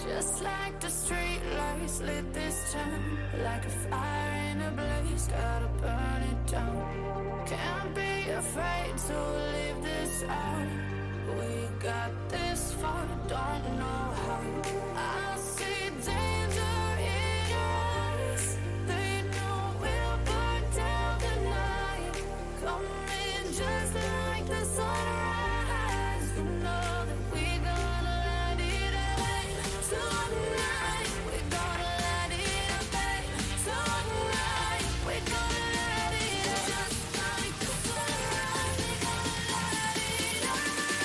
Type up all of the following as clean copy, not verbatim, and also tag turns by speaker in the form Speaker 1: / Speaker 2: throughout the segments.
Speaker 1: Just like the street lights lit this town, like a fire in a blaze, gotta burn it down. Can't be afraid to leave this out. We got this far, don't know how. I see danger in your eyes. They know we'll burn down the night. Coming just like the sunrise. You know that we gonna light it up tonight. We gonna light it up tonight. We gonna light it up just like the sunrise. We gonna light it up now.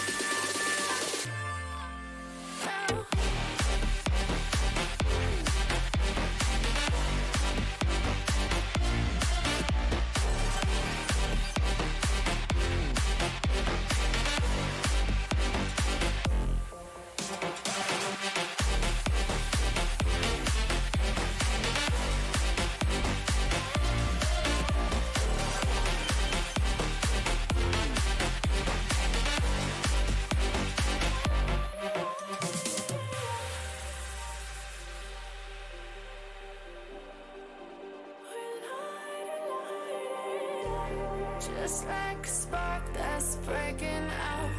Speaker 1: Just like a spark that's breaking out.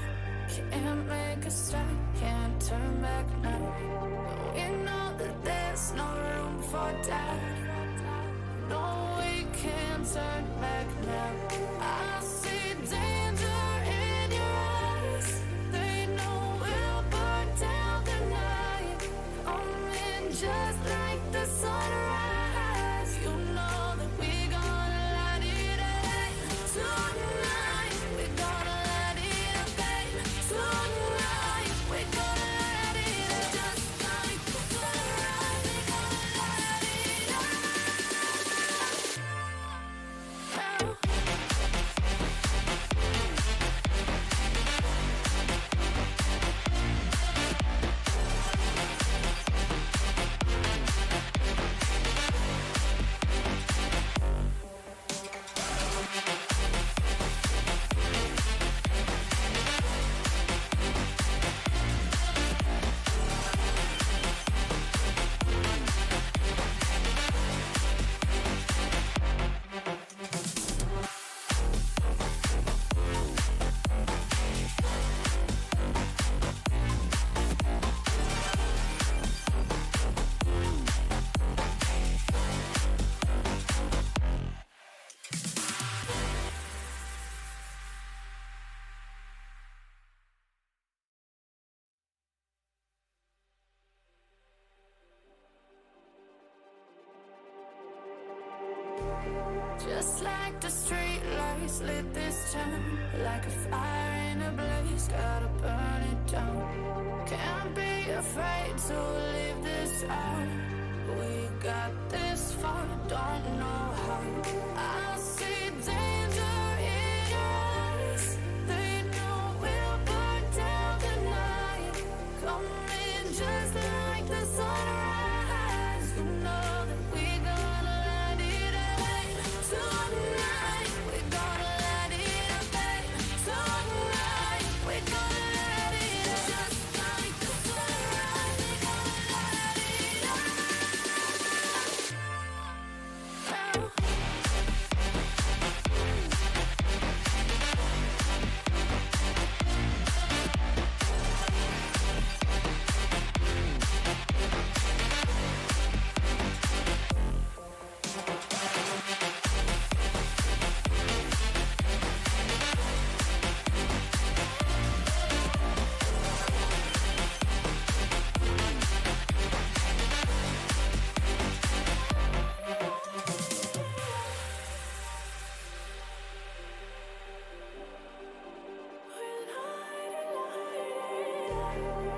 Speaker 1: Can't make a stop, can't turn back now. We know that there's no room for doubt. No, we can't turn back now. I see danger in your eyes. They know we'll burn down the night. Coming just like the sunrise. You know that we gonna light it up tonight. We gonna light it up tonight. We gonna light it up just like the sunrise. We gonna light it up now. Just like the street lights lit this town, like a fire in a blaze, gotta burn it down. Can't be afraid to leave this out. We got this far, don't know how. I see danger in your eyes. They know we'll burn down the night. Coming just like the sunrise. You know that we gonna light it up tonight. We gonna light it up tonight. We gonna light it up just like the sunrise. We gonna light it up now.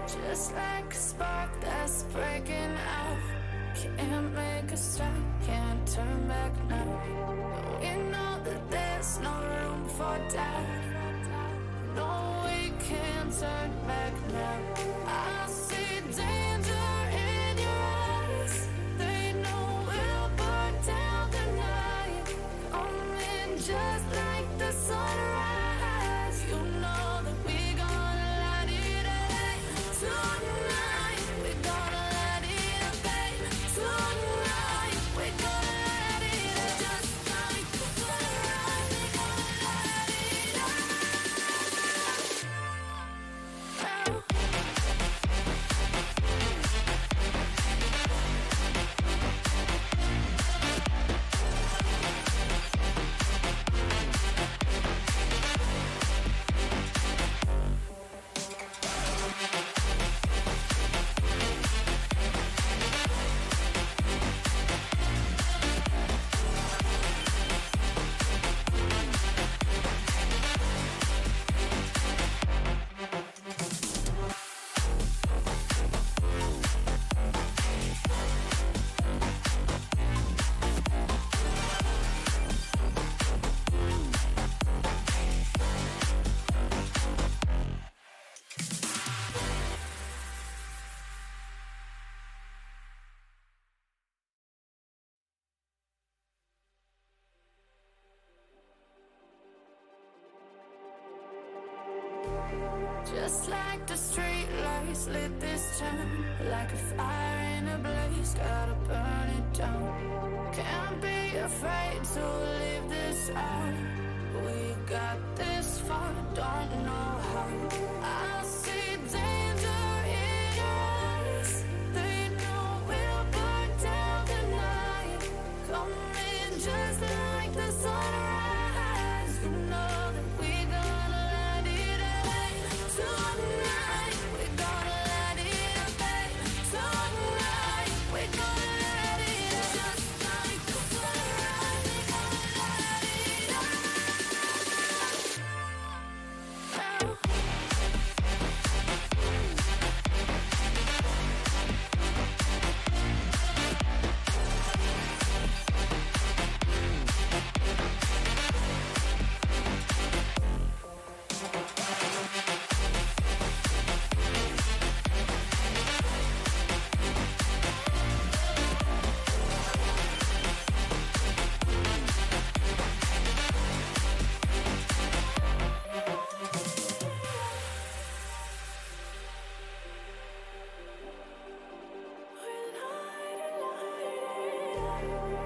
Speaker 1: Just like a spark that's breaking out. Can't make a stop, can't turn back now. We know that there's no room for doubt. No, we can't turn back now. I see danger in your eyes. They know we'll burn down the night. Coming just like the sunrise. You know that we gonna light it up tonight. We gonna Just like the street lights lit this town, like a fire in a blaze, gotta burn it down. Can't be afraid to leave this out. We got this far, don't know how. I see danger in your eyes. They know we'll burn down the night. Coming just like the sunrise. You know that we gonna light it up tonight. We gonna light it up tonight. We gonna light it up just like the sunrise. We gonna light it up.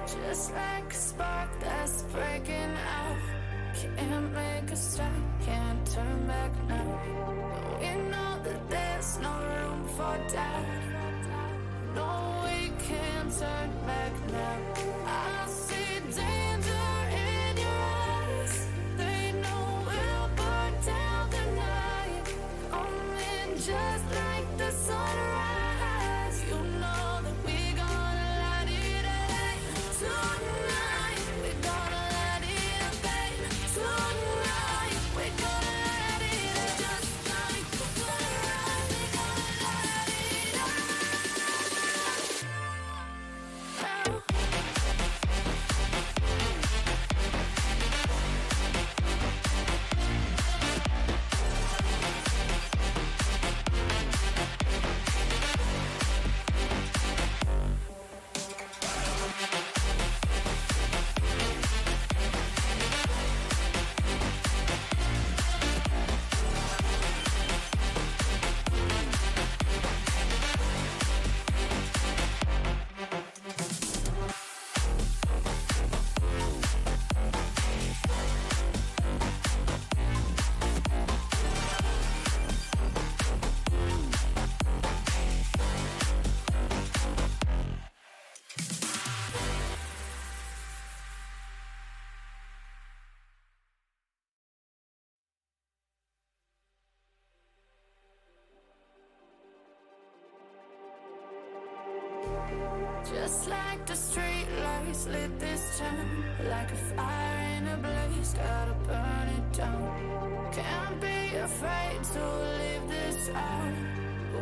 Speaker 1: Just like a spark that's breaking out. Can't make a stop, can't turn back now. We know that there's no room for doubt. No, we can't turn back now. I see danger in your eyes. They know we'll burn down the night. Coming just like the sunrise. You know that we gonna light it up tonight. We gonna light it up tonight. We gonna light it up just like the sunrise. We gonna light it up. Just like the street lights lit this town, like a fire in a blaze, gotta burn it down. Can't be afraid to leave this out.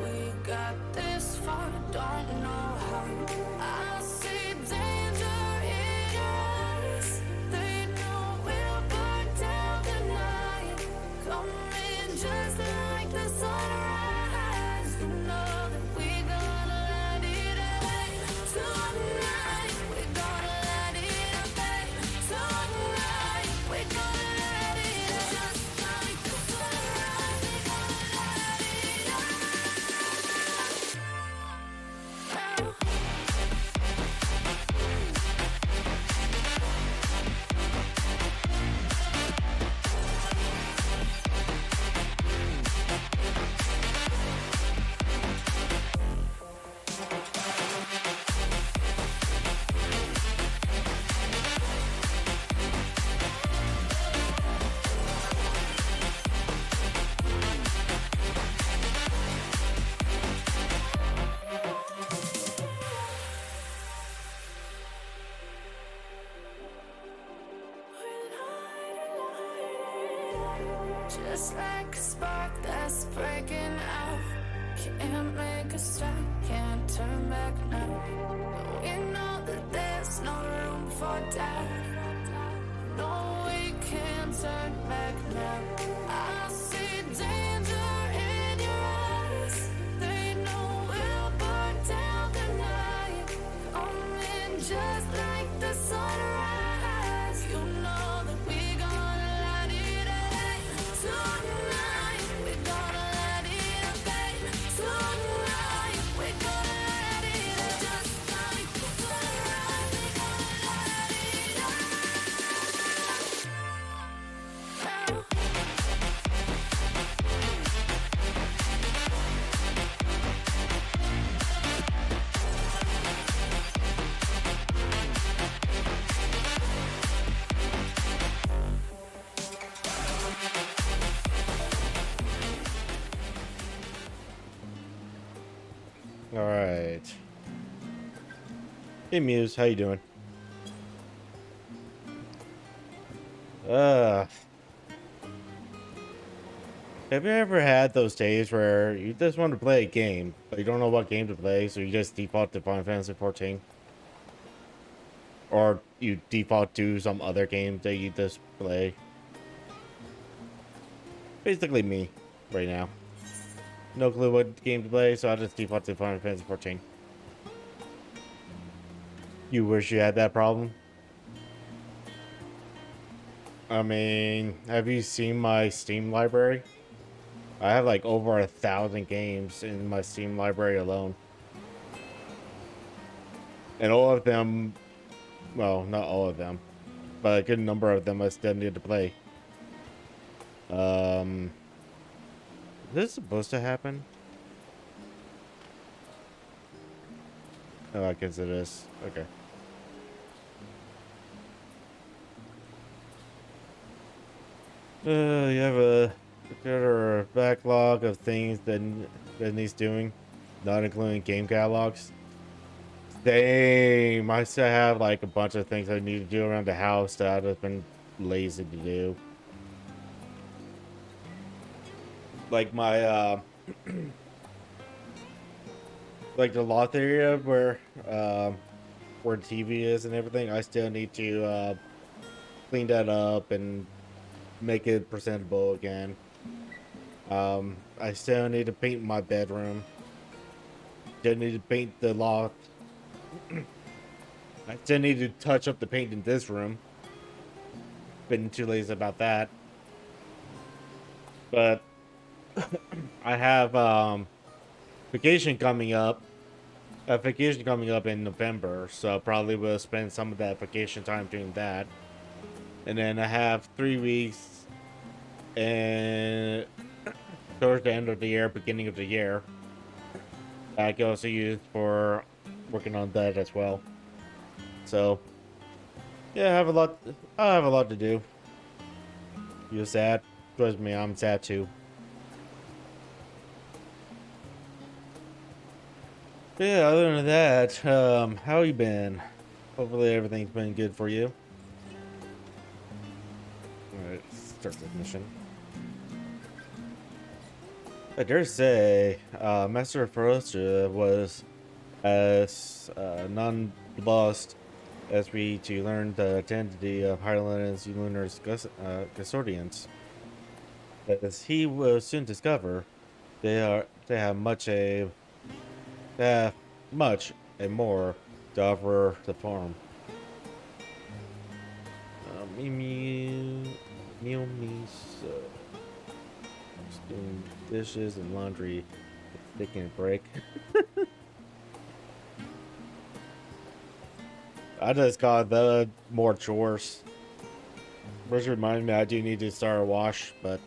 Speaker 1: We got this far, don't know how. I see danger in your eyes. They know we'll burn down the night. Coming just like the sunrise. You know that we gonna light it up tonight. We gonna light it up tonight. We gonna light it up just like the sunrise. We gonna light it up. Just like a spark that's breaking out. Can't make a stop, can't turn back now. We know that there's no room for doubt. No, we can't turn back now. I see danger in your eyes. They know we'll burn down the night. Coming just like the sunrise. You know that we gonna light it up tonight. We gonna
Speaker 2: All right. Hey Muse, how you doing? Uh, have you ever had those days where you just want to play a game, but you don't know what game to play, so you just default to Final Fantasy 14? Or you default to some other game that you just play? Basically me, right now. No clue what game to play, so I just default to Final Fantasy 14. You wish you had that problem? I mean, have you seen my Steam library? I have like over 1,000 games in my Steam library alone. And all of them, well, not all of them, but a good number of them I still need to play. Um, is this supposed to happen? Oh, I guess it is. Okay. You have a better backlog of things that needs doing, not including game catalogs. Same. I still have like a bunch of things I need to do around the house that I've just been lazy to do. Like my like the loft area where the TV is and everything. I still need to clean that up and make it presentable again. I still need to paint my bedroom. Still need to paint the loft. I still need to touch up the paint in this room. Been too lazy about that. But I have vacation coming up. A vacation coming up in November, so probably will spend some of that vacation time doing that. And then I have 3 weeks and towards the end of the year, beginning of the year, I can also use for working on that as well. So yeah, I have a lot to do. You sad? Trust me, I'm sad too. But yeah, other than that, how you been? Hopefully everything's been good for you. Alright, start this mission. I dare say, Master Ferocia was as nonplussed as we to learn the identity of Highland's lunar custodians. As he will soon discover, they have much and more to offer the farm. Me, so just doing dishes and laundry, taking a break. I just got the more chores. Which reminds me, I do need to start a wash, but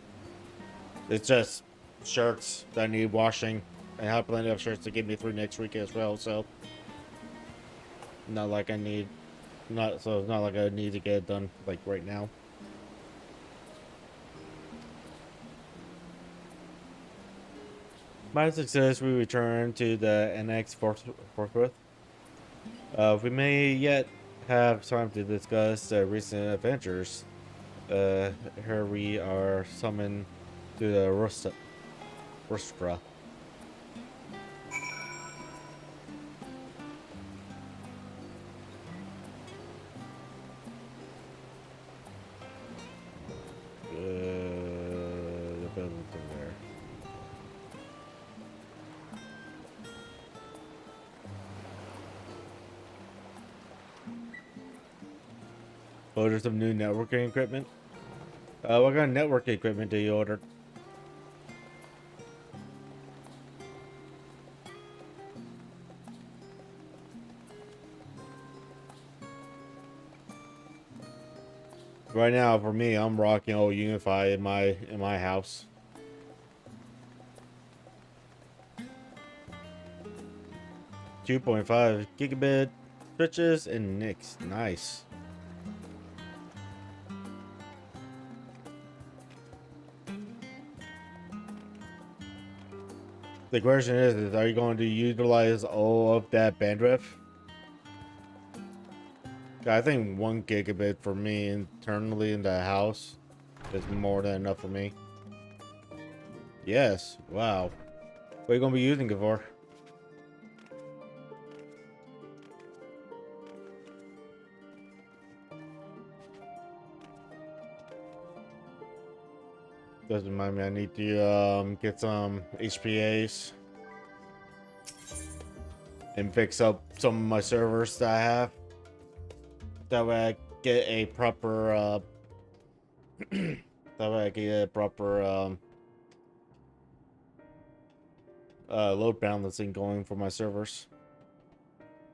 Speaker 2: it's just shirts that need washing. I have plenty of shirts to get me through next week as well, so not like I need, not so it's not like I need to get it done like right now. By success, we return to the NX forthwith. We may yet have time to discuss recent adventures. Here we are summoned to the Rustra. The building's over there. Oh, there's some new networking equipment. What kind of networking equipment do you order? Right now, for me, I'm rocking old Unify in my house. .5 gigabit switches and NICs. Nice. The question is are you going to utilize all of that bandwidth? I think 1 gigabit for me internally in the house is more than enough for me. Yes. Wow. What are you going to be using it for? Doesn't remind me, I need to get some HPAs and fix up some of my servers that I have. That way I get a proper load balancing going for my servers.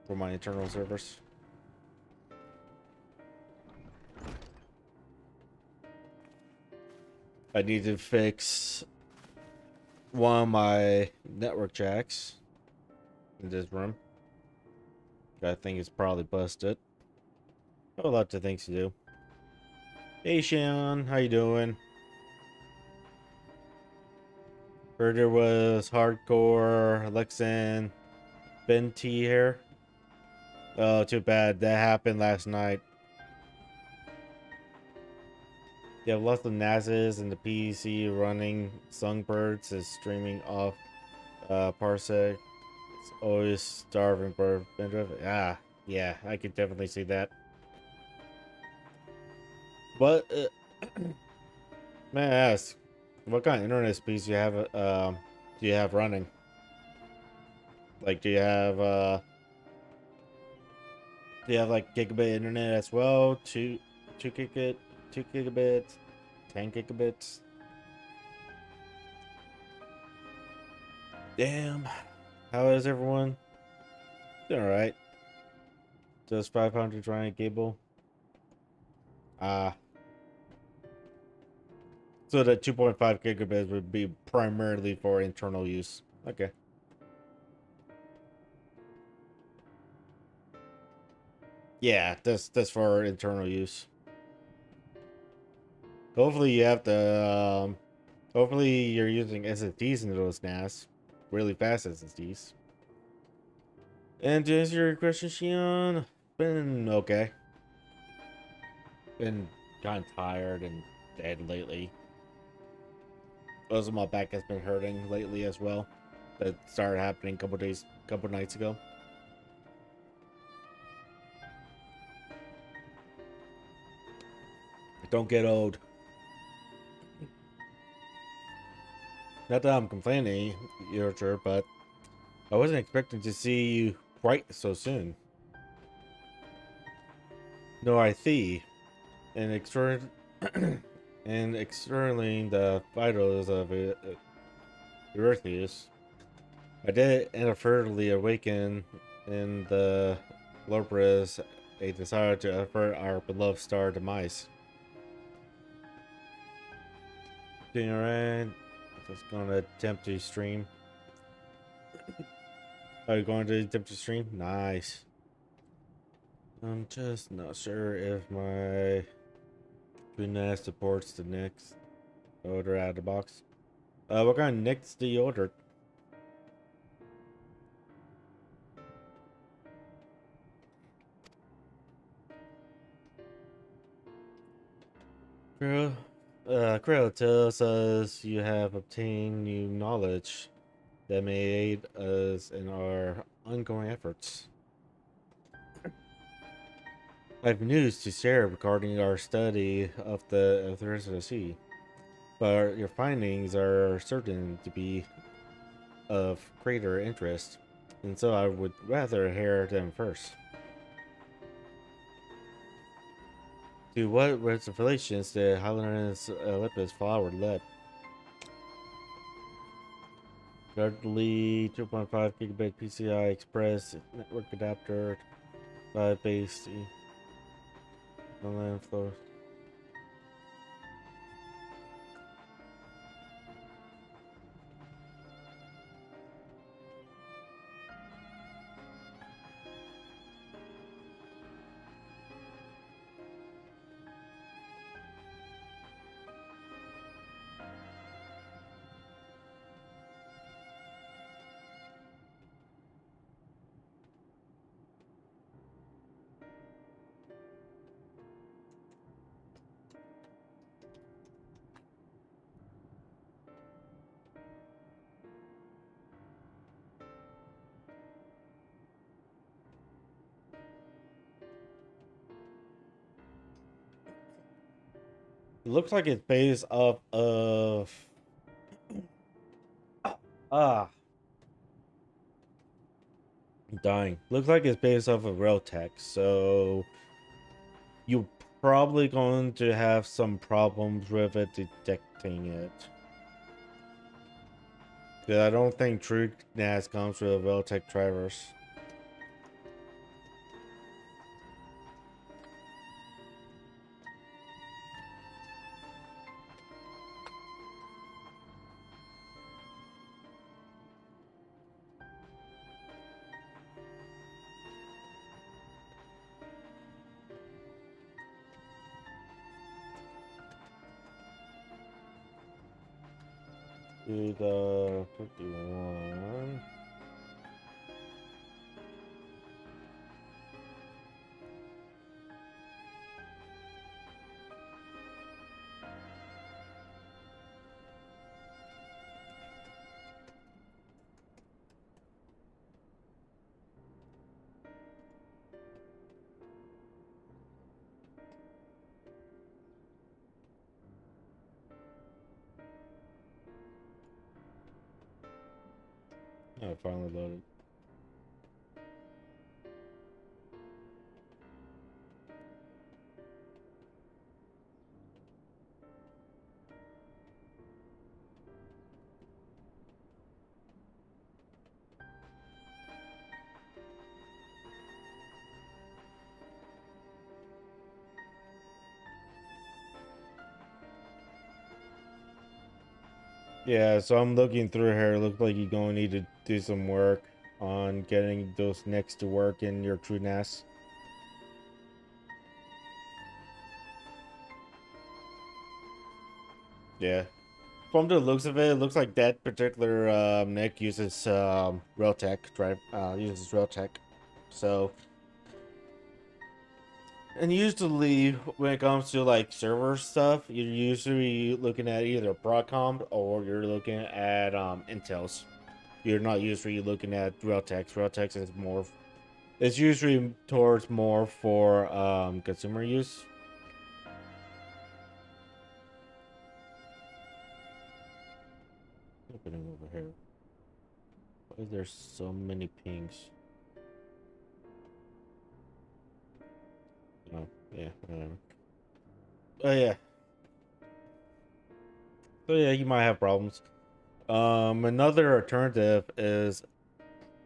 Speaker 2: For my internal servers. I need to fix one of my network jacks in this room. I think it's probably busted. A lot of things to do. Hey Sean, how you doing? Heard there was hardcore Lexan Ben T here. Oh, too bad. That happened last night. You have lots of NASs and the PC running Songbirds is streaming off Parsec. It's always starving for bandwidth. Ah, yeah, I could definitely see that. But may I ask, what kind of internet speeds do you have running? Like, do you have like gigabit internet as well? Two gigabit, 2 gigabits, 10 gigabits. Damn. How is everyone? Doing alright. Just 500 running cable. Ah. So the 2.5 gigabits would be primarily for internal use. Okay. Yeah, that's for internal use. Hopefully you have the hopefully you're using SSDs in those NAS. Really fast SSDs. And to answer your question, Shion, been okay. Been kind of tired and dead lately. Also, my back has been hurting lately as well. That started happening a couple nights ago. Don't get old. Not that I'm complaining, Yocher, but I wasn't expecting to see you quite so soon. No, I see. And externally the vitals of Eartheus. I did inadvertently awaken in the Lopres a desire to avert our beloved star demise. Doing alright. Just gonna attempt to stream. Are you going to attempt to stream? Nice. I'm just not sure if my NAS supports the next order out of the box. What kind of NICs do you order? Krill tells us you have obtained new knowledge that may aid us in our ongoing efforts. I have news to share regarding our study of the rest of the sea, but your findings are certain to be of greater interest, and so I would rather hear them first. To what reservations did Highlanders Olympus flower led? Gardley 2.5 gigabit PCI Express network adapter, 5 base online flow. It looks like it's based off of ah I'm dying. Looks like it's based off of Realtek, so you're probably going to have some problems with it detecting it. 'Cause I don't think TrueNAS comes with Realtek drivers. To the 51. Oh, it finally loaded. Yeah, so I'm looking through here. It looks like you're going to need to do some work on getting those next to work in your TrueNAS. Yeah. From the looks of it, it looks like that particular NIC uses Realtek drive uses Realtek. So, and usually when it comes to like server stuff, you're usually looking at either Broadcom or you're looking at Intel's. You're not usually looking at Realtek. Realtek is more. It's usually towards more for consumer use. Opening over here. Why is there so many pings? Oh, yeah, whatever. Oh yeah. So yeah, you might have problems. Another alternative is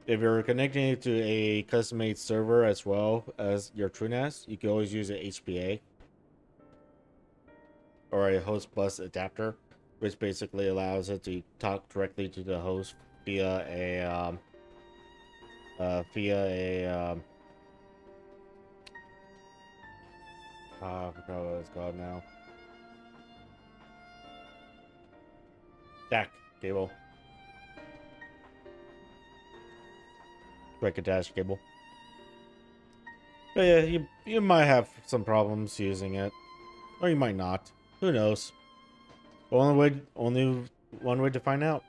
Speaker 2: if you're connecting it to a custom-made server as well as your TrueNAS, you can always use an HPA or a host bus adapter, which basically allows it to talk directly to the host via a via a I forgot what it's called now. DAC cable. Quick attached cable. But yeah, you might have some problems using it. Or you might not. Who knows? Only one way to find out.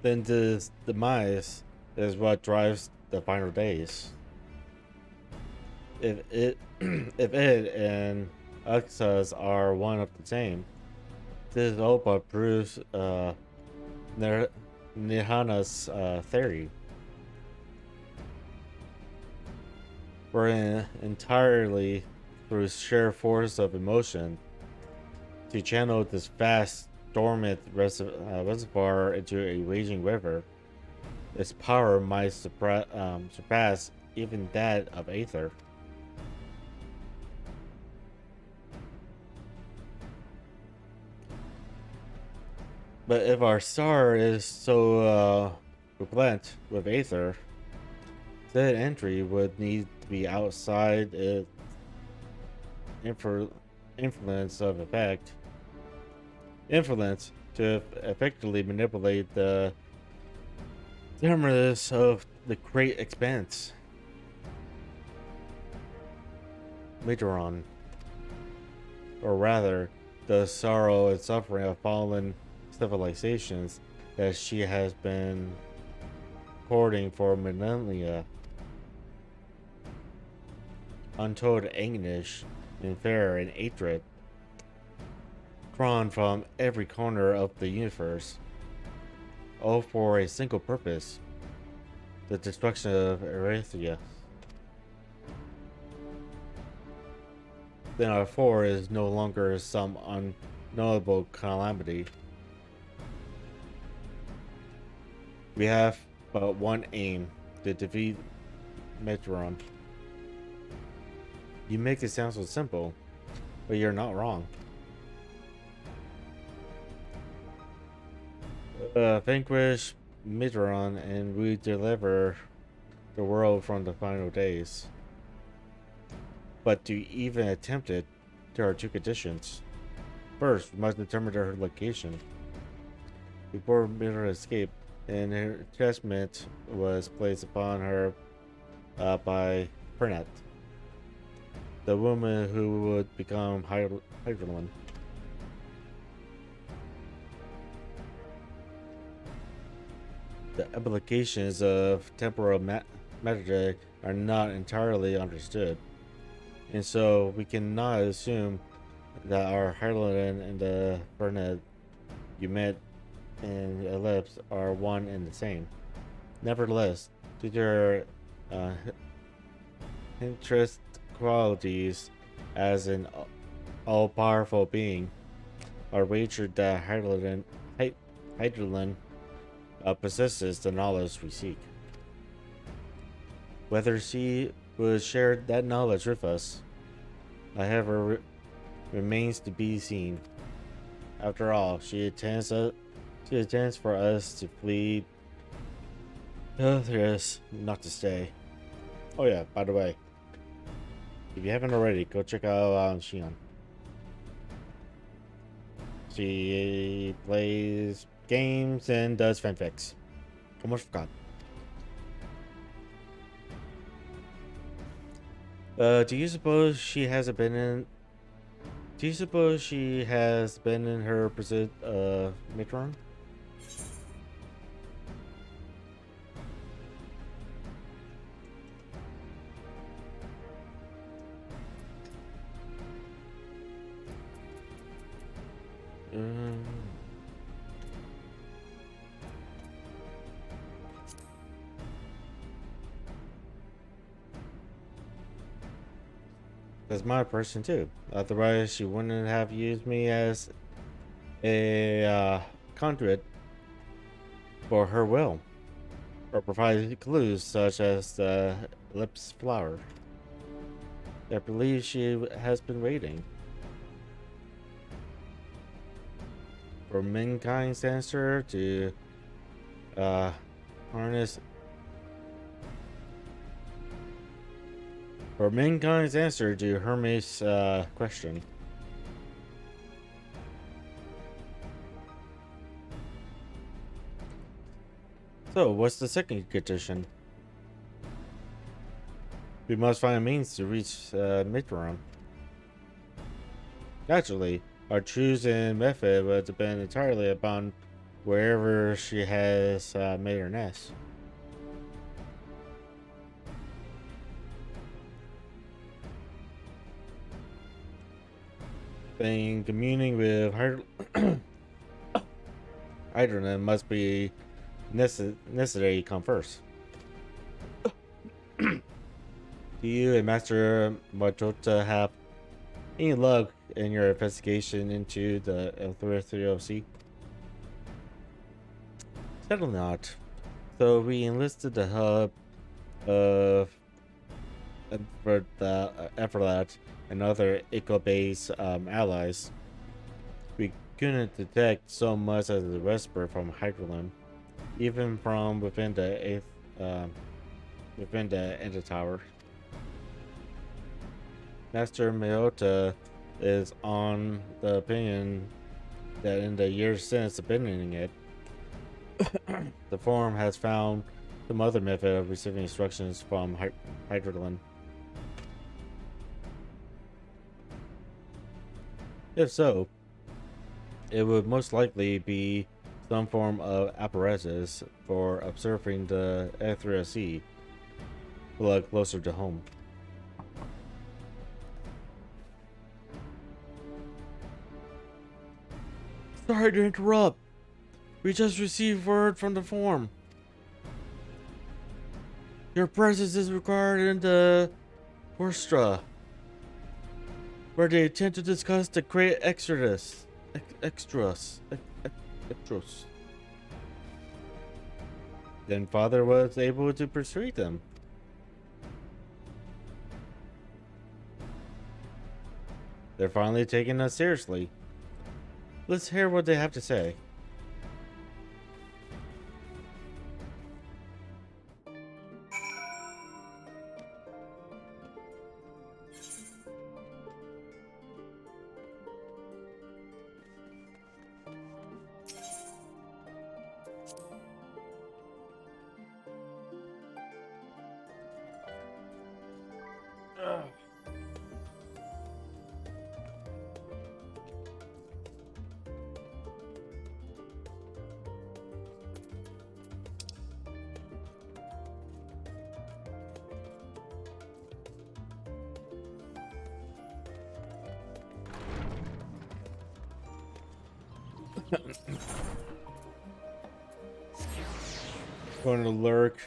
Speaker 2: Then this demise is what drives the final days. If it if it and Uxas are one of the same, this Opa proves Nihana's theory. We're entirely through sheer force of emotion to channel this vast dormant reservoir into a raging river. Its power might surpass even that of Aether. But if our star is so replete with Aether, that entry would need to be outside its influence of effect. Influence to effectively manipulate the terminus of the great expanse. Midron, or rather, the sorrow and suffering of fallen civilizations that she has been courting for millennia. Untold anguish and fear and hatred, drawn from every corner of the universe, all for a single purpose: the destruction of Erythea. Then our four is no longer some unknowable calamity. We have but one aim: to defeat Metron. You make it sound so simple, but you're not wrong. Vanquish Midron and we deliver the world from the final days. But to even attempt it, there are two conditions. First, we must determine her location. Before Midron escaped, an attachment was placed upon her by Fernet, the woman who would become Hydrolin. The implications of temporal matter are not entirely understood, and so we cannot assume that our Hydrolin and the Fernet you met in Ellipse are one and the same. Nevertheless, due to their interest qualities as an all-powerful being, are wagered that Hydrolin possesses the knowledge we seek. Whether she would share that knowledge with us, however, remains to be seen. After all, she intends for us to flee Earthris, not to stay. Oh yeah, by the way, if you haven't already, go check out Shion. She plays games and does fanfics. Almost forgot. Do you suppose she has been in her pursuit of Mitron? That's my person too. Otherwise, she wouldn't have used me as a conduit for her will, or provided clues such as the lips flower. I believe she has been waiting for mankind's answer to harness. For mankind's answer to Hermes' question. So, what's the second condition? We must find a means to reach Mitron. Naturally, our chosen method would depend entirely upon wherever she has made her nest. Then communing with Hydrogen must be necessary come first. Do you and Master Majota have any luck in your investigation into the Ethereal Sea? Certainly not. So we enlisted the help of Everlat and other Eco-based allies. We couldn't detect so much as a whisper from Hydrolim, even from within the Ender Tower. Master Mayota is on the opinion that in the years since abandoning it, the forum has found some other method of receiving instructions from Hydralin. If so, it would most likely be some form of apparatus for observing the F3SE, but closer to home. Sorry to interrupt. We just received word from the forum. Your presence is required in the Worstra, where they intend to discuss the great exodus. Extras. Then Father was able to persuade them. They're finally taking us seriously. Let's hear what they have to say. Going to lurk.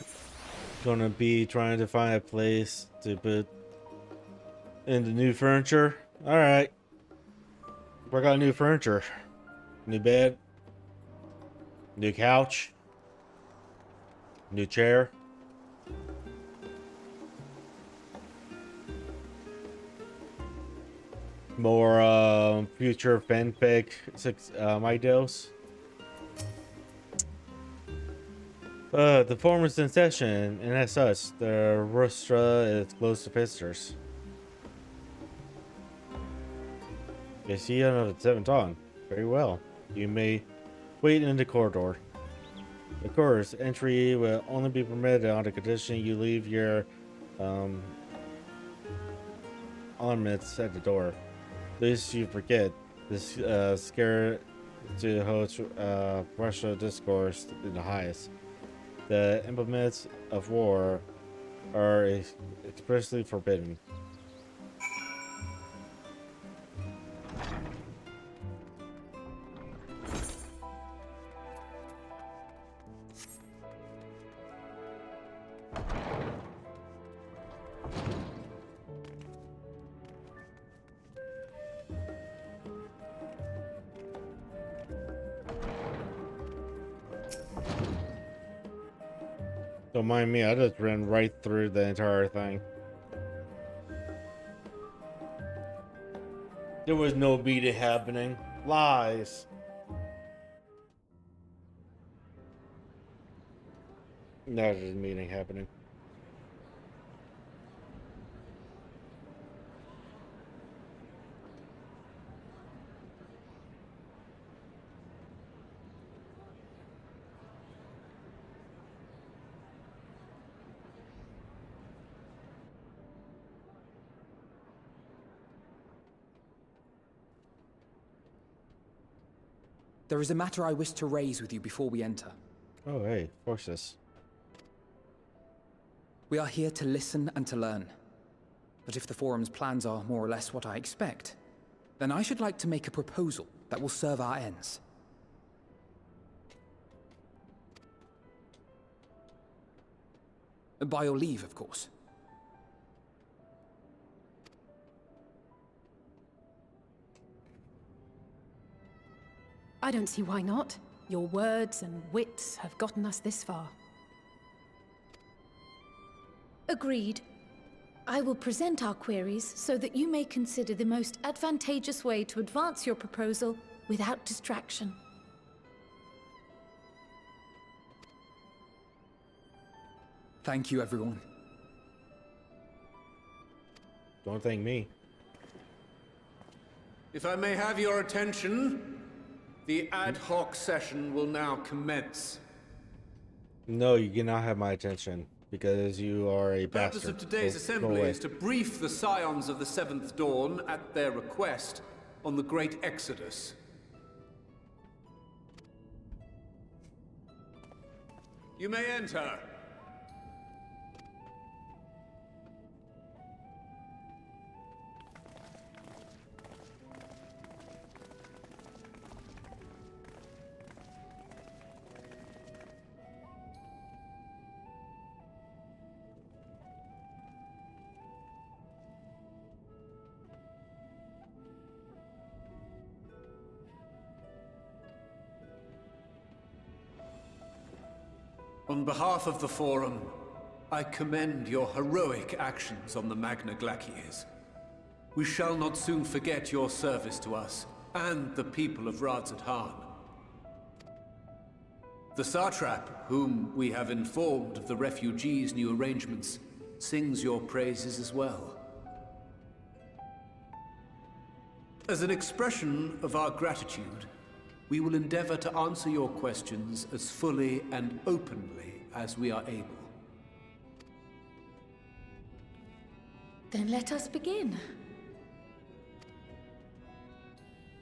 Speaker 2: Gonna be trying to find a place to put in the new furniture. Alright. We got new furniture. New bed. New couch. New chair. More future fanfic ideals. The forum is in session, and as such, the rostra is closed to visitors. You see another 7th on. Very well. You may wait in the corridor. Of course, entry will only be permitted on the condition you leave your ornaments at the door. Lest you forget, this scare to host racial discourse in the highest. The implements of war are expressly forbidden. Don't mind me, I just ran right through the entire thing. There was no meeting happening. Lies. There's a meeting happening.
Speaker 3: There is a matter I wish to raise with you before we enter.
Speaker 2: Oh, hey, forces.
Speaker 3: We are here to listen and to learn. But if the forum's plans are more or less what I expect, then I should like to make a proposal that will serve our ends. By your leave, of course.
Speaker 4: I don't see why not. Your words and wits have gotten us this far.
Speaker 5: Agreed. I will present our queries so that you may consider the most advantageous way to advance your proposal without distraction.
Speaker 3: Thank you, everyone.
Speaker 2: Don't thank me.
Speaker 6: If I may have your attention, The ad hoc session will now commence.
Speaker 2: No, you cannot have my attention because you are a
Speaker 6: The purpose
Speaker 2: bastard.
Speaker 6: of today's
Speaker 2: Go
Speaker 6: assembly
Speaker 2: away.
Speaker 6: is to brief the Scions of the Seventh Dawn, at their request, on the Great Exodus. You may enter. On behalf of the Forum, I commend your heroic actions on the Magna Glaciers. We shall not soon forget your service to us and the people of Radzat-Han. The Satrap, whom we have informed of the refugees' new arrangements, sings your praises as well. As an expression of our gratitude, we will endeavor to answer your questions as fully and openly as we are able.
Speaker 5: Then let us begin.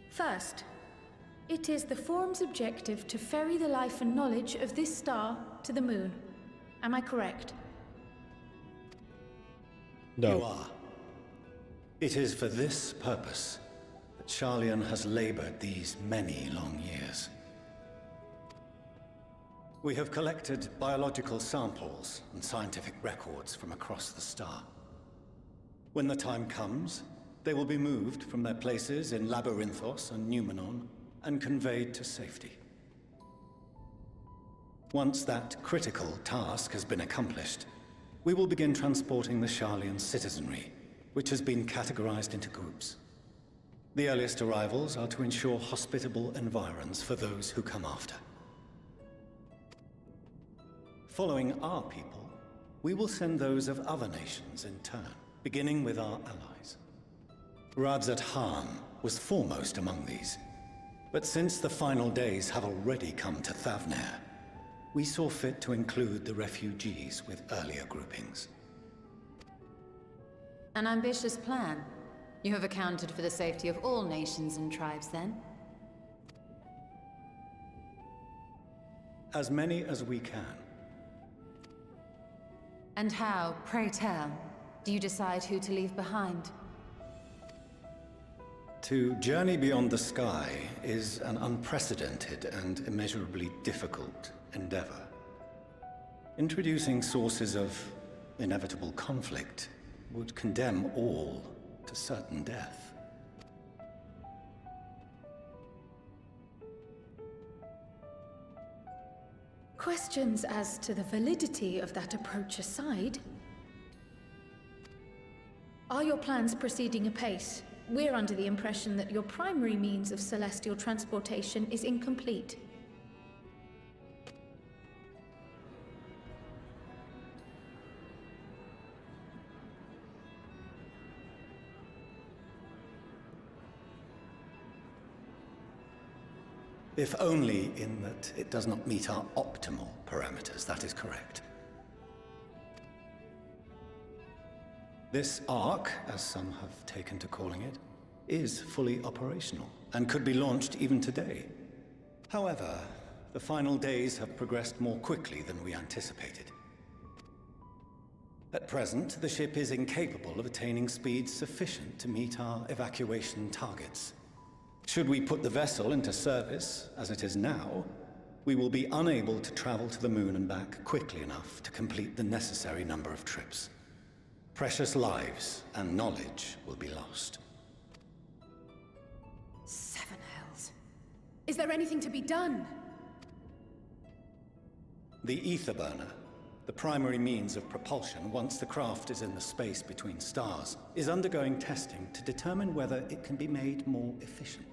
Speaker 5: First, it is the Forum's objective to ferry the life and knowledge of this star to the moon. Am I correct?
Speaker 2: No.
Speaker 7: You are. It is for this purpose that Sharlayan has labored these many long years. We have collected biological samples and scientific records from across the star. When the time comes, they will be moved from their places in Labyrinthos and Numenon and conveyed to safety. Once that critical task has been accomplished, we will begin transporting the Sharlayan citizenry, which has been categorized into groups. The earliest arrivals are to ensure hospitable environs for those who come after. Following our people, we will send those of other nations in turn, beginning with our allies. Radzat-Han was foremost among these, but since the final days have already come to Thavnair, we saw fit to include the refugees with earlier groupings.
Speaker 8: An ambitious plan. You have accounted for the safety of all nations and tribes, then?
Speaker 7: As many as we can.
Speaker 8: And how, pray tell, do you decide who to leave behind?
Speaker 7: To journey beyond the sky is an unprecedented and immeasurably difficult endeavor. Introducing sources of inevitable conflict would condemn all to certain death.
Speaker 5: Questions as to the validity of that approach aside, are your plans proceeding apace? We're under the impression that your primary means of celestial transportation is incomplete.
Speaker 7: If only in that it does not meet our optimal parameters, that is correct. This Ark, as some have taken to calling it, is fully operational and could be launched even today. However, the final days have progressed more quickly than we anticipated. At present, the ship is incapable of attaining speeds sufficient to meet our evacuation targets. Should we put the vessel into service, as it is now, we will be unable to travel to the moon and back quickly enough to complete the necessary number of trips. Precious lives and knowledge will be lost.
Speaker 4: Seven hells. Is there anything to be done?
Speaker 7: The ether burner, the primary means of propulsion once the craft is in the space between stars, is undergoing testing to determine whether it can be made more efficient.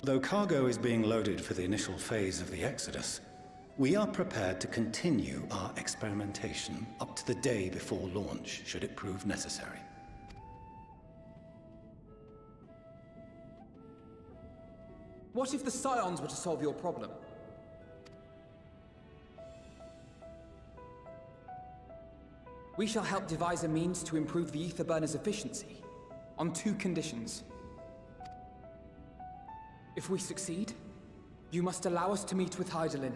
Speaker 7: Though cargo is being loaded for the initial phase of the Exodus, we are prepared to continue our experimentation up to the day before launch, should it prove necessary.
Speaker 3: What if the Scions were to solve your problem? We shall help devise a means to improve the ether burner's efficiency, on 2 conditions. If we succeed, you must allow us to meet with Hydaelyn.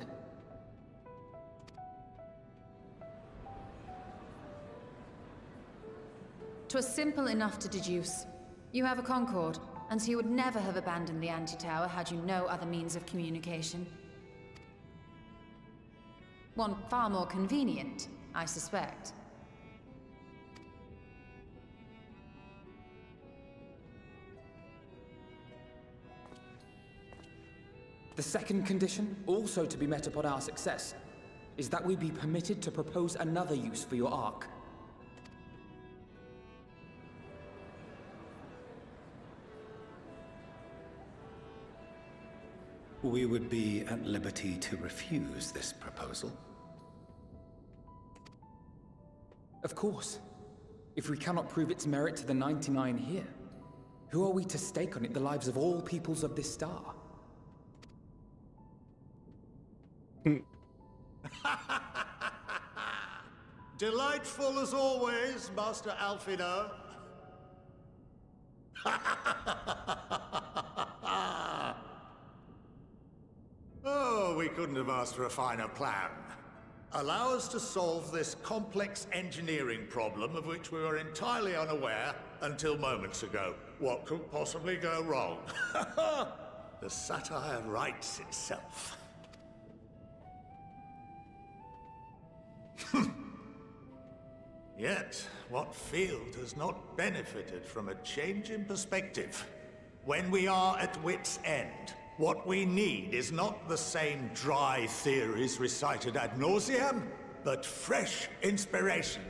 Speaker 8: 'Twas simple enough to deduce. You have a Concord, and so you would never have abandoned the anti-tower had you no other means of communication. One far more convenient, I suspect.
Speaker 3: The second condition, also to be met upon our success, is that we be permitted to propose another use for your Ark.
Speaker 7: We would be at liberty to refuse this proposal.
Speaker 3: Of course. If we cannot prove its merit to the 99 here, who are we to stake on it the lives of all peoples of this star?
Speaker 9: Delightful as always, Master Alfino. Oh, we couldn't have asked for a finer plan. Allow us to solve this complex engineering problem of which we were entirely unaware until moments ago. What could possibly go wrong? The satire writes itself. Yet, what field has not benefited from a change in perspective? When we are at wit's end, what we need is not the same dry theories recited ad nauseam, but fresh inspiration.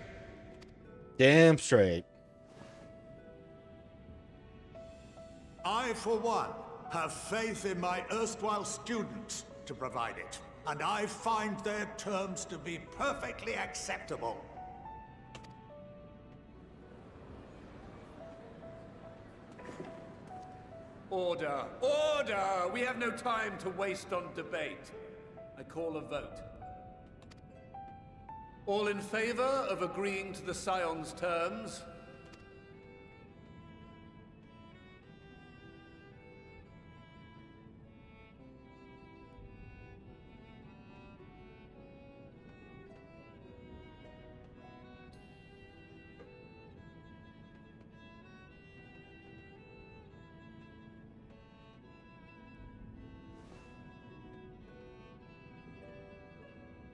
Speaker 2: Damn straight.
Speaker 9: I, for one, have faith in my erstwhile students to provide it, and I find their terms to be perfectly acceptable.
Speaker 6: Order! Order! We have no time to waste on debate. I call a vote. All in favor of agreeing to the Scion's terms?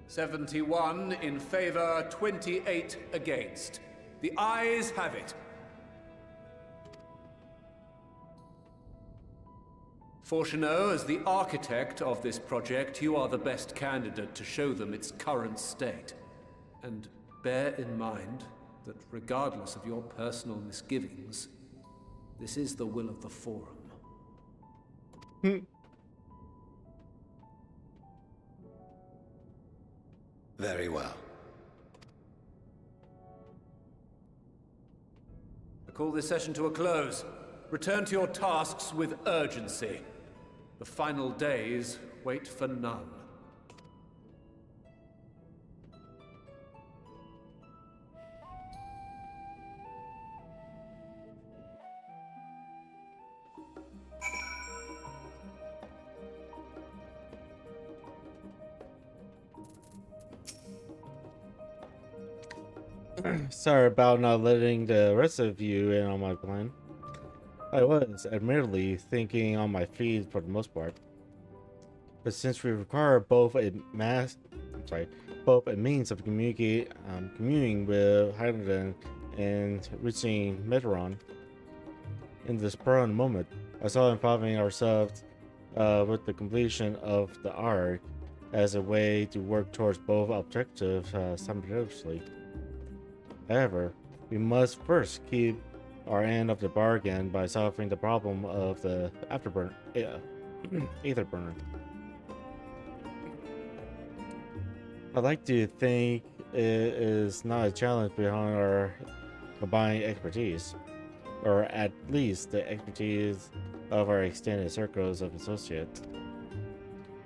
Speaker 6: "71 in favor, 28 against. The ayes have it. Fortuneau, as the architect of this project, you are the best candidate to show them its current state. And bear in mind that regardless of your personal misgivings, this is the will of the Forum.
Speaker 7: Very well.
Speaker 6: I call this session to a close. Return to your tasks with urgency. The final days wait for none.
Speaker 2: Sorry about not letting the rest of you in on my plan. I was, admittedly, thinking on my feet for the most part. But since we require both a means of communing with Hydaelyn and reaching Metron, in this present moment, I saw involving ourselves with the completion of the Ark as a way to work towards both objectives simultaneously. However, we must first keep our end of the bargain by solving the problem of the ether burner. I'd like to think it is not a challenge beyond our combined expertise. or at least the expertise of our extended circles of associates.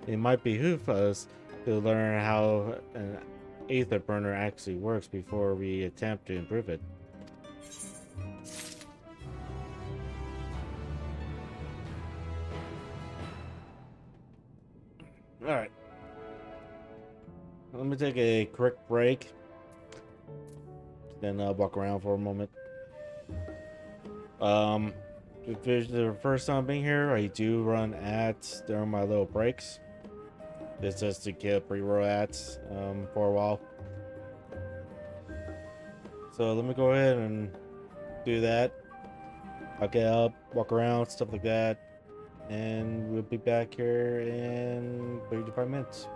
Speaker 2: It might behoove us to learn how an aether burner actually works before we attempt to improve it. Alright. Let me take a quick break. Then I'll walk around for a moment. If it's the first time being here, I do run ads during my little breaks. It's just to get pre-roll ads for a while. So let me go ahead and do that. I'll get up, walk around, stuff like that. And we'll be back here in 3 to 5 minutes.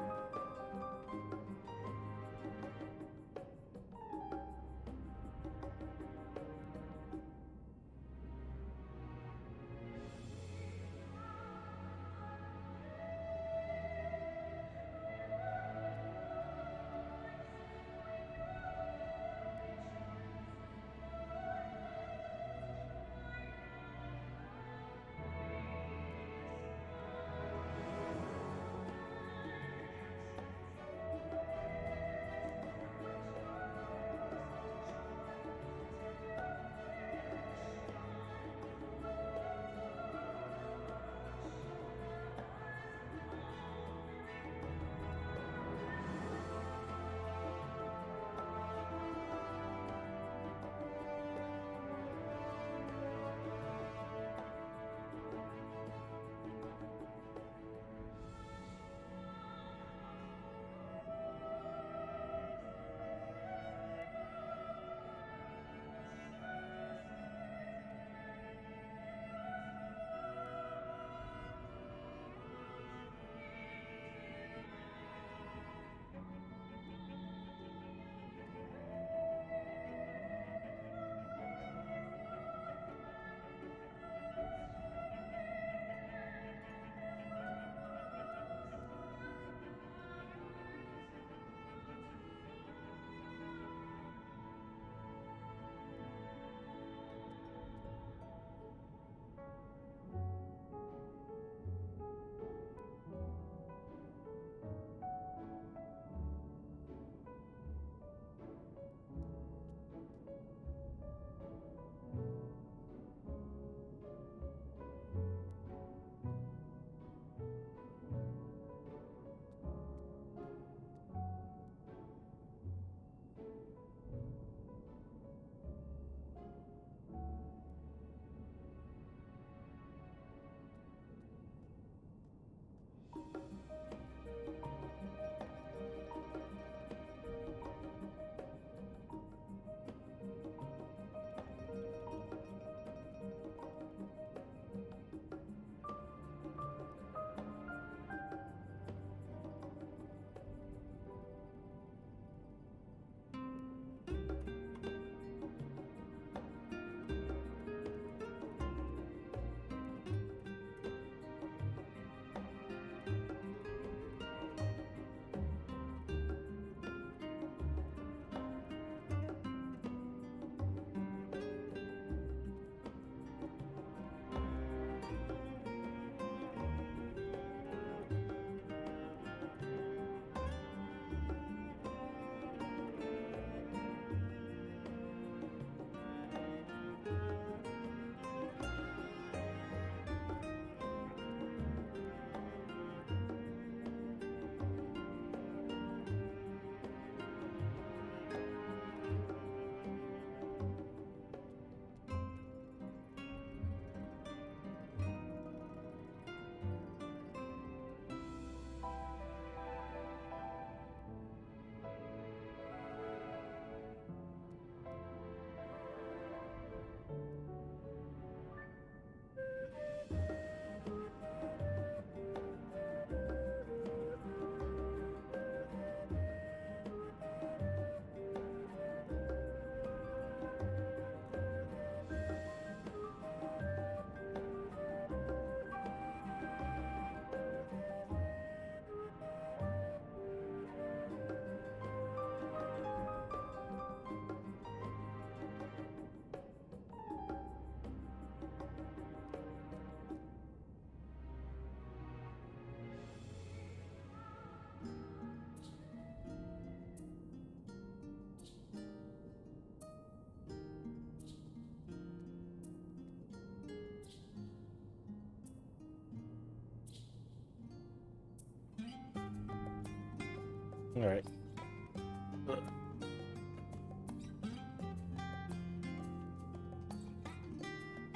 Speaker 2: All right.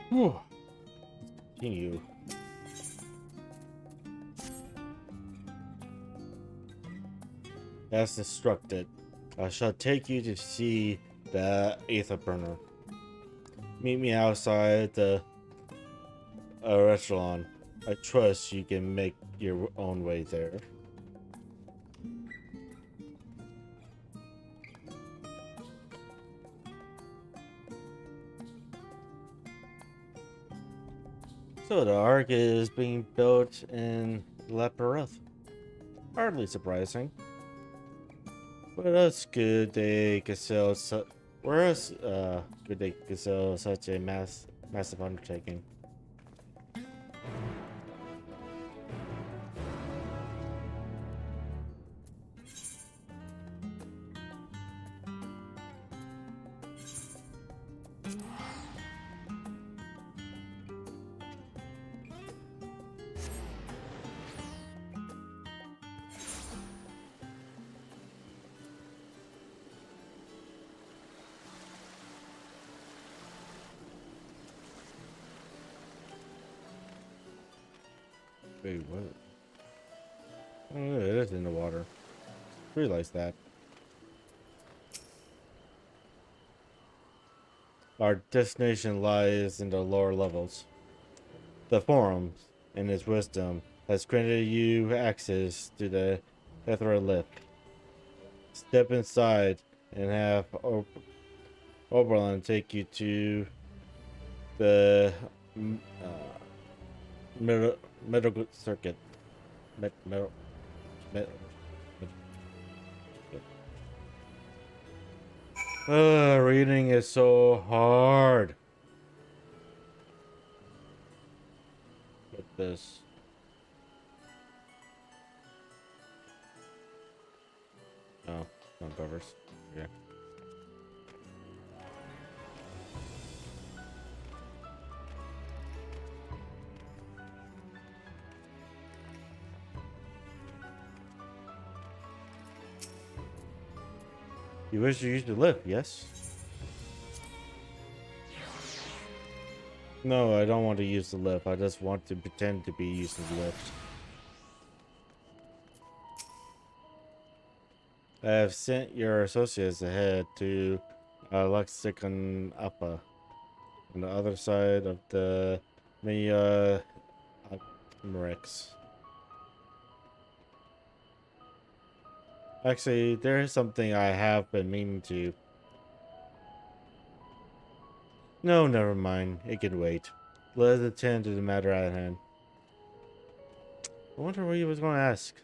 Speaker 2: Whew. Continue. As instructed, I shall take you to see the Aether Burner. Meet me outside the restaurant. I trust you can make your own way there. So the Ark is being built in Labyrinth. Hardly surprising. But that's good they could sell good they could sell such a massive undertaking. Wait, what? Oh, yeah, it is in the water. Realize that. Our destination lies in the lower levels. The Forum, in its wisdom, has granted you access to the Ethereal Lift. Step inside and have Oberlin take you to the medical circuit. Reading is so hard. Get this. Oh, no covers. Yeah. You wish to use the lift, yes? No, I don't want to use the lift. I just want to pretend to be using the lift. I have sent your associates ahead to Lexicon Alpha on the other side of the Merex. Actually, there is something I have been meaning to. No, never mind. It can wait. Let us attend to the matter at hand. I wonder what he was going to ask.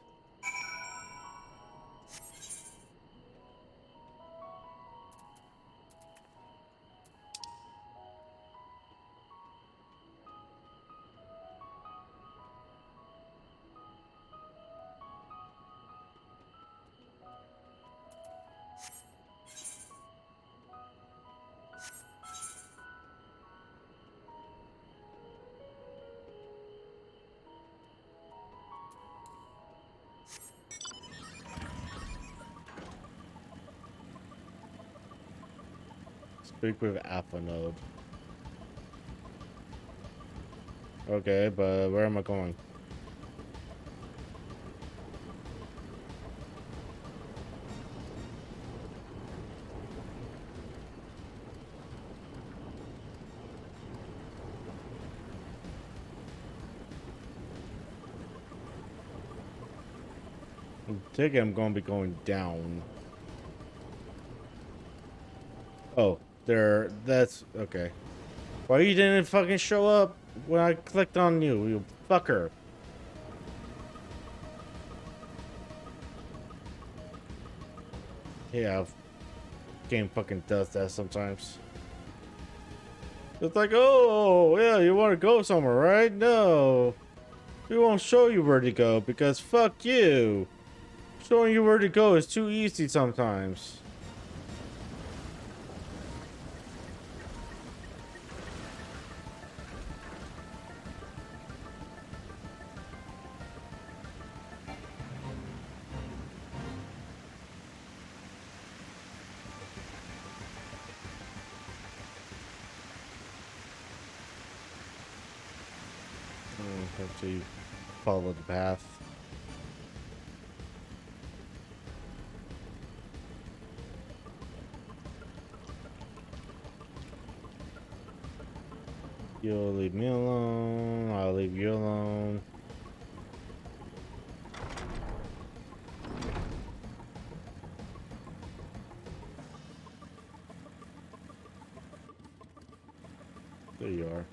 Speaker 2: Speak with Alpha Node. Okay, but where am I going? I think I'm going to be going down. Oh, there. That's okay. Why you didn't fucking show up when I clicked on you, you fucker? Yeah, game fucking does that sometimes. It's like, oh, yeah, you want to go somewhere, right? No. We won't show you where to go because fuck you. Showing you where to go is too easy sometimes. have to follow the path. You'll leave me alone, I'll leave you alone. There you are.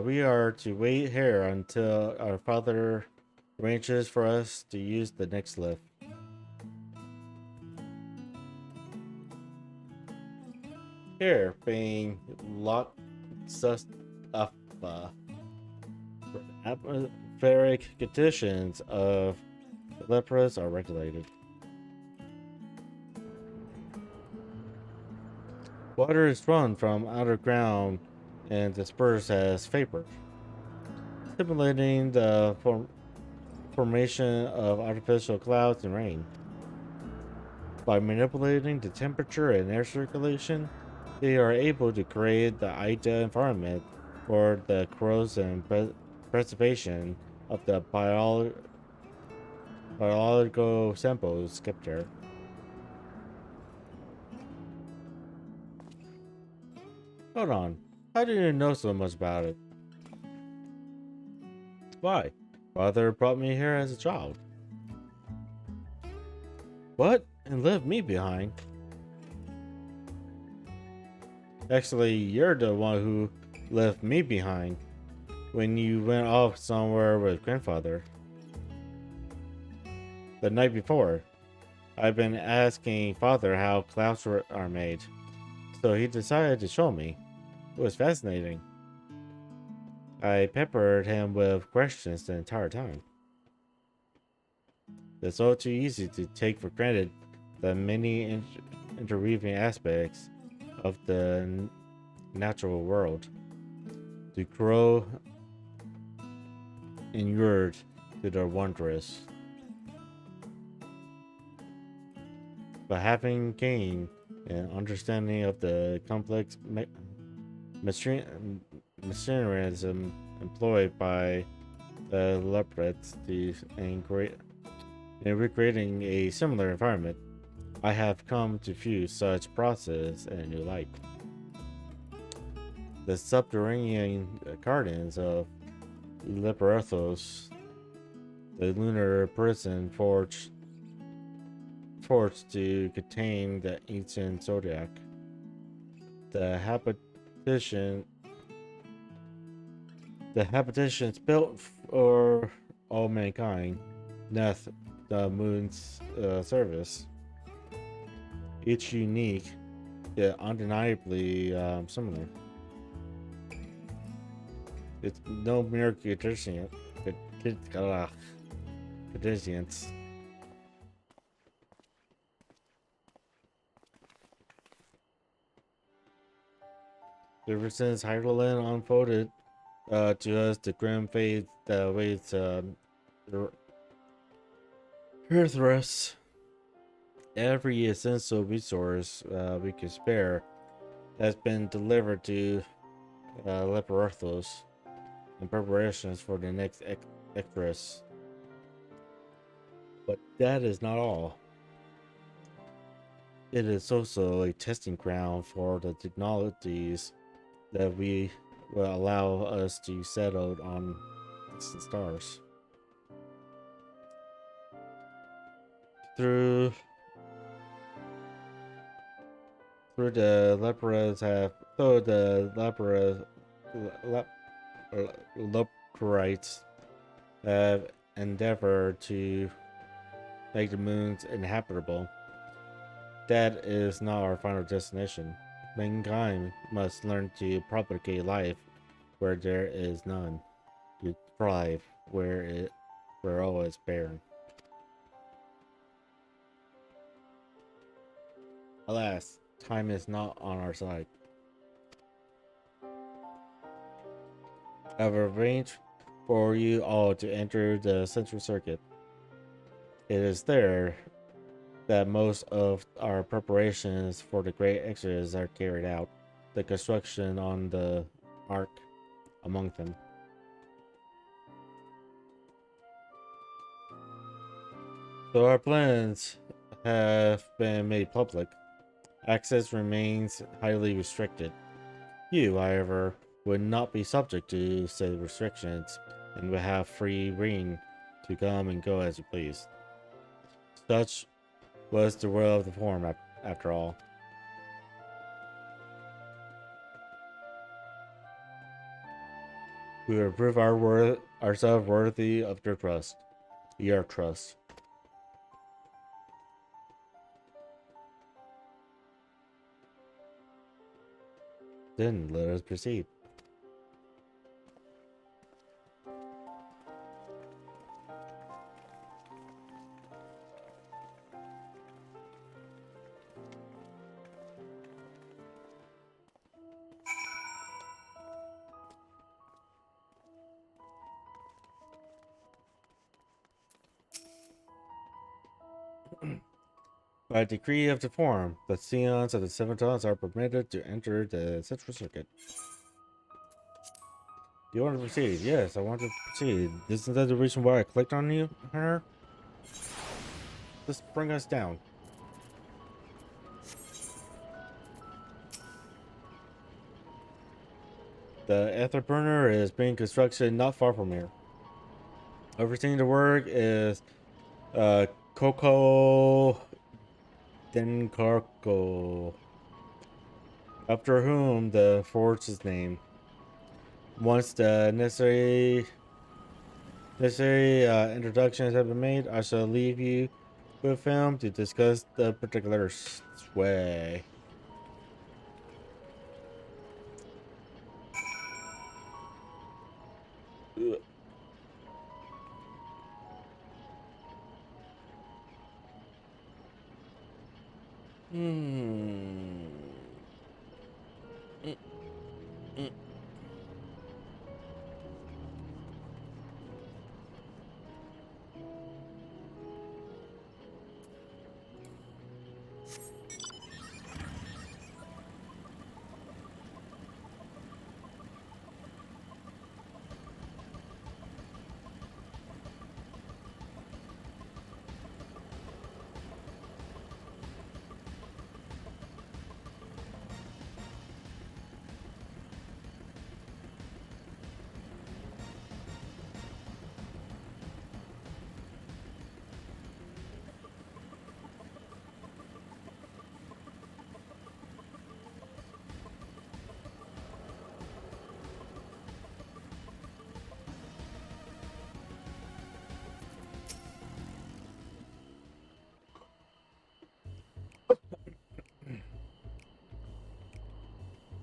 Speaker 2: We are to wait here until our father arranges for us to use the next lift. Here, being locked sus up atmospheric conditions of lepers are regulated. Water is run from underground and dispersed as vapor, simulating the formation of artificial clouds and rain. By manipulating the temperature and air circulation, they are able to create the ideal environment for the growth and preservation of the biological samples kept there. Hold on, how do you know so much about it? Why? Father brought me here as a child. What? And left me behind? Actually, you're the one who left me behind when you went off somewhere with grandfather. The night before, I've been asking father how clouds are made, so he decided to show me. It was fascinating. I peppered him with questions the entire time. It's all too easy to take for granted the many interweaving aspects of the natural world, to grow inured to the wondrous. But having gained an understanding of the complex machinerism employed by the leopards in recreating a similar environment, I have come to view such process in a new light. The subterranean gardens of Leporthos, the lunar prison forged to contain the ancient zodiac, the habitations built for all mankind, Neth, the moon's service, each unique yet undeniably similar. It's no mere coincidence. Ever since Heidelin unfolded to us the grim fate that awaits Earthras, every essential resource we can spare has been delivered to Leporthos in preparations for the next Ectris. But that is not all. It is also a testing ground for the technologies that will allow us to settle on distant stars. Through the lepers have, though the leperites have endeavored to make the moons inhabitable, that is not our final destination. Mankind must learn to propagate life where there is none, to thrive where all is barren. Alas, time is not on our side. I've arranged for you all to enter the central circuit. It is there that most of our preparations for the great exodus are carried out, the construction on the Ark among them. So our plans have been made public. Access remains highly restricted. You, however, would not be subject to said restrictions and would have free reign to come and go as you please. Such was the will of the Forum after all. We will prove ourselves worthy of your trust. Your trust. Then let us proceed. By decree of the Forum, the Scions of the Seven Tons are permitted to enter the Central Circuit. Do you want to proceed? Yes, I want to proceed. Isn't that the reason why I clicked on you, her? Just bring us down. The Etherburner is being constructed not far from here. Overseeing the work is Coco Denkarko, after whom the forge is named. Once the necessary introductions have been made, I shall leave you with him to discuss the particular sway. Ugh.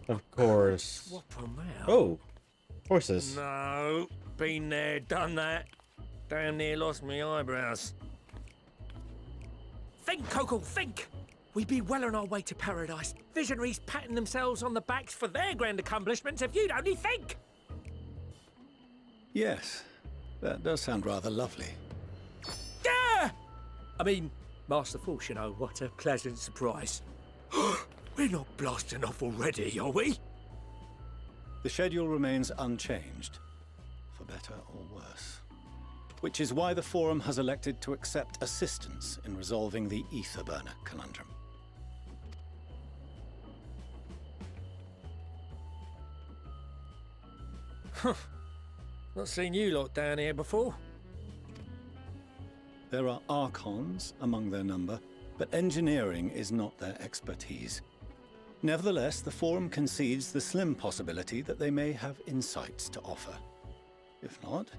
Speaker 2: Of course.
Speaker 10: Swap 'em out.
Speaker 2: Oh, horses.
Speaker 10: No, been there, done that. Damn near lost me eyebrows. Think, Coco, think! We be well on our way to paradise. Visionaries patting themselves on the backs for their grand accomplishments if you'd only think!
Speaker 7: Yes, that does sound rather lovely.
Speaker 10: Yeah! I mean, Master Force, you know, what a pleasant surprise. We're not blasting off already, are we?
Speaker 7: The schedule remains unchanged, for better or worse. Which is why the Forum has elected to accept assistance in resolving the Etherburner conundrum.
Speaker 10: Huh. Not seen you lot down here before.
Speaker 7: There are Archons among their number, but engineering is not their expertise. Nevertheless, the Forum concedes the slim possibility that they may have insights to offer. If not,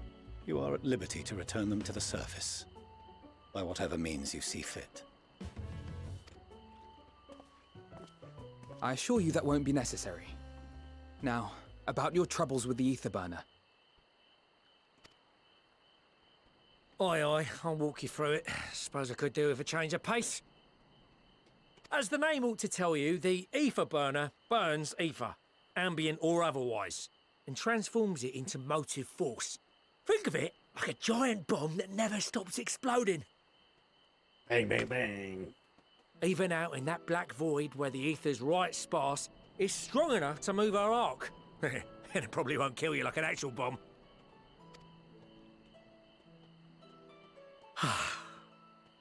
Speaker 7: you are at liberty to return them to the surface, by whatever means you see fit.
Speaker 3: I assure you that won't be necessary. Now, about your troubles with the Etherburner.
Speaker 10: Aye, aye, I'll walk you through it. Suppose I could do with a change of pace. As the name ought to tell you, the ether burner burns ether, ambient or otherwise, and transforms it into motive force. Think of it like a giant bomb that never stops exploding.
Speaker 2: Bang, bang, bang.
Speaker 10: Even out in that black void where the ether's right sparse, it's strong enough to move our arc. And it probably won't kill you like an actual bomb.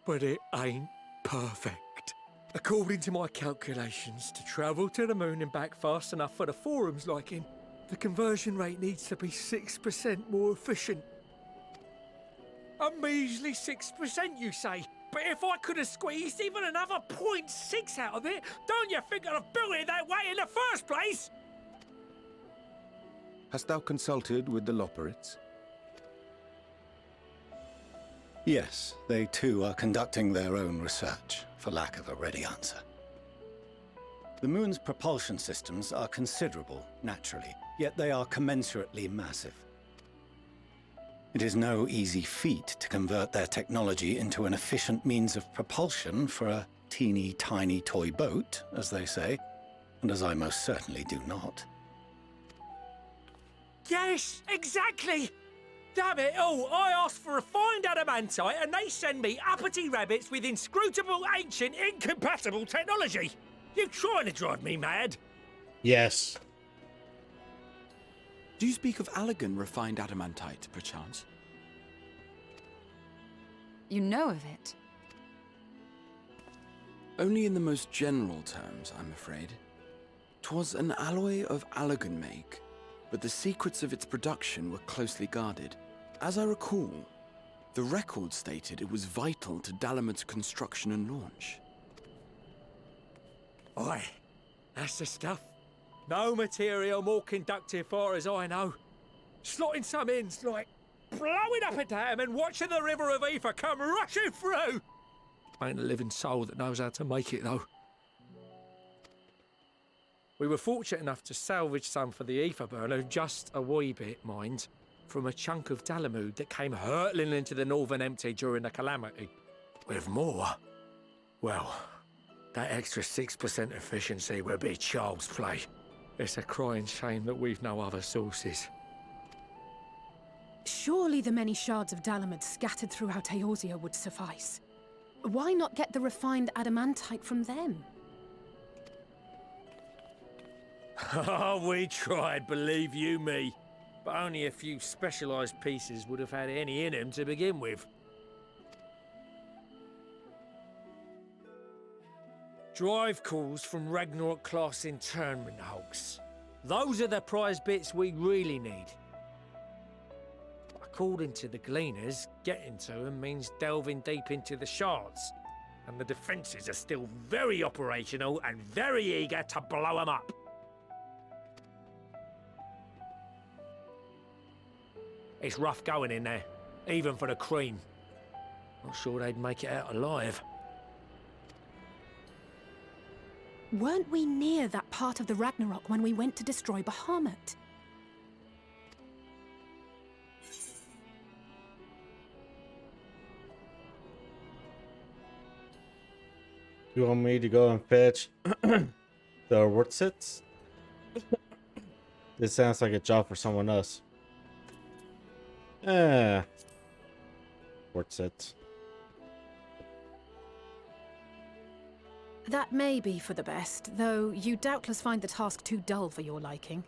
Speaker 10: But it ain't perfect. According to my calculations, to travel to the moon and back fast enough for the forum's liking, the conversion rate needs to be 6% more efficient. A measly 6%, you say? But if I could have squeezed even another 0.6 out of it, don't you think I'd have built it that way in the first place?
Speaker 11: Hast thou consulted with the Loperites?
Speaker 7: Yes, they too are conducting their own research, for lack of a ready answer. The moon's propulsion systems are considerable, naturally, yet they are commensurately massive. It is no easy feat to convert their technology into an efficient means of propulsion for a teeny tiny toy boat, as they say, and as I most certainly do not.
Speaker 10: Yes, exactly! Damn it all, I asked for refined adamantite and they send me uppity rabbits with inscrutable, ancient, incompatible technology! You're trying to drive me mad!
Speaker 2: Yes.
Speaker 12: Do you speak of Allegan refined adamantite, perchance?
Speaker 8: You know of it?
Speaker 12: Only in the most general terms, I'm afraid. 'Twas an alloy of Allegan make, but the secrets of its production were closely guarded. As I recall, the record stated it was vital to Dalamud's construction and launch.
Speaker 10: Aye, that's the stuff. No material more conductive far as I know. Slotting some in's like blowing up a dam and watching the river of ether come rushing through. Ain't a living soul that knows how to make it, though. We were fortunate enough to salvage some for the ether burner, just a wee bit, mind, from a chunk of Dalamud that came hurtling into the Northern Empty during the calamity. With more, well, that extra 6% efficiency would be child's play. It's a crying shame that we've no other sources.
Speaker 4: Surely the many shards of Dalamud scattered throughout Eorzea would suffice. Why not get the refined adamantite from them?
Speaker 10: Oh, we tried, believe you me. But only a few specialised pieces would have had any in them to begin with. Drive calls from Ragnarok-class internment hulks. Those are the prize bits we really need. According to the Gleaners, getting to them means delving deep into the shards. And the defences are still very operational and very eager to blow them up. It's rough going in there, even for the cream. Not sure they'd make it out alive.
Speaker 4: Weren't we near that part of the Ragnarok when we went to destroy Bahamut?
Speaker 2: You want me to go and fetch the whatzup? This sounds like a job for someone else. Whatzup?
Speaker 4: That may be for the best, though you doubtless find the task too dull for your liking.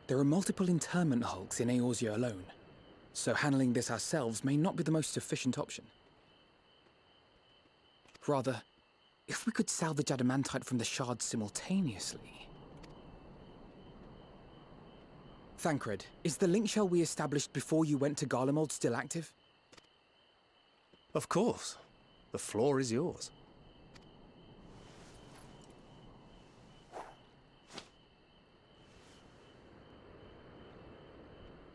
Speaker 3: There are multiple internment hulks in Eorzea alone, so handling this ourselves may not be the most efficient option. Rather, if we could salvage adamantite from the shards simultaneously... Thancred, is the link shell we established before you went to Garlemald still active?
Speaker 11: Of course. The floor is yours.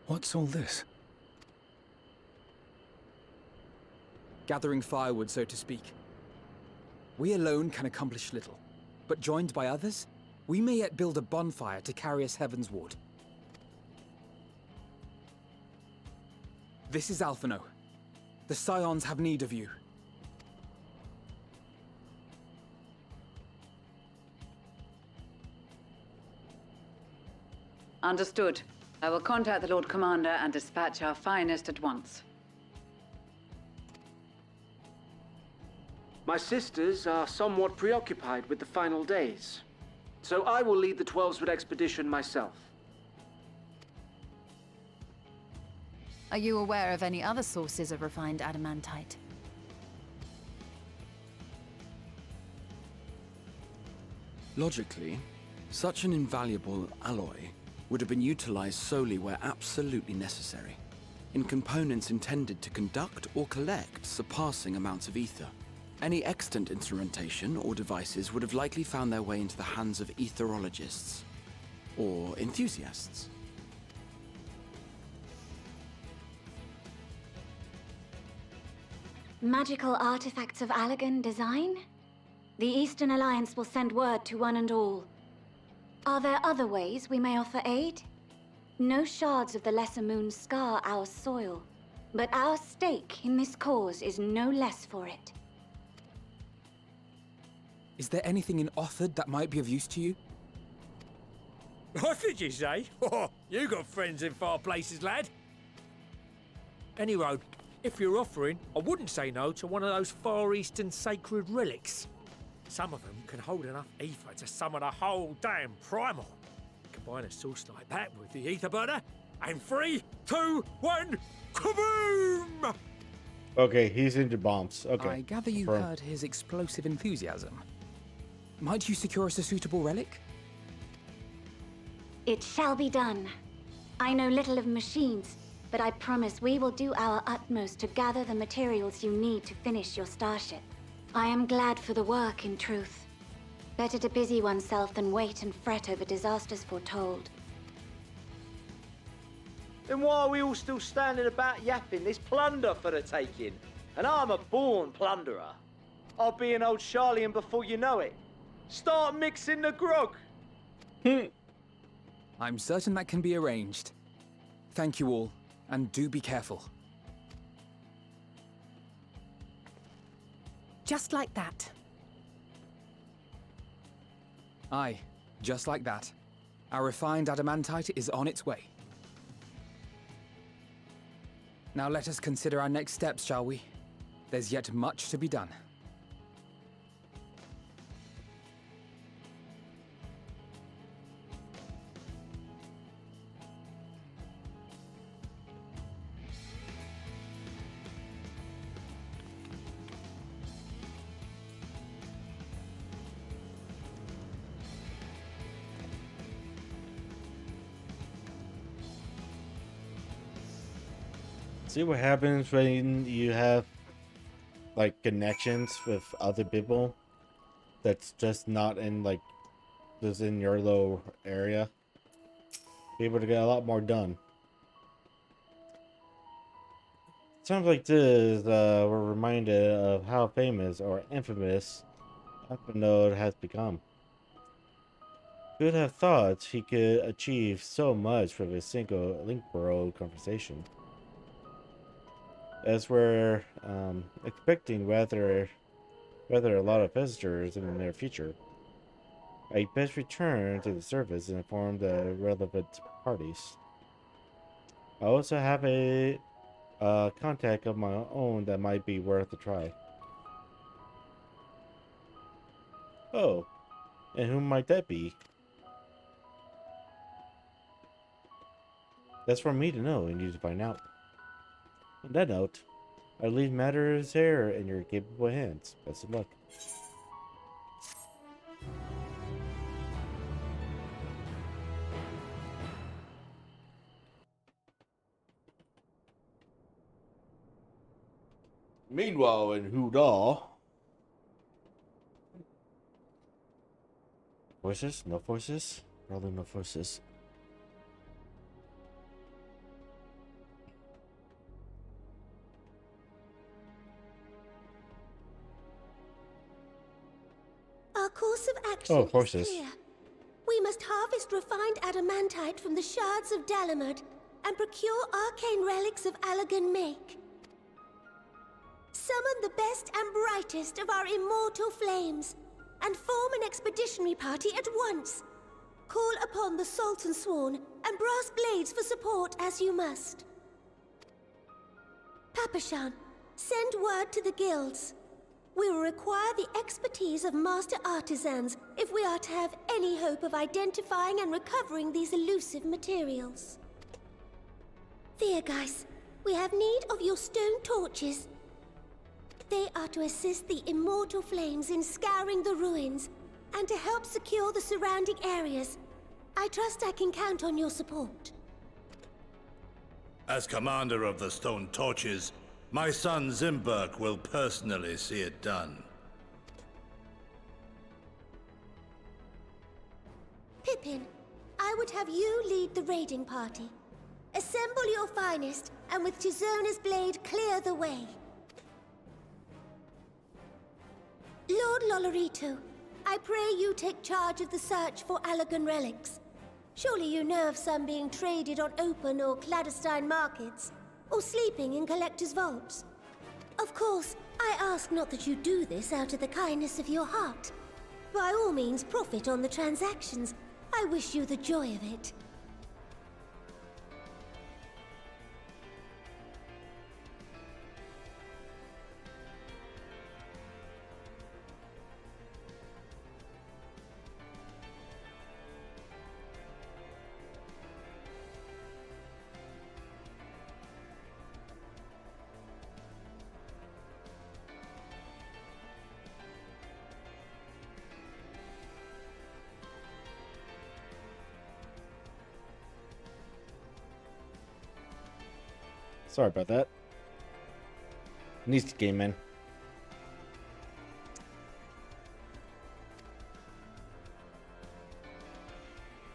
Speaker 7: What's all this?
Speaker 3: Gathering firewood, so to speak. We alone can accomplish little, but joined by others, we may yet build a bonfire to carry us heavensward. This is Alphino. The Scions have need of you.
Speaker 13: Understood. I will contact the Lord Commander and dispatch our finest at once.
Speaker 14: My sisters are somewhat preoccupied with the final days, so I will lead the 12-foot expedition myself.
Speaker 8: Are you aware of any other sources of refined adamantite?
Speaker 12: Logically, such an invaluable alloy would have been utilized solely where absolutely necessary, in components intended to conduct or collect surpassing amounts of ether. Any extant instrumentation or devices would have likely found their way into the hands of etherologists, or enthusiasts.
Speaker 15: Magical artifacts of Allagan design? The Eastern Alliance will send word to one and all. Are there other ways we may offer aid? No shards of the Lesser Moon scar our soil, but our stake in this cause is no less for it.
Speaker 3: Is there anything in Othard that might be of use to you?
Speaker 10: What did you say? Oh, you got friends in far places, lad. Anyway, if you're offering, I wouldn't say no to one of those Far Eastern sacred relics. Some of them can hold enough ether to summon a whole damn primal. Combine a source like that with the ether burner, and 3, 2, 1, kaboom!
Speaker 2: Okay, he's into bombs. Okay.
Speaker 3: I gather you heard his explosive enthusiasm. Might you secure us a suitable relic?
Speaker 15: It shall be done. I know little of machines, but I promise we will do our utmost to gather the materials you need to finish your starship. I am glad for the work, in truth. Better to busy oneself than wait and fret over disasters foretold.
Speaker 16: Then why are we all still standing about yapping? There's plunder for the taking. And I'm a born plunderer. I'll be an old Charlian before you know it. Start mixing the grog.
Speaker 3: I'm certain that can be arranged. Thank you all, and do be careful.
Speaker 4: Just like that.
Speaker 3: Aye, just like that. Our refined adamantite is on its way. Now let us consider our next steps, shall we? There's yet much to be done.
Speaker 2: See what happens when you have like connections with other people that's just not in like just in your little area. Be able to get a lot more done. Sounds like this we're reminded of how famous or infamous Node has become. Who'd have thought he could achieve so much with a single link world conversation? As we're expecting rather a lot of visitors in the near future, I best return to the surface and inform the relevant parties. I also have a contact of my own that might be worth a try. Oh, and who might that be? That's for me to know and you to find out. On that note, I leave matters here in your capable hands. Best of luck. Meanwhile, in Hudal. Voices? No voices? Probably no voices.
Speaker 17: Our course of action
Speaker 2: horses.
Speaker 17: is clear. We must harvest refined adamantite from the shards of Dalamud and procure arcane relics of Allagan make. Summon the best and brightest of our immortal flames and form an expeditionary party at once. call upon the Sultan Sworn and brass blades for support as you must. Papashan, send word to the guilds. We will require the expertise of master artisans if we are to have any hope of identifying and recovering these elusive materials. Thiergeist, we have need of your stone torches. They are to assist the immortal flames in scouring the ruins and to help secure the surrounding areas. I trust I can count on your support.
Speaker 9: As commander of the Stone Torches, my son Zimberk will personally see it done.
Speaker 17: Pippin, I would have you lead the raiding party. Assemble your finest, and with Tizona's blade clear the way. Lord Lolorito, I pray you take charge of the search for Allagan relics. Surely you know of some being traded on open or clandestine markets, or sleeping in collectors' vaults. Of course, I ask not that you do this out of the kindness of your heart. By all means, profit on the transactions. I wish you the joy of it.
Speaker 2: Sorry about that. Needs to game in.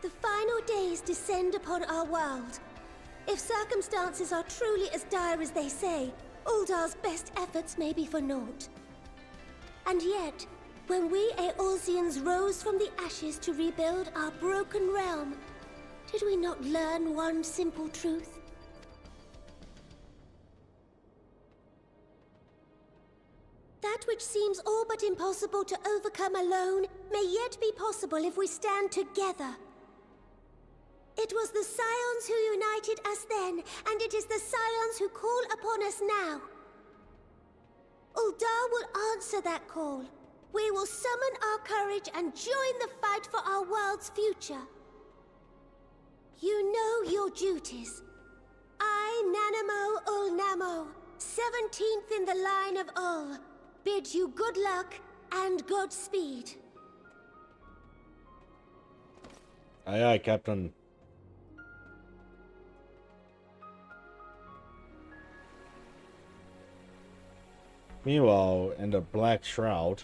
Speaker 17: The final days descend upon our world. If circumstances are truly as dire as they say, Uldar's best efforts may be for naught. And yet, when we Eorzeans rose from the ashes to rebuild our broken realm, did we not learn one simple truth? That which seems all but impossible to overcome alone may yet be possible if we stand together. It was the Scions who united us then, and it is the Scions who call upon us now. Uldar will answer that call. We will summon our courage and join the fight for our world's future. You know your duties. I, Nanamo Ulnamo, 17th in the line of Ul, bid you good luck and Godspeed.
Speaker 2: Aye, aye, Captain. Meanwhile, in the Black Shroud,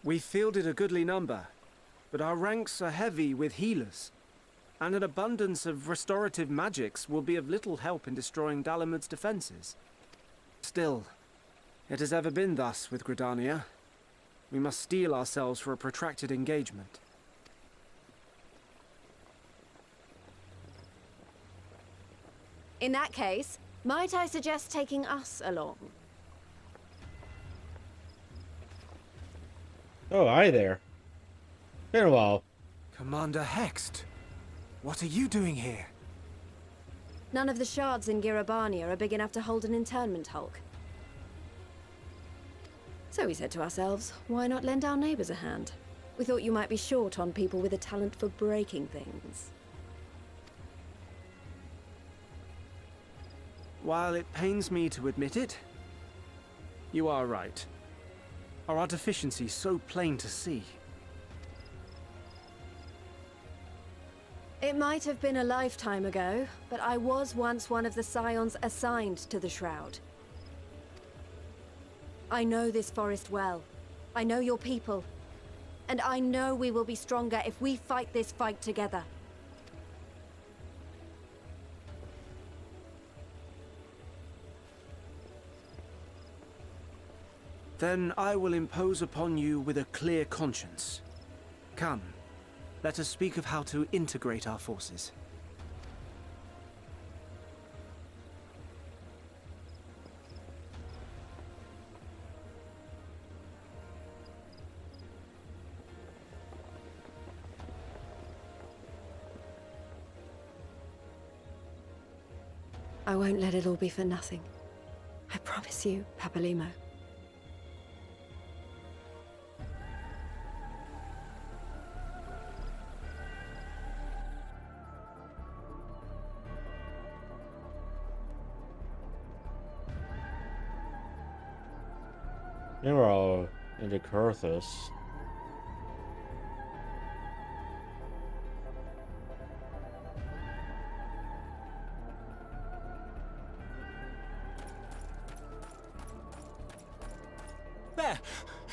Speaker 14: We fielded a goodly number, but our ranks are heavy with healers, and an abundance of restorative magics will be of little help in destroying Dalamud's defenses. Still, it has ever been thus with Gridania. We must steel ourselves for a protracted engagement.
Speaker 18: In that case, might I suggest taking us along?
Speaker 2: oh, hi there. Been a while.
Speaker 14: Commander Hext, what are you doing here?
Speaker 18: None of the shards in Girabania are big enough to hold an internment hulk. So we said to ourselves, why not lend our neighbors a hand? We thought you might be short on people with a talent for breaking things.
Speaker 14: While it pains me to admit it, you are right. Our deficiency so plain to see.
Speaker 18: It might have been a lifetime ago, but I was once one of the Scions assigned to the Shroud. I know this forest well. I know your people. And I know we will be stronger if we fight this fight together.
Speaker 14: Then I will impose upon you with a clear conscience. Come, let us speak of how to integrate our forces.
Speaker 18: I won't let it all be for nothing. I promise you, Papalimo.
Speaker 2: They were all into Carthus.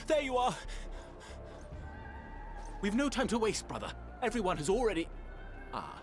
Speaker 19: There you are! We've no time to waste, brother. Everyone has already... Ah.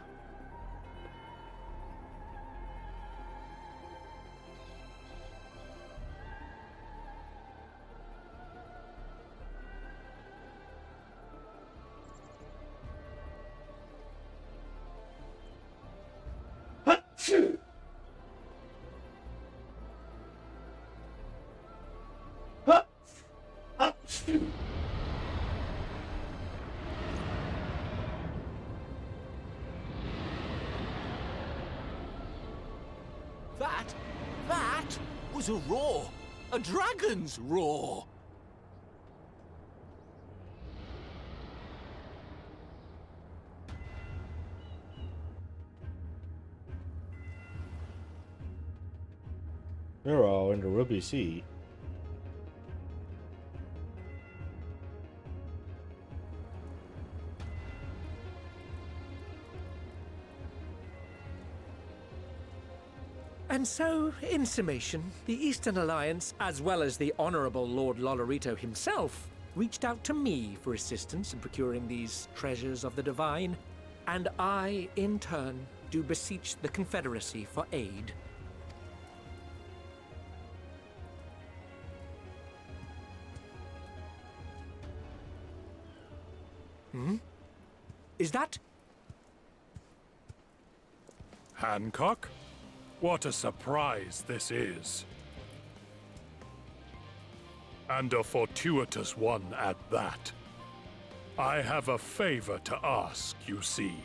Speaker 19: That was a roar! A dragon's roar!
Speaker 2: They're all in the Ruby Sea.
Speaker 10: And so, in summation, the Eastern Alliance, as well as the Honorable Lord Lolorito himself, reached out to me for assistance in procuring these treasures of the divine, and I, in turn, do beseech the Confederacy for aid. Is that...
Speaker 20: Hancock? What a surprise this is. And a fortuitous one at that. I have a favor to ask, you see.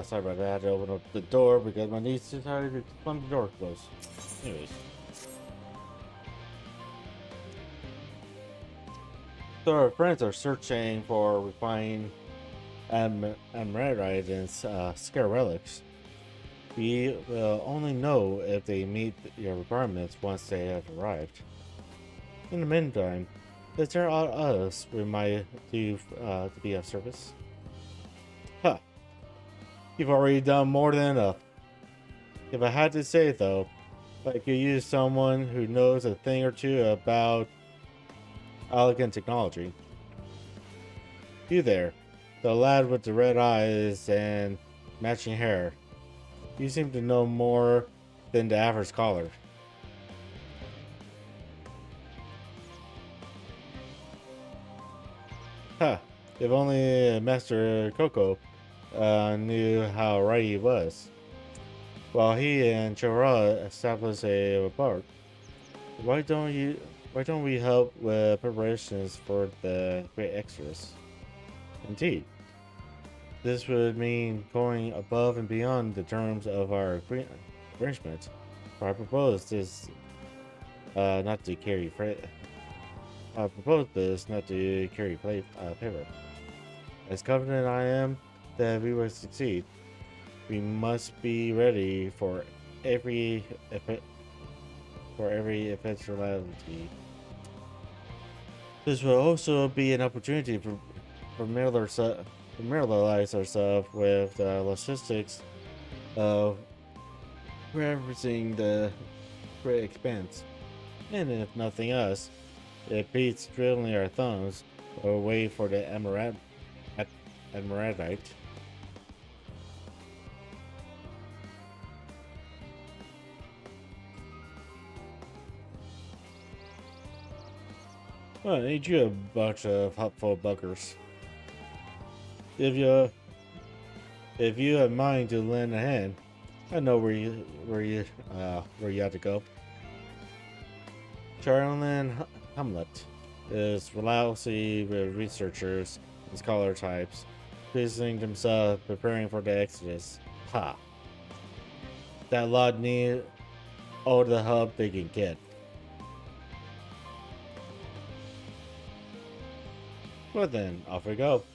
Speaker 2: Sorry about that. I had to open up the door because my niece decided to fund the door closed. Anyways. So our friends are searching for refined ameritite and scare relics. We will only know if they meet your requirements once they have arrived. In the meantime, is there else we might do to be of service? Huh. You've already done more than enough. If I had to say though, I could use someone who knows a thing or two about elegant technology. You there, the lad with the red eyes and matching hair. You seem to know more than the average scholar. Huh, if only Master Coco knew how right he was. While he and Chara established a rapport, why don't we help with preparations for the great extras? Indeed. This would mean going above and beyond the terms of our arrangement. I propose this not to carry I propose this not to carry paper. As confident I am that we will succeed, we must be ready for every eventuality. This will also be an opportunity for familiarize ourselves with the logistics of referencing the great expanse. And if nothing else, it beats drilling our thumbs or wait for the Emeraldite. Well, I need you a bunch of helpful buggers. If you have mind to lend a hand, I know where you have to go. Charlene Hamlet is lousy with researchers and scholar types, visiting themselves, preparing for the Exodus. Ha! That lot need all the help they can get. Well then, off we go.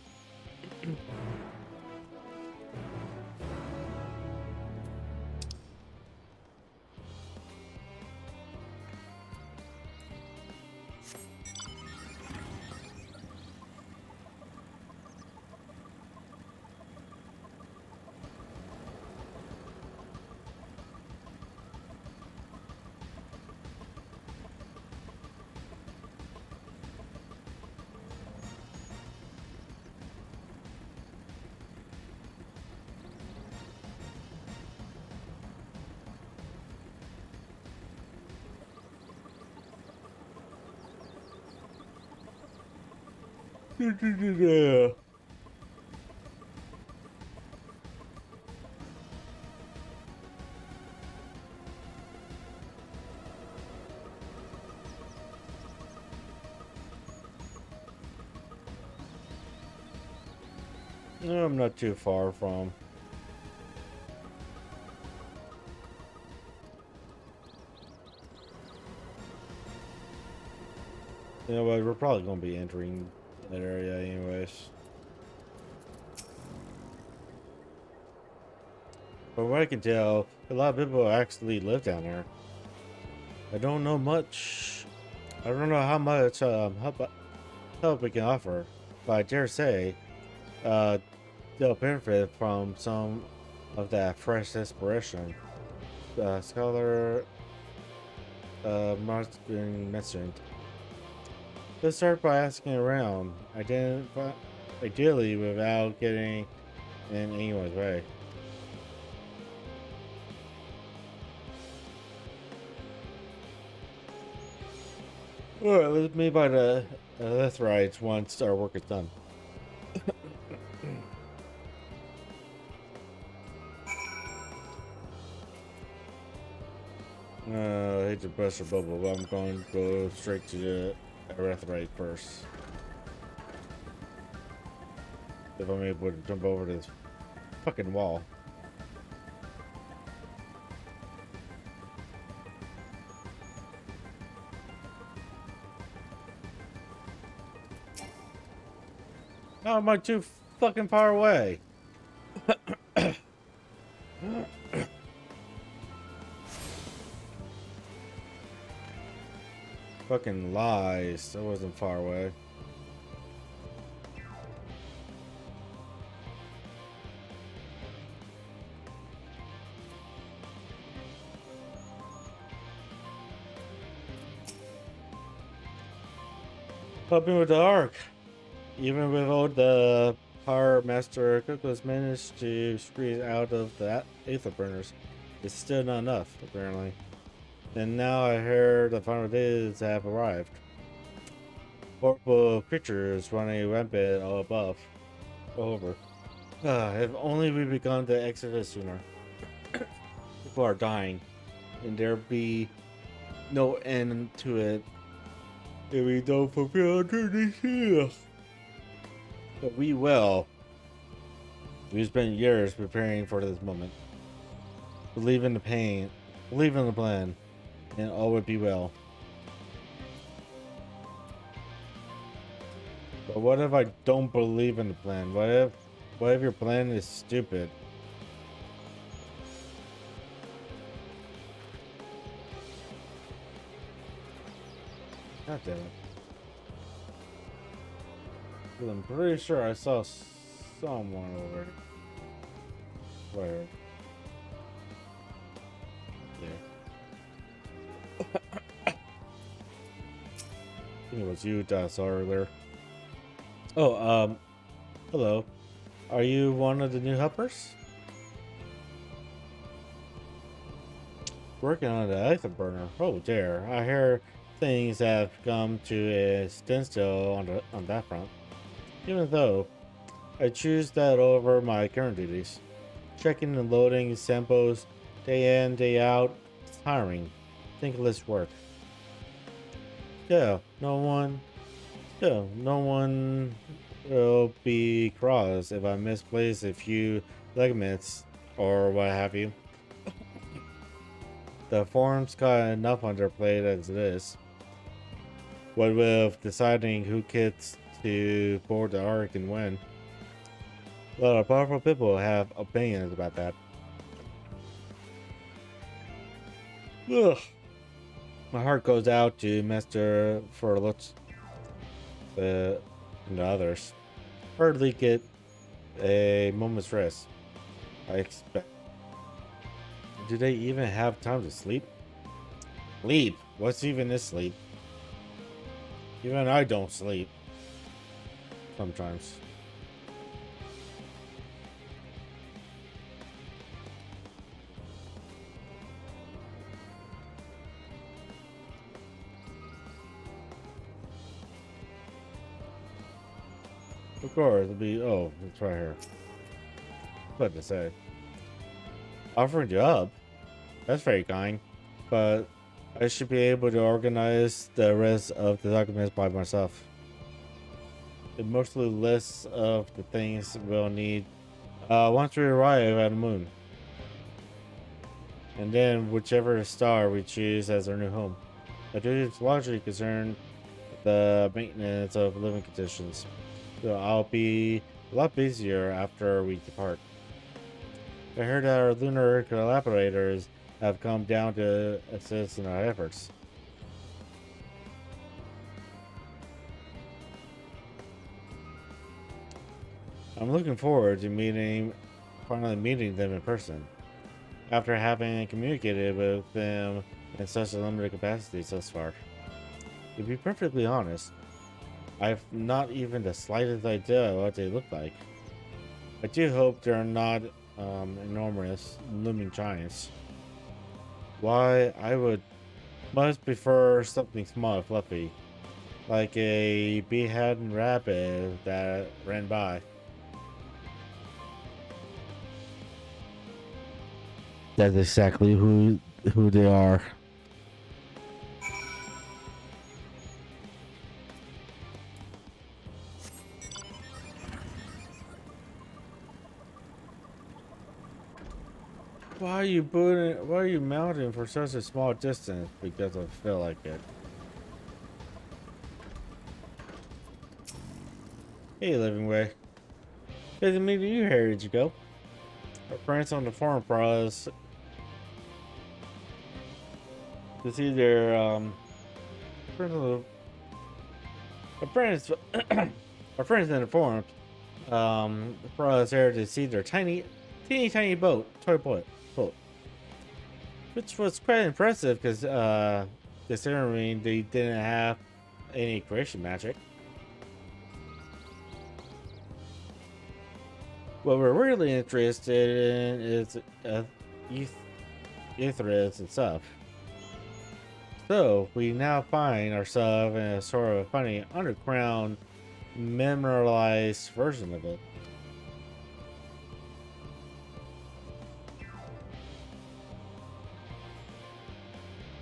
Speaker 2: Yeah. No, I'm not too far from. You know what? We're probably going to be entering that area anyways. From what I can tell, a lot of people actually live down there. I don't know much. I don't know how much help we can offer, but I dare say they'll benefit from some of that fresh inspiration. Scholar Martin mentioned. Let's start by asking around, ideally without getting in anyone's way. Alright, let's meet by the Lethrites once our work is done. I hate to bust your bubble, but I'm going to go straight to the Erethrite first. If I'm able to jump over this fucking wall. How am I too fucking far away? Fucking lies. I wasn't far away. Help me with the arc. Even with all the power Master Cook has managed to squeeze out of the Aether Burners, it's still not enough, apparently. And now I hear the final days have arrived. Horrible creatures running rampant all above. All over. If only we begun the exodus sooner. People are dying, and there be no end to it if we don't fulfill our duties here. But we will. We spent years preparing for this moment. Believe in the pain, believe in the plan, and all would be well. But what if I don't believe in the plan? What if your plan is stupid? God damn it. 'Cause I'm pretty sure I saw someone over where. Yeah. I think it was you that I saw earlier. Oh, hello. Are you one of the new helpers? Working on the afterburner. Oh dear. I hear things have come to a standstill on that front. Even though I choose that over my current duties. Checking and loading samples day in, day out. It's tiring. Thankless work. No one will be cross if I misplace a few ligaments or what have you. The forum's got enough on their plate as it is. What with deciding who gets to board the Ark and when. A lot of powerful people have opinions about that. Ugh. My heart goes out to Master Furlutz and the others. Hardly get a moment's rest, I expect. Do they even have time to sleep? Sleep? What's even this sleep? Even I don't sleep. Sometimes. Of course, it'll be. Oh, it's right here. What to say? Offering you up? That's very kind. But I should be able to organize the rest of the documents by myself. It mostly lists of the things we'll need once we arrive at the moon. And then whichever star we choose as our new home. My duty is largely concerned with the maintenance of living conditions. So I'll be a lot busier after we depart. I heard that our lunar collaborators have come down to assist in our efforts. I'm looking forward to finally meeting them in person. After having communicated with them in such a limited capacity thus far. To be perfectly honest, I've not even the slightest idea what they look like. I do hope they're not enormous looming giants. Why, I would much prefer something small and fluffy, like a beheaded rabbit that ran by. That's exactly who they are. Why are you mounting for such a small distance? Because I feel like it. Hey, Living Way. Good to meet you here, did you go? Our friends on the forum pros to see their our friends our friends in the forum pros there to see their teeny tiny toy boat, which was quite impressive because considering they didn't have any creation magic. What we're really interested in is Aetherids and stuff. So we now find ourselves in a sort of funny underground mineralized version of it.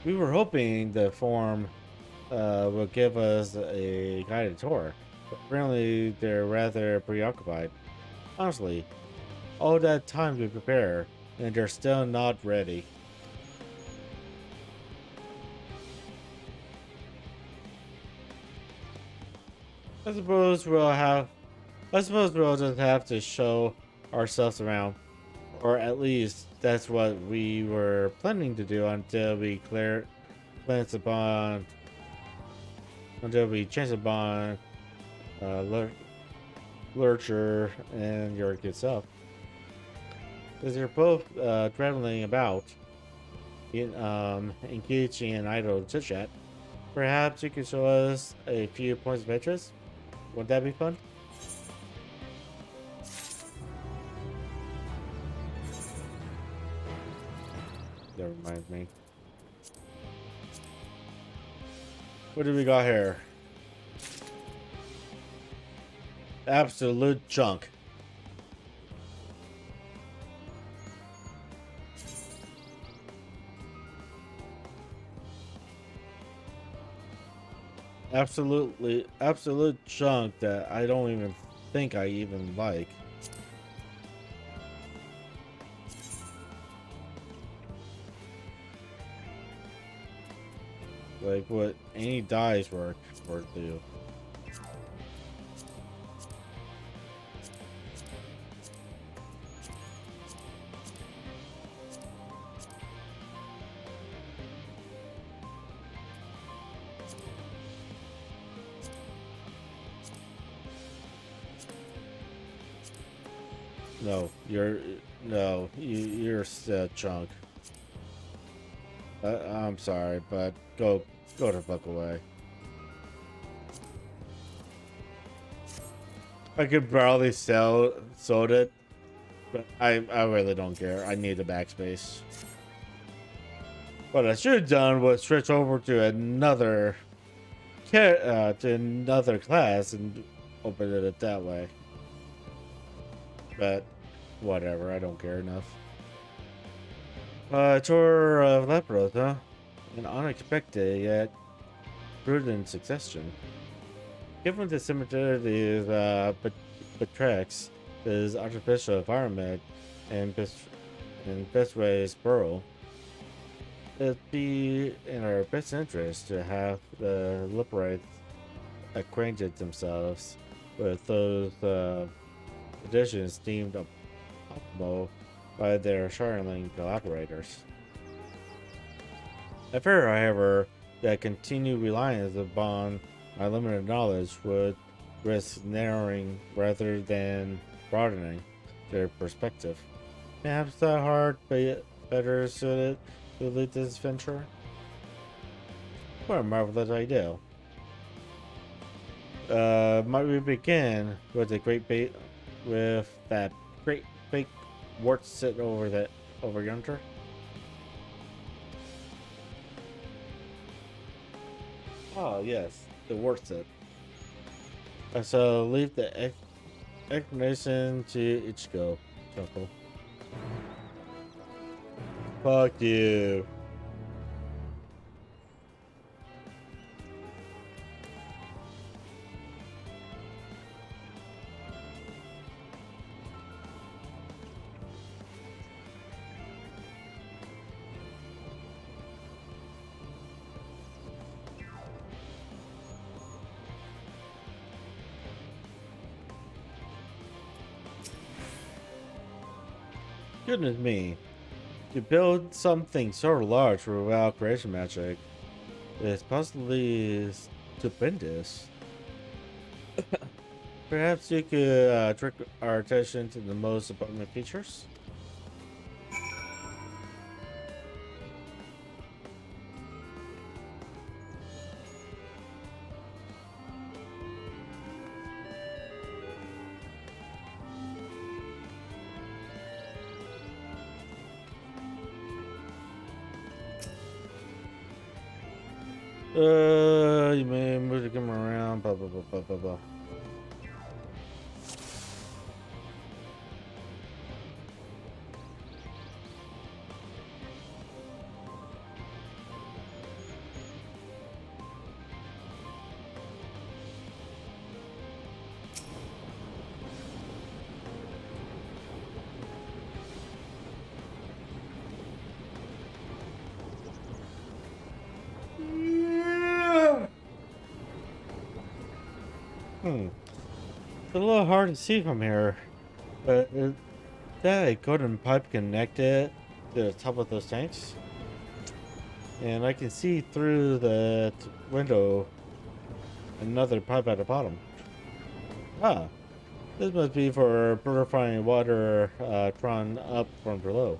Speaker 2: We were hoping the forum will give us a guided tour, but apparently they're rather preoccupied. Honestly, all that time to prepare, and they're still not ready. I suppose we'll just have to show ourselves around. Or at least that's what we were planning to do until we chance upon Lurcher and your good self. As you're both traveling about, engaging in idle chit chat, perhaps you could show us a few points of interest. Wouldn't that be fun? That reminds me. What do we got here? Absolute junk. Absolute junk that I don't even think I even like. Like what any dice work do. You're still junk. I'm sorry, but go the fuck away. I could barely sold it, but I really don't care. I need the backspace. What I should have done was switch over to another class and open it that way. But whatever, I don't care enough. Tour of Lepros, huh? An unexpected yet prudent suggestion. Given the similarities Betrex, his artificial environment, and Bestway's burrow, it'd be in our best interest to have the Liberates acquainted themselves with those additions deemed optimal by their Shardling collaborators. I fear, however, that continued reliance upon my limited knowledge would risk narrowing rather than broadening their perspective. Perhaps that heart better suited to lead this venture? What a marvelous idea. Might we begin with that great bait wart sitting over yonder? Oh yes, the wart sit. So leave the explanation to Ichigo. Chuckle. Fuck you. Goodness me. To build something so large without creation magic is possibly stupendous. Perhaps you could trick our attention to the most abundant features? You may move the camera around, blah, blah, blah, blah, blah, blah. It's a little hard to see from here, but is that a golden pipe connected to the top of those tanks? And I can see through the window another pipe at the bottom. Ah, this must be for purifying water drawn up from below.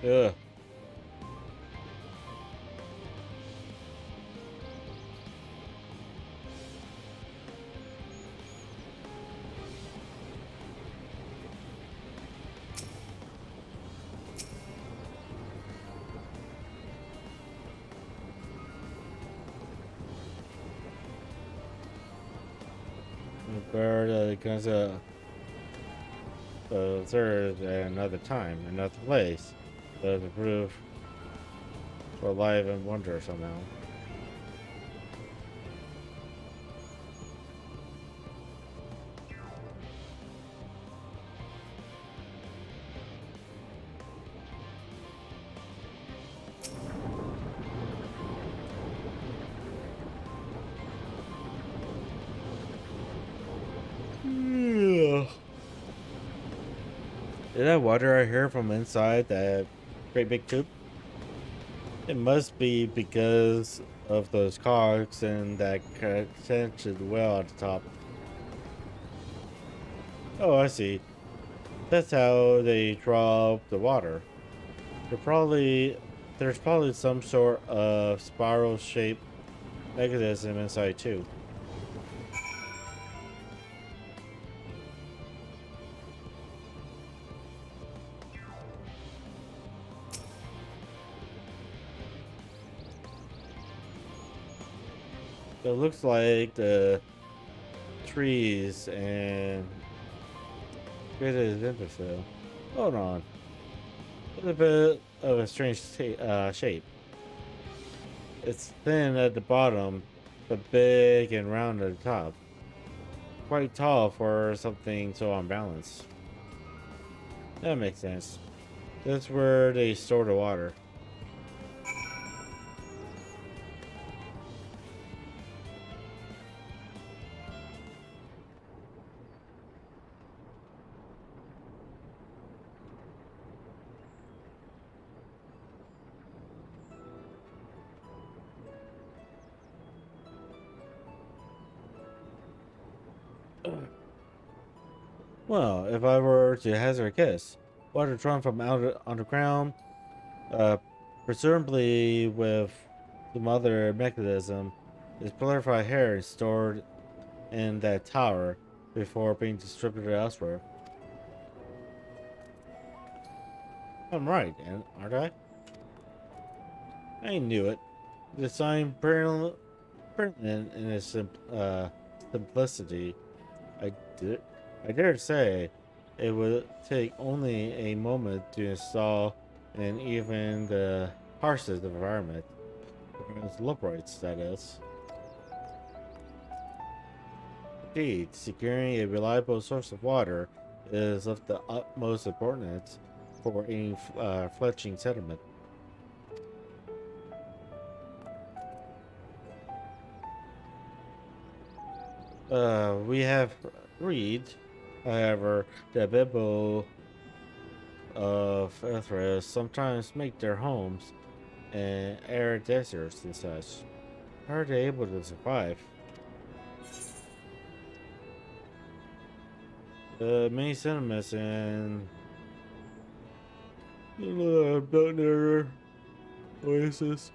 Speaker 2: Ugh. Better because observed at another time, another place, to prove we're alive and wonder somehow. Is that water I hear from inside that great big tube? It must be because of those cogs and that contented well at the top. Oh, I see. That's how they draw up the water. There's probably some sort of spiral-shaped mechanism inside too. It looks like the trees and created an infill. Hold on. It's a bit of a strange shape. It's thin at the bottom, but big and round at the top. Quite tall for something so unbalanced. That makes sense. That's where they store the water. Well, if I were to hazard a guess, water drawn from underground, presumably with some other mechanism, is purified here and stored in that tower before being distributed elsewhere. I'm right, aren't I? I knew it. The design brilliant in its simplicity. I dare say it would take only a moment to install in even the harshest environment. Loprites, that is. Indeed, securing a reliable source of water is of the utmost importance for any fledgling settlement. We have read, however, that people of Earthras sometimes make their homes in arid deserts and such. How are they able to survive? Many settlements and mountain oasis.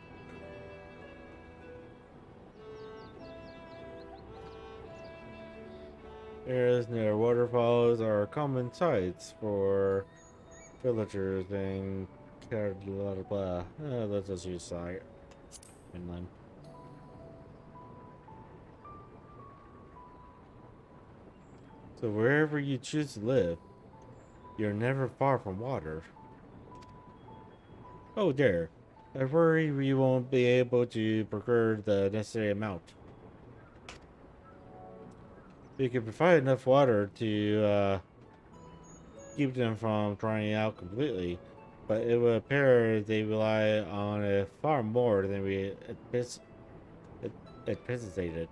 Speaker 2: Areas near waterfalls are common sites for villagers and blah blah blah. Let's just use site inland. So wherever you choose to live, you're never far from water. Oh dear, I worry we won't be able to procure the necessary amount. We can provide enough water to keep them from drying out completely, but it would appear they rely on it far more than we anticipated.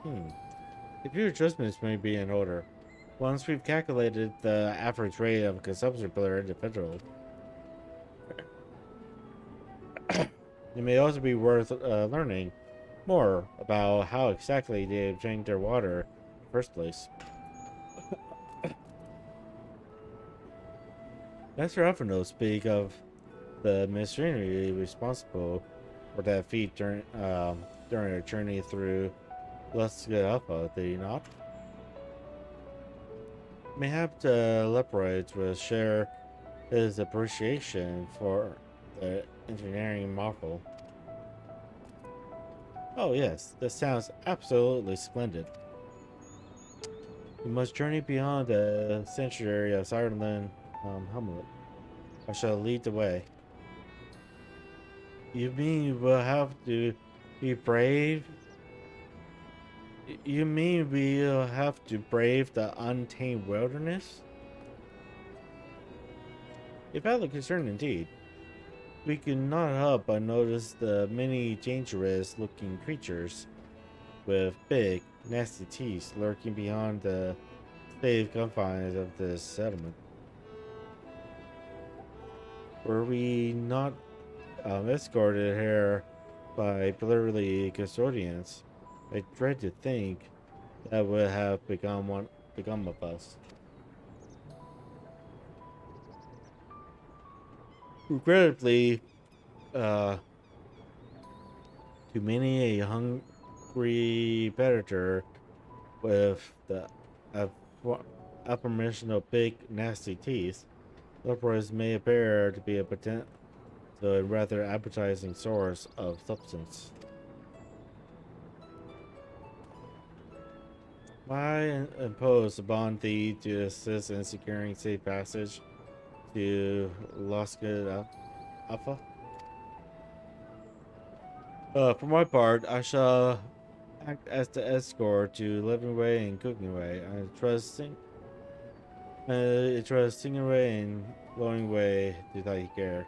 Speaker 2: A few adjustments may be in order. Once we've calculated the average rate of consumption per individual, it may also be worth learning more about how exactly they drink their water in the first place. Master Alphino speak of the machinery responsible for that feat during our journey through Lusca Alpha, did he not? Mayhap the Leproids will share his appreciation for the engineering marvel. Oh yes, this sounds absolutely splendid. We must journey beyond the sanctuary of Sirenland Hamlet. I shall lead the way. You mean we'll have to be brave? You mean we'll have to brave the untamed wilderness? A valid concern indeed. We could not help but notice the many dangerous-looking creatures with big, nasty teeth lurking beyond the safe confines of this settlement. Were we not escorted here by blurry custodians, I dread to think that would have become of us. Regrettably, to many a hungry predator with the aforementioned big nasty teeth, leopards may appear to be a potential and rather appetizing source of substance. I impose upon thee to assist in securing safe passage to Lusca Alpha. For my part, I shall act as the escort to Living Way and Cooking Way. I trust Singing Way and Glowing Way to thy care.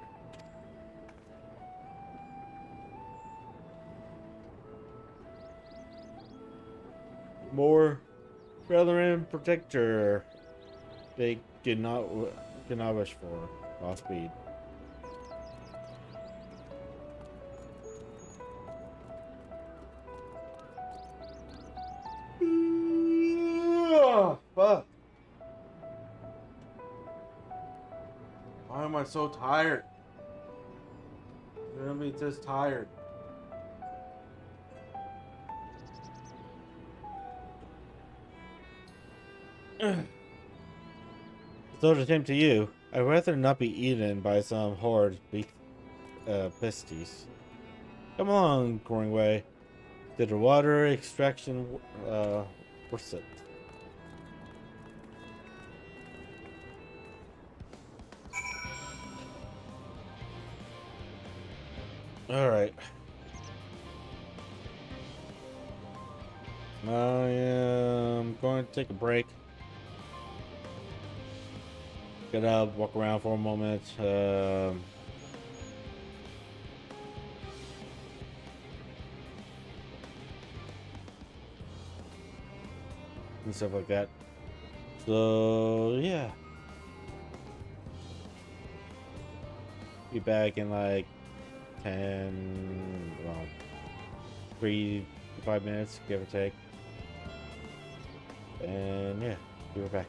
Speaker 2: More brethren protector they cannot wish for. Godspeed. Fuck. Why am I so tired? I'm gonna be just tired. So the same to you. I'd rather not be eaten by some horrid beasties. Come along, Growingway. Did the water extraction worth it? Alright. I am going to take a break. Get up, walk around for a moment. And stuff like that. So, yeah. Be back in like 10, well, 3 to 5 minutes, give or take. And yeah, be right back.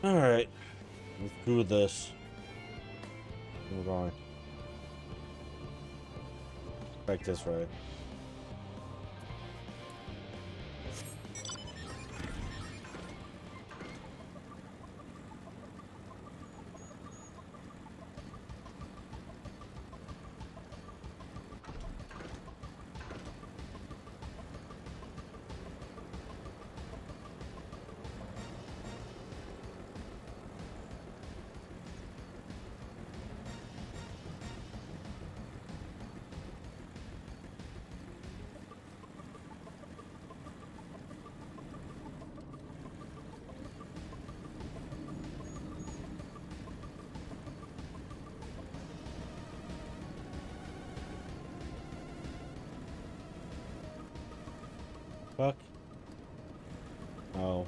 Speaker 2: Alright. Let's do this. Move on. Back this way. Fuck. Oh.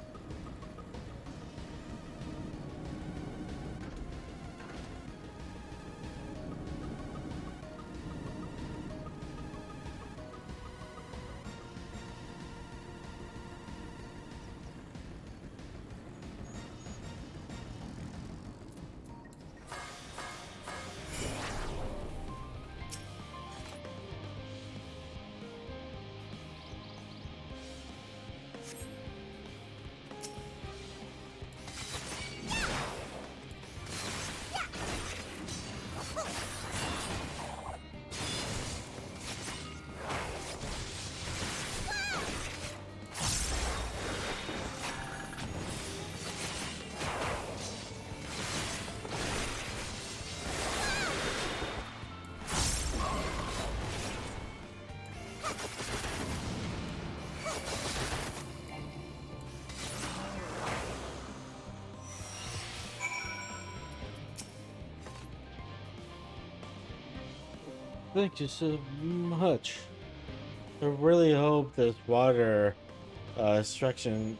Speaker 2: Thank you so much. I really hope this water extraction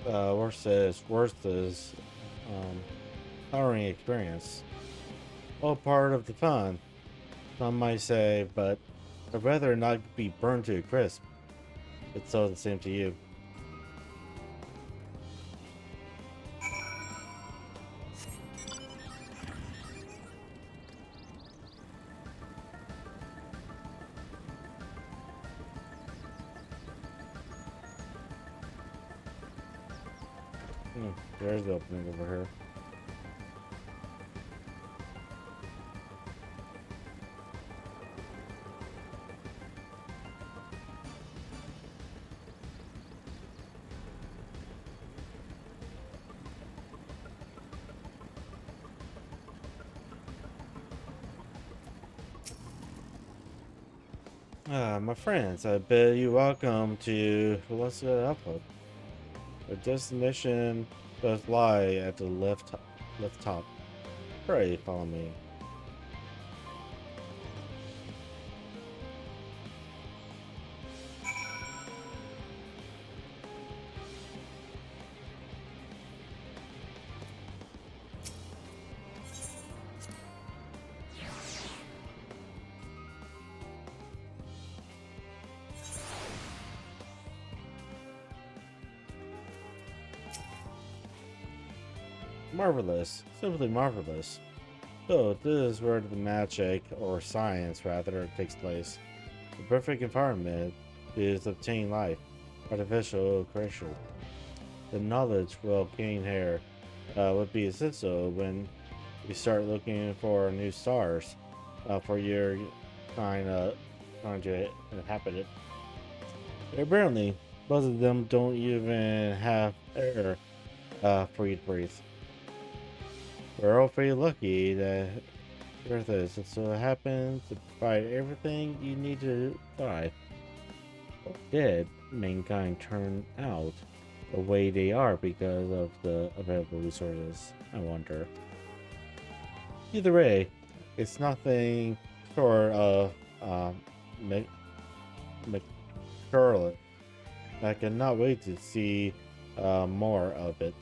Speaker 2: worth this powering experience. All part of the fun, some might say, but I'd rather not be burned to a crisp. It's all the same to you. There's the opening over here. My friends, I bid you welcome to whatzup. Our destination does lie at the left top. Pray follow me. Marvelous. Simply marvelous. So, this is where the magic, or science rather, takes place. The perfect environment is obtain life, artificial creation. The knowledge we'll gain here would be essential when we start looking for new stars for your kind to inhabit it. Apparently, most of them don't even have air for you to breathe. We're all pretty lucky that Earth is, and so it happens to provide everything you need to thrive. Or did mankind turn out the way they are because of the available resources? I wonder. Either way, it's nothing short of McCurlin. I cannot wait to see more of it.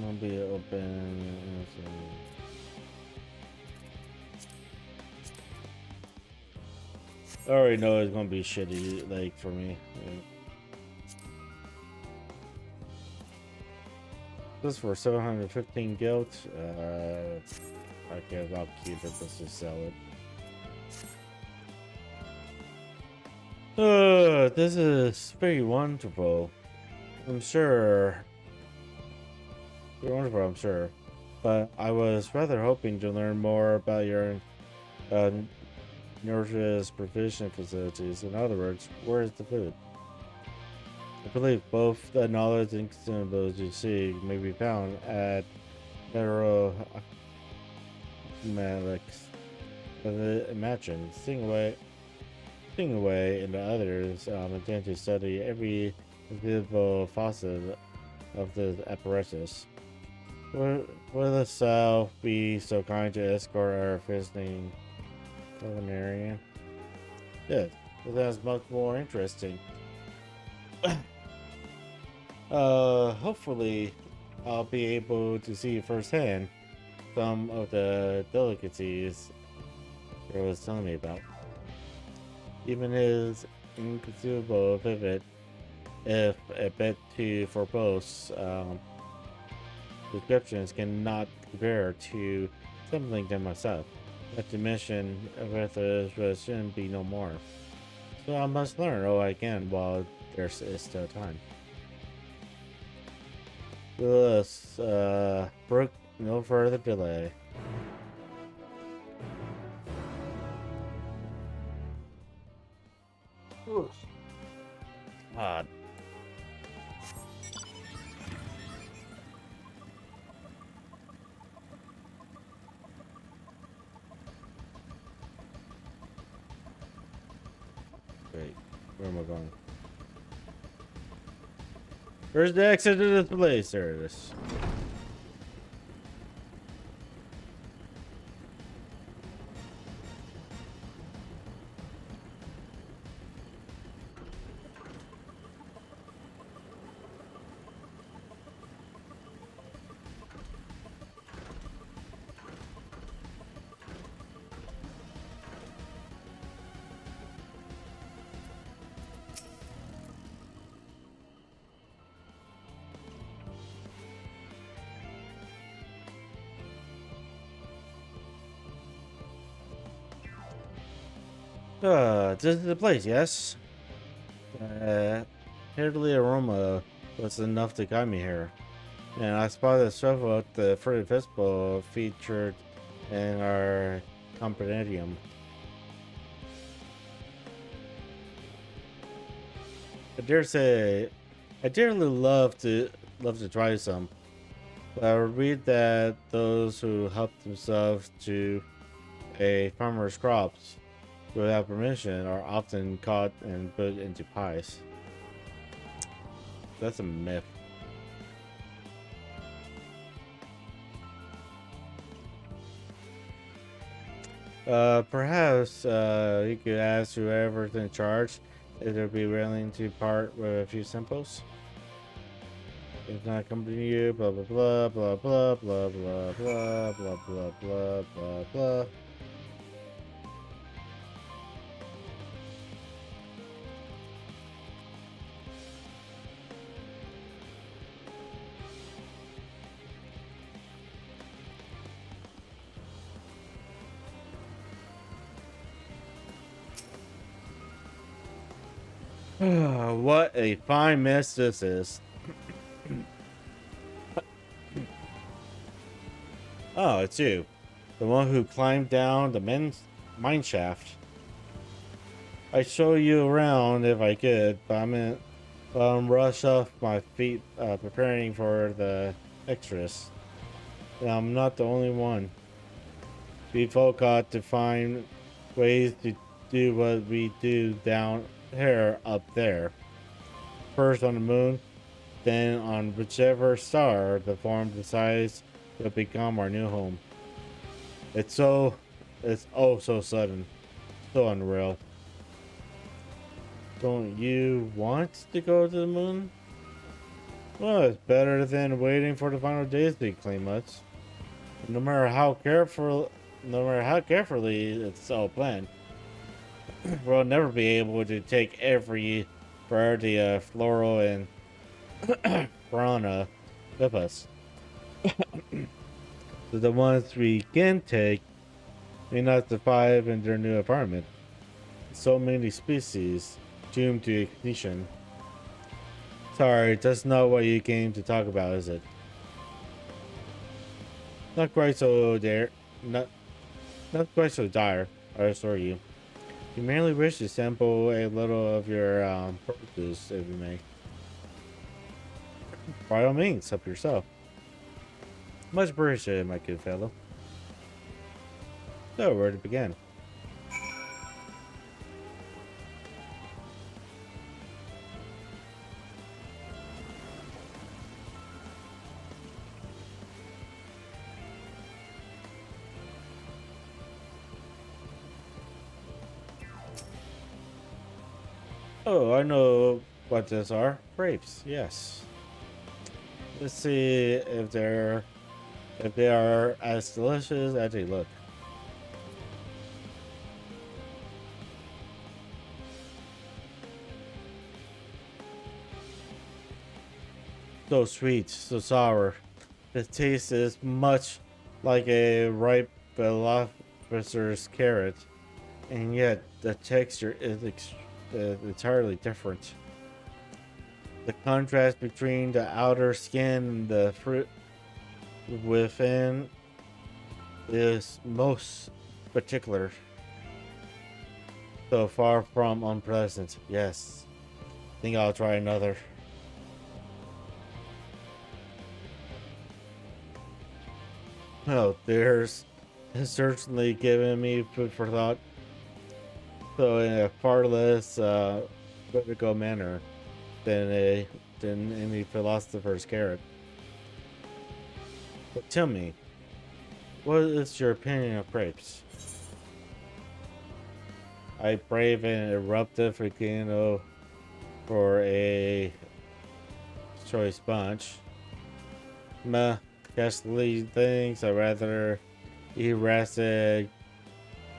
Speaker 2: I'll be open. I already know it's gonna be shitty, like for me. Yeah. This for 715 guilt. Okay, I'll keep it. Let's just sell it. This is very wonderful. I'm sure. Very wonderful, I'm sure. But I was rather hoping to learn more about your nurse's provision facilities. In other words, where is the food? I believe both the knowledge and consumables you see may be found at Federal Maliks. Imagine staying away into others. Intend to study every visible facet of the apparatus. Will the South be so kind to escort our visiting culinarian? Yes, that's much more interesting. Hopefully I'll be able to see firsthand some of the delicacies he was telling me about. Even his inconceivable vivid, if a bit too verbose, descriptions cannot compare to something than myself. Not to mention, there shouldn't be no more. So I must learn all I can while there is still time. Thus, brook no further delay. Odd. Wait, where am I going? Where's the exit to this place? There it is. This is the place, yes? Heavenly aroma was enough to guide me here. And I spotted several of the fruit festival featured in our compendium. I dare say, I dearly love to try some. But I read that those who help themselves to a farmer's crops without permission are often caught and put into pies. That's a myth. Perhaps you could ask whoever's in charge if they'd be willing to part with a few samples. If not coming to you, blah blah blah blah blah blah blah blah blah blah blah blah blah. What a fine mess this is. Oh, it's you. The one who climbed down the mine shaft. I'd show you around if I could, but I'm rush off my feet preparing for the extras. And I'm not the only one. We folk got to find ways to do what we do down here up there. First on the moon, then on whichever star the form decides to become our new home. It's oh so sudden, so unreal. Don't you want to go to the moon? Well, it's better than waiting for the final days to clean much. No matter how carefully it's all planned, we'll never be able to take every variety of floral and piranha with us. So the ones we can take may not survive in their new environment. So many species doomed to extinction. Sorry, that's not what you came to talk about, is it? Not quite so dire. Not quite so dire, I assure you. You merely wish to sample a little of your produce, if you may. By all means, help yourself. Much appreciated, my good fellow. So, where to begin? Oh, I know what these are. Grapes, yes. Let's see if they are as delicious as they look. So sweet, so sour. The taste is much like a ripe velociferous carrot, and yet the texture is entirely different. The contrast between the outer skin and the fruit within is most particular. So far from unpleasant. Yes. Think I'll try another. Well, there's certainly given me food for thought. So in a far less critical manner than any philosopher's carrot. But tell me, what is your opinion of grapes? I brave an eruptive volcano for a choice bunch. Meh, ghastly things. I rather eat rustic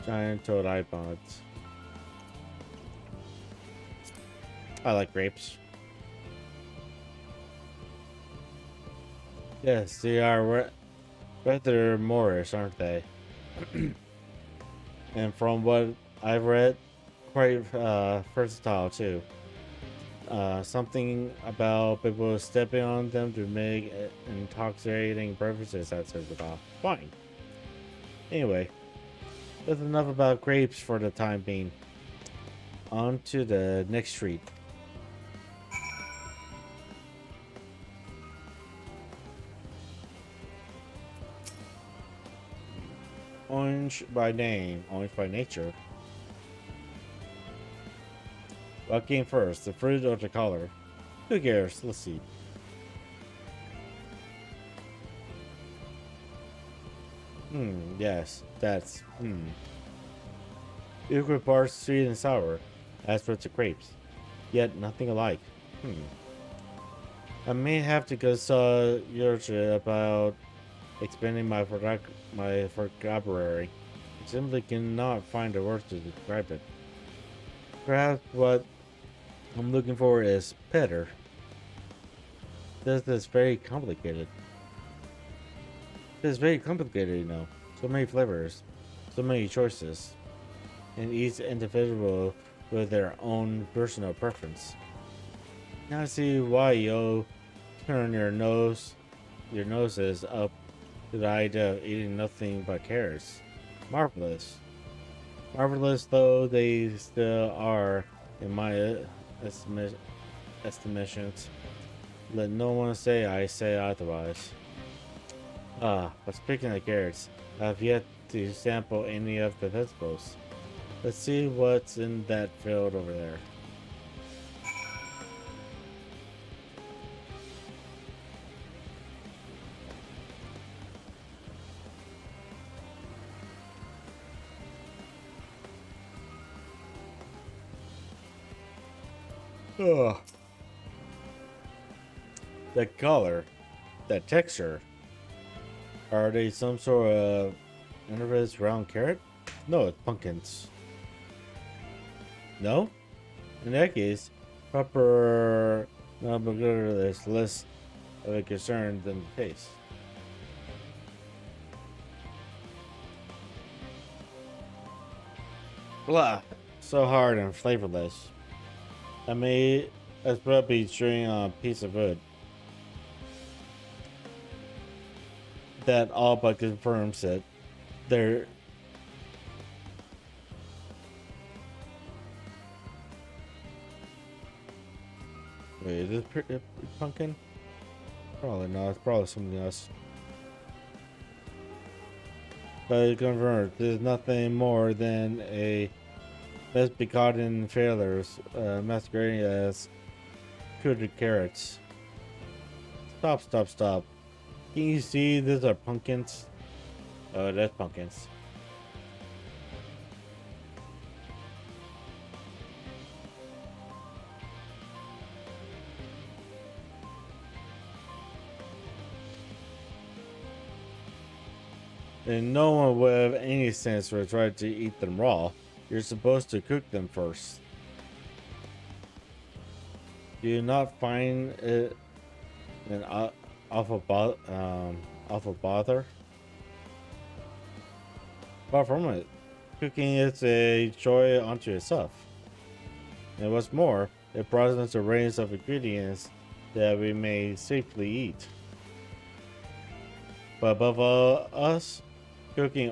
Speaker 2: giant toad iPods. I like grapes. Yes, they are rather Moorish, aren't they? And from what I've read, quite versatile too. Something about people stepping on them to make intoxicating beverages, that says about. Fine. Anyway, that's enough about grapes for the time being. On to the next street. Orange by name, orange by nature. What came first, the fruit or the color? Who cares? Let's see. Yes, that's, Equal parts sweet and sour, as with the grapes. Yet nothing alike. I may have to consult Yurcha about expanding my vocabulary. I simply cannot find the words to describe it. Perhaps what I'm looking for is better. This is very complicated. It's very complicated, you know. So many flavors, so many choices, and each individual with their own personal preference. Now I see why you turn your noses up to the idea of eating nothing but carrots. Marvelous. Marvelous though they still are, in my estimations. Let no one say I say otherwise. But speaking of carrots, I have yet to sample any of the vegetables. Let's see what's in that field over there. That color, that texture. Are they some sort of nervous round carrot? No, it's pumpkins. No? In that case, proper hamburger is less of a concern than the taste. Blah. So hard and flavorless. I made as probably chewing on a piece of wood. That all but confirms it. There. Wait, is this pumpkin? Probably not. It's probably something else. But it confirms there's nothing more than a misbegotten failures masquerading as cooted carrots. Stop, stop, stop. Can you see these are pumpkins? Oh, that's pumpkins. And no one would have any sense would try to eat them raw. You're supposed to cook them first. Do you not find it an awful bother? Far from it. Cooking is a joy unto itself. And what's more, it broadens a range of ingredients that we may safely eat. But above all else, cooking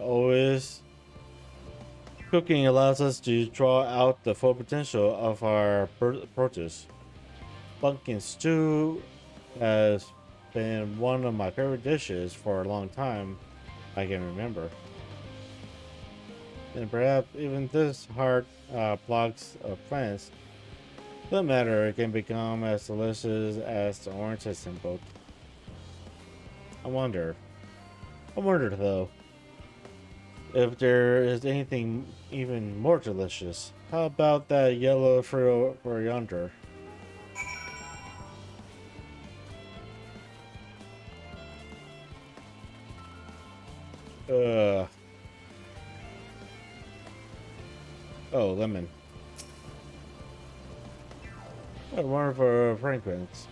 Speaker 2: allows us to draw out the full potential of our produce. Pumpkin stew has been one of my favorite dishes for a long time I can remember. And perhaps even this hard blocks of plants, no matter, it can become as delicious as the orange has simple. I wonder though, if there is anything even more delicious. How about that yellow fruit for yonder? Oh, lemon. What a wonderful fragrance.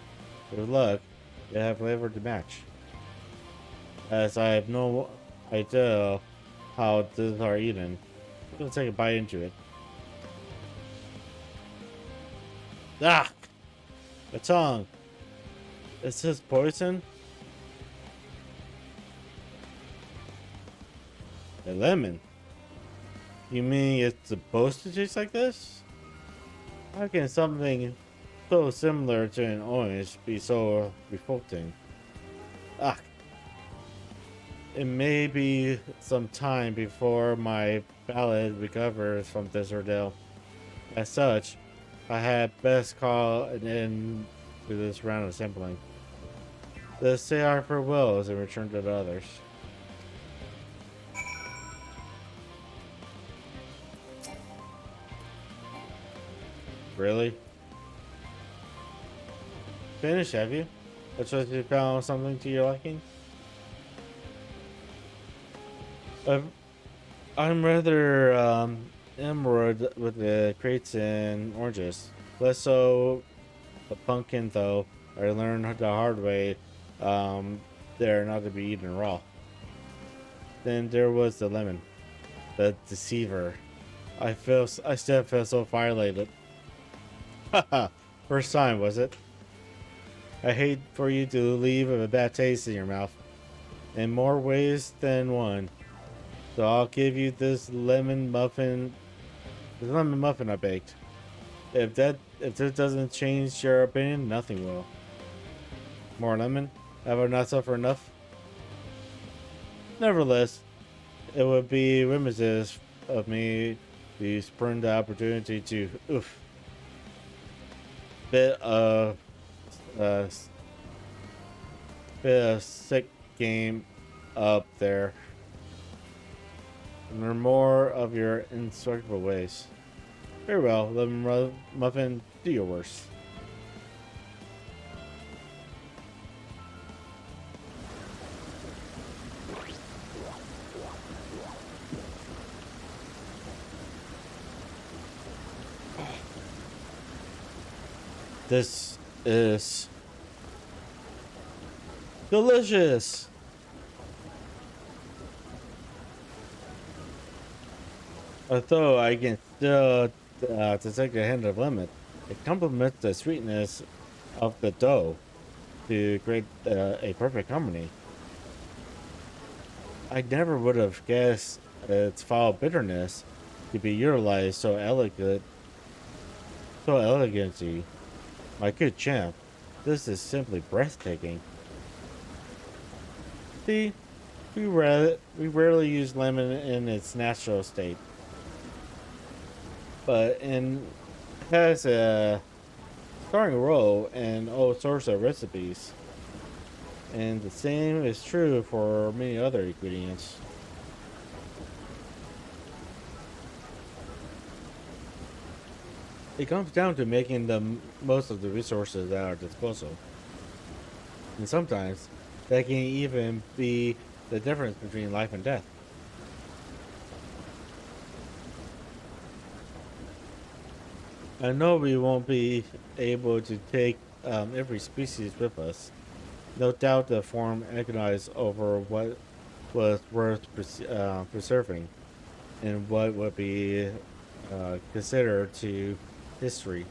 Speaker 2: With luck, you have flavor to match. As I have no idea how these are eaten, I'm gonna take a bite into it. Ah! The tongue! Is this poison? A lemon? You mean it's supposed to taste like this? How can something so similar to an orange be so revolting? Ah! It may be some time before my palate recovers from this ordeal. As such, I had best call an end to this round of sampling. Let's say our farewells and return to the others. Really? Finished, have you? I trust you found something to your liking? I'm rather enamored with the crates and oranges. Less so the pumpkin, though. I learned the hard way they're not to be eaten raw. Then there was the lemon, the deceiver. I still feel so violated. Haha, first time, was it? I hate for you to leave with a bad taste in your mouth, in more ways than one. So I'll give you this lemon muffin I baked. If this doesn't change your opinion, nothing will. More lemon? Have I not suffered enough? Nevertheless, it would be remiss of me to spurn the opportunity to bit of sick game up there. Learn more of your indestructible ways. Very well, lemon muffin, do your worst. This is delicious. Although I can still detect a hint of lemon, it complements the sweetness of the dough to create a perfect harmony. I never would have guessed its foul bitterness to be utilized so elegantly. My good champ, this is simply breathtaking. See, we rarely use lemon in its natural state, but it has a starring role in all sorts of recipes. And the same is true for many other ingredients. It comes down to making the most of the resources at our disposal. And sometimes that can even be the difference between life and death. I know we won't be able to take every species with us. No doubt the forum agonized over what was worth preserving and what would be considered to history.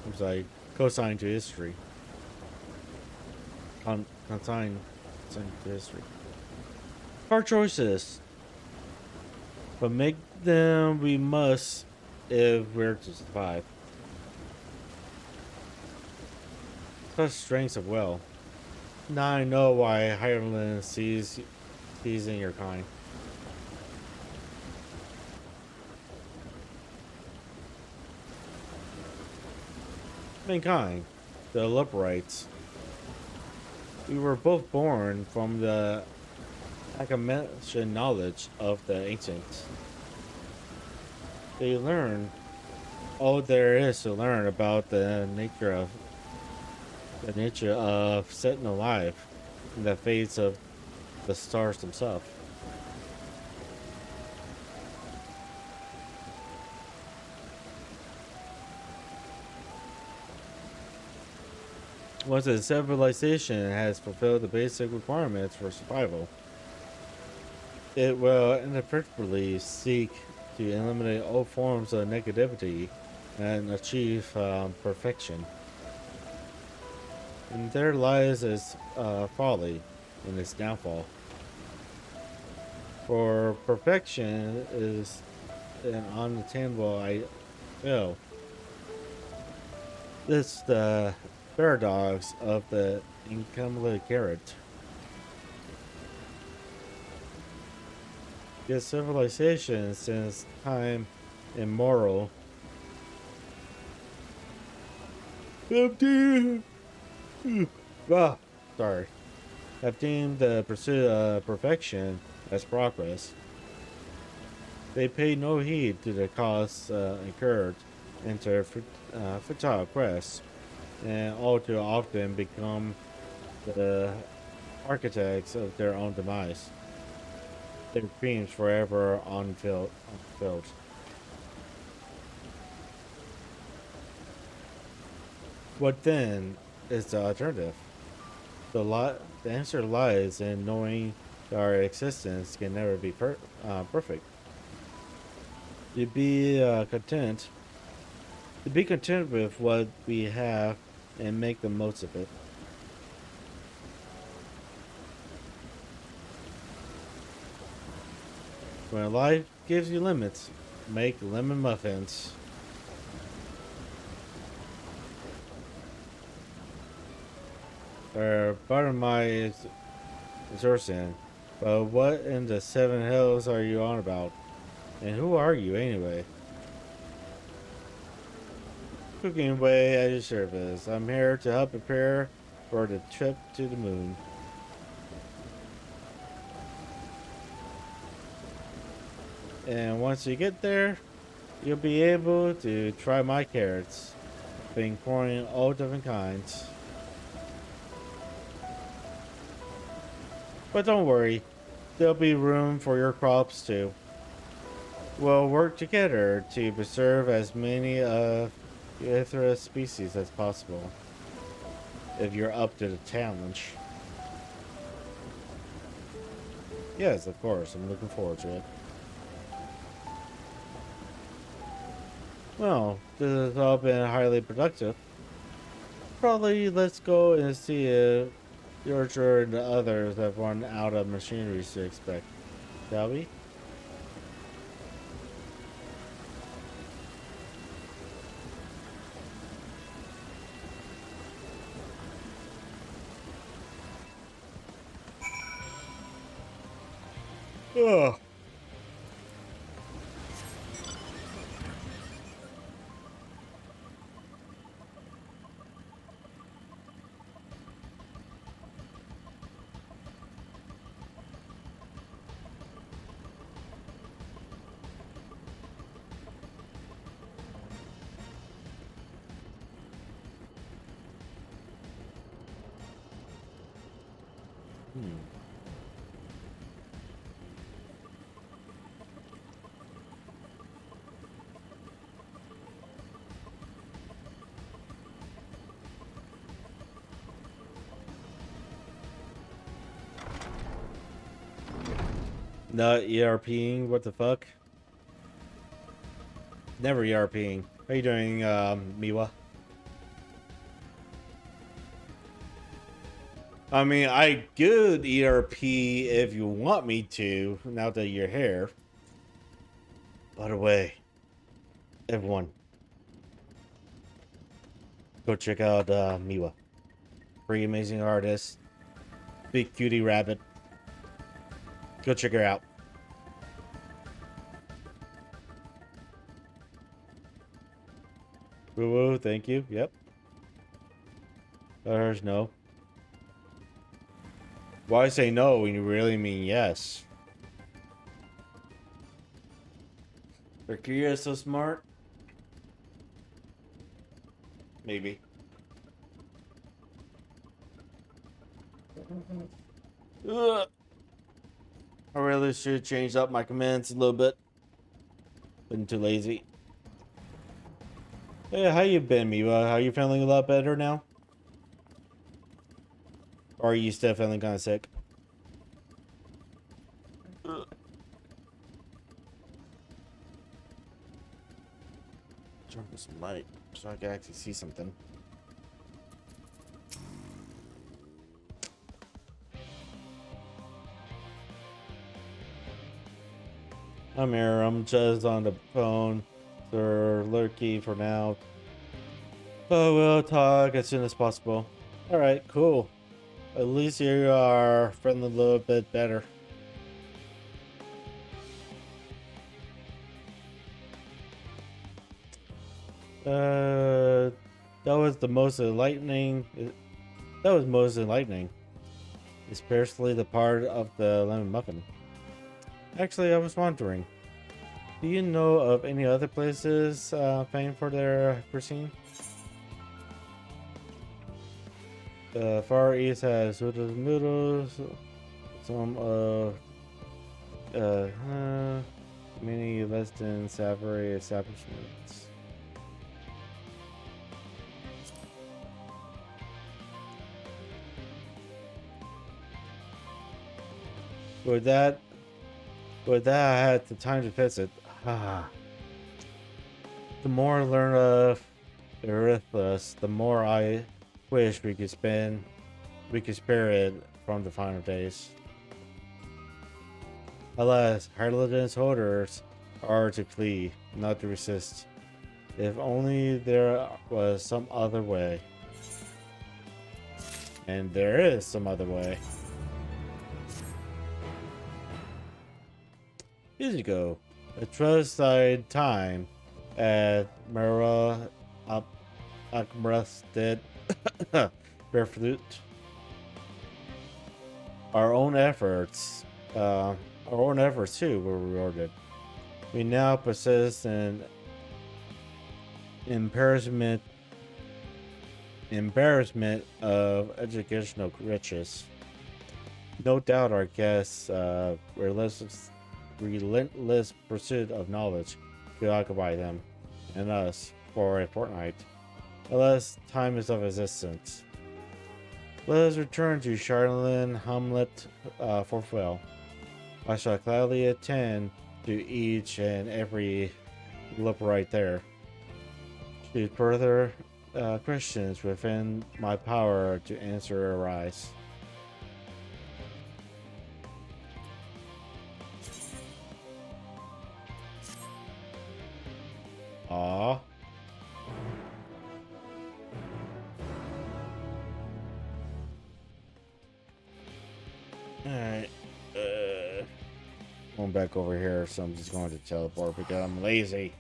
Speaker 2: I'm sorry, cosigned to history. Consigned to history. Hard choices, but make them we must if we're to survive. Such strengths of will. Now I know why Ireland sees in your kind. Mankind, the Lubrites. We were both born from the Agamemnon knowledge of the ancients. They learn all there is to learn about the nature of setting alive in the face of the stars themselves. Once a civilization has fulfilled the basic requirements for survival, it will inevitably seek to eliminate all forms of negativity and achieve perfection. And there lies its folly in its downfall. For perfection is an unattainable ideal. This the paradox of the incomplete carrot. Yet civilization since time immemorial have deemed the pursuit of perfection as progress. They pay no heed to the costs incurred in their futile quest, and all too often become the architects of their own demise. Their dreams forever unfulfilled. What then is the alternative? The answer lies in knowing that our existence can never be perfect. To be content with what we have and make the most of it. When life gives you lemons, make lemon muffins. Pardon my assertion, but what in the seven hells are you on about? And who are you anyway? Cooking away at your service. I'm here to help prepare for the trip to the moon. And once you get there, you'll be able to try my carrots. Been growing all different kinds. But don't worry, there'll be room for your crops too. We'll work together to preserve as many of if there are species that's possible. If you're up to the challenge. Yes, of course. I'm looking forward to it. Well, this has all been highly productive. Probably let's go and see if George and the others have run out of machinery to expect. Shall we? Ugh. Not ERPing, what the fuck? Never ERPing. How you doing, Miwa? I mean, I could ERP if you want me to, now that you're here. By the way, everyone, go check out Miwa. Pretty amazing artist. Big cutie rabbit. Go check her out. Woo woo, thank you. Yep. There's no. Why say no when you really mean yes? Are so smart? Maybe. Ugh. I really should change up my commands a little bit. Been too lazy. Hey, how you been, Miwa? Are you feeling a lot better now? Or are you still feeling kind of sick? Turn on some light so I can actually see something. I'm here. I'm just on the phone. Sir Lurky for now. But we'll talk as soon as possible. Alright, cool. At least you are feeling a little bit better. That was the most enlightening. That was most enlightening. Especially the part of the lemon muffin. Actually, I was wondering, do you know of any other places famed for their cuisine? The Far East has noodles, some many less than savory establishments. With that, I had the time to visit. The more I learn of Erythus, the more I wish we could spare it from the final days. Alas, Harladin's holders are to flee, not to resist. If only there was some other way. And there is some other way. Here you go. A trust-side time at Mara Akmrusted Bareflute. Our own efforts too were rewarded. We now possess an embarrassment of educational riches. No doubt our guests' relentless pursuit of knowledge could occupy them and us for a fortnight, unless time is of existence. Let us return to Charlene Hamlet forthwith. I shall gladly attend to each and every look right there. Should further questions within my power to answer arise. Aww. Alright. Going back over here, so I'm just going to teleport because I'm lazy.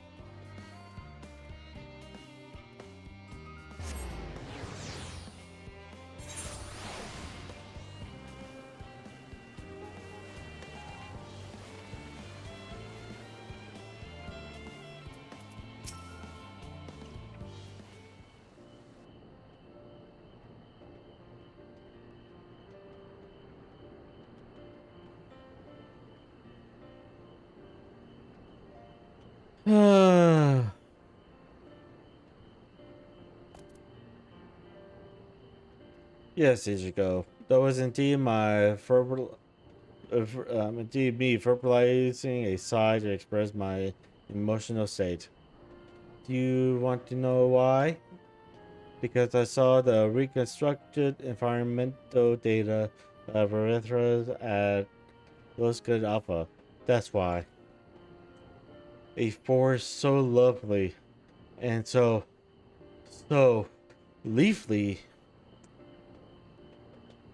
Speaker 2: Yes, Ichigo. That was indeed my indeed me verbalizing a sigh to express my emotional state. Do you want to know why? Because I saw the reconstructed environmental data of Erythra at Good Alpha. That's why. A forest so lovely and so leafy.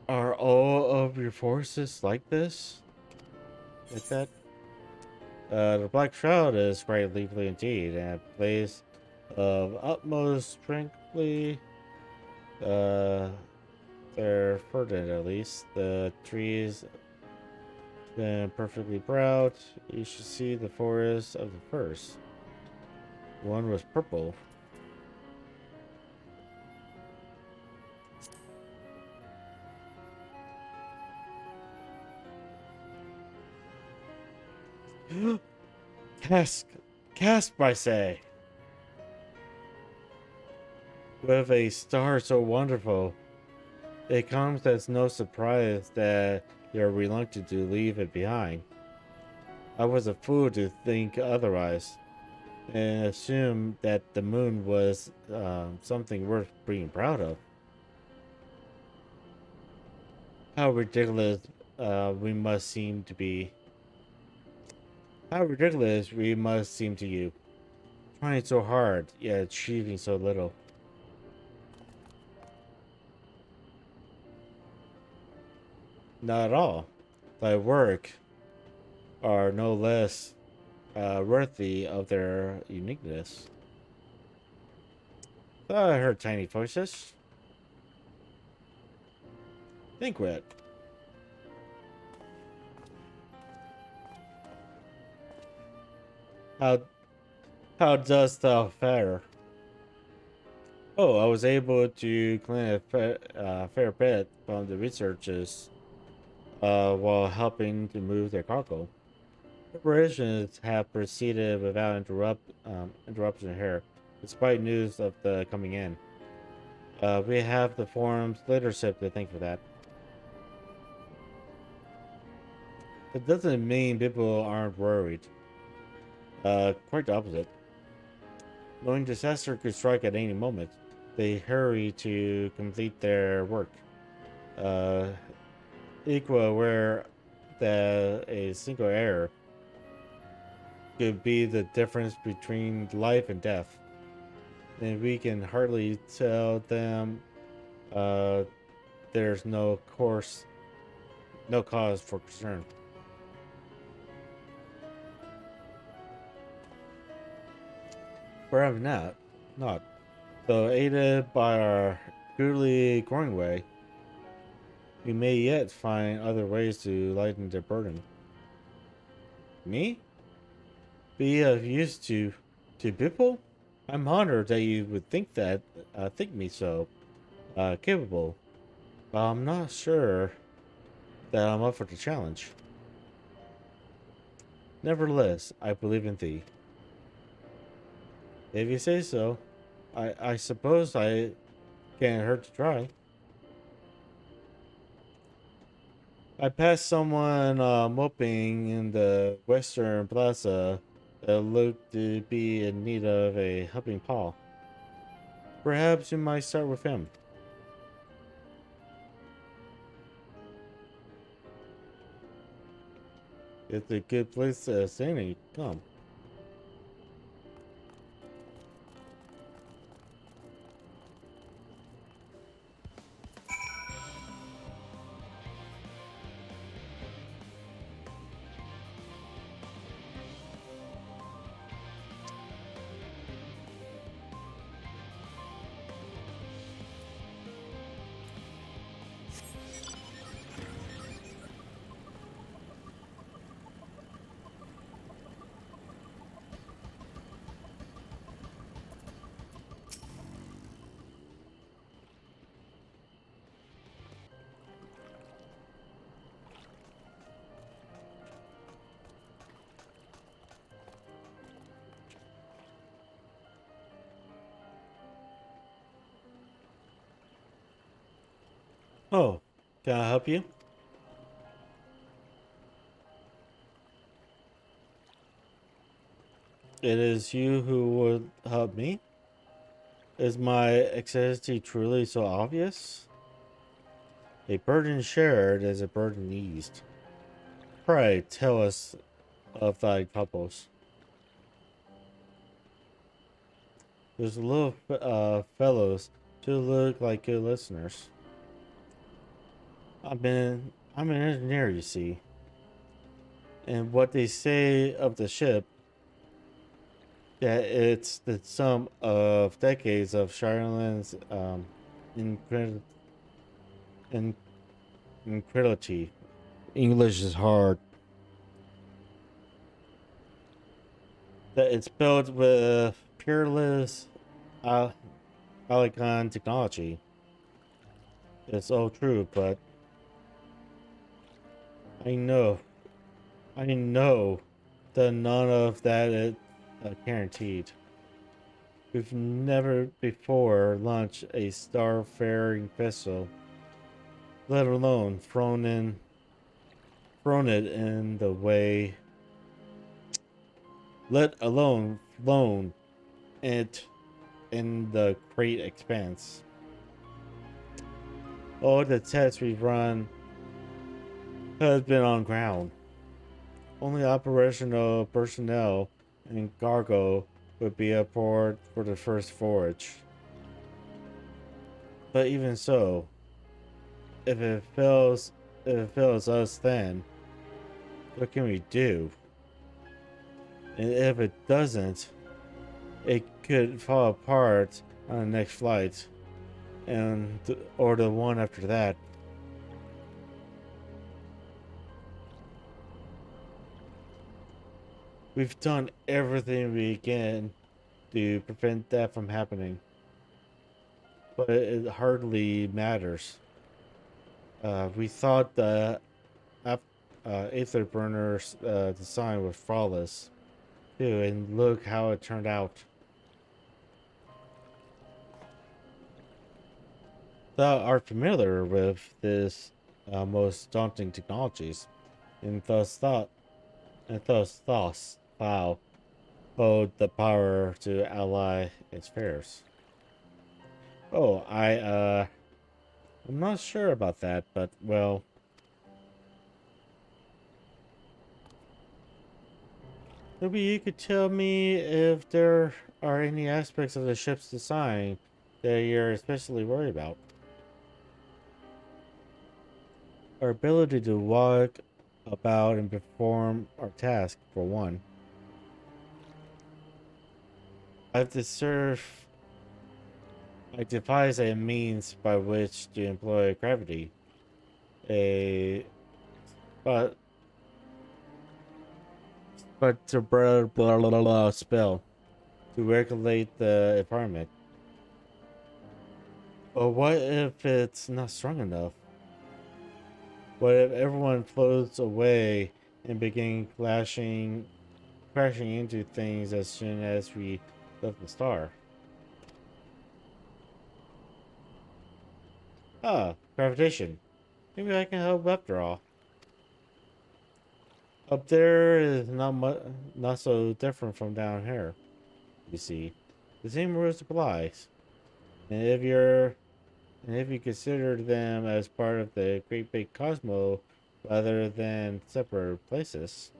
Speaker 2: Are all of your forces like this? Like that? The Black Shroud is quite leafy indeed, and a place of utmost strengthly. They're verdant at least. The trees been perfectly brown. You should see the forest of the first. One was purple. Cast, I say. With a star so wonderful, it comes as no surprise that you're reluctant to leave it behind. I was a fool to think otherwise, and assume that the moon was something worth being proud of. How ridiculous we must seem to be. How ridiculous we must seem to you. Trying so hard, yet achieving so little. Not at all. Thy work are no less worthy of their uniqueness. Thought I heard tiny voices. Think wit. How does thou fare? Oh, I was able to clean a fair bit from the researchers while helping to move their cargo. Preparations have proceeded without interruption here, despite news of the coming in. We have the forum's leadership to thank for that. It doesn't mean people aren't worried. Quite the opposite. Knowing disaster could strike at any moment, they hurry to complete their work. Equally aware that a single error could be the difference between life and death. And we can hardly tell them there's no cause for concern. Perhaps not. Though aided by our goodly growing way, we may yet find other ways to lighten their burden. Me? Be of use to people? I'm honored that you would think me so capable. But I'm not sure that I'm up for the challenge. Nevertheless, I believe in thee. If you say so, I suppose I can't hurt to try. I passed someone moping in the western plaza that looked to be in need of a helping paw. Perhaps you might start with him. It's a good place to stay. Come. Oh, can I help you? It is you who would help me? Is my anxiety truly so obvious? A burden shared is a burden eased. Pray tell us of thy troubles. Those little fellows do look like good listeners. I'm an engineer, you see. And what they say of the ship, that it's the sum of decades of Charlene's incredulity. English is hard. That it's built with peerless Alicon technology. It's all true, but I know that none of that is guaranteed. We've never before launched a starfaring vessel, let alone thrown it in the way, let alone flown it in the great expanse. All the tests we've run has been on ground. Only operational personnel and cargo would be aboard for the first voyage. But even so, if it fails us then, what can we do? And if it doesn't, it could fall apart on the next flight, or the one after that. We've done everything we can to prevent that from happening, but it hardly matters. We thought the Aetherburner's design was flawless, too, and look how it turned out. Thou art familiar with this most daunting technologies, and thus thoughts thou hold the power to ally its fears. Oh, I'm not sure about that, but well, maybe you could tell me if there are any aspects of the ship's design that you're especially worried about. Our ability to walk about and perform our task, for one. I devise a means by which to employ gravity. But to spell to regulate the environment. But what if it's not strong enough? What if everyone floats away and begin crashing into things as soon as we left the star? Ah, gravitation. Maybe I can help after all. Up there is not so different from down here. You see, the same rules applies. And if you consider them as part of the great big cosmos rather than separate places.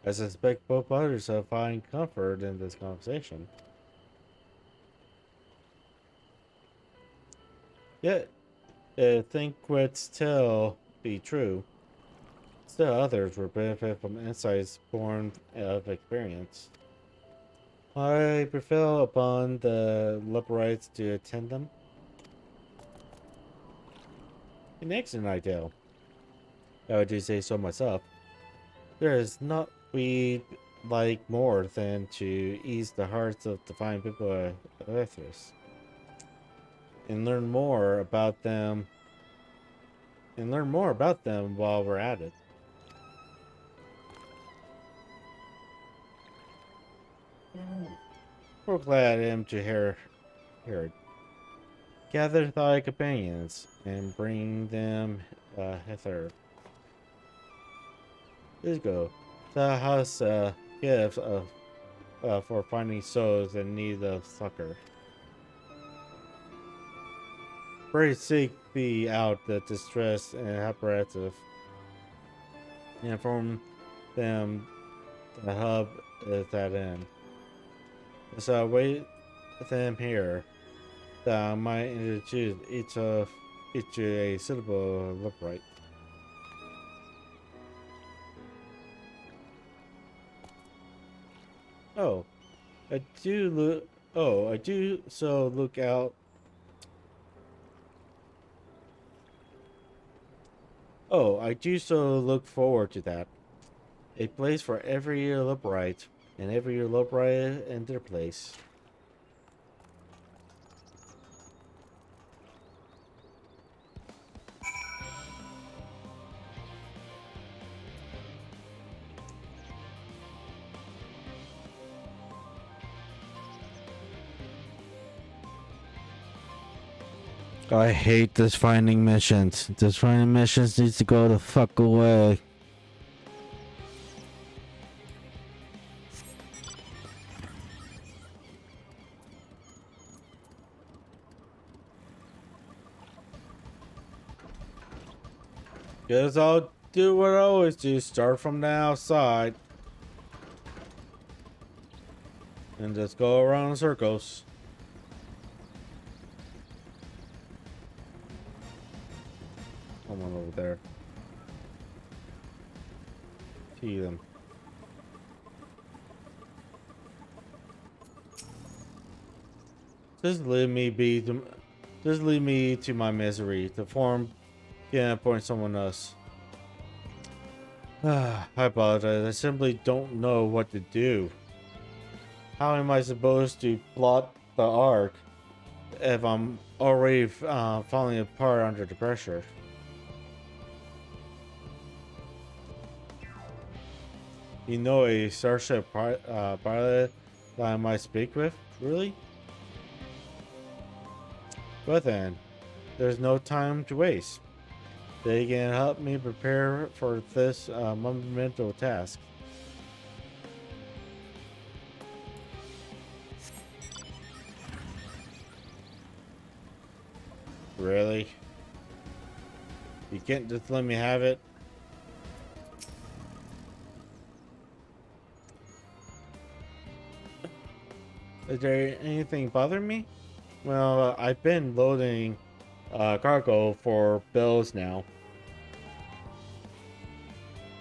Speaker 2: I suspect both others have find comfort in this conversation. Yet, think would still be true. Still others will benefit from insights born of experience. I prevail upon the Liberites to attend them. An excellent idea. I would do say so myself. There is not we like more than to ease the hearts of the fine people of Earthers. And learn more about them while we're at it. We're glad to hear it. Gather thy companions and bring them hither. Let's go. Thou hast gifts for finding souls in need of succor. Pray seek thee out the distressed and apparative, and inform them the hub is at end. So I wait them here, that I might introduce each to a suitable Librite. I do so look out. I do so look forward to that. A place for every year Librite, and every year Librite in their place. I hate this finding missions. This finding missions needs to go the fuck away. Guess I'll do what I always do. Start from the outside. And just go around in circles. Someone over there. See them. Just leave me to my misery. The form can't point someone else. I apologize. I simply don't know what to do. How am I supposed to plot the arc if I'm already falling apart under the pressure? You know a starship pilot that I might speak with? Really? But then, there's no time to waste. They can help me prepare for this monumental task. Really? You can't just let me have it? Is there anything bothering me? Well, I've been loading cargo for bills now.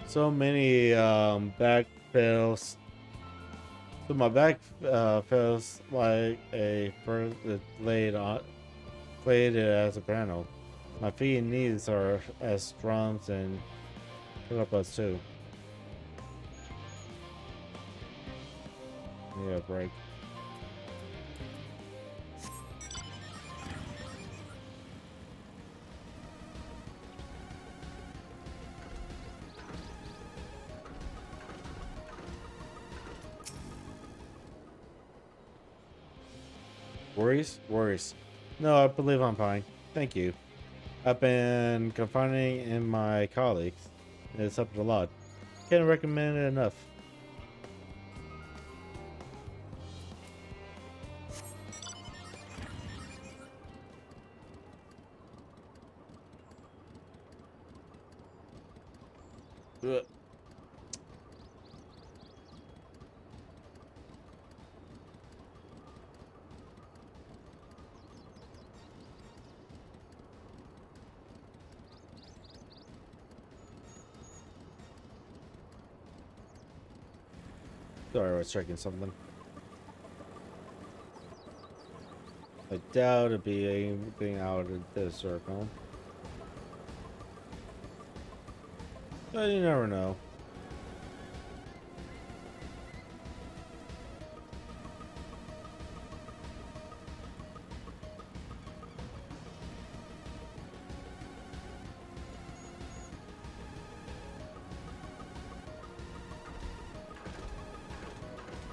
Speaker 2: So many back bills. So my back feels like a first laid as a piano. My feet and knees are as drums and as too. Need a break. Worries? Worries. No, I believe I'm fine. Thank you. I've been confiding in my colleagues. It's helped a lot. Can't recommend it enough. Ugh. Sorry, I was checking something. I doubt it'd be anything out of this circle. But you never know.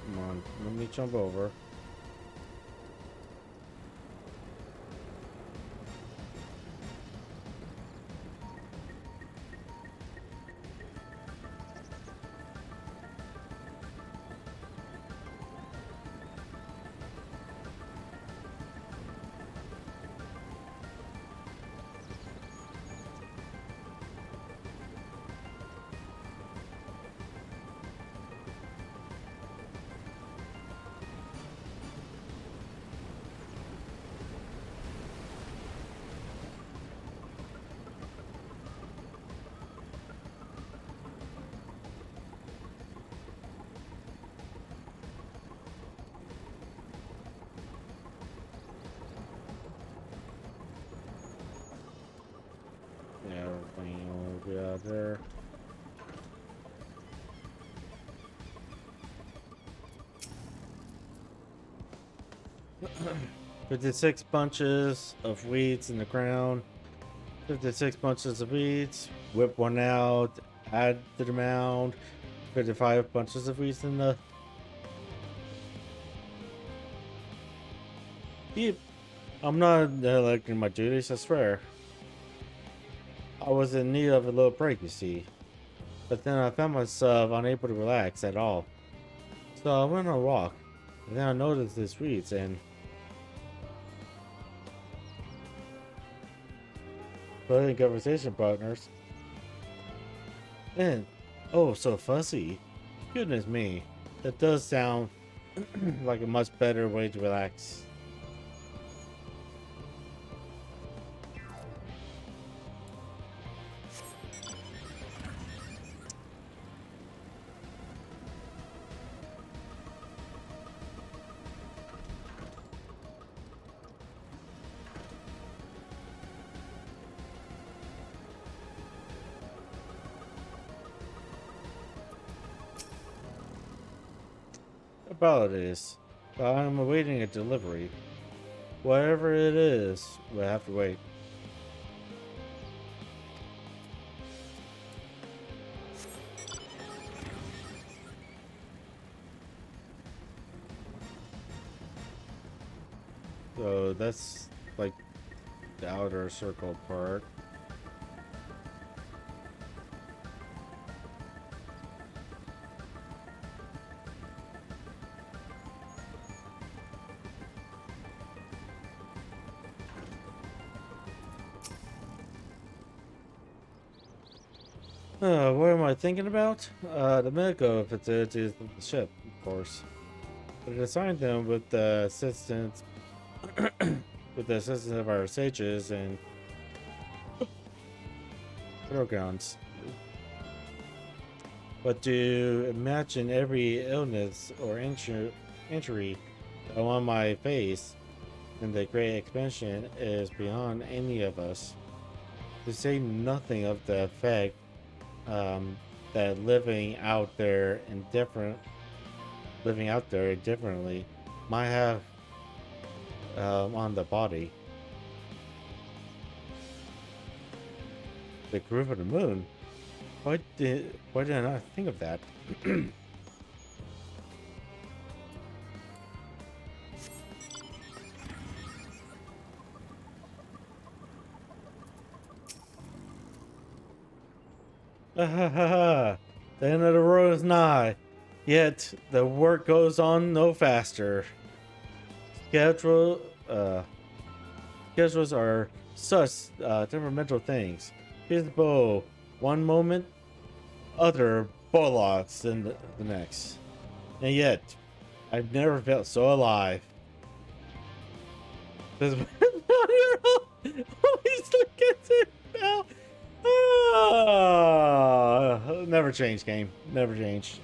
Speaker 2: Come on, let me jump over. Yeah, everything will be out there. "56 bunches of weeds in the ground. 56 bunches of weeds. Whip one out. Add to the mound. 55 bunches of weeds in the..." Yep. I'm not neglecting my duties, I swear. I was in need of a little break, you see. But then I found myself unable to relax at all. So I went on a walk. And then I noticed these weeds and... budding conversation partners. And... oh, so fuzzy. Goodness me. That does sound like a much better way to relax. Apologies, but I'm awaiting a delivery. Whatever it is, we'll have to wait. So that's like the outer circle part. What am I thinking about? The medical facilities of the ship, of course. But assigned them with the assistance of our sages and battlegrounds. But to imagine every illness or injury on my face in the great expansion is beyond any of us. To say nothing of the effect that living out there indifferently might have on the body. The groove of the moon. Why did I not think of that? Ha ha ha ha. The end of the road is nigh. Yet the work goes on no faster. Schedule, schedules are such temperamental things. Here's the bow one moment, other bullocks in the next. And yet, I've never felt so alive. This always look at it now. Never change, game. Never change.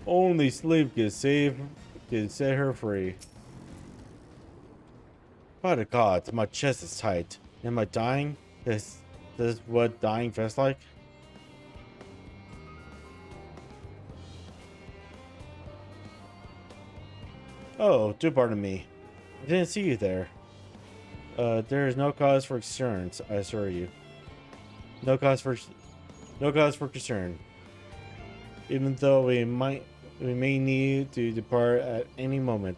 Speaker 2: Only sleep can set her free. By the gods, my chest is tight. Am I dying? Is this what dying feels like? Oh, do pardon me. I didn't see you there. There is no cause for concern, I assure you. No cause for concern. Even though we may need to depart at any moment.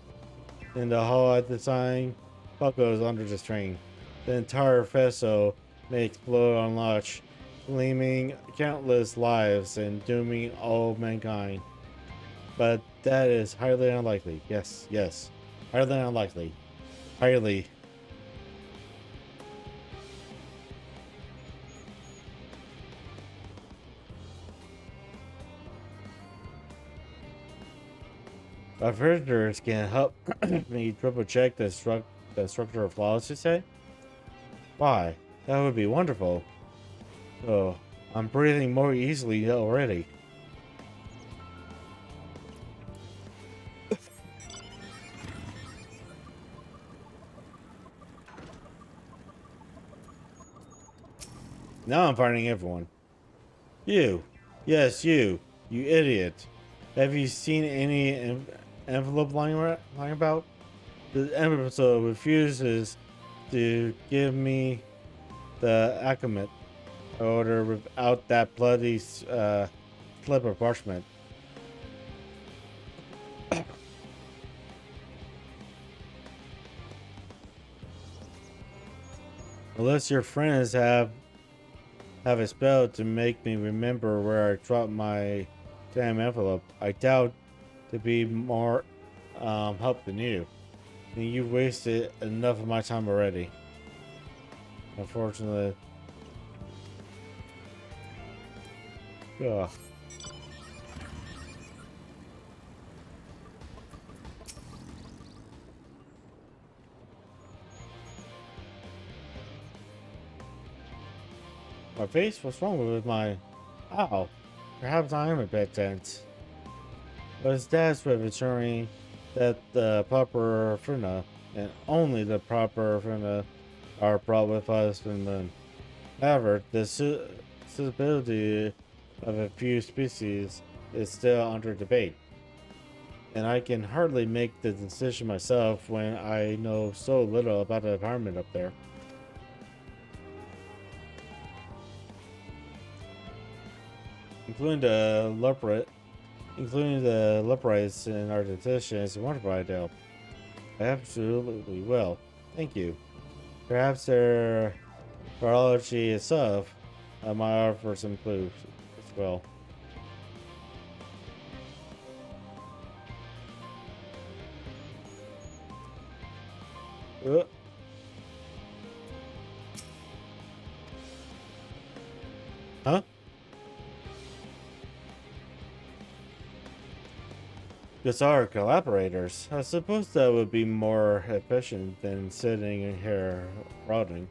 Speaker 2: In the hall at the time, buckles under the strain. The entire vessel may explode on launch, claiming countless lives and dooming all mankind. But that is highly unlikely. Yes, yes. Highly unlikely. Highly. My visitors can help me triple check the structure of flaws, you say? Why? That would be wonderful. Oh, I'm breathing more easily already. Now I'm finding everyone. You. Yes, you. You idiot. Have you seen any envelope lying about? The envelope refuses to give me the accomate order without that bloody slip of parchment. Unless your friends have a spell to make me remember where I dropped my damn envelope, I doubt to be more help than you. And you've wasted enough of my time already. Unfortunately. Ugh. My face? What's wrong with my... Ow. Perhaps I am a bit tense. But it's that's with ensuring that the proper fauna, and only the proper fauna, are brought with us from them. However, the suitability of a few species is still under debate. And I can hardly make the decision myself when I know so little about the environment up there. Including the leopards in our decision is a wonderful idea. I absolutely will. Thank you. Perhaps their biology itself might offer some clues as well. Huh? Because our collaborators, I suppose that would be more efficient than sitting in here rotting.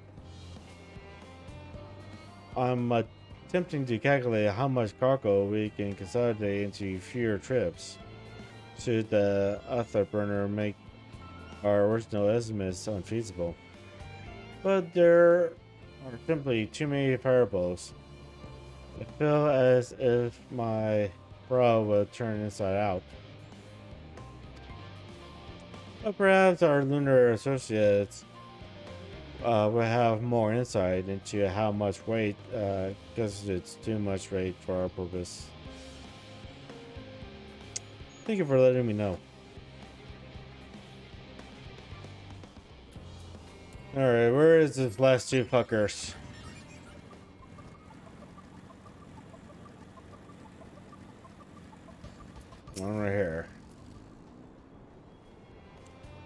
Speaker 2: I'm attempting to calculate how much cargo we can consolidate into fewer trips. Should the afterburner make our original estimates unfeasible? But there are simply too many variables. I feel as if my brow would turn inside out. But perhaps our lunar associates will have more insight into how much weight, because it's too much weight for our purpose. Thank you for letting me know. Alright, where is this last two fuckers? One right here.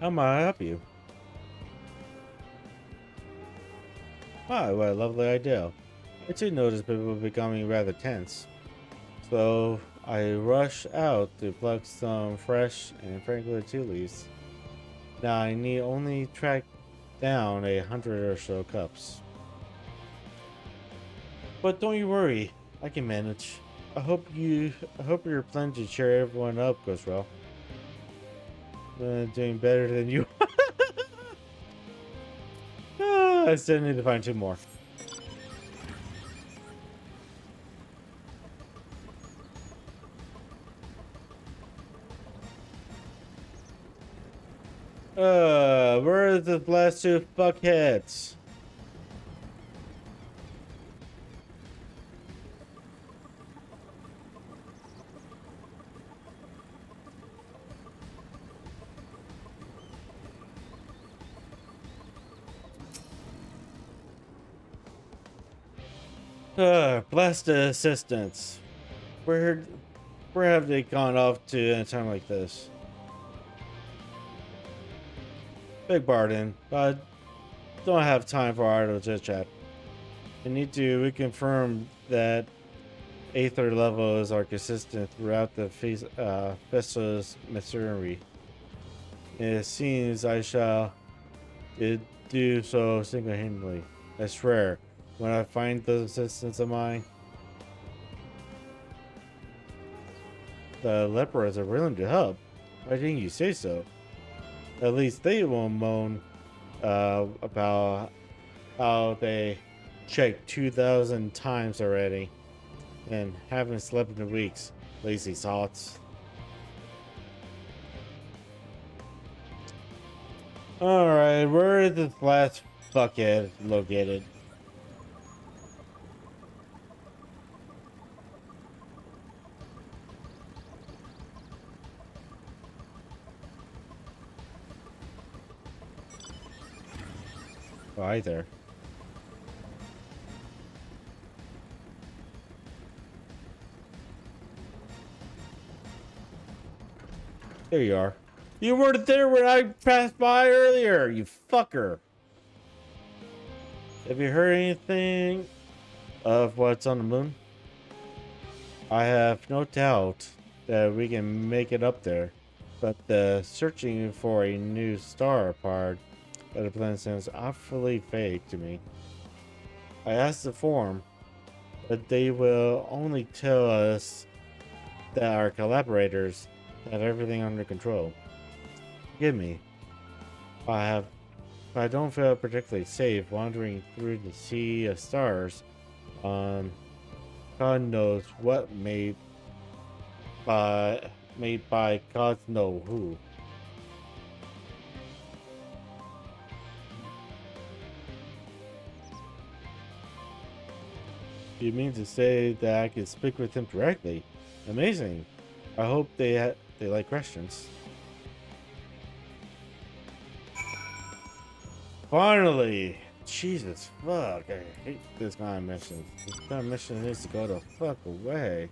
Speaker 2: How may I help you? Wow, what a lovely idea. I too noticed people becoming rather tense. So I rushed out to pluck some fresh and fragrant tea leaves. Now I need only track down 100 or so cups. But don't you worry, I can manage. I hope your plan to cheer everyone up goes well. Doing better than you. I still need to find 2 more. Where are the last 2 fuckheads? Blast the assistants. Where have they gone off to in a time like this? Big pardon, but I don't have time for idle chit chat. I need to reconfirm that Aether levels are consistent throughout the Festo's machinery. It seems I shall do so single-handedly. I swear, when I find those assistants of mine, the lepers are willing to help. Why didn't you say so? At least they won't moan about how they checked 2,000 times already and haven't slept in weeks. Lazy sots. Alright, where is this last bucket located? Oh, hi there. There you are. You weren't there when I passed by earlier, you fucker. Have you heard anything of what's on the moon? I have no doubt that we can make it up there, but the searching for a new star part of the plan sounds awfully vague to me. I asked the forum, but they will only tell us that our collaborators have everything under control. Forgive me. I don't feel particularly safe wandering through the sea of stars on God knows what made by God know who. You mean to say that I can speak with him directly? Amazing. I hope they like questions. Finally! Jesus fuck, I hate this kind of mission. This kind of mission needs to go the fuck away.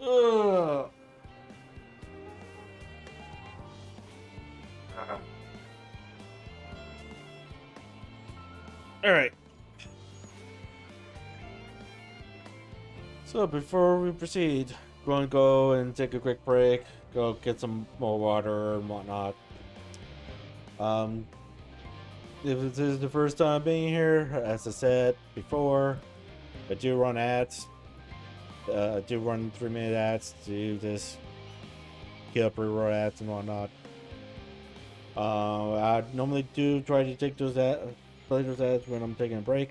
Speaker 2: Ugh. Alright. So before we proceed, we're going to go and take a quick break, go get some more water and whatnot. If this is the first time being here, as I said before, I do run ads. I do run 3-minute ads to just kill pre-roll ads and whatnot. I normally do try to take play those ads when I'm taking a break.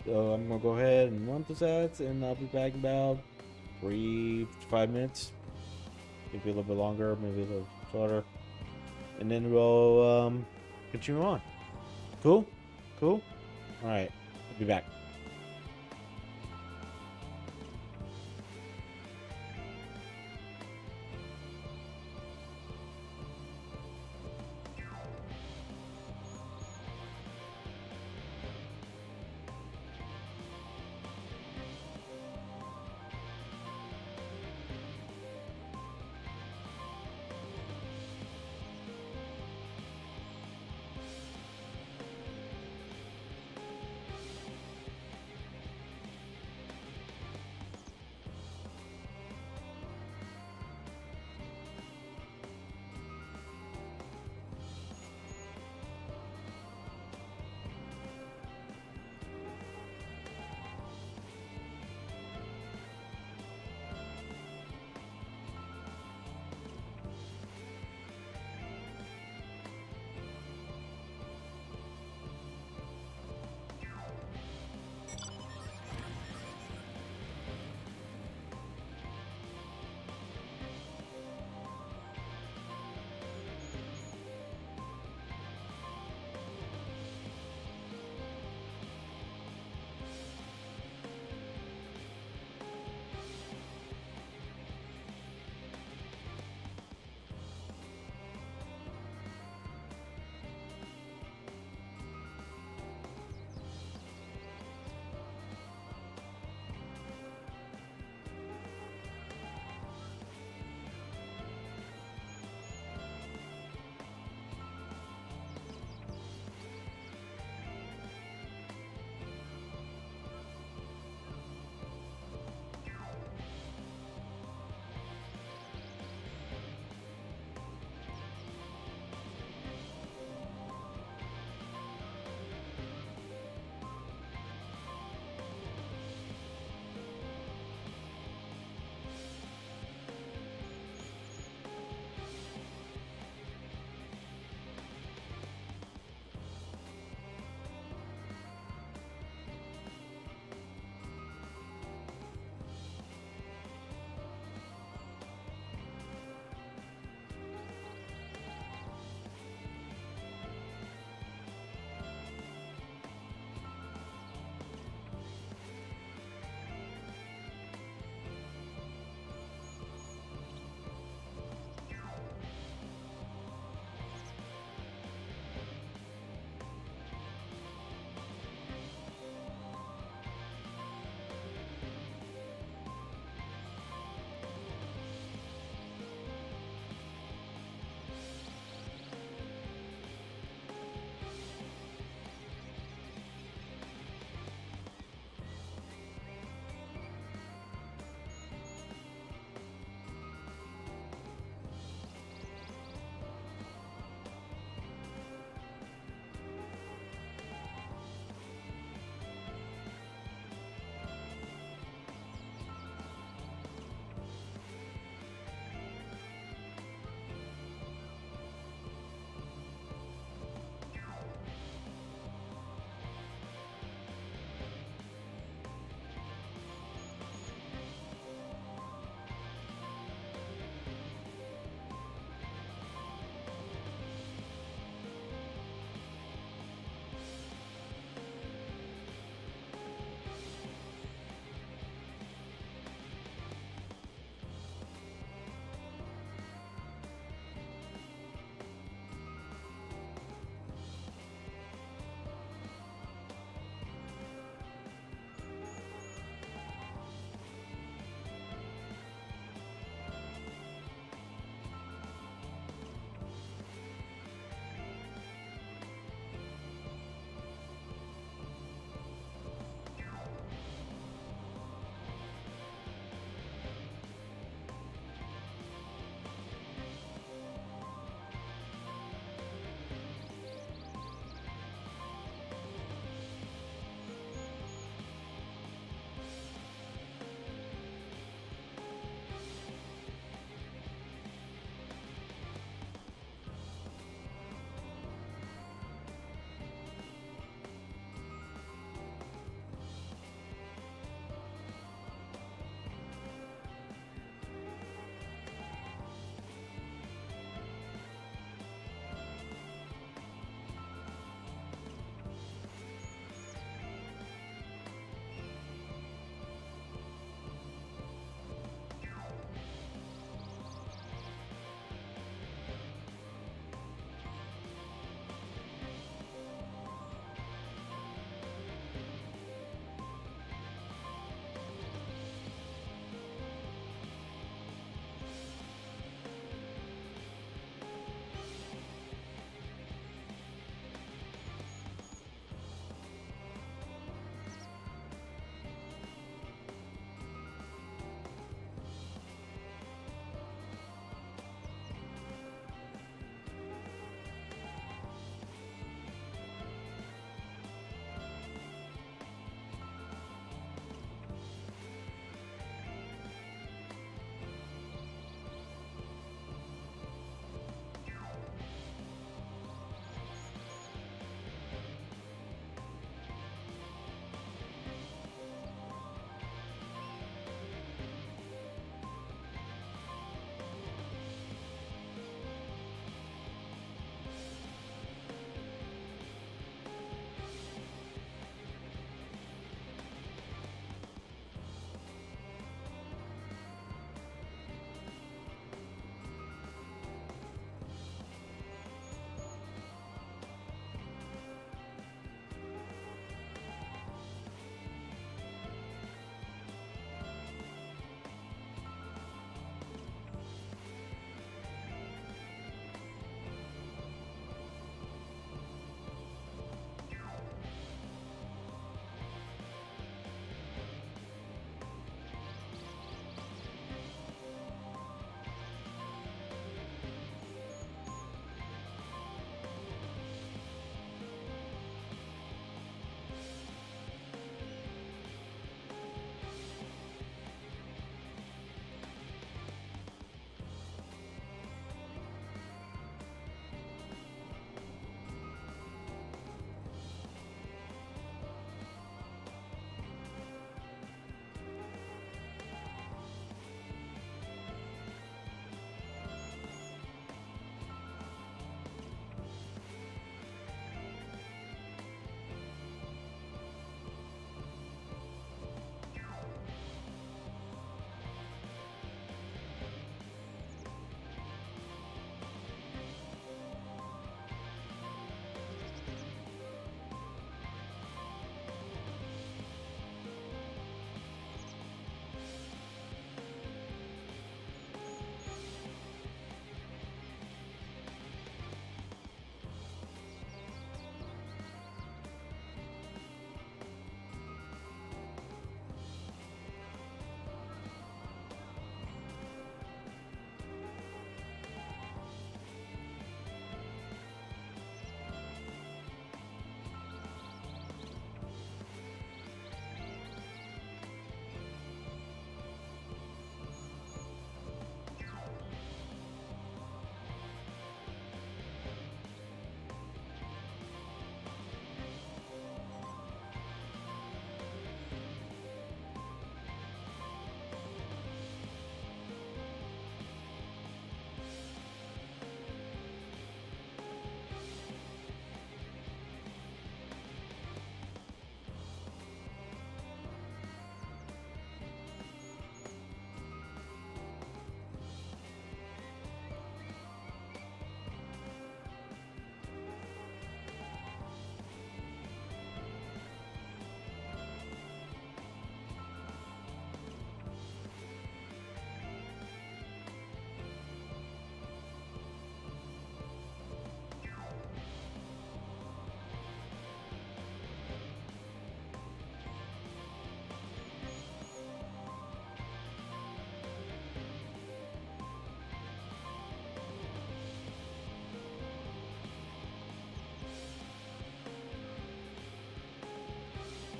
Speaker 2: So I'm gonna go ahead and run this ads, and I'll be back in about 3 to 5 minutes. Maybe a little bit longer, maybe a little shorter. And then we'll continue on. Cool? Cool? Alright, I'll be back.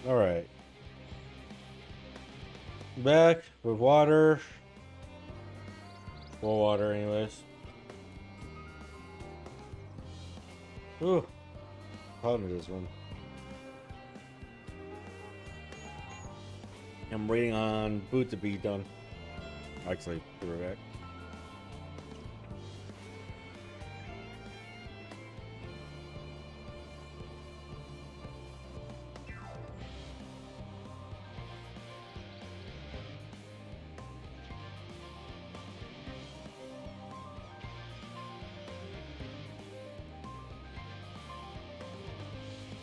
Speaker 2: Alright. Back with water. Full water, anyways. Ooh. Probably this one. I'm waiting on boot to be done. Actually, through that.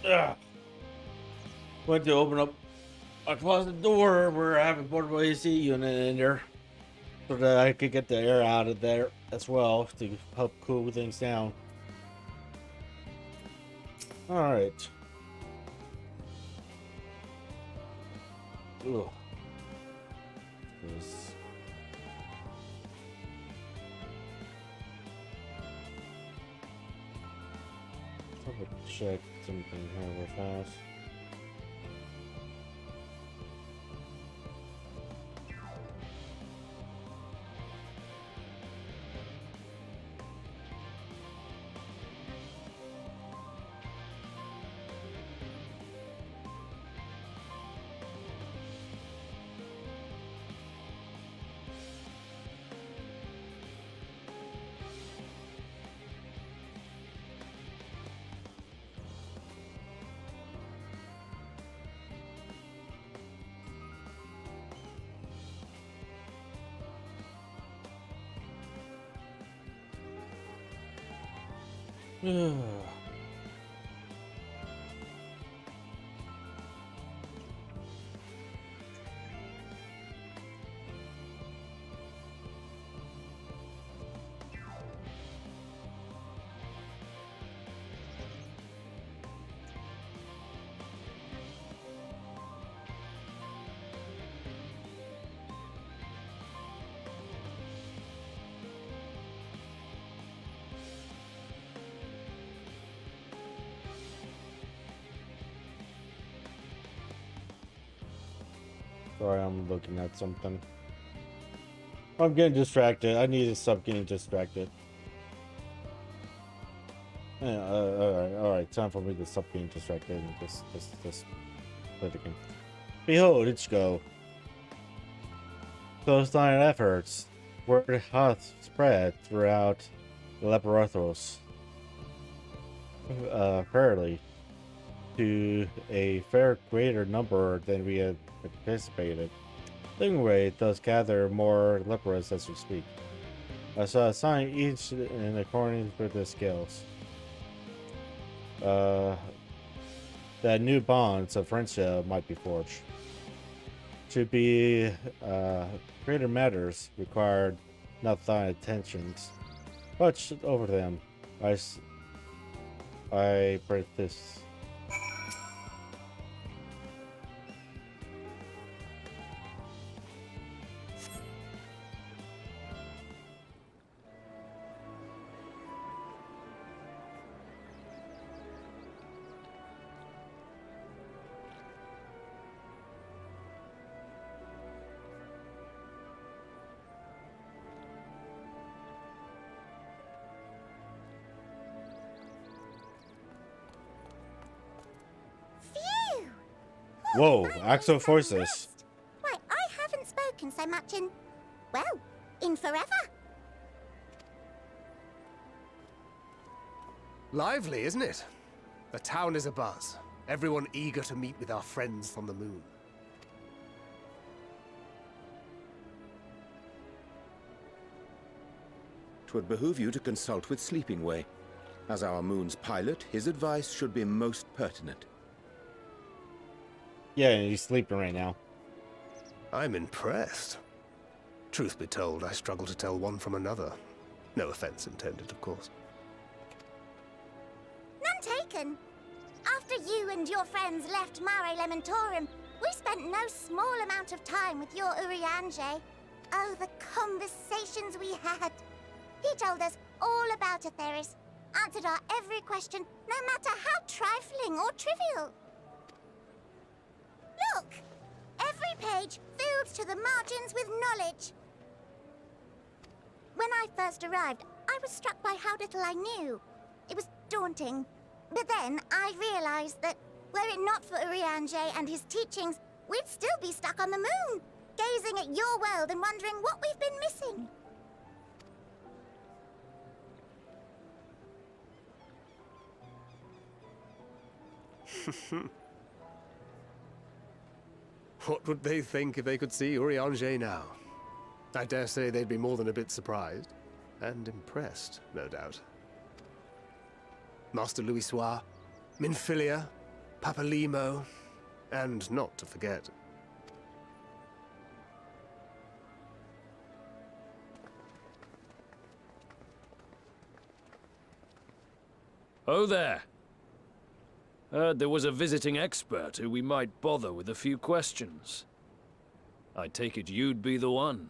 Speaker 2: Ugh. Went to open up a closet door where I have a portable AC unit in there so that I could get the air out of there as well to help cool things down. Alright. Ugh. This. Let's have a check something here real fast. Sorry, I'm looking at something. I'm getting distracted. I need to stop getting distracted. Yeah, alright. Time for me to stop getting distracted and just play the game. Behold, Ichigo. Those dying efforts. Word hath spread throughout the Leperothos. Fairly. To a fair greater number than we had anticipated. Stingray does gather more lepers as we speak. I saw assign each in accordance with their skills. That new bonds of friendship might be forged. To be greater matters required not thine attentions. Watch over them. I break this. Whoa, Axo Forces.
Speaker 17: Why, I haven't spoken so much in, well, in forever.
Speaker 11: Lively, isn't it? The town is abuzz. Everyone eager to meet with our friends from the moon.
Speaker 21: 'Twould behoove you to consult with Sleeping Way. As our moon's pilot, his advice should be most pertinent.
Speaker 2: Yeah, he's sleeping right now.
Speaker 11: I'm impressed. Truth be told, I struggle to tell one from another. No offense intended, of course.
Speaker 17: None taken. After you and your friends left Mare Elementorum, we spent no small amount of time with your Urianger. Oh, the conversations we had. He told us all about Atheris, answered our every question, no matter how trifling or trivial. page filled to the margins with knowledge. When I first arrived, I was struck by how little I knew. It was daunting. But then I realized that were it not for Urianger and his teachings, we'd still be stuck on the moon, gazing at your world and wondering what we've been missing.
Speaker 11: What would they think if they could see Urianger now? I dare say they'd be more than a bit surprised. And impressed, no doubt. Master Louisoix, Minfilia, Papalimo, and not to forget...
Speaker 1: Oh there. Heard there was a visiting expert who we might bother with a few questions. I take it you'd be the one.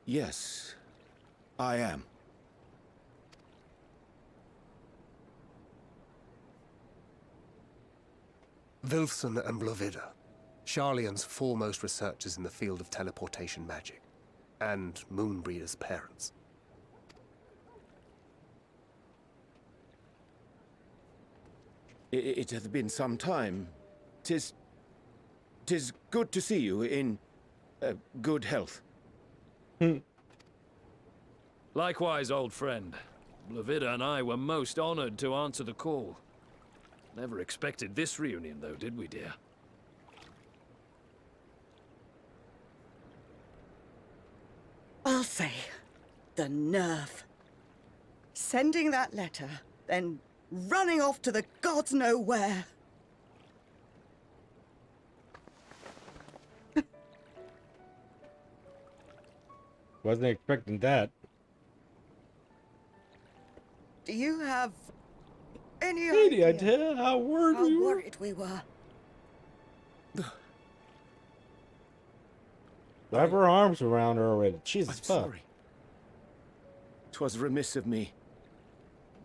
Speaker 21: Yes, I am.
Speaker 11: Wilson and Blovida, Sharlayan's foremost researchers in the field of teleportation magic, and Moonbreeder's parents.
Speaker 21: It hath been some time. 'Tis good to see you in good health.
Speaker 1: Likewise, old friend. Blovida and I were most honored to answer the call. Never expected this reunion, though, did we, dear?
Speaker 22: Arthur, the nerve. Sending that letter, then running off to the gods know where.
Speaker 2: Wasn't expecting that.
Speaker 22: Do you have any
Speaker 2: idea how worried
Speaker 22: we were?
Speaker 2: Wrap her arms around her already. Jesus fuck.
Speaker 21: Sorry. 'Twas remiss of me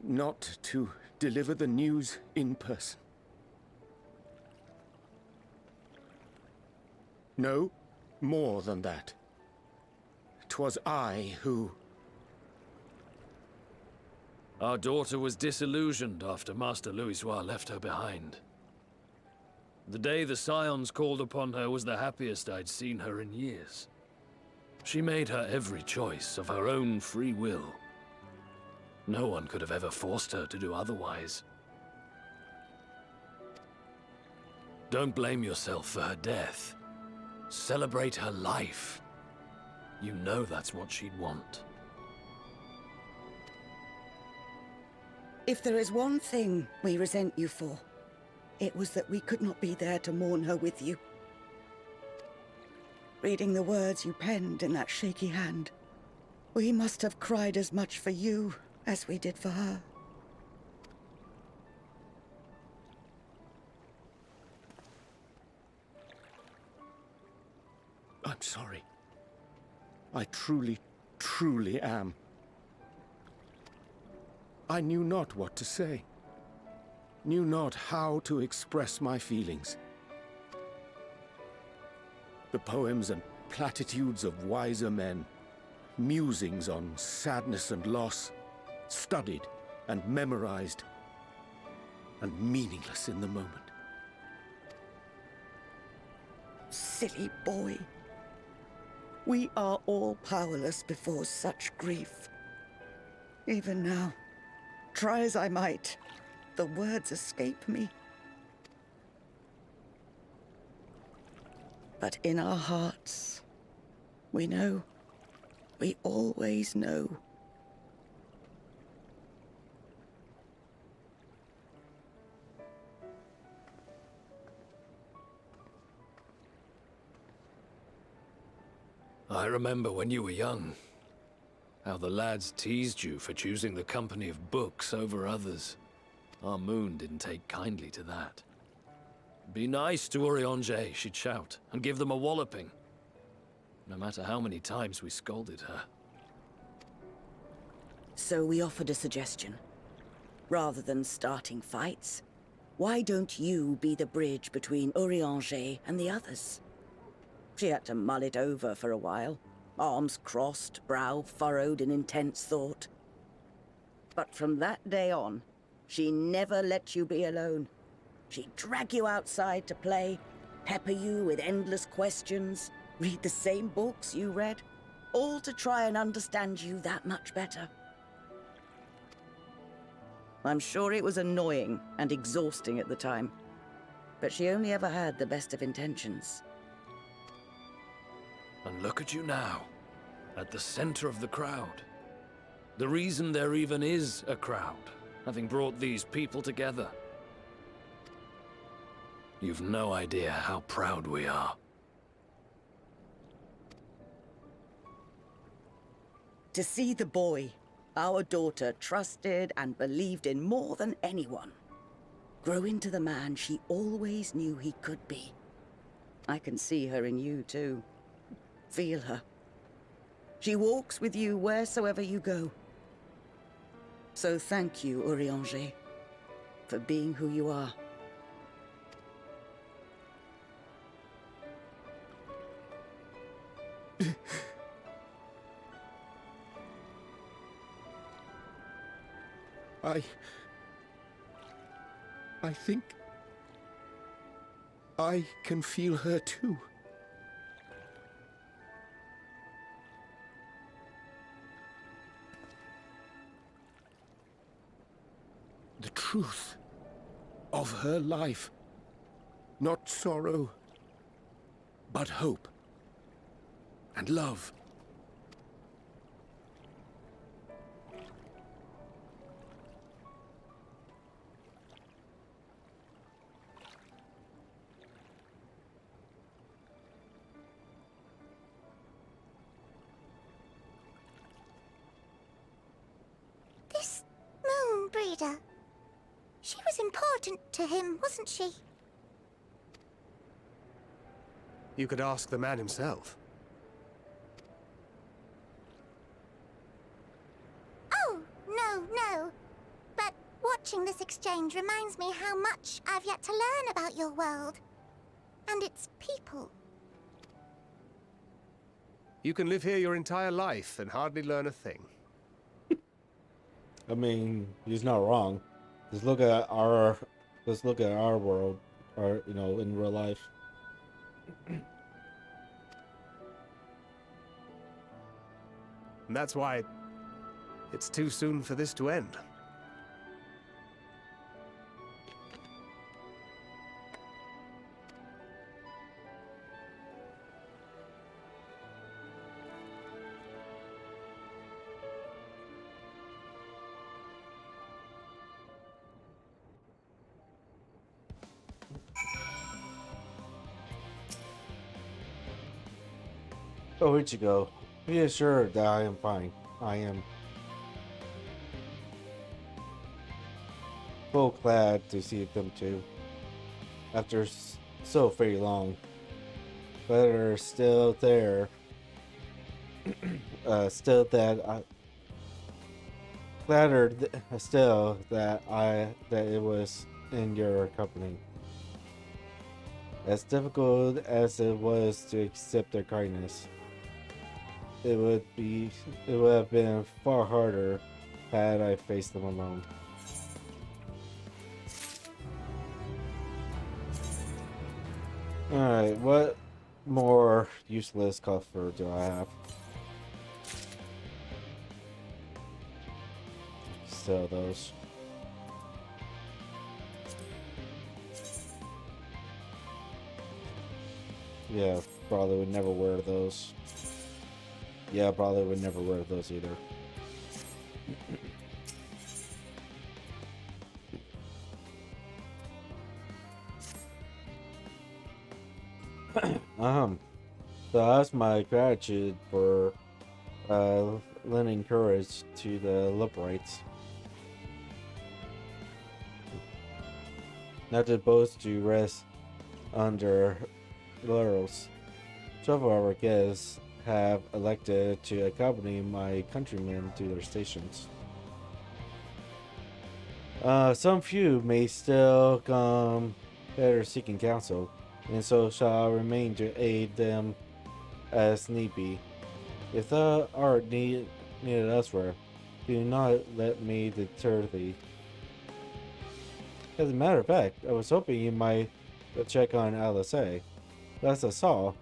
Speaker 21: not to deliver the news in person. No, more than that. 'Twas I who...
Speaker 1: Our daughter was disillusioned after Master Louisoix left her behind. The day the Scions called upon her was the happiest I'd seen her in years. She made her every choice of her own free will. No one could have ever forced her to do otherwise. Don't blame yourself for her death. Celebrate her life. You know that's what she'd want.
Speaker 22: If there is one thing we resent you for, it was that we could not be there to mourn her with you. Reading the words you penned in that shaky hand, we must have cried as much for you as we did for her.
Speaker 21: I'm sorry. I truly, truly am. I knew not what to say. Knew not how to express my feelings. The poems and platitudes of wiser men, musings on sadness and loss, studied and memorized, and meaningless in the moment.
Speaker 22: Silly boy. We are all powerless before such grief. Even now, try as I might, the words escape me. But in our hearts, we know. We always know.
Speaker 1: I remember when you were young, how the lads teased you for choosing the company of books over others. Our moon didn't take kindly to that. Be nice to Urianger, she'd shout, and give them a walloping. No matter how many times we scolded her.
Speaker 22: So we offered a suggestion. Rather than starting fights, why don't you be the bridge between Urianger and the others? She had to mull it over for a while, arms crossed, brow furrowed in intense thought. But from that day on, she never let you be alone. She'd drag you outside to play, pepper you with endless questions, read the same books you read, all to try and understand you that much better. I'm sure it was annoying and exhausting at the time, but she only ever had the best of intentions.
Speaker 1: And look at you now, at the center of the crowd. The reason there even is a crowd, having brought these people together. You've no idea how proud we are.
Speaker 22: To see the boy our daughter trusted and believed in more than anyone grow into the man she always knew he could be. I can see her in you too. Feel her. She walks with you wheresoever you go. So thank you, Urianger, for being who you are.
Speaker 21: I think I can feel her too. The truth of her life. Not sorrow, but hope and love.
Speaker 17: This moon breeder. She was important to him, wasn't she?
Speaker 11: You could ask the man himself.
Speaker 17: Oh, no. But watching this exchange reminds me how much I've yet to learn about your world. And its people.
Speaker 11: You can live here your entire life and hardly learn a thing.
Speaker 2: I mean, he's not wrong. Just look at our world, or in real life.
Speaker 11: And that's why it's too soon for this to end.
Speaker 2: Oh, Ichigo, be assured that I am fine. I am so glad to see them too. After so very long, but are still there. Still that it was in your company. As difficult as it was to accept their kindness, it would have been far harder had I faced them alone. Alright, what more useless coffer do I have? Sell those. Yeah, probably would never wear those. Yeah, probably would never wear those either. So that's my gratitude for lending courage to the liberates. Not to boast to rest under laurels. Several of our guests have elected to accompany my countrymen to their stations. Some few may still come better seeking counsel, and so shall I remain to aid them as need be. If thou art needed elsewhere, do not let me deter thee. As a matter of fact, I was hoping you might check on Alice. Last I saw,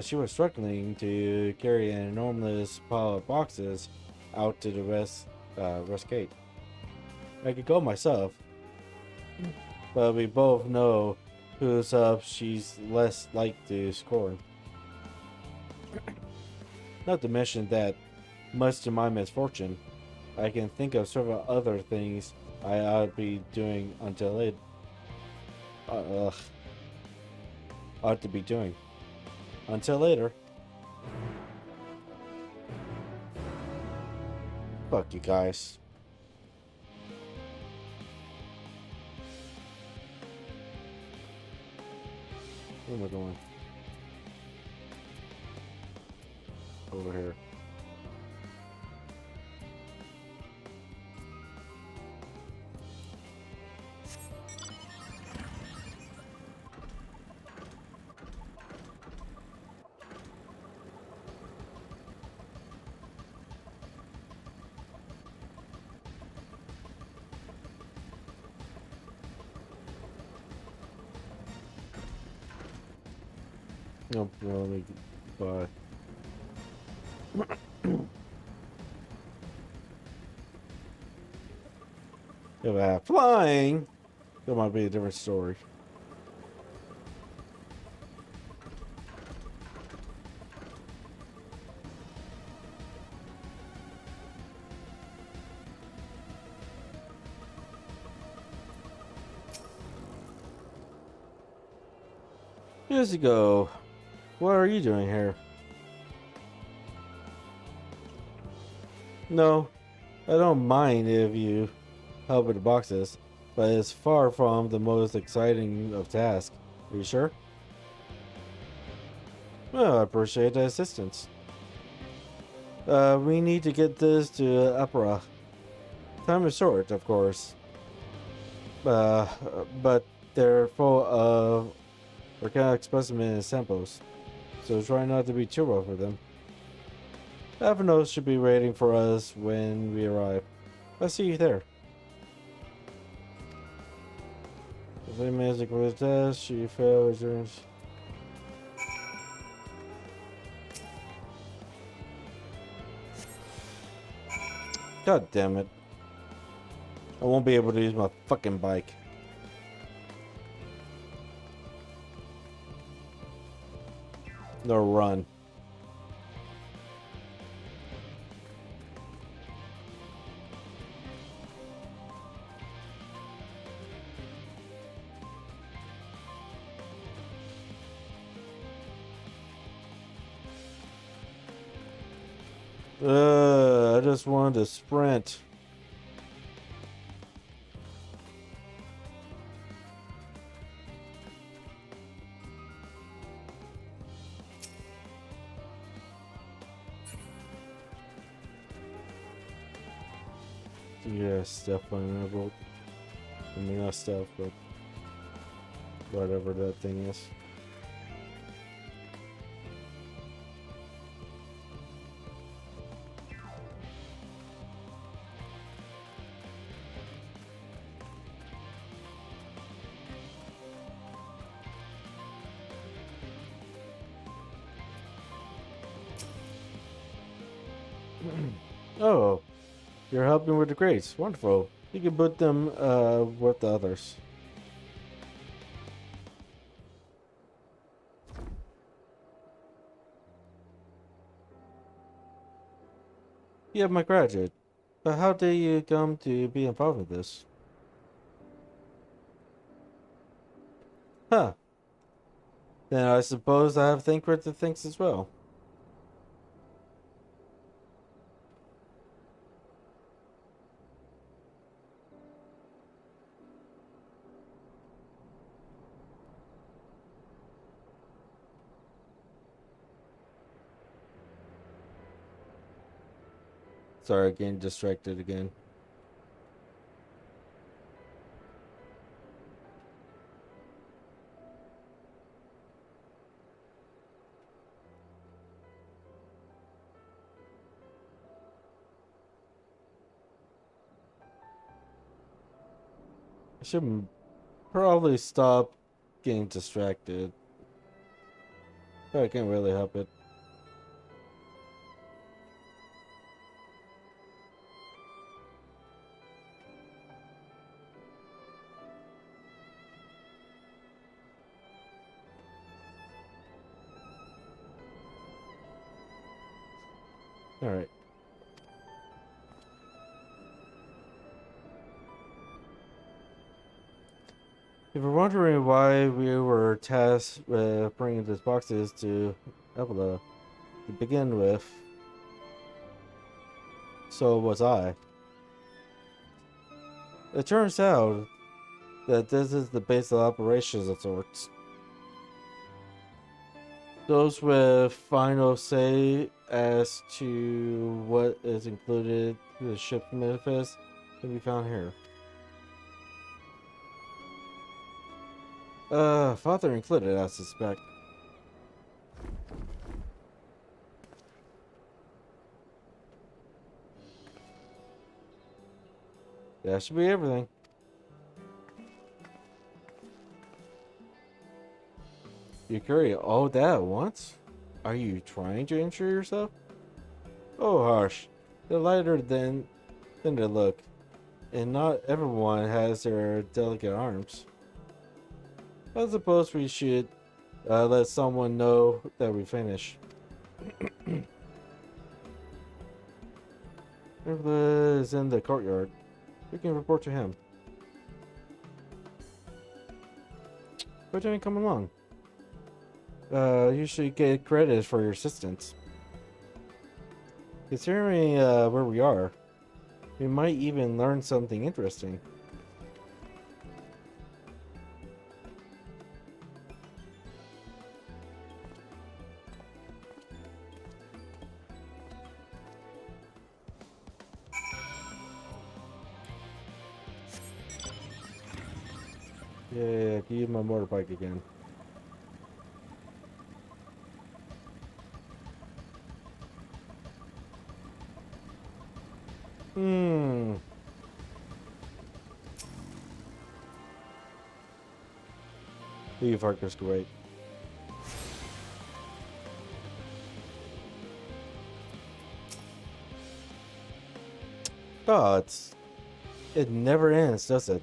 Speaker 2: she was struggling to carry an enormous pile of boxes out to the west gate. I could go myself, but we both know whose up she's less like to scorn. Not to mention that, much to my misfortune, I can think of several other things I ought to be doing until it. Ought to be doing. Until later. Fuck you guys. Where am I going? Over here. Nope, let me buy. If I have flying, that might be a different story. Years ago, what are you doing here? No, I don't mind if you help with the boxes, but it's far from the most exciting of tasks. Are you sure? Well, I appreciate the assistance. We need to get this to Opera. Time is short, of course. But they're full of organic specimen samples, so try not to be too rough with them. Avanos should be waiting for us when we arrive. I'll see you there. If any magic was test, she fails. God damn it. I won't be able to use my fucking bike. No run. I just wanted to sprint. Yeah, stuff on that boat. I mean, not stuff, but whatever that thing is. Oh, you're helping with the crates. Wonderful. You can put them with the others. You have my gratitude. But how did you come to be involved with this? Huh. Then I suppose I have thankworthy to thanks as well. Sorry, getting distracted again. should probably stop getting distracted. But I can't really help it. Alright. If you're wondering why we were tasked with bringing these boxes to Evola to begin with, so was I. It turns out that this is the base of operations of sorts. Those with final say as to what is included in the ship's manifest can be found here. Father included, I suspect. That should be everything. You carry all that at once? Are you trying to injure yourself? Oh, harsh. They're lighter than they look. And not everyone has their delicate arms. I suppose we should let someone know that we finish. Everyone is in the courtyard. We can report to him. Why don't you come along? You should get credit for your assistance. Considering where we are, we might even learn something interesting. Yeah, give you my motorbike again. The Parker's great. Oh, it never ends, does it?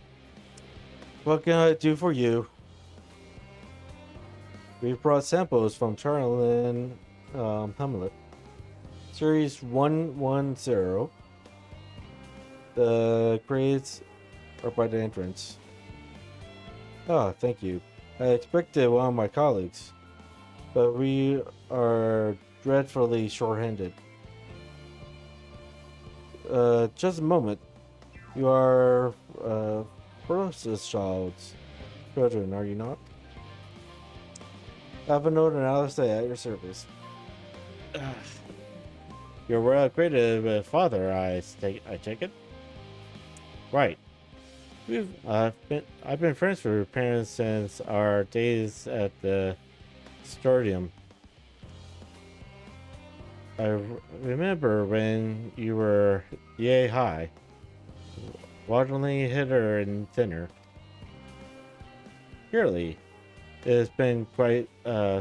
Speaker 2: What can I do for you? We brought samples from Charlene Hamlet. Series 110. The crates are by the entrance. Oh, thank you. I expected one of my colleagues, but we are dreadfully short-handed. Just a moment. You are Child's children, are you not? I have a note and Alice at your service. You're well acquainted with father, I take it. Right. I've been friends with your parents since our days at the stadium. I remember when you were yay high, waddling hither and thinner. Surely, it has been quite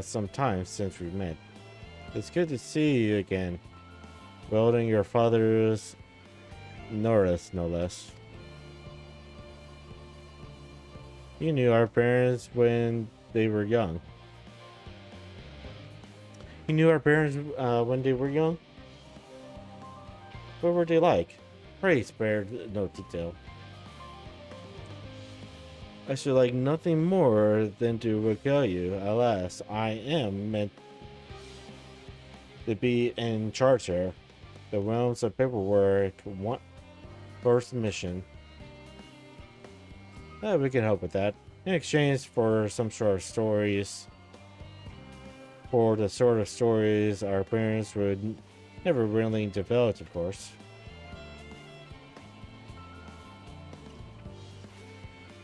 Speaker 2: some time since we met. It's good to see you again, wielding your father's Norris, no less. You knew our parents when they were young. You knew our parents when they were young? What were they like? Pray spare no detail. I should like nothing more than to regale you. Alas, I am meant to be in charge here. The realms of paperwork, first mission. We can help with that. In exchange for some sort of stories. For the sort of stories our parents would never really develop, of course.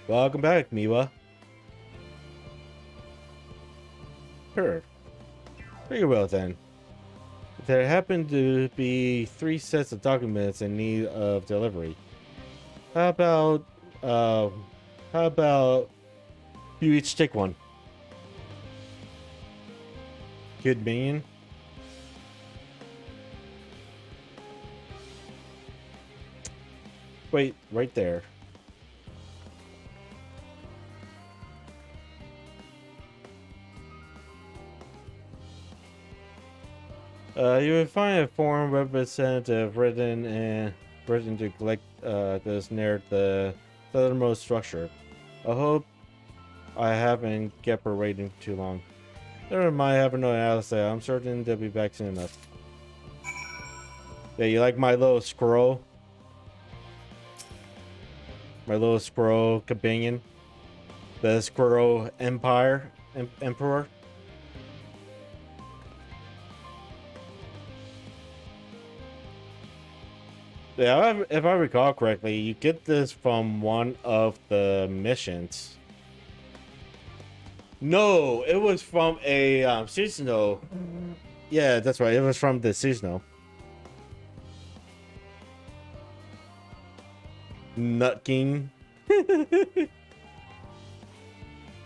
Speaker 2: Welcome back, Miwa. Sure. Very well then. There happen to be 3 sets of documents in need of delivery. How about How about you each take one? Good minion. Wait, right there. You will find a foreign representative written to collect this near the southernmost structure. I hope I haven't kept her waiting too long. Never mind, I haven't known Alice. I'm certain they'll be back soon enough. Yeah, you like my little squirrel? My little squirrel companion? The squirrel empire? Emperor? Yeah, if I recall correctly, you get this from one of the missions. No, it was from a seasonal. Yeah, that's right. It was from the seasonal. Nut King.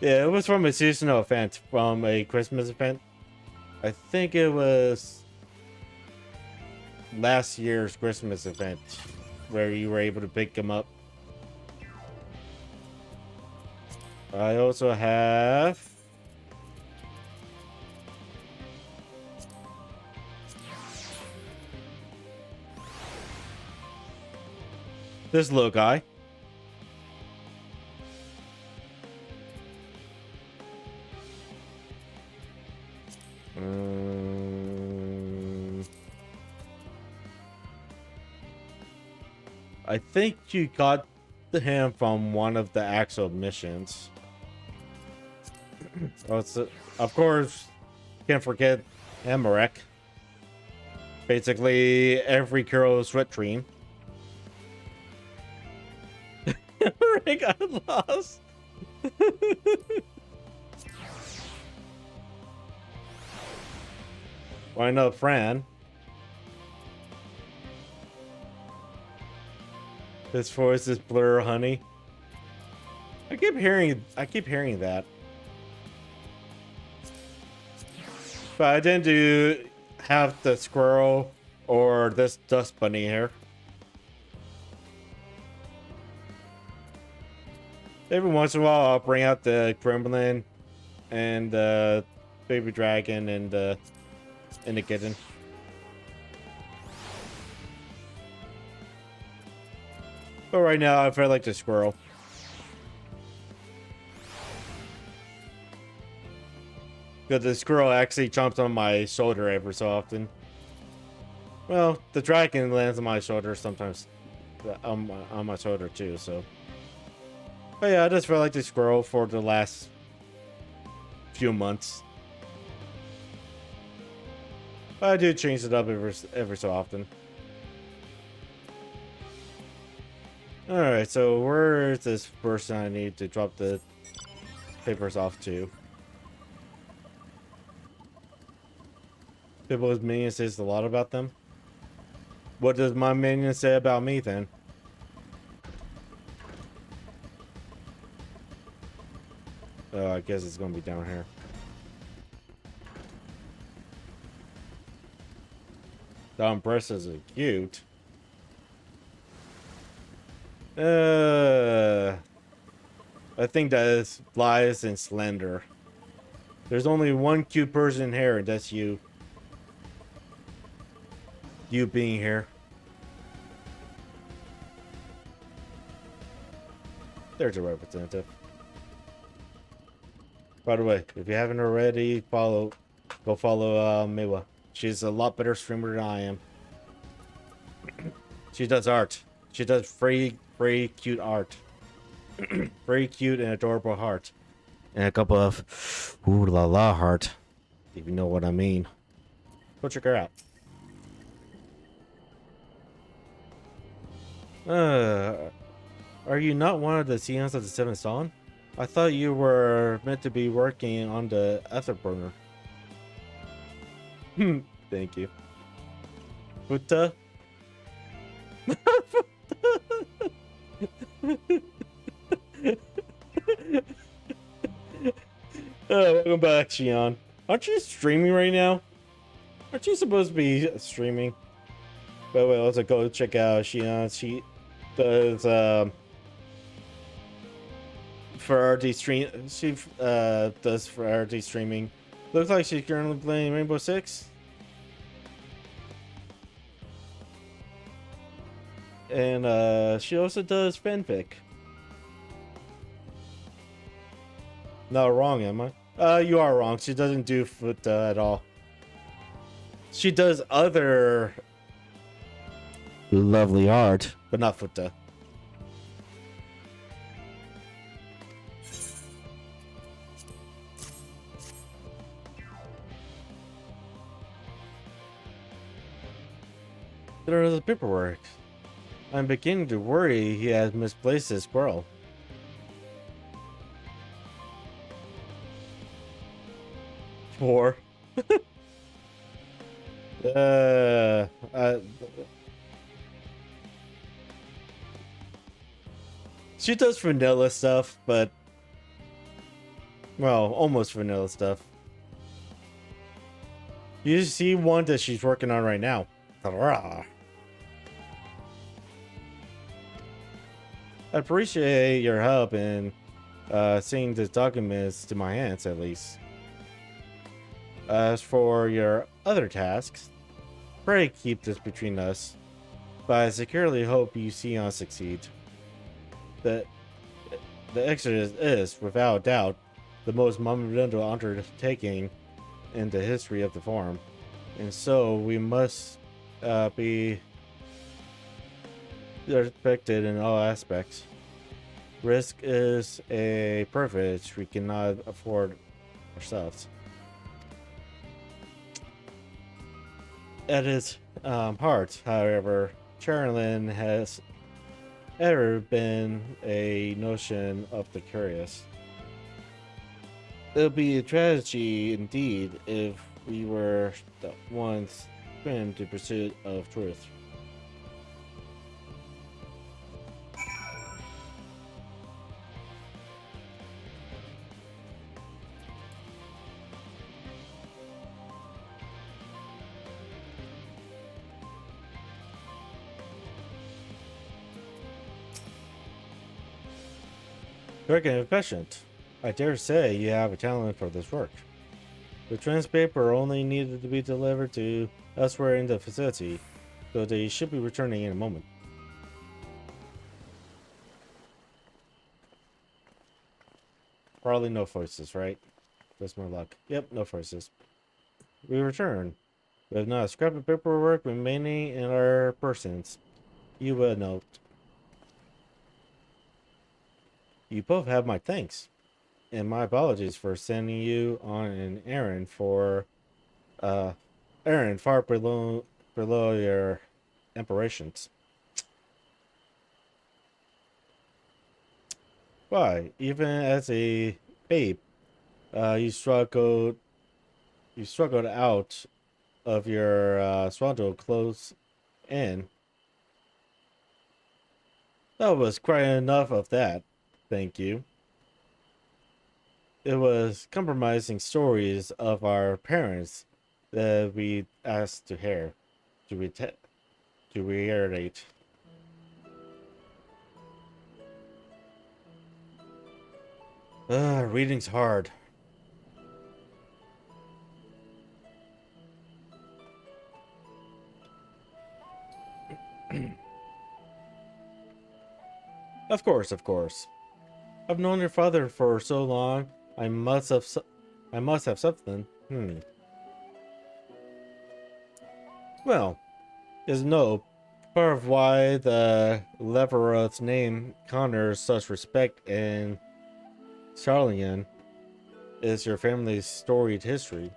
Speaker 2: Yeah, it was from a seasonal event, from a Christmas event. I think it was last year's Christmas event where you were able to pick him up. I also have this little guy. I think you got him from one of the actual missions. Also, of course, can't forget Amarek. Basically, every Kuro sweat dream. I got lost. Why not Fran? His voice is Blur Honey. I keep hearing that. But I didn't have the squirrel or this dust bunny here. Every once in a while I'll bring out the gremlin and the baby dragon and the kitten. But right now I feel like the squirrel. Because the squirrel actually jumps on my shoulder every so often. Well, the dragon lands on my shoulder sometimes. On my shoulder too, so. But yeah, I just feel like the squirrel for the last few months. But I do change it up every so often. Alright, so where is this person I need to drop the papers off to? People's minion says a lot about them. What does my minion say about me then? Oh, I guess it's gonna be down here. The umbrellas are cute. I think that lies in Slender. There's only one cute person here, and that's you. You being here. There's a representative. By the way, if you haven't already, go follow Miwa. She's a lot better streamer than I am. She does art. She does very cute art. Very cute and adorable heart. And a couple of ooh la la heart. If you know what I mean. Go check her out. Are you not one of the Seons of the Seventh Dawn? I thought you were meant to be working on the Afterburner. Thank you. Futa? Welcome back, Xion. Aren't you streaming right now? Aren't you supposed to be streaming? But wait, let's go check out Xion. She does for RT stream. She does for RT streaming. Looks like she's currently playing Rainbow Six. And she also does fanfic. Not wrong, am I? You are wrong. She doesn't do foot at all. She does other lovely art, but not foot. There is paperwork. I'm beginning to worry he has misplaced his squirrel. Four. She does vanilla stuff, but well, almost vanilla stuff. You see one that she's working on right now. I appreciate your help in seeing the documents to my hands, at least. As for your other tasks, pray keep this between us, but I securely hope you see us succeed. The Exodus is, without doubt, the most monumental undertaking in the history of the farm, and so we must be respected in all aspects. Risk is a privilege we cannot afford ourselves. At its heart, however, Charlene has ever been a notion of the curious. It would be a tragedy indeed if we were the ones trimmed to pursuit of truth. Very efficient. I dare say you have a talent for this work. The trans paper only needed to be delivered to elsewhere in the facility, so they should be returning in a moment. Probably no voices, right? That's more luck. Yep, no voices. We return. We have not a scrap of paperwork remaining in our persons. You will note. You both have my thanks, and my apologies for sending you on an errand far below your aspirations. Why, even as a babe, you struggled out of your swaddle clothes in. That was quite enough of that. Thank you. It was compromising stories of our parents that we asked to hear, to reiterate. Reading's hard. Of course. I've known your father for so long. I must have something. Well, is no part of why the Leveroth's name honors such respect in Charlian is your family's storied history.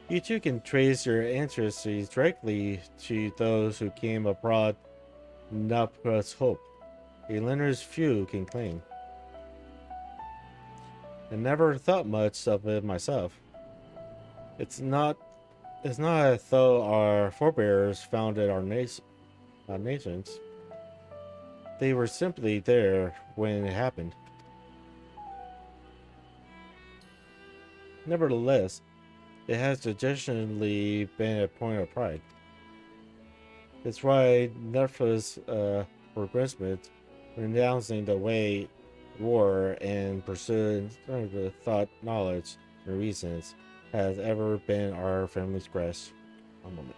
Speaker 2: You too can trace your ancestry directly to those who came abroad, not plus hope. A learner's few can claim. I never thought much of it myself. It's not as though our forebears founded our nations. They were simply there when it happened. Nevertheless, it has traditionally been a point of pride. It's why Nerfa's progressment, renouncing the way war and pursuing thought, knowledge, and reasons, has ever been our family's crest. One moment.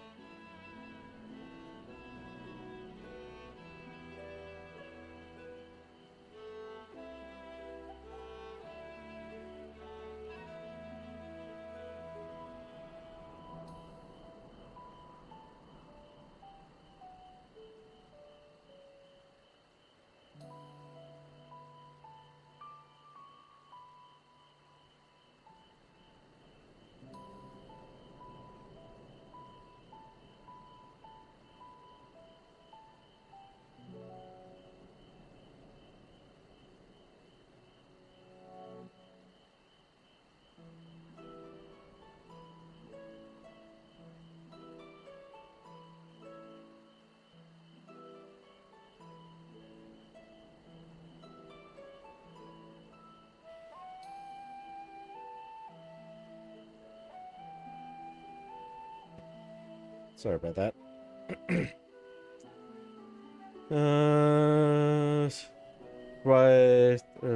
Speaker 2: Sorry about that.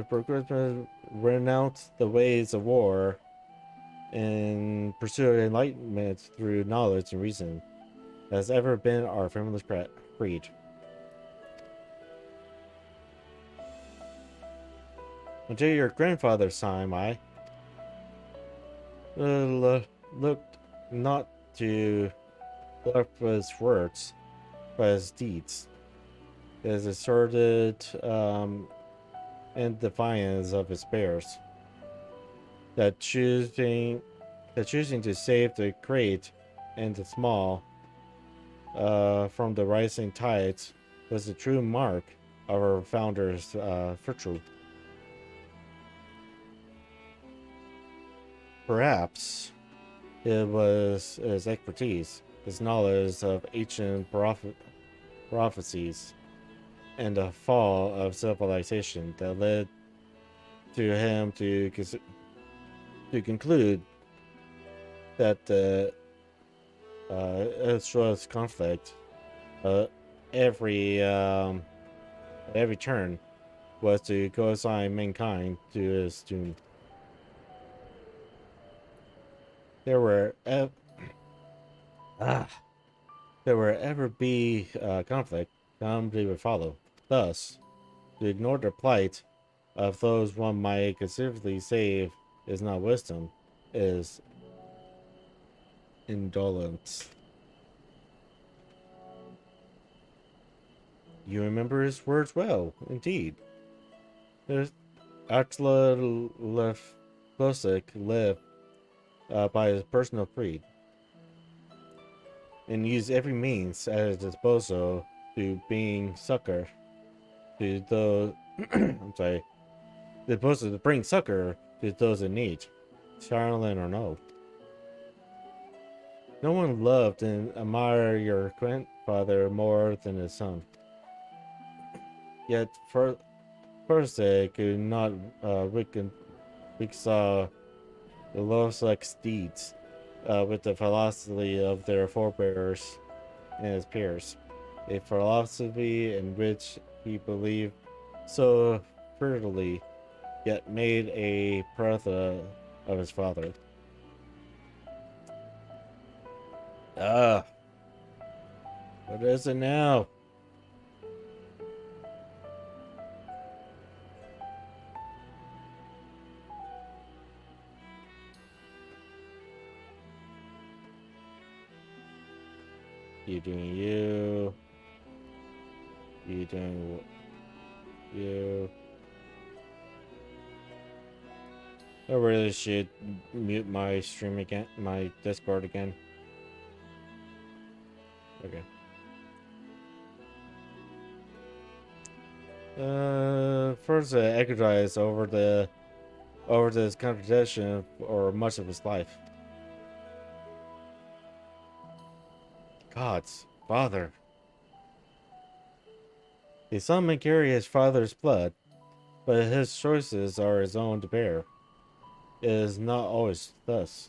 Speaker 2: Progressment renounced the ways of war and pursue enlightenment through knowledge and reason has ever been our family's creed. Until your grandfather's time, I looked not to his words, but his deeds. His asserted and defiance of his bears. That choosing to save the great and the small from the rising tides was the true mark of our founder's virtue. Perhaps it was his expertise, his knowledge of ancient prophecies, and the fall of civilization that led to him to conclude that the Earth's conflict every turn was to co-assign mankind to his doom. There were ever be conflict, calamity would follow. Thus, to ignore the plight of those one might considerably save is not wisdom, is indolence. You remember his words well, indeed. Attila Klosik lived by his personal creed, and used every means at his disposal to bring succor to those to bring succor to those in need, Charlatan or no. No one loved and admired your grandfather more than his son. Yet first they could not reconcile the Losex's deeds with the philosophy of their forebears and his peers, a philosophy in which he believed so fertily, yet made a brother of his father. What is it now? You doing you. You doing you. I really should mute my stream again, my Discord again. Okay. First, exercise over this contradiction for much of his life. God's father. The son may carry his father's blood, but his choices are his own to bear. is not always thus.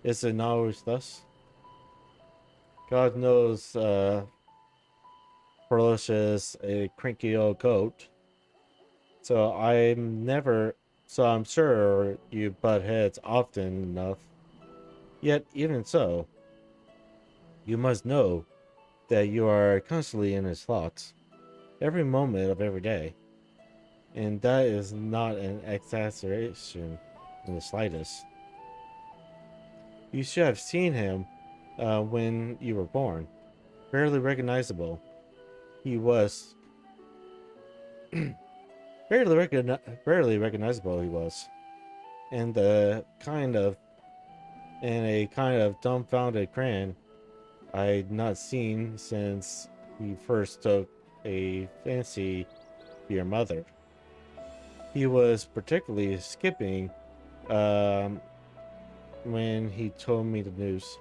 Speaker 2: Is it not always thus? God knows, Perlish is a cranky old goat. So I'm sure you butt heads often enough. Yet, even so, you must know that you are constantly in his thoughts, every moment of every day. And that is not an exaggeration in the slightest. You should have seen him when you were born. Barely recognizable. He was. barely recognizable he was. And a kind of dumbfounded cran I'd not seen since he first took a fancy to your mother. He was particularly skipping when he told me the news.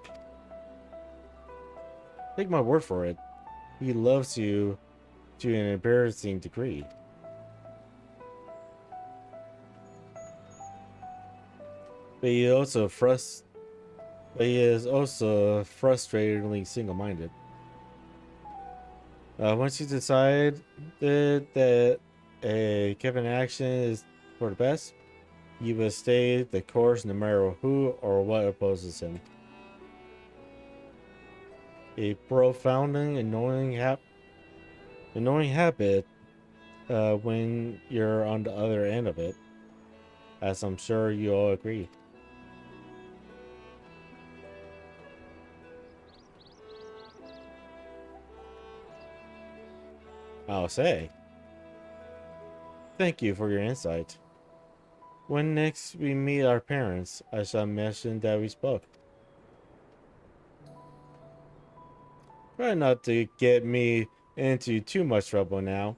Speaker 2: Take my word for it, he loves you to an embarrassing degree. But he is also frustratingly single-minded. Once you decide that a given action is for the best, you will stay the course no matter who or what opposes him. A profoundly annoying habit when you're on the other end of it, as I'm sure you all agree. I'll say. Thank you for your insight. When next we meet our parents, I shall mention that we spoke. Try not to get me into too much trouble now.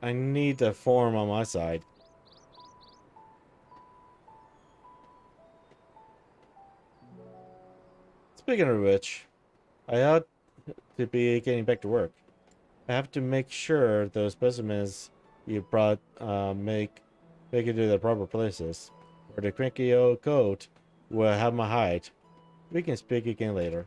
Speaker 2: I need the form on my side. Speaking of which, I ought to be getting back to work. I have to make sure those specimens you brought make it to the proper places, or the cranky old goat will have my hide. We can speak again later.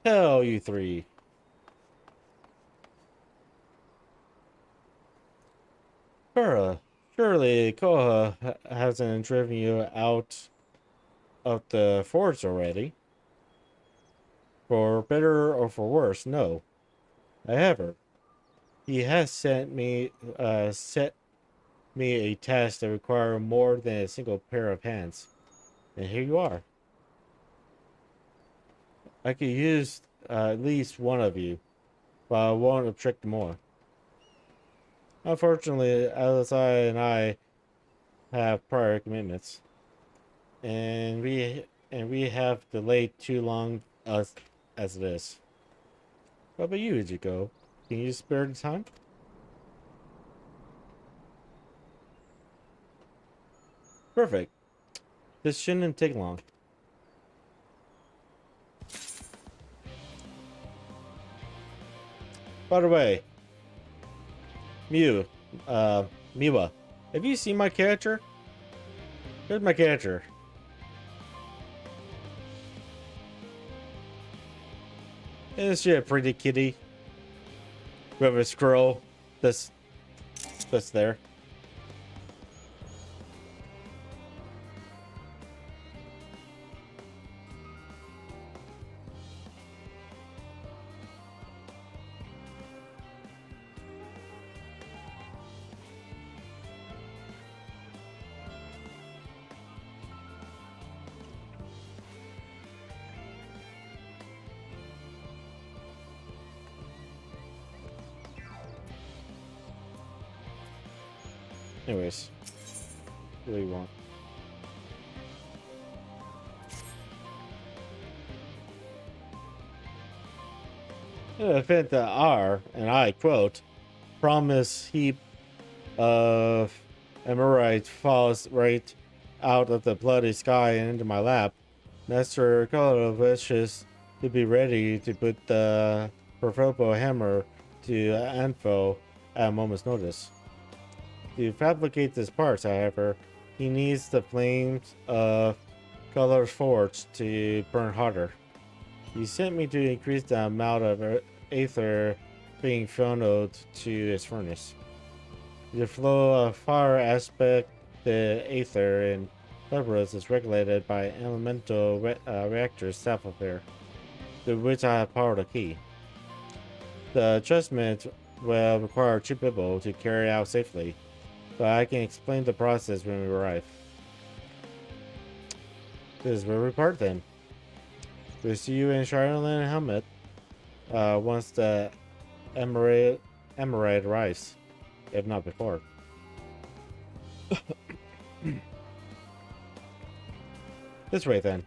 Speaker 2: Hell, you three. Kura, surely Koha hasn't driven you out of the forest already? For better or for worse, no. I haven't. He has set me a task that requires more than a single pair of hands. And here you are. I could use at least one of you, but I won't obstruct more. Unfortunately, Alizai and I have prior commitments, and we have delayed too long as it is. What about you, Ichigo? Can you spare the time? Perfect. This shouldn't take long. By the way, Miwa, have you seen my catcher? Here's my catcher. Isn't she a pretty kitty? We have a squirrel that's there. Anyways, what do you want? In the event that R, and I quote, promise heap of emerald falls right out of the bloody sky and into my lap, Master Kola wishes to be ready to put the proverbial hammer to anvil at a moment's notice. To fabricate these parts, however, he needs the flames of Color's forge to burn hotter. He sent me to increase the amount of aether being funneled to his furnace. The flow of fire aspect the aether in Cerberus is regulated by an elemental reactor south of here, to which I have powered a key. The adjustment will require 2 people to carry out safely, but I can explain the process when we arrive. This is where we part then. We'll see you in Shireland Helmet once the Emerald arrives, if not before. This way then.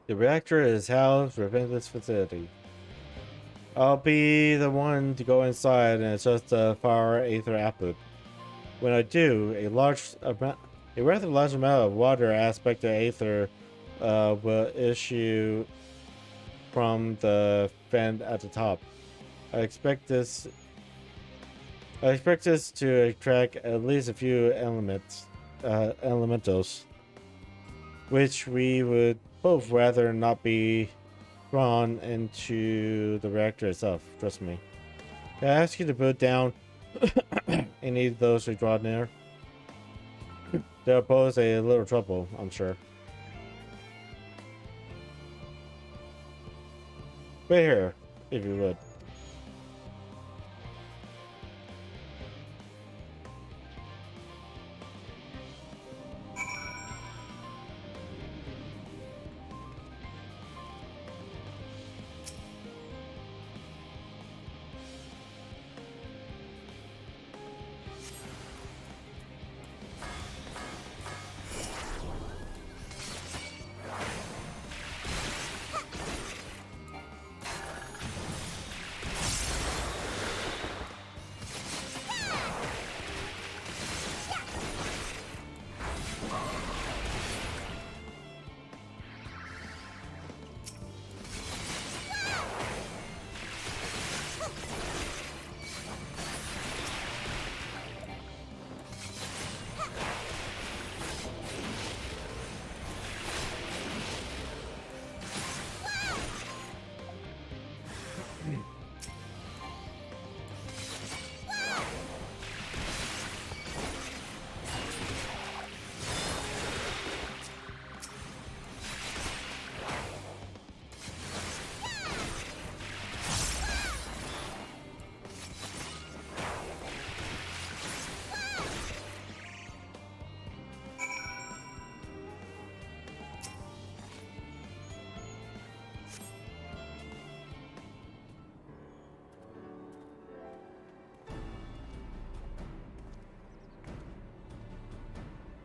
Speaker 2: The reactor is housed within this facility. I'll be the one to go inside and adjust the fire aether output. When I do, a rather large amount of water aspect of aether will issue from the vent at the top. I expect this to attract at least a few elementals, which we would both rather not be drawn into the reactor itself. Trust me. Can I ask you to put down any of those we draw near? They'll pose a little trouble, I'm sure. Wait here, if you would.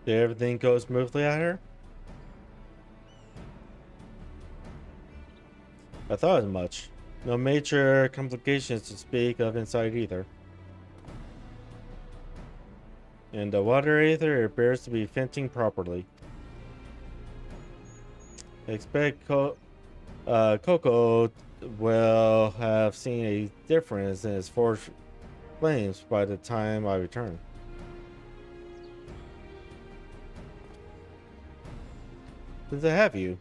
Speaker 2: Did everything go smoothly out here? I thought as much. No major complications to speak of inside either. And the water aether appears to be venting properly. I expect Coco will have seen a difference in his forged flames by the time I return. Since I have you,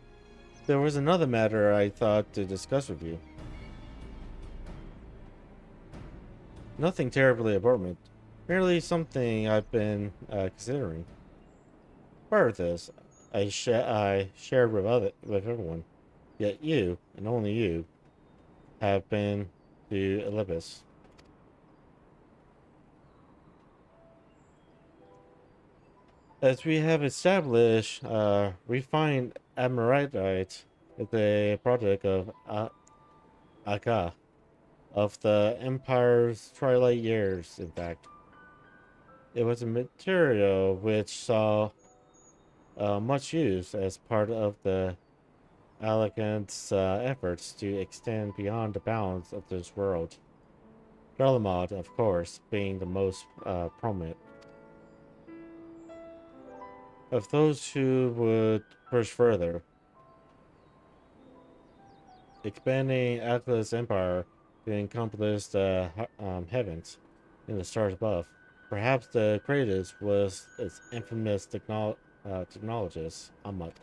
Speaker 2: there was another matter I thought to discuss with you. Nothing terribly important, merely something I've been considering. Part of this, I shared with everyone, yet you, and only you, have been to Olympus. As we have established, refined Ameritite is a product of Aka, of the Empire's twilight years, in fact. It was a material which saw much use as part of the Alakant's efforts to extend beyond the bounds of this world. Garlemald, of course, being the most prominent. Of those who would push further, expanding Atlas' empire to encompass the heavens and the stars above. Perhaps the greatest was its infamous technologist, Amat.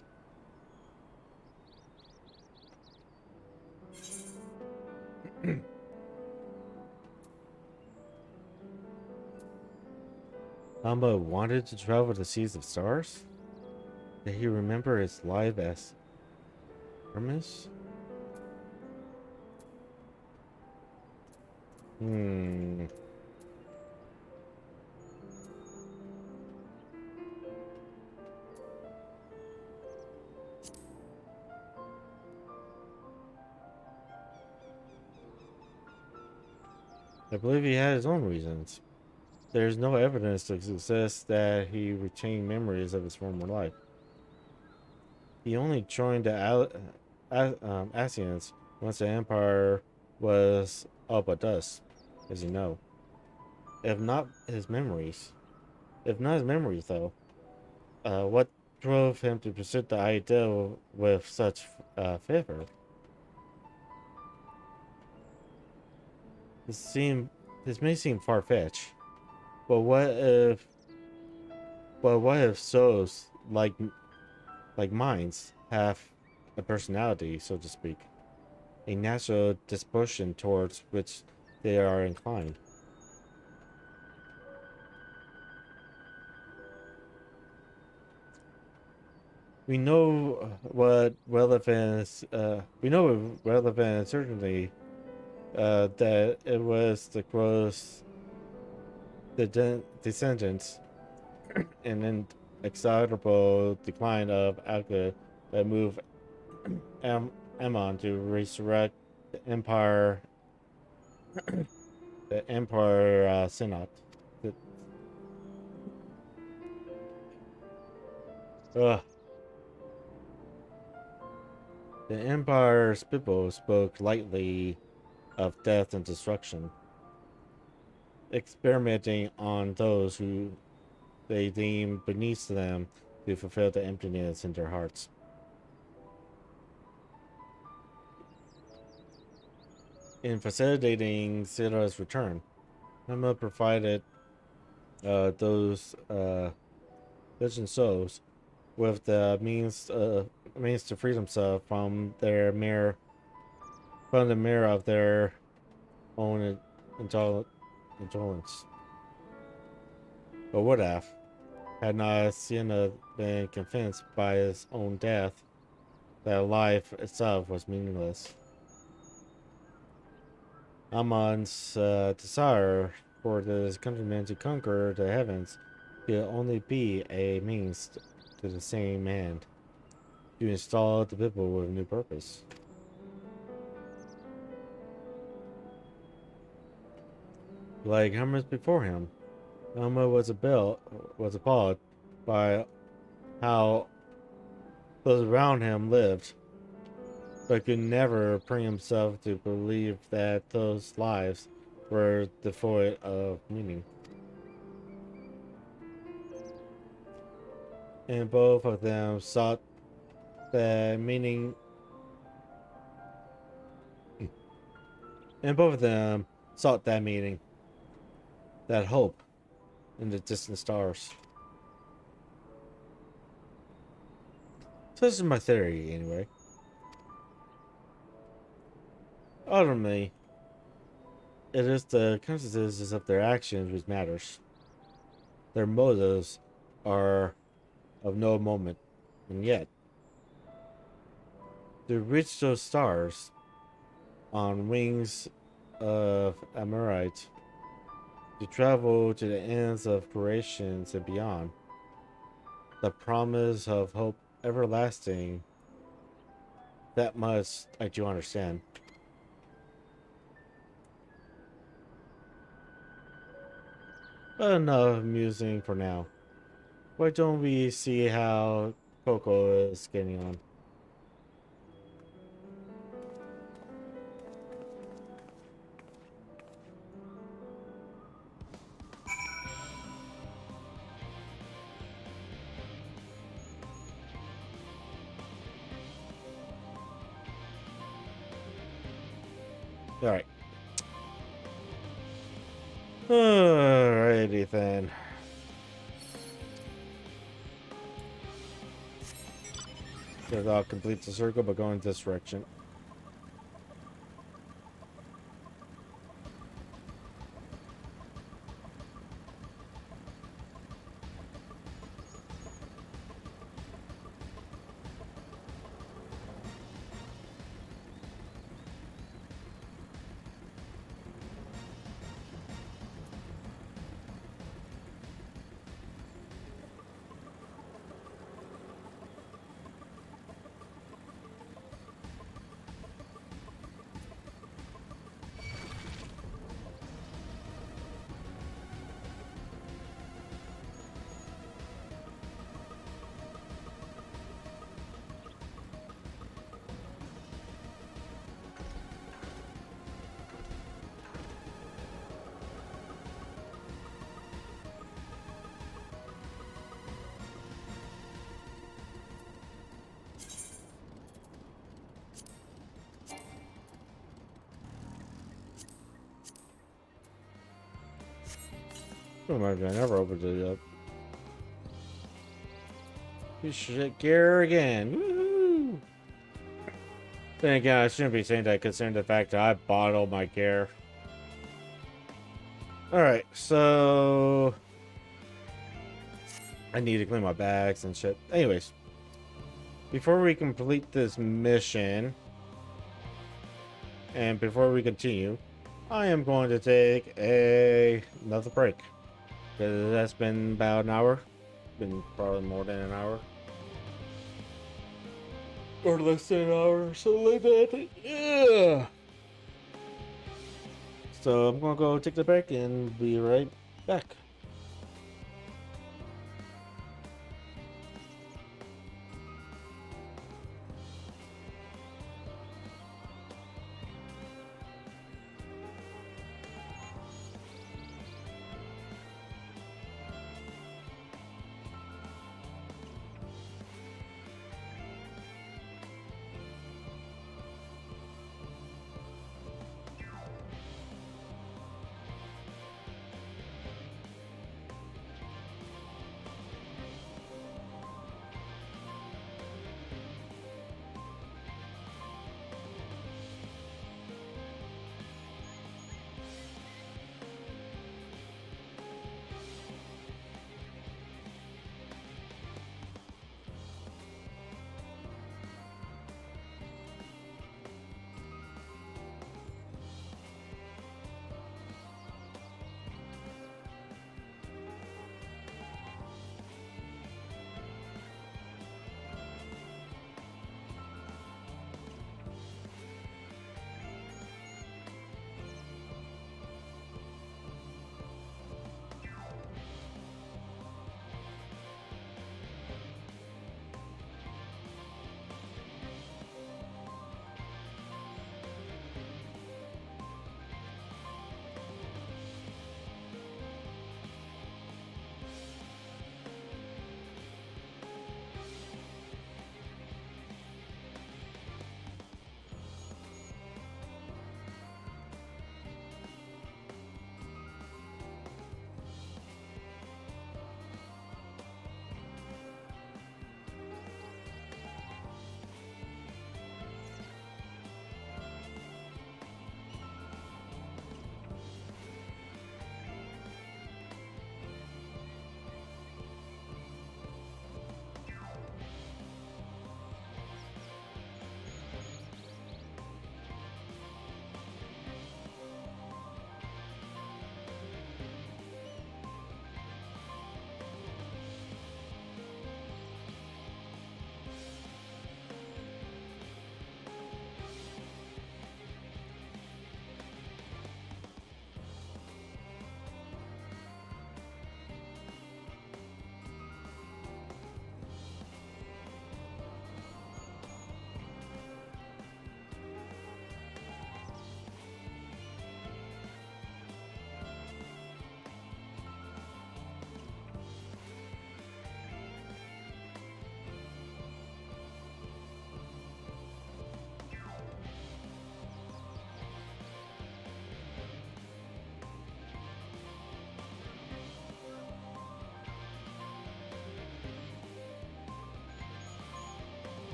Speaker 2: Amba wanted to travel the seas of stars? Did he remember his life as Hermes? I believe he had his own reasons. There is no evidence to suggest that he retained memories of his former life. He only joined the Asians once the Empire was all but dust, as you know. If not his memories, though, what drove him to pursue the idea with such fervor? This may seem far-fetched, but what if souls like minds have a personality, so to speak, a natural disposition towards which they are inclined? We know what relevant certainty that it was the close descendants and inexorable decline of Alka that moved Ammon to resurrect the Empire, Synod. Ugh. The Empire's people spoke lightly of death and destruction, experimenting on those who they deemed beneath them to fulfill the emptiness in their hearts. In facilitating Sira's return, Emma provided those legend souls with the means to free themselves from the mirror of their own indolence. But what if, had not Sienna been convinced by his own death that life itself was meaningless? Ammon's desire for his countrymen to conquer the heavens could only be a means to the same end, to install the people with a new purpose. Like Hermes before him, Amma was appalled by how those around him lived, but could never bring himself to believe that those lives were devoid of meaning. And both of them sought the meaning. And both of them sought that meaning, that hope, in the distant stars. So this is my theory, anyway. Ultimately, it is the consequences of their actions which matters. Their motives are of no moment, and yet, to reach those stars on wings of Amorite, to travel to the ends of creations and beyond, The promise of hope everlasting. That much I do understand. But enough musing for now. Why don't we see how Coco is getting on? Alright. Alrighty then. I'll complete the circle by going this direction. Oh my god, I never opened it up. You should get gear again. Woohoo! Then again, I shouldn't be saying that considering the fact that I bought all my gear. Alright, so I need to clean my bags and shit. Anyways, before we complete this mission and before we continue, I am going to take another break. Because that's been about an hour. Been probably more than an hour. Or less than an hour or something like that. Yeah. So I'm gonna go take the break and be right back.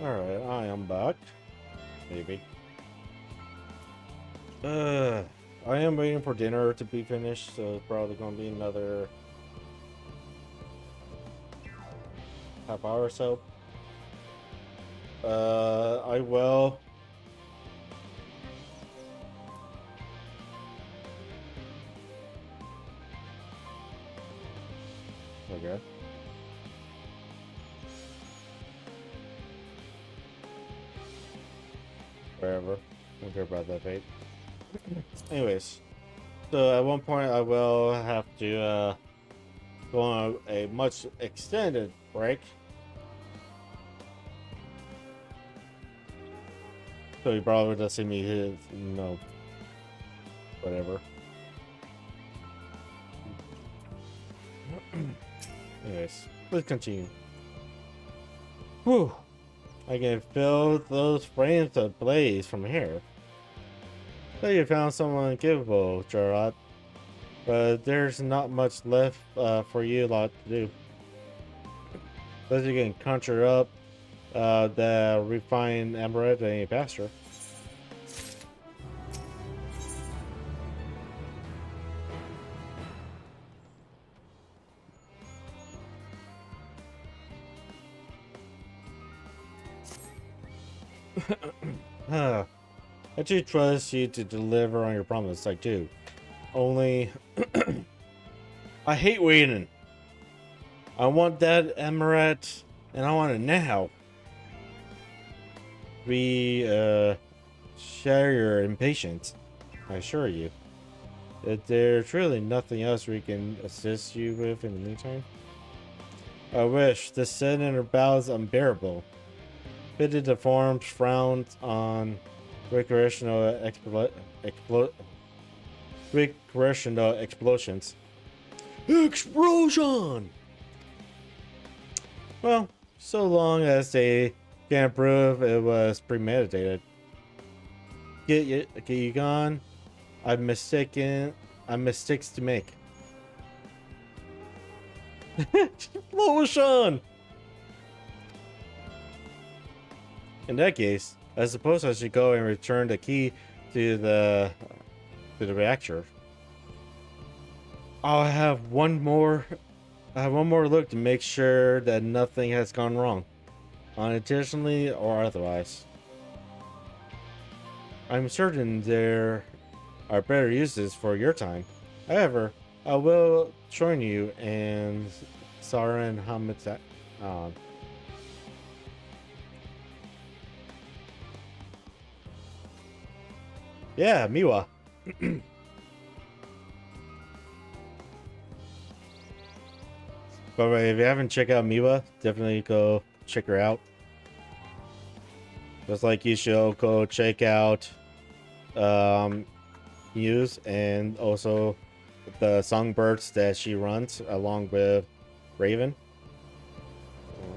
Speaker 2: Alright, I am back. Maybe. I am waiting for dinner to be finished, so it's probably gonna be another half hour or so. I will. Okay. Wherever. Don't care about that fate. Anyways, so at one point I will have to go on a much extended break. So you probably just see me hit, whatever. Anyways, let's continue. Whew. I can feel those flames ablaze from here. So you found someone capable, Gerard. But there's not much left for you lot to do. Unless you can conjure up the refined emerald any faster. I do trust you to deliver on your promise, I do. Only, I hate waiting. I want that emerald, and I want it now. We, share your impatience, I assure you. That there's really nothing else we can assist you with in the meantime. I wish the sin in her bow is unbearable. Pity the forms frowned on recreational explosions. Explosion! Well, so long as they can't prove it was premeditated. Get you gone. I'm mistakes to make. Explosion! In that case, I suppose I should go and return the key to the reactor. I have one more look to make sure that nothing has gone wrong, unintentionally or otherwise. I'm certain there are better uses for your time. However, I will join you and Saran Hamid. Yeah, Miwa. By the way, if you haven't checked out Miwa, definitely go check her out. Just like you should go check out Muse and also the songbirds that she runs along with Raven.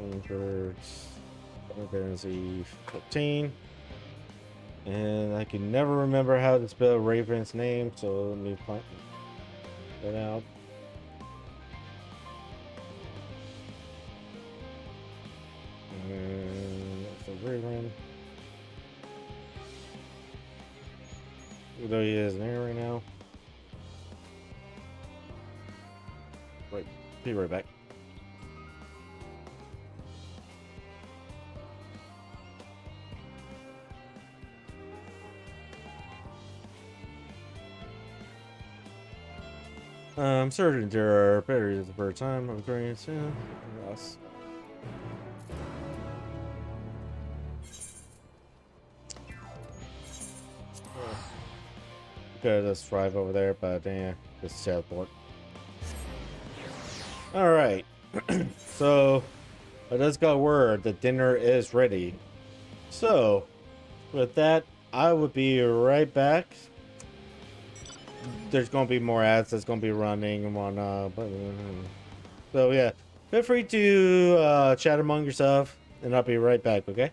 Speaker 2: Songbirds, Fantasy 15. And I can never remember how to spell Raven's name, so let me find that out. And that's the Raven. Although he is there right now. Right, be right back. I'm certain there are better uses for time. I'm going soon. Yes. Okay, let's drive over there, but yeah, just teleport. Alright. So, I just got word that dinner is ready. So, with that, I will be right back. There's gonna be more ads that's gonna be running and whatnot. So yeah, feel free to chat among yourself, and I'll be right back. Okay.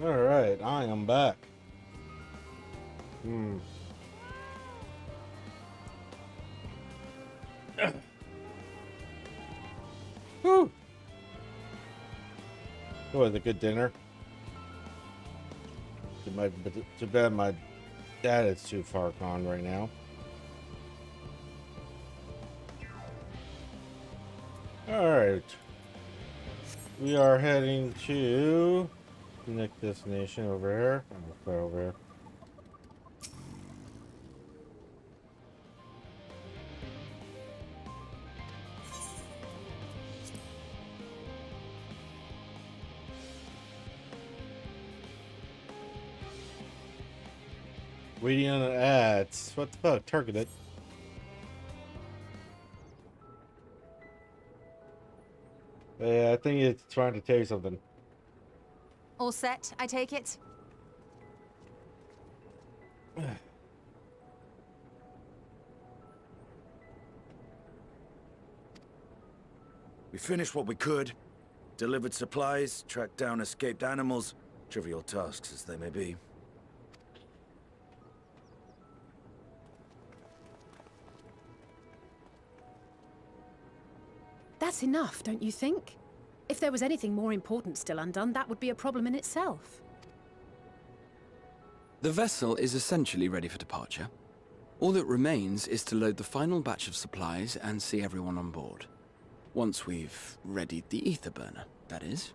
Speaker 2: Alright, I am back. Whew. It was a good dinner. Too bad my dad is too far gone right now. Alright. We are heading to the next destination over here. Over here. Waiting on the ads. What the fuck? Targeted. Yeah, I think it's trying to tell you something.
Speaker 8: All set, I take it?
Speaker 5: We finished what we could. Delivered supplies, tracked down escaped animals. Trivial tasks as they may be.
Speaker 4: That's enough, don't you think? If there was anything more important still undone, that would be a problem in itself.
Speaker 12: The vessel is essentially ready for departure. All that remains is to load the final batch of supplies and see everyone on board. Once we've readied the ether burner, that is.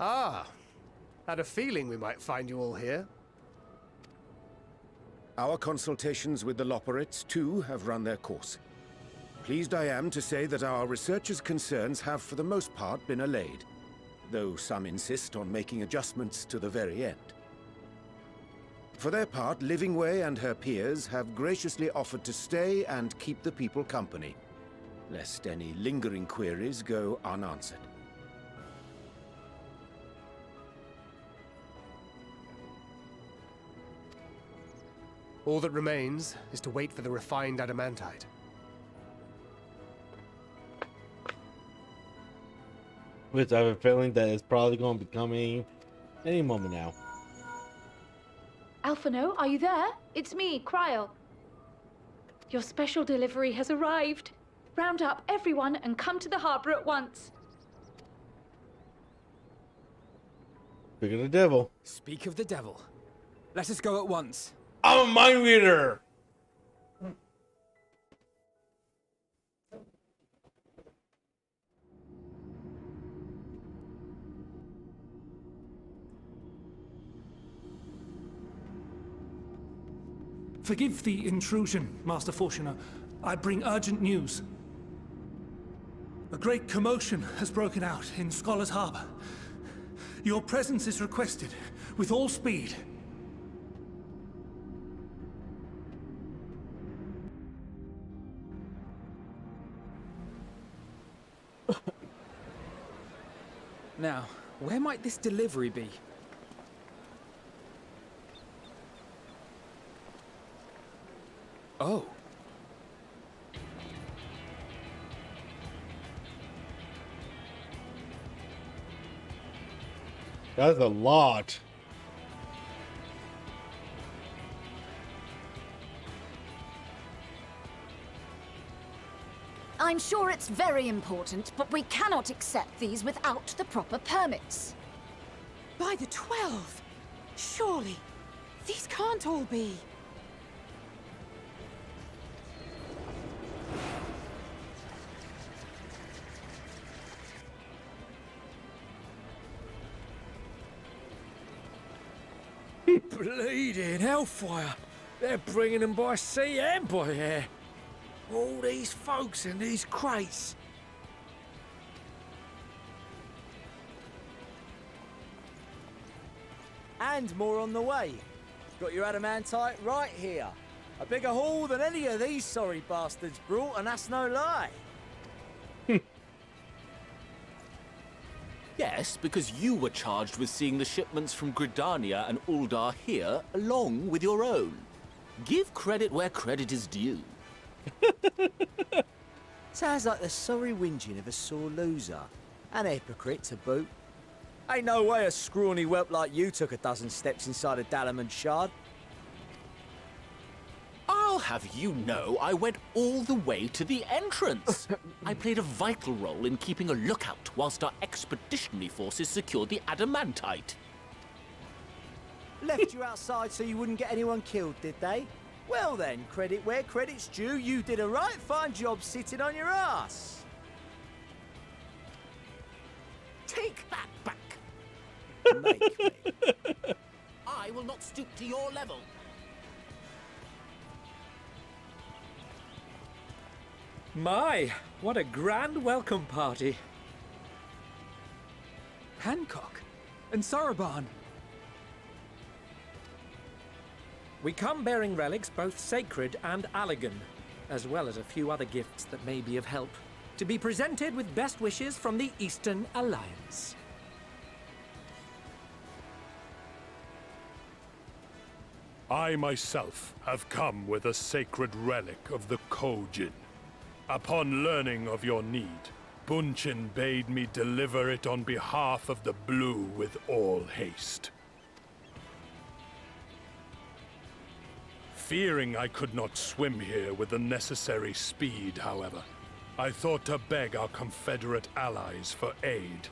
Speaker 11: Ah, had a feeling we might find you all here.
Speaker 21: Our consultations with the Loperites, too, have run their course. Pleased I am to say that our researchers' concerns have, for the most part, been allayed, though some insist on making adjustments to the very end. For their part, Livingway and her peers have graciously offered to stay and keep the people company, lest any lingering queries go unanswered.
Speaker 11: All that remains is to wait for the refined adamantite.
Speaker 2: Which I have a feeling that it's probably going to be coming any moment now.
Speaker 6: Alphino, are you there? It's me, Cryle. Your special delivery has arrived. Round up everyone and come to the harbor at once.
Speaker 2: Speak of the devil.
Speaker 3: Speak of the devil. Let us go at once.
Speaker 2: I'm a mind reader!
Speaker 23: Forgive the intrusion, Master Fortuner. I bring urgent news. A great commotion has broken out in Scholar's Harbor. Your presence is requested, with all speed.
Speaker 3: Now, where might this delivery be? Oh.
Speaker 2: That's a lot.
Speaker 24: I'm sure it's very important, but we cannot accept these without the proper permits.
Speaker 4: By the 12! Surely, these can't all be.
Speaker 10: Bleeding hellfire! They're bringing them by sea and by air. All these folks in these crates.
Speaker 16: And more on the way. Got your adamantite right here. A bigger haul than any of these sorry bastards brought, and that's no lie.
Speaker 19: Yes, because you were charged with seeing the shipments from Gridania and Uldar here, along with your own. Give credit where credit is due.
Speaker 7: Sounds like the sorry whinging of a sore loser. An hypocrite to boot. Ain't no way a scrawny whelp like you took a dozen steps inside a Dalamud shard.
Speaker 19: I'll have you know I went all the way to the entrance. I played a vital role in keeping a lookout whilst our expeditionary forces secured the adamantite.
Speaker 7: Left you outside so you wouldn't get anyone killed, did they? Well then, credit where credit's due, you did a right fine job sitting on your ass.
Speaker 19: Take that back.
Speaker 7: Make me.
Speaker 19: I will not stoop to your level.
Speaker 10: My, what a grand welcome party.
Speaker 3: Hancock and Saraban.
Speaker 10: We come bearing relics both sacred and Allagan, as well as a few other gifts that may be of help, to be presented with best wishes from the Eastern Alliance.
Speaker 20: I myself have come with a sacred relic of the Kojin. Upon learning of your need, Bunchin bade me deliver it on behalf of the Blue with all haste. Fearing I could not swim here with the necessary speed, however, I thought to beg our Confederate allies for aid.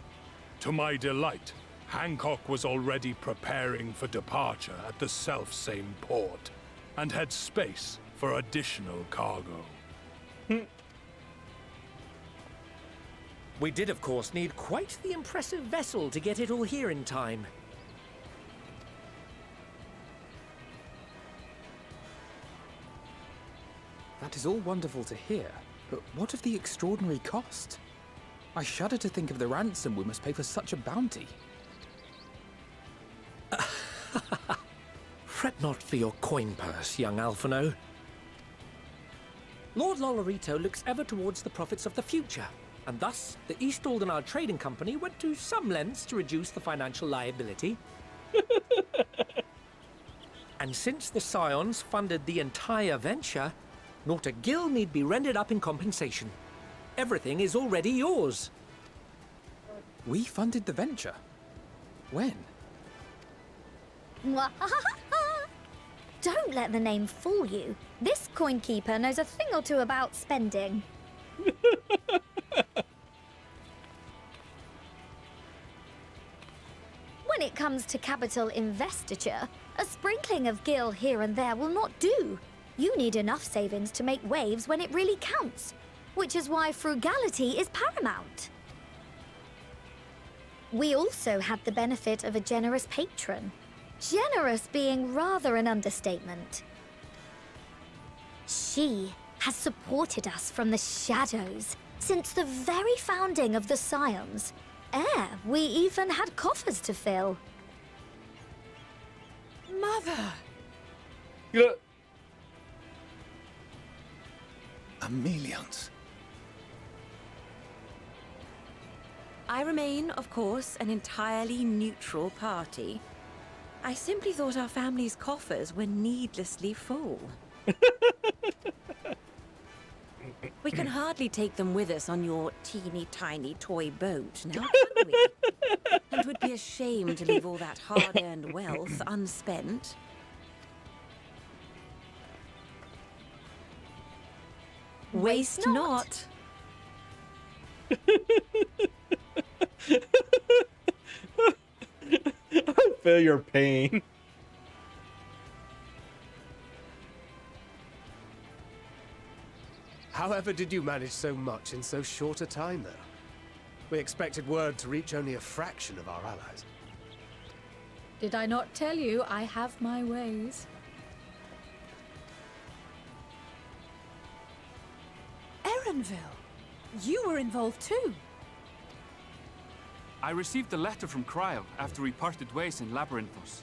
Speaker 20: To my delight, Hancock was already preparing for departure at the self-same port, and had space for additional cargo.
Speaker 10: We did, of course, need quite the impressive vessel to get it all here in time.
Speaker 3: That is all wonderful to hear, but what of the extraordinary cost? I shudder to think of the ransom we must pay for such a bounty.
Speaker 10: Fret not for your coin purse, young Alphino. Lord Lolorito looks ever towards the profits of the future, and thus the East Aldenard Trading Company went to some lengths to reduce the financial liability. And since the Scions funded the entire venture, not a gill need be rendered up in compensation. Everything is already yours.
Speaker 3: We funded the venture? When?
Speaker 9: Don't let the name fool you. This coin keeper knows a thing or two about spending. When it comes to capital investiture, a sprinkling of gil here and there will not do. You need enough savings to make waves when it really counts, which is why frugality is paramount. We also had the benefit of a generous patron. Generous being rather an understatement. She has supported us from the shadows since the very founding of the Scions. We even had coffers to fill.
Speaker 4: Mother!
Speaker 2: Yeah.
Speaker 5: Millions.
Speaker 13: I remain, of course, an entirely neutral party. I simply thought our family's coffers were needlessly full. We can hardly take them with us on your teeny-tiny toy boat, now can we? And would be a shame to leave all that hard-earned wealth unspent. Waste not.
Speaker 2: I feel your pain.
Speaker 11: However did you manage so much in so short a time, though? We expected word to reach only a fraction of our allies.
Speaker 24: Did I not tell you I have my ways?
Speaker 4: Erenville, you were involved too.
Speaker 15: I received a letter from Cryo after we parted ways in Labyrinthos.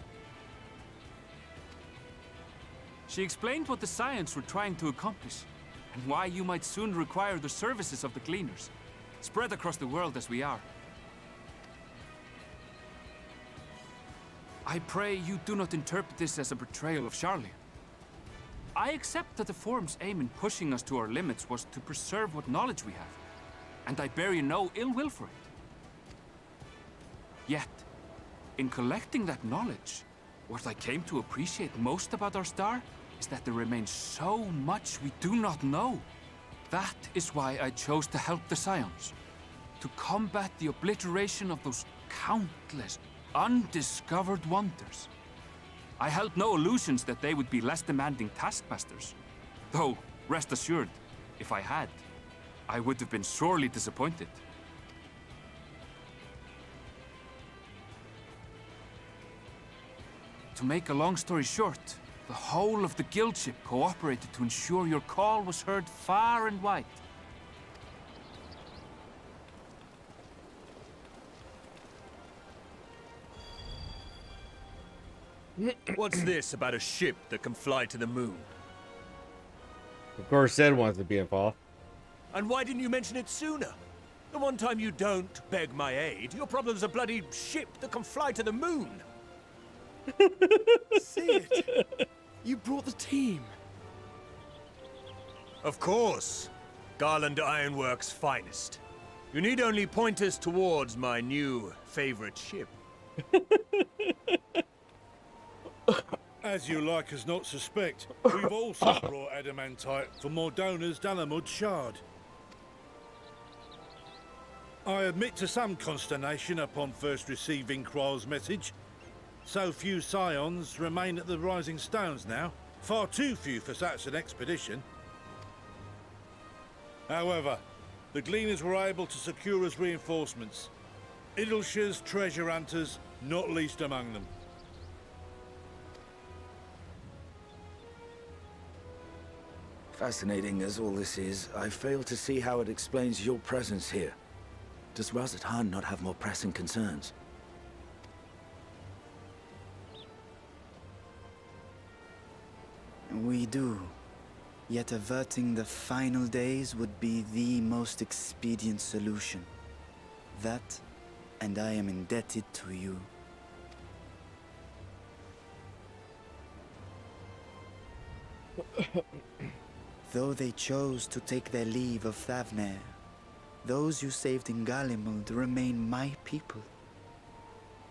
Speaker 15: She explained what the Scions were trying to accomplish, and why you might soon require the services of the Gleaners, spread across the world as we are. I pray you do not interpret this as a betrayal of Charlie. I accept that the Forum's aim in pushing us to our limits was to preserve what knowledge we have, and I bear you no ill will for it. Yet, in collecting that knowledge, what I came to appreciate most about our star is that there remains so much we do not know. That is why I chose to help the Scions, to combat the obliteration of those countless, undiscovered wonders. I held no illusions that they would be less demanding taskmasters. Though, rest assured, if I had, I would have been sorely disappointed. To make a long story short, the whole of the guild ship cooperated to ensure your call was heard far and wide.
Speaker 1: What's this about a ship that can fly to the moon?
Speaker 2: Of course, Zed wants to be involved.
Speaker 1: And why didn't you mention it sooner? The one time you don't beg my aid, your problem's a bloody ship that can fly to the moon.
Speaker 12: Say it. You brought the team.
Speaker 1: Of course. Garland Ironworks' finest. You need only point us towards my new favorite ship.
Speaker 14: As you like us not suspect, we've also brought adamantite from Mordona's Dalamud Shard. I admit to some consternation upon first receiving Kryl's message. So few Scions remain at the Rising Stones now. Far too few for such an expedition. However, the Gleaners were able to secure us reinforcements. Idleshire's treasure hunters, not least among them.
Speaker 5: Fascinating as all this is, I fail to see how it explains your presence here. Does Razat Han not have more pressing concerns?
Speaker 18: We do. Yet averting the final days would be the most expedient solution. That, and I am indebted to you. Though they chose to take their leave of Thavnair, those you saved in Galimund remain my people.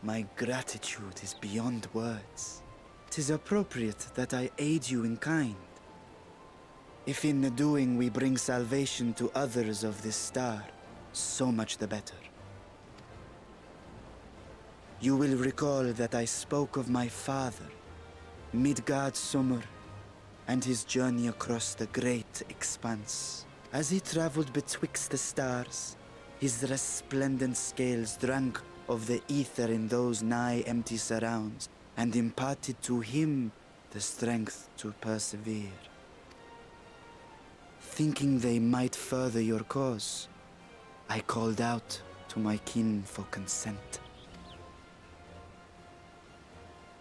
Speaker 18: My gratitude is beyond words. 'Tis appropriate that I aid you in kind. If in the doing we bring salvation to others of this star, so much the better. You will recall that I spoke of my father, Midgard Summer, and his journey across the great expanse. As he traveled betwixt the stars, his resplendent scales drank of the ether in those nigh empty surrounds, and imparted to him the strength to persevere. Thinking they might further your cause, I called out to my kin for consent.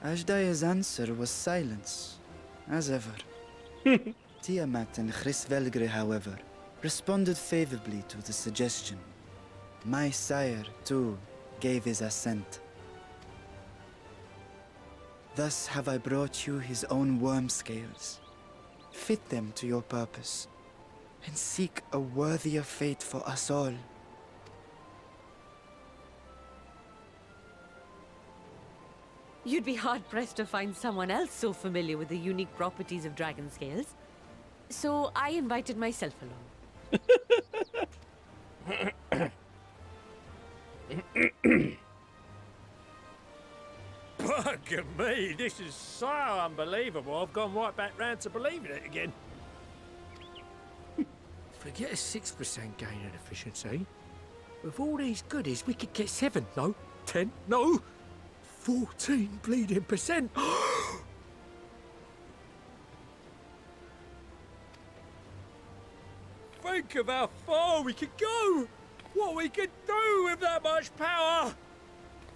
Speaker 18: Ajdaya's answer was silence, as ever. Tiamat and Chris-Velgre, however, responded favorably to the suggestion. My sire, too, gave his assent. Thus have I brought you his own worm scales. Fit them to your purpose, and seek a worthier fate for us all.
Speaker 13: You'd be hard-pressed to find someone else so familiar with the unique properties of dragon scales. So I invited myself along.
Speaker 10: Bugger me, this is so unbelievable. I've gone right back round to believing it again. Forget a 6% gain in efficiency. With all these goodies, we could get 7, no, 10, no, 14 bleeding percent. Think of how far we could go. What we could do with that much power.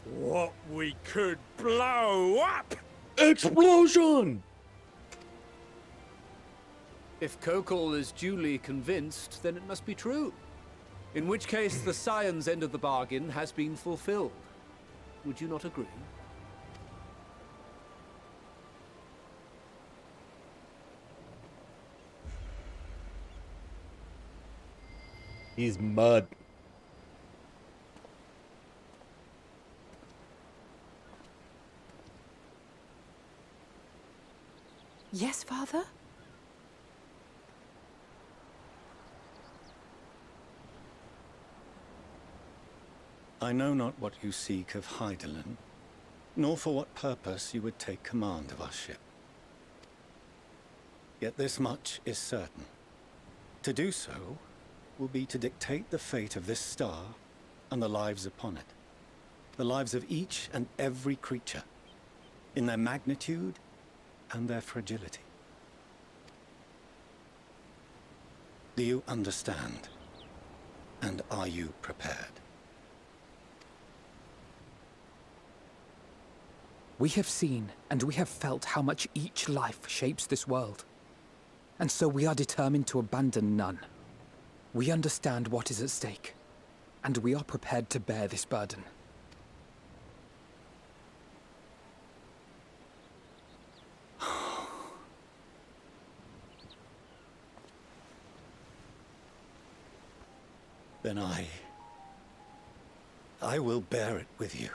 Speaker 10: What we could blow up.
Speaker 2: Explosion!
Speaker 22: If Kokol is duly convinced, then it must be true. In which case, the Scion's end of the bargain has been fulfilled. Would you not agree?
Speaker 2: He's mud.
Speaker 4: Yes, Father?
Speaker 6: I know not what you seek of Hydaelyn, nor for what purpose you would take command of our ship. Yet this much is certain. To do so will be to dictate the fate of this star and the lives upon it. The lives of each and every creature, in their magnitude and their fragility. Do you understand? And are you prepared?
Speaker 3: We have seen and we have felt how much each life shapes this world. And so we are determined to abandon none. We understand what is at stake, and we are prepared to bear this burden.
Speaker 6: Then I will bear it with you.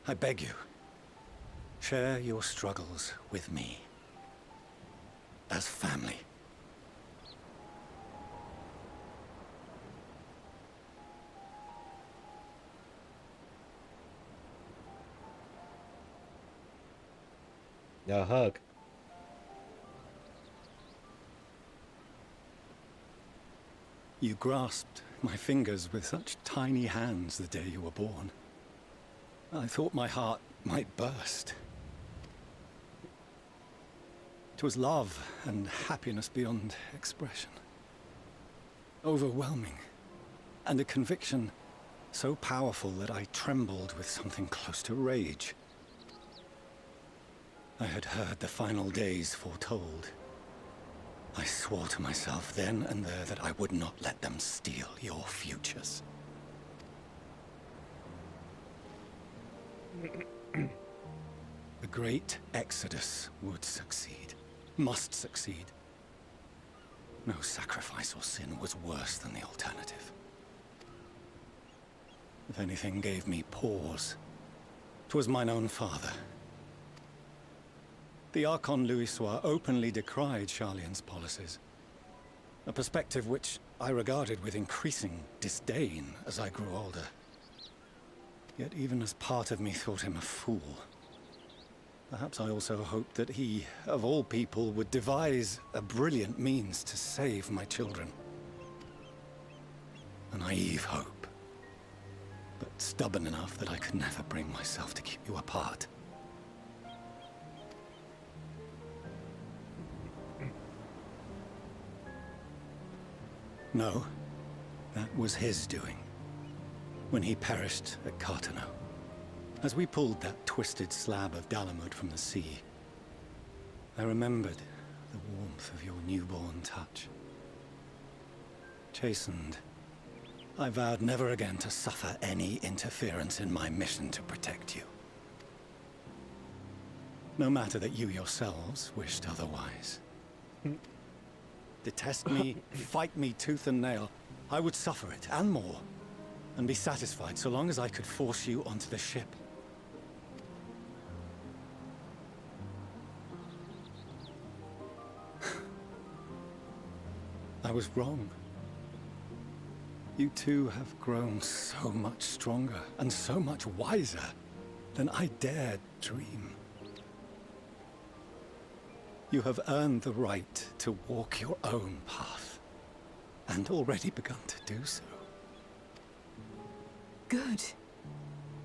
Speaker 6: I beg you, share your struggles with me. As family.
Speaker 2: A hug.
Speaker 6: You grasped my fingers with such tiny hands the day you were born. I thought my heart might burst. It was love and happiness beyond expression. Overwhelming. And a conviction so powerful that I trembled with something close to rage. I had heard the final days foretold. I swore to myself then and there that I would not let them steal your futures. The great exodus would succeed. Must succeed. No sacrifice or sin was worse than the alternative. If anything gave me pause, 'twas mine own father. The Archon Louisoix openly decried Charlian's policies, a perspective which I regarded with increasing disdain as I grew older. Yet even as part of me thought him a fool, perhaps I also hoped that he, of all people, would devise a brilliant means to save my children. A naive hope, but stubborn enough that I could never bring myself to keep you apart. No, that was his doing, when he perished at Cartano. As we pulled that twisted slab of Dalamud from the sea, I remembered the warmth of your newborn touch. Chastened, I vowed never again to suffer any interference in my mission to protect you. No matter that you yourselves wished otherwise. Detest me, fight me tooth and nail, I would suffer it, and more, and be satisfied so long as I could force you onto the ship. I was wrong. You two have grown so much stronger and so much wiser than I dared dream. You have earned the right to walk your own path, and already begun to do so.
Speaker 4: Good.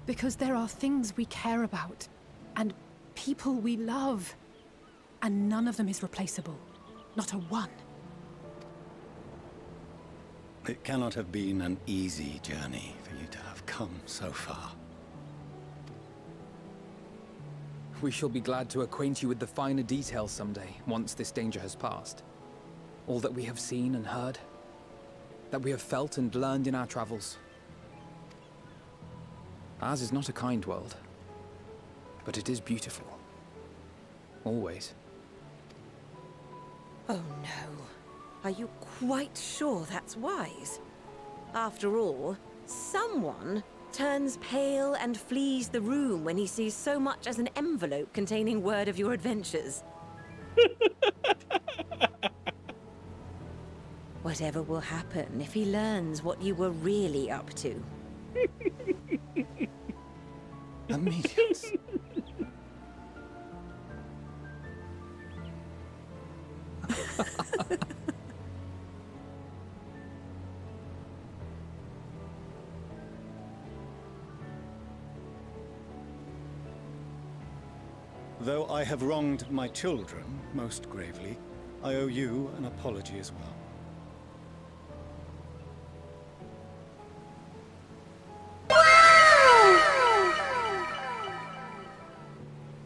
Speaker 4: Because there are things we care about, and people we love, and none of them is replaceable. Not a one.
Speaker 6: It cannot have been an easy journey for you to have come so far.
Speaker 3: We shall be glad to acquaint you with the finer details someday, once this danger has passed. All that we have seen and heard, that we have felt and learned in our travels. Ours is not a kind world, but it is beautiful. Always.
Speaker 13: Oh no. Are you quite sure that's wise? After all, someone turns pale and flees the room when he sees so much as an envelope containing word of your adventures. Whatever will happen if he learns what you were really up to?
Speaker 6: Millions. Though I have wronged my children most gravely, I owe you an apology as well.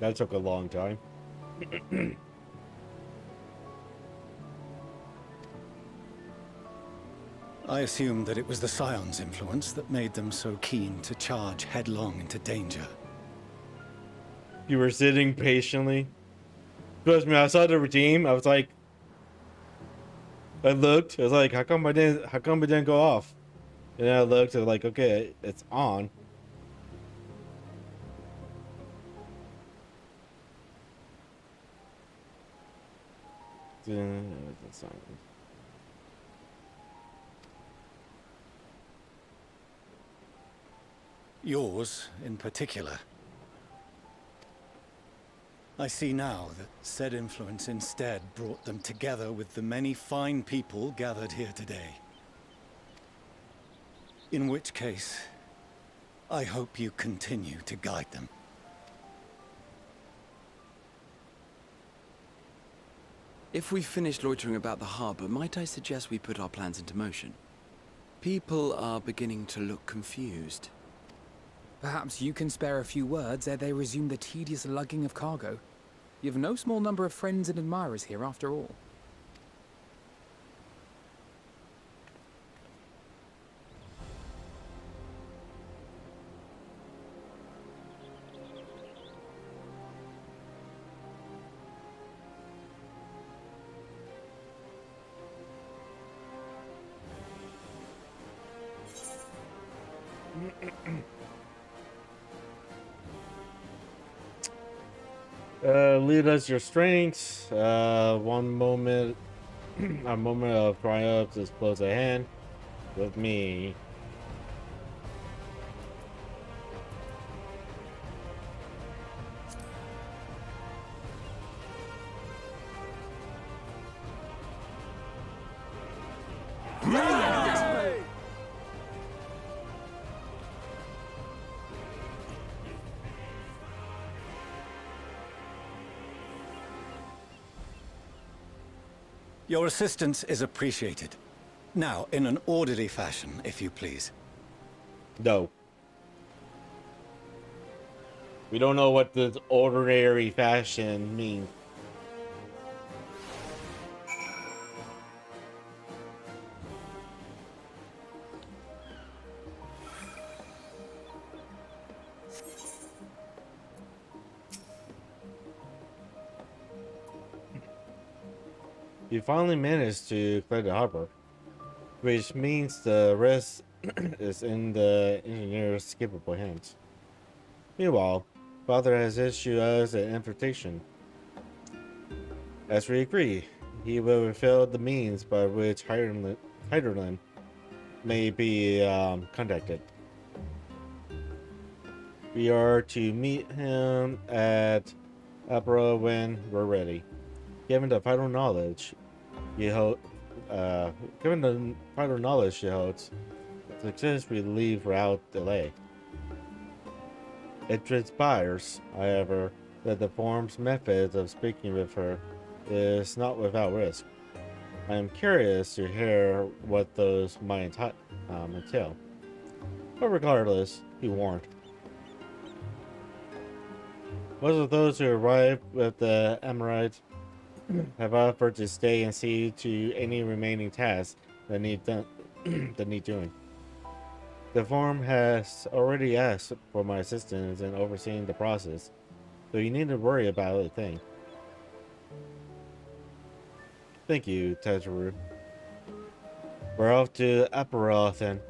Speaker 2: That took a long time.
Speaker 6: I assumed that it was the Scion's influence that made them so keen to charge headlong into danger.
Speaker 2: You were sitting patiently. Trust me, I saw the redeem. I was like, I looked. I was like, how come it didn't go off? And then I looked. I was like, okay, it's on.
Speaker 6: Yours, in particular. I see now that said influence instead brought them together with the many fine people gathered here today. In which case, I hope you continue to guide them.
Speaker 12: If we've finished loitering about the harbor, might I suggest we put our plans into motion? People are beginning to look confused.
Speaker 3: Perhaps you can spare a few words ere they resume the tedious lugging of cargo. You have no small number of friends and admirers here after all.
Speaker 2: Lead us your strengths. One moment, a moment of triumph is close at hand. With me.
Speaker 6: Your assistance is appreciated. Now, in an orderly fashion, if you please.
Speaker 2: No. We don't know what this ordinary fashion means. You finally managed to clear the harbor, which means the rest is in the engineer's capable hands. Meanwhile, Father has issued us an invitation. As we agree, he will reveal the means by which Heiderlin may be contacted. We are to meet him at Abra when we're ready. Given the vital knowledge he holds, success we leave without delay. It transpires, however, that the form's method of speaking with her is not without risk. I am curious to hear what those might entail. But regardless, he warned. Most of those who arrived with the Amorites have offered to stay and see to any remaining tasks that need doing. The form has already asked for my assistance in overseeing the process, so you needn't worry about a thing. Thank you, Tezaru. We're off to Aperoth then.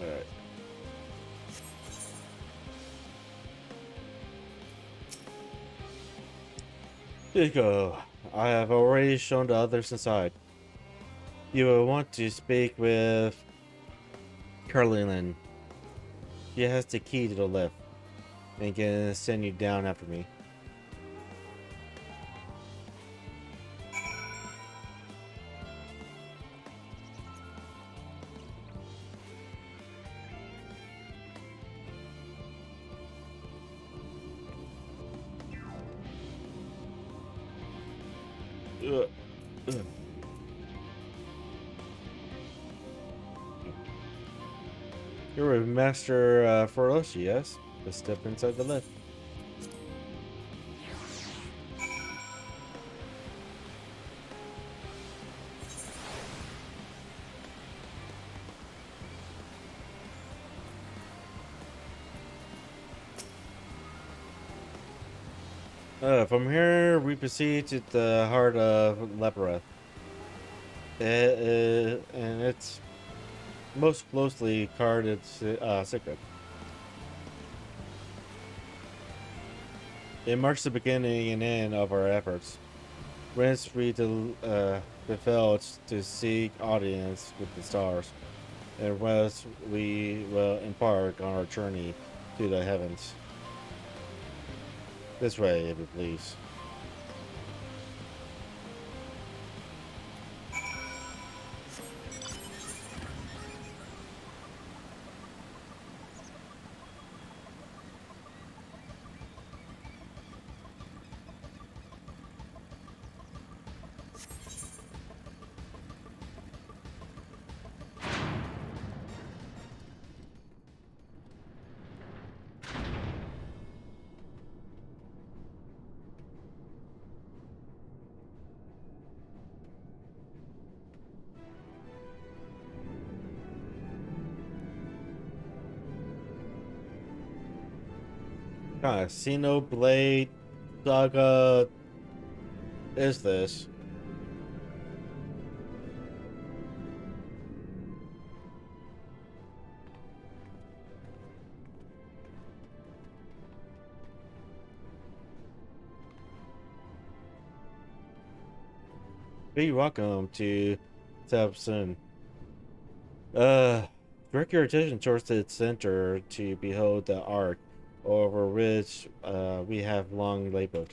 Speaker 2: Alright. Pico, I have already shown the others inside. You will want to speak with Carolyn. She has the key to the lift and can send you down after me. You're a master Feroci, yes? Just step inside the lift. From here, we proceed to the heart of Labyrinth. And it's most closely guarded secret. It marks the beginning and end of our efforts. Whence we felt to seek audience with the stars, and whence we will embark on our journey to the heavens. This way, if you please. Kind of Xenoblade Saga is this? Be welcome to Subsun. Direct your attention towards its center to behold the arc over which we have long labored.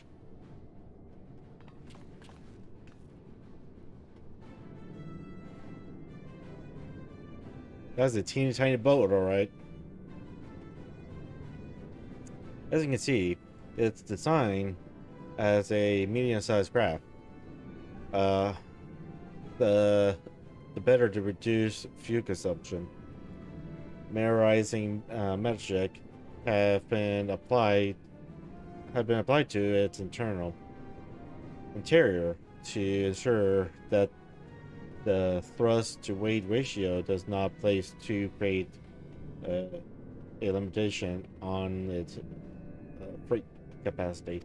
Speaker 2: That's a teeny tiny boat, alright. As you can see, it's designed as a medium-sized craft. The better to reduce fuel consumption. Mirrorizing magic have been applied to its interior to ensure that the thrust to weight ratio does not place too great a limitation on its freight capacity.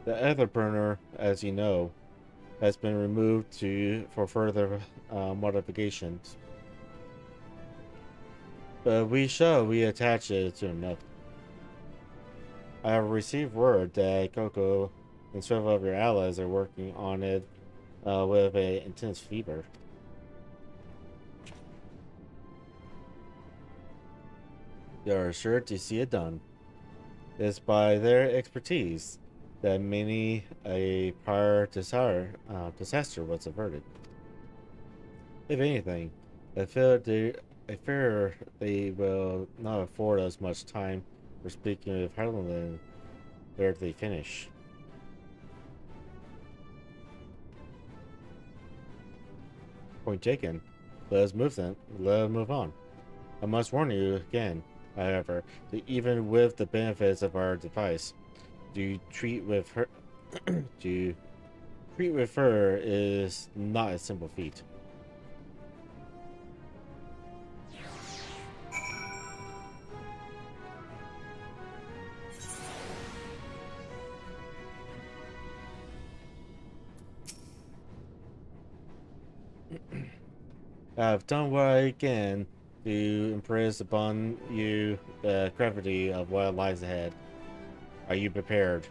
Speaker 2: The afterburner, as you know, has been removed for further modifications. But we shall reattach it soon enough. I have received word that Coco and several of your allies are working on it with an intense fever. You are sure to see it done. It's by their expertise that many a prior disaster was averted. If anything, I fear they will not afford us much time for speaking with Harlan where they finish. Point taken. Let us move then. Let us move on. I must warn you again, however, that even with the benefits of our device, to treat with her is not a simple feat. I've done what I can to impress upon you the gravity of what lies ahead. Are you prepared?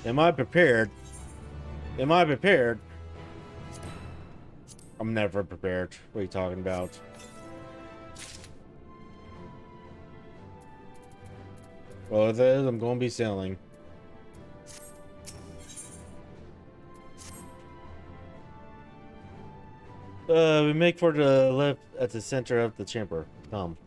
Speaker 2: Am I prepared? Am I prepared? I'm never prepared. What are you talking about? Well, if it is, I'm going to be sailing. We make for the left at the center of the chamber. Come.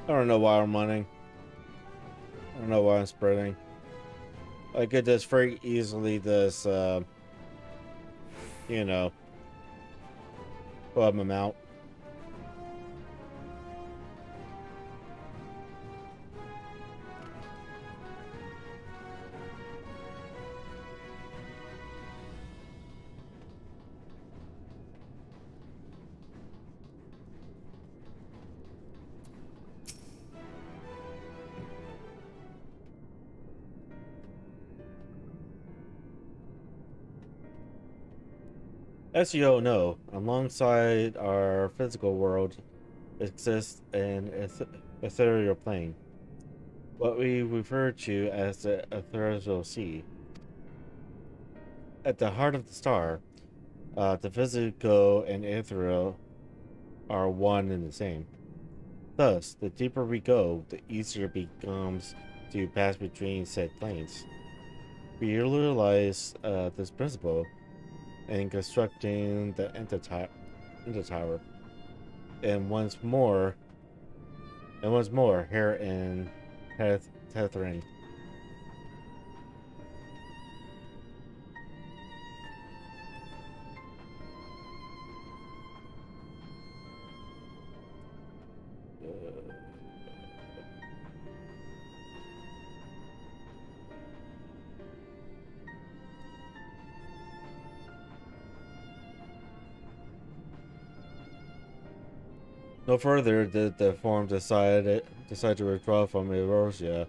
Speaker 2: I don't know why I'm running. I don't know why I'm spreading. I could just very easily just, you know, bum them out. As you all know, alongside our physical world exists an ethereal plane, what we refer to as the ethereal sea. At the heart of the star, the physical and ethereal are one and the same. Thus, the deeper we go, the easier it becomes to pass between said planes. We utilize this principle in constructing the Ender Tower, and once more here in Tethering. No further did the Forum decide to withdraw from Erosia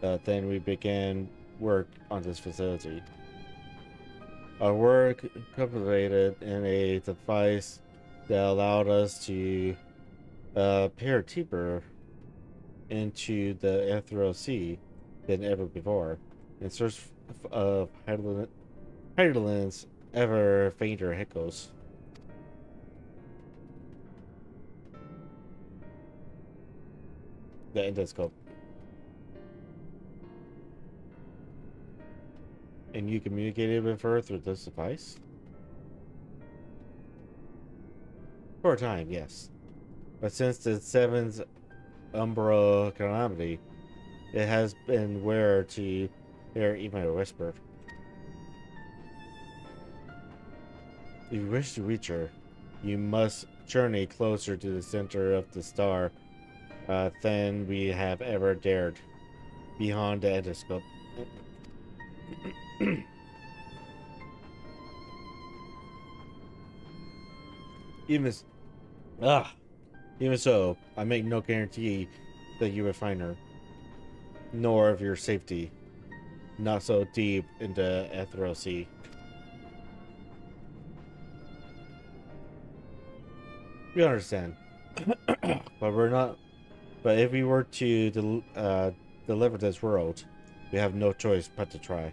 Speaker 2: than we began work on this facility. Our work culminated in a device that allowed us to peer deeper into the ethereal sea than ever before, in search of Heidelind's ever fainter echoes. The endoscope. And you communicated with her through this device? For a time, yes. But since the Seven's Umbra calamity, it has been rare to hear even a whisper. If you wish to reach her, you must journey closer to the center of the star than we have ever dared, beyond the endoscope. Even so, I make no guarantee that you will find her, nor of your safety, not so deep in the ethereal sea. We understand. But we're not. But if we were to deliver this world, we have no choice but to try.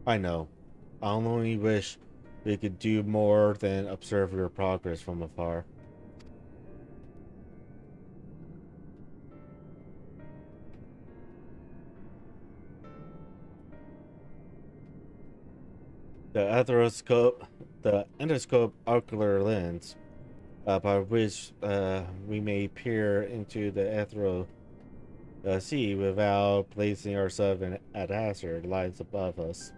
Speaker 2: I know. I only wish we could do more than observe your progress from afar. The endoscope ocular lens, by which we may peer into the ethereal sea without placing ourselves at hazard, lies above us.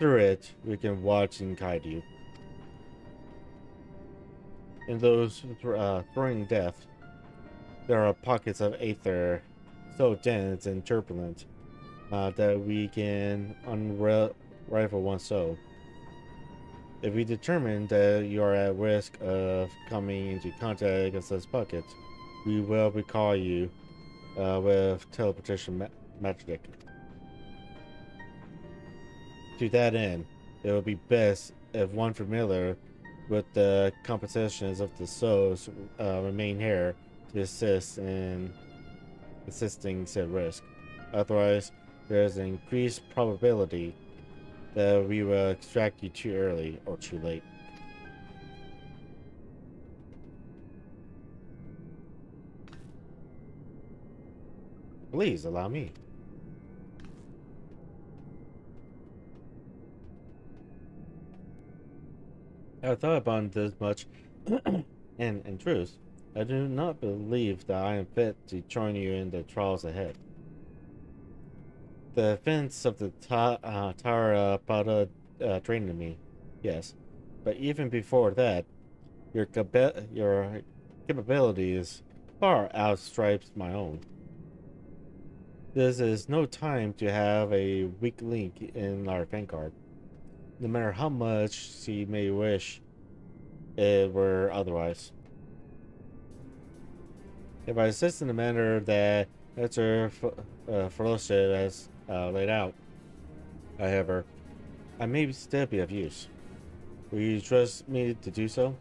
Speaker 2: Through it, we can watch and guide you. In those throwing death, there are pockets of aether so dense and turbulent that we can unravel one soul. If we determine that you are at risk of coming into contact with such pockets, we will recall you with teleportation magic. To that end, it would be best if one familiar with the compositions of the souls remain here to assist in assisting said risk. Otherwise, there is an increased probability that we will extract you too early or too late. Please allow me. I've thought about this much, and in truth, I do not believe that I am fit to join you in the trials ahead. The events of the Tara Pada trained me, yes, but even before that, your capabilities far outstripes my own. This is no time to have a weak link in our vanguard. No matter how much she may wish it were otherwise. If I assist in the manner that Mr. Fellowship has laid out, however, I may still be of use. Will you trust me to do so?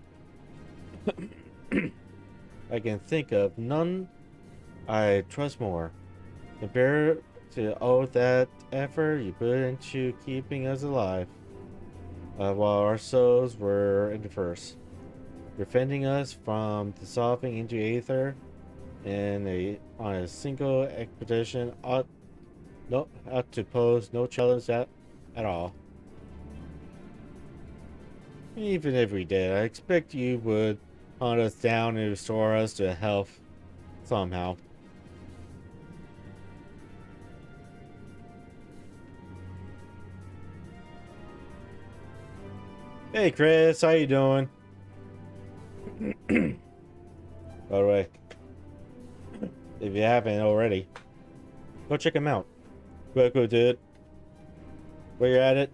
Speaker 2: I can think of none I trust more. Compared to all that effort you put into keeping us alive, while our souls were in the first, defending us from dissolving into aether on a single expedition ought to pose no challenge at all. Even if we did, I expect you would hunt us down and restore us to health somehow. Hey Chris, how you doing? By the way, if you haven't already, go check him out. Real cool dude. While you're at it,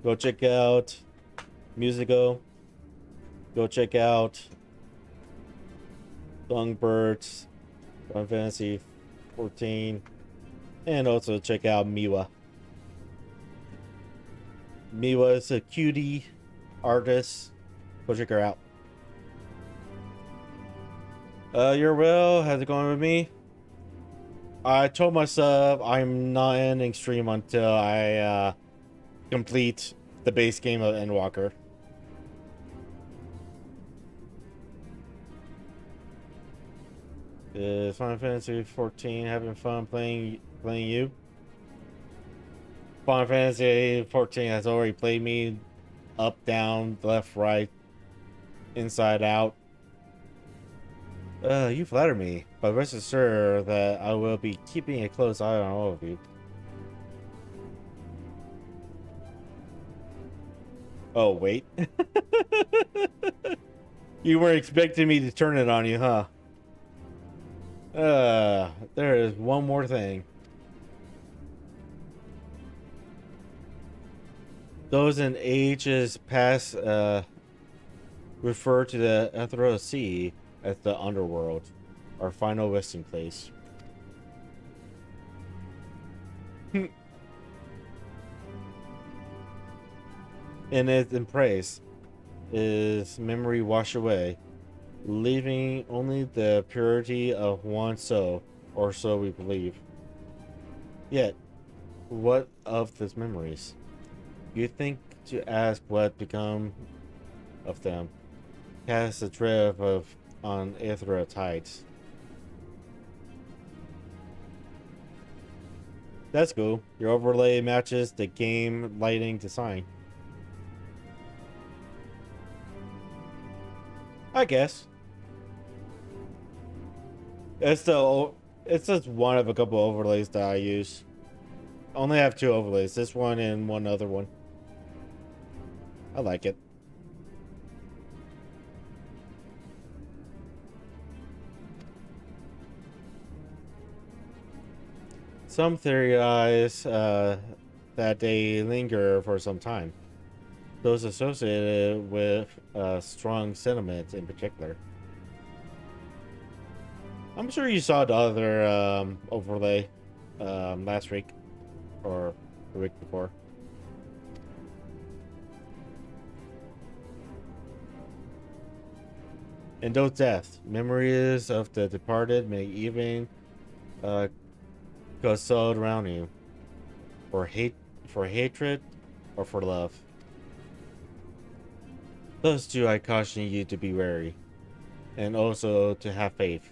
Speaker 2: go check out Musico. Go check out Songbirds, Final Fantasy 14, and also check out Miwa. Miwa is a cutie artist. Go check her out. You're well. How's it going with me? I told myself I'm not ending stream until I complete the base game of Endwalker. Is Final Fantasy 14 having fun playing you? Final Fantasy 14 has already played me up, down, left, right, inside, out. You flatter me, but rest assured that I will be keeping a close eye on all of you. Oh, wait. You weren't expecting me to turn it on you, huh? There is one more thing. Those in ages past refer to the ethereal sea as the underworld, our final resting place. In its embrace is memory washed away, leaving only the purity of one soul, or so we believe. Yet, what of these memories? You think to ask what become of them, cast adrift on ethereal tides. That's cool. Your overlay matches the game lighting design. I guess. It's just one of a couple overlays that I use. I only have 2 overlays. This one and one other one. I like it. Some theorize that they linger for some time. Those associated with strong sentiments in particular. I'm sure you saw the other overlay last week or the week before. In those deaths, memories of the departed may even go sold around you, for hatred, or for love. Thus too I caution you to be wary, and also to have faith.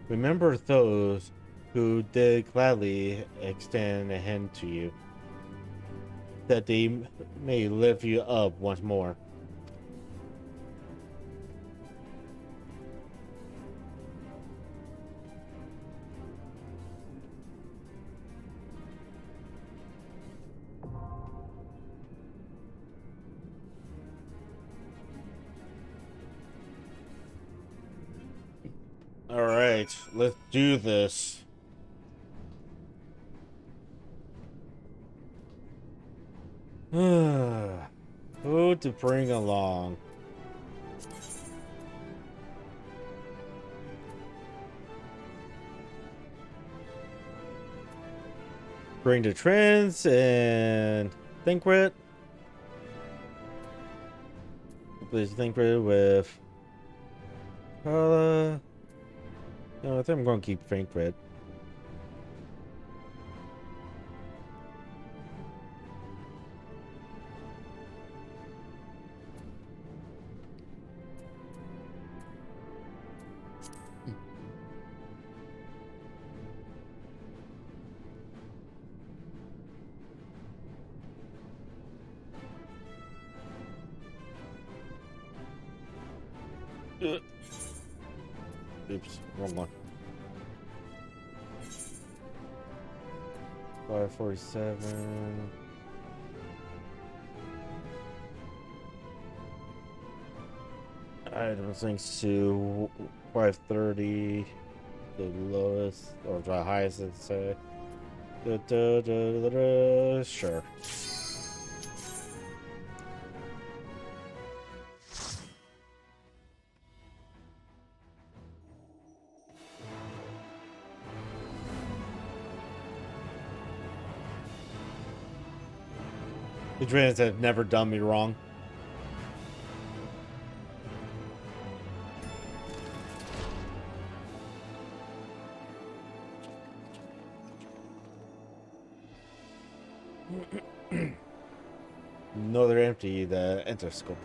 Speaker 2: Remember those who did gladly extend a hand to you, that they may lift you up once more. Alright, let's do this. Who to bring along? Bring the trends and Thinkrit. Please Thinkrit with no, I think I'm going to keep Thinkrit. Oops, wrong one. 547. I don't think so. 530. The lowest or the highest, let's say. Sure. The Drans have never done me wrong. No, they're empty, the Interscope.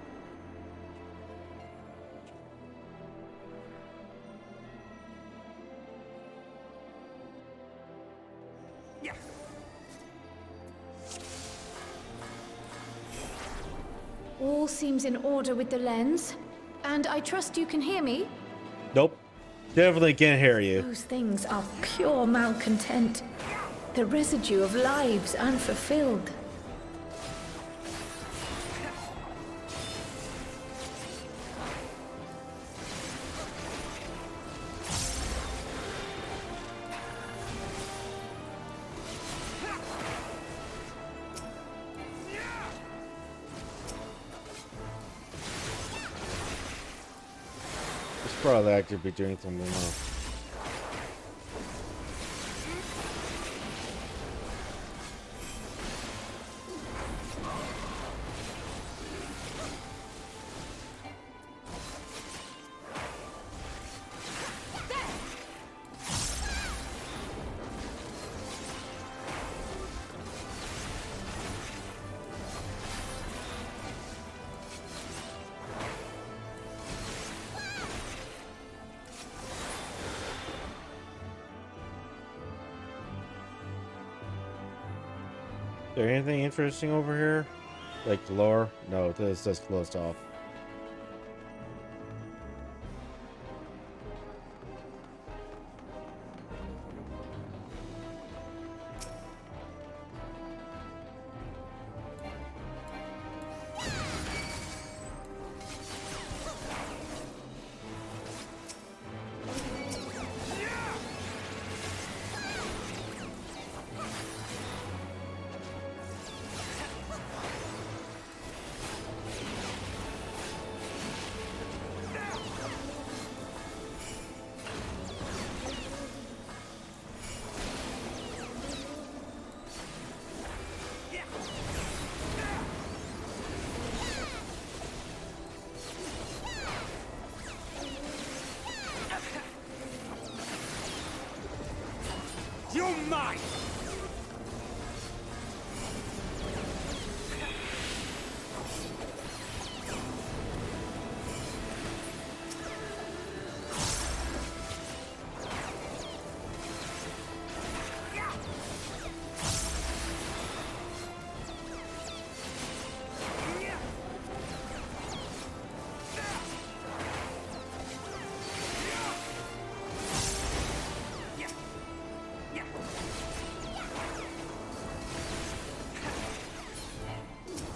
Speaker 4: All seems in order with the lens. And I trust you can hear me?
Speaker 2: Nope. Definitely can't hear you.
Speaker 4: Those things are pure malcontent. The residue of lives unfulfilled. Probably actually be doing something else.
Speaker 2: there anything interesting over here? Like the lore? No, this is just closed off.
Speaker 1: You're mine!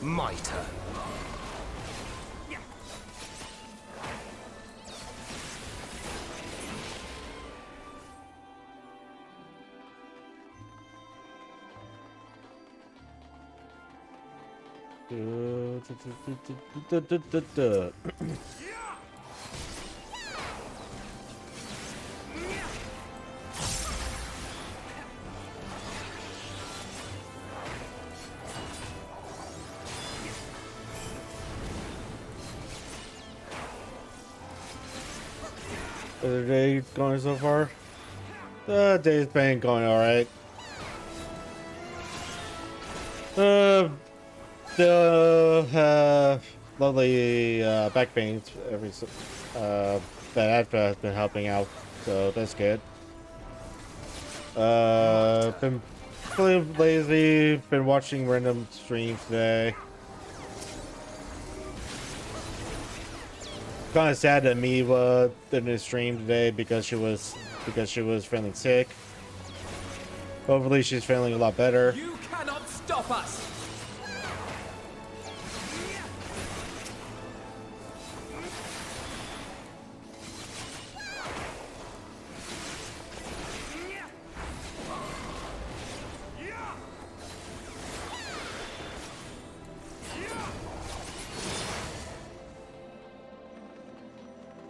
Speaker 11: My turn.
Speaker 2: The day going so far? The day's been going alright. Still have lovely back pains that Adva has been helping out, so that's good. Been feeling lazy, been watching random streams today. Kind of sad that Miwa didn't stream today because she was feeling sick. Hopefully she's feeling a lot better.
Speaker 3: You cannot stop us!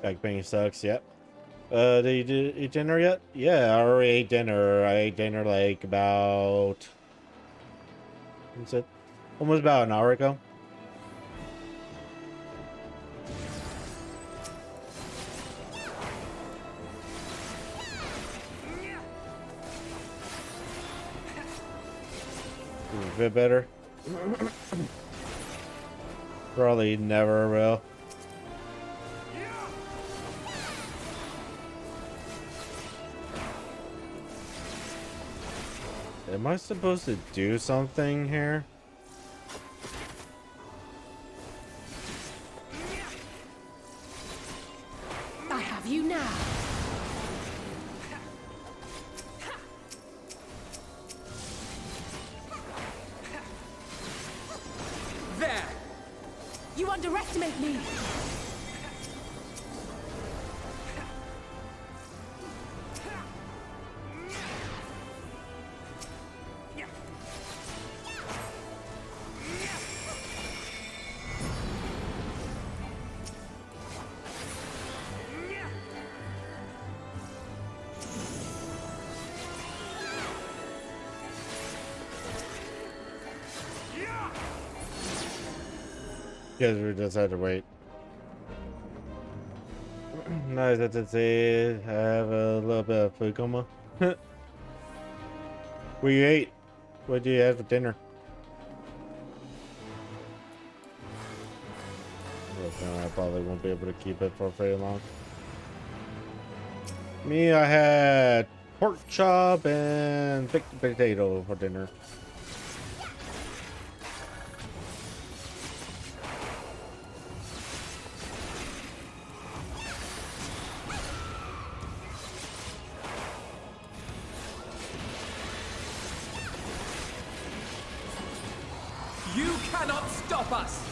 Speaker 2: Back pain sucks, yep. Did you eat dinner yet? Yeah, I already ate dinner. I ate dinner like about... what's it? Almost about an hour ago. A bit better. Probably never will. Am I supposed to do something here?
Speaker 4: I have you now.
Speaker 3: There!
Speaker 4: You underestimate me.
Speaker 2: Yes, we just had to wait. Nice to see. I have a little bit of food coma. What you ate? What did you have for dinner? I probably won't be able to keep it for very long. Me, I had pork chop and baked potato for dinner.
Speaker 3: cannot stop us!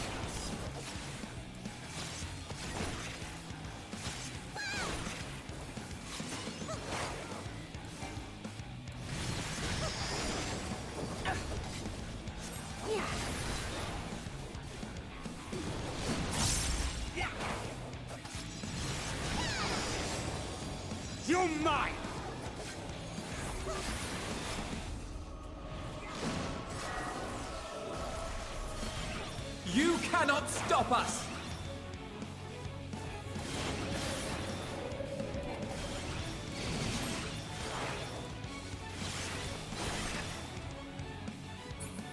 Speaker 1: You're mine!
Speaker 3: You cannot stop us!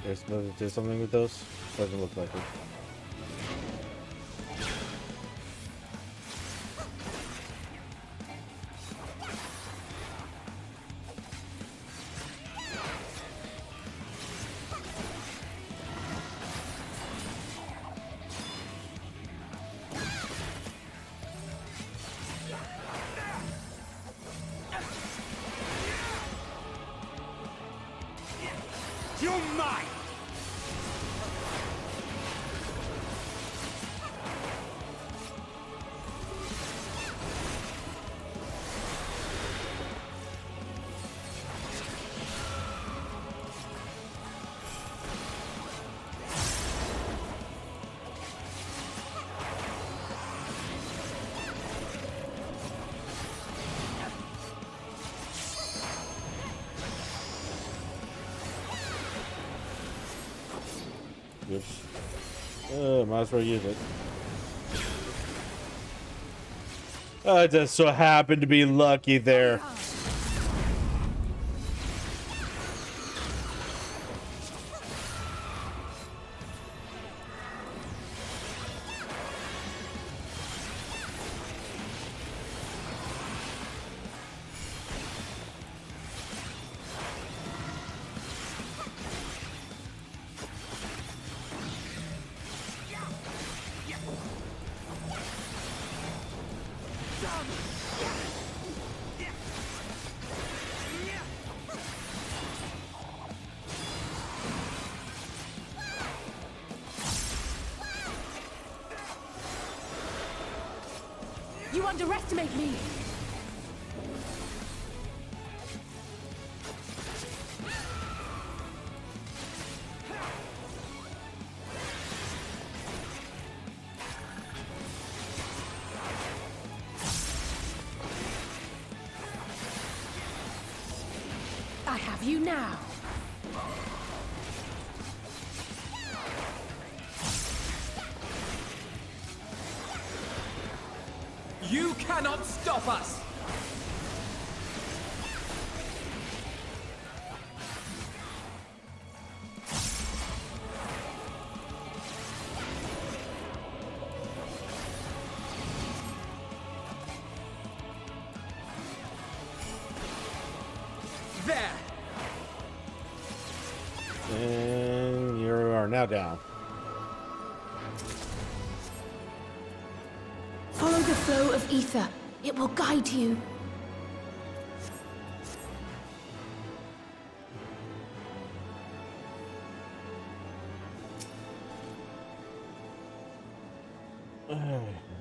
Speaker 2: They're supposed to do something with those? Doesn't look like it.
Speaker 1: You're mine!
Speaker 2: Oops. Might as well use it. I just so happened to be lucky there.
Speaker 4: You underestimate me! I have you now!
Speaker 3: You cannot stop us! There!
Speaker 2: And you are now down.
Speaker 4: Follow the flow of ether. It will guide you.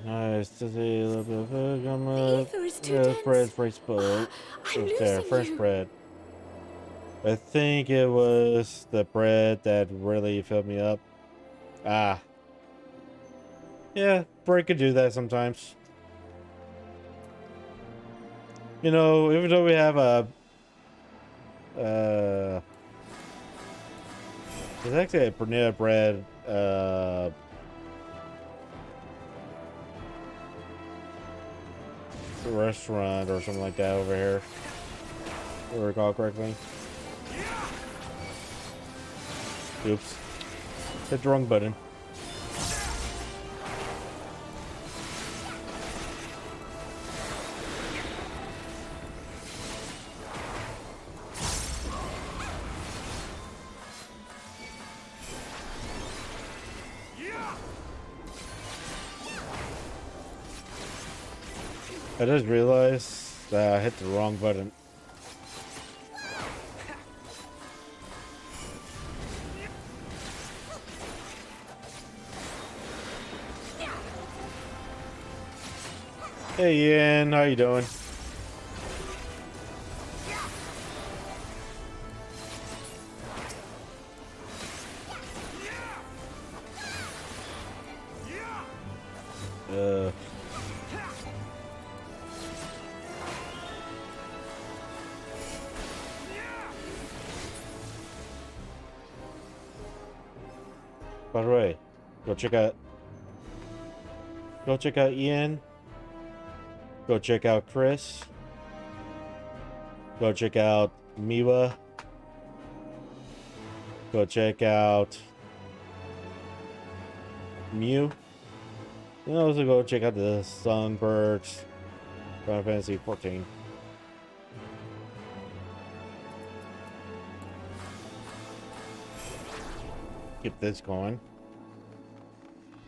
Speaker 2: Nice to see a little bit of food come up.
Speaker 4: ether is too dense.
Speaker 2: Bread, fresh boat.
Speaker 4: I'm
Speaker 2: There,
Speaker 4: losing
Speaker 2: fresh
Speaker 4: you.
Speaker 2: bread. I think it was the bread that really filled me up. Ah. Yeah, bread could do that sometimes. You know, even though we have a there's actually a Panera Bread restaurant or something like that over here, if I recall correctly. Oops. Hit the wrong button. I just realized that I hit the wrong button. Hey Ian, how you doing? Uh. By the way, go check out Ian. Go check out Chris. Go check out Miwa. Go check out Mew. And also go check out the Sunbirds Final Fantasy 14. Keep this going.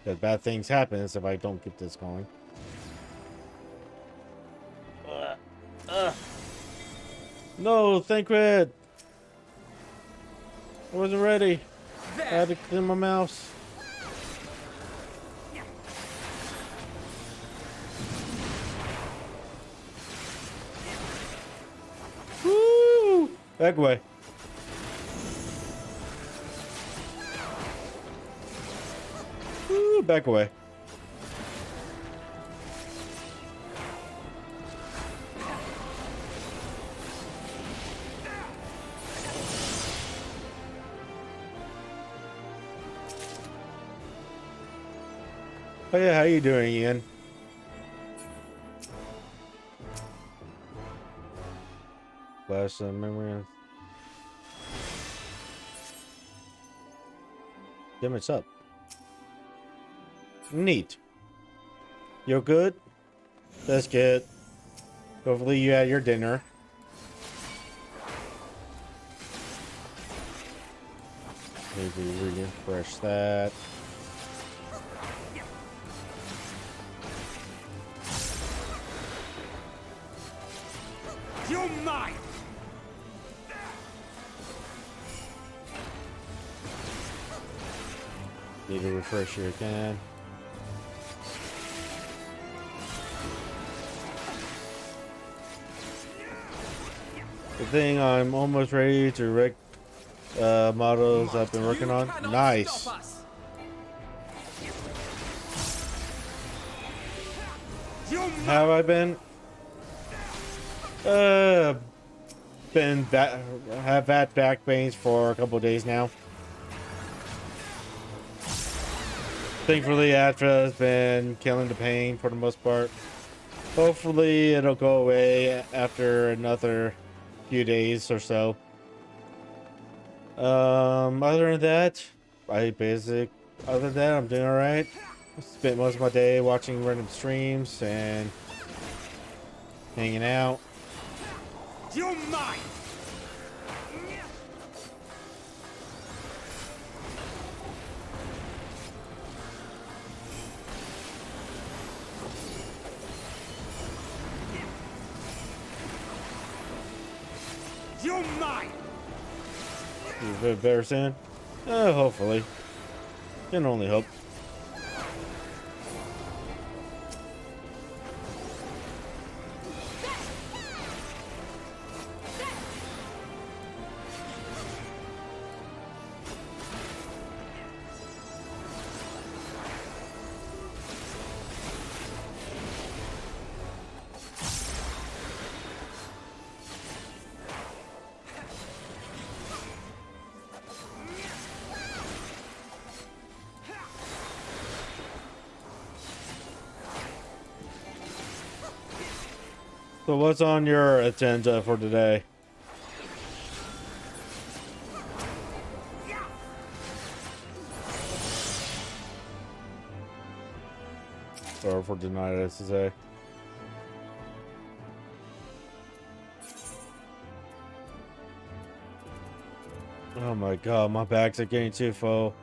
Speaker 2: Because bad things happen if I don't keep this going. No, Thancred! I wasn't ready. I had to clean my mouse. Woo! Back away. Woo! Back away. Oh yeah, how you doing, Ian? Flash some memory. Damn, it's up. Neat. You're good? That's good. Hopefully you had your dinner. Maybe refresh that.
Speaker 1: You're mine!
Speaker 2: Need to refresh here again. The thing I'm almost ready to wreck models I've been working on. Nice. Have I been? Have had back pains for a couple of days now. Thankfully, Adra has been killing the pain for the most part. Hopefully, it'll go away after another few days or so. Other than that, I'm doing alright. Spent most of my day watching random streams and hanging out.
Speaker 1: You're mine! You're mine!
Speaker 2: You feel better soon? Hopefully. Can only hope. So what's on your agenda for today? Or for tonight, I should say. Oh my god, my bags are getting too full.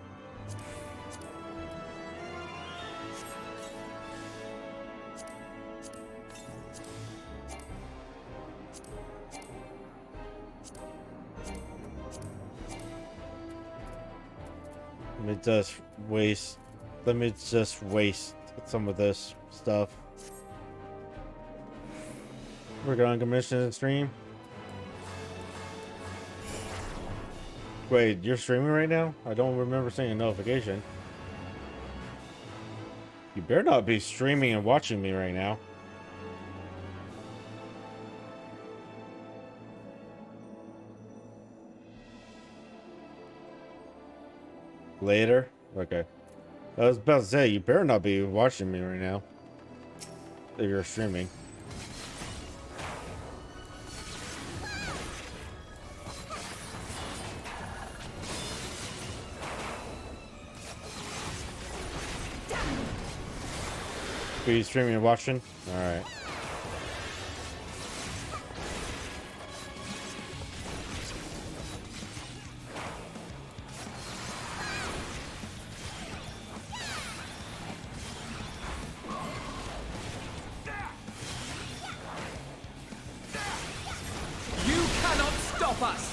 Speaker 2: Let me just waste some of this stuff. We're going to commission the stream. Wait, you're streaming right now? I don't remember seeing a notification. You better not be streaming and watching me right now. Later? Okay. I was about to say, you better not be watching me right now. If you're streaming. Are you streaming and watching? Alright.
Speaker 22: You cannot stop us!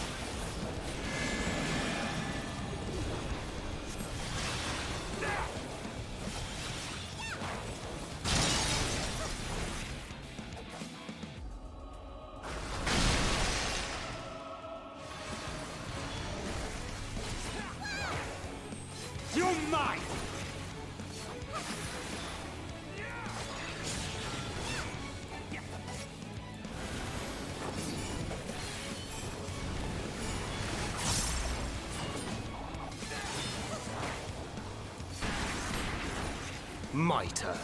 Speaker 1: You're mine!
Speaker 11: My turn.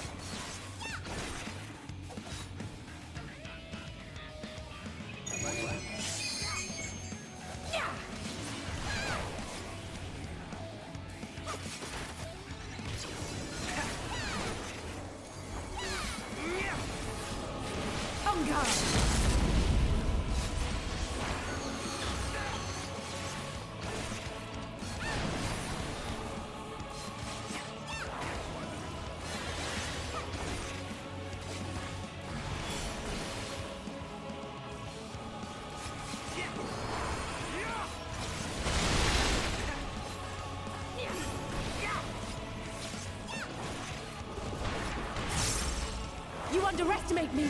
Speaker 4: You underestimate me!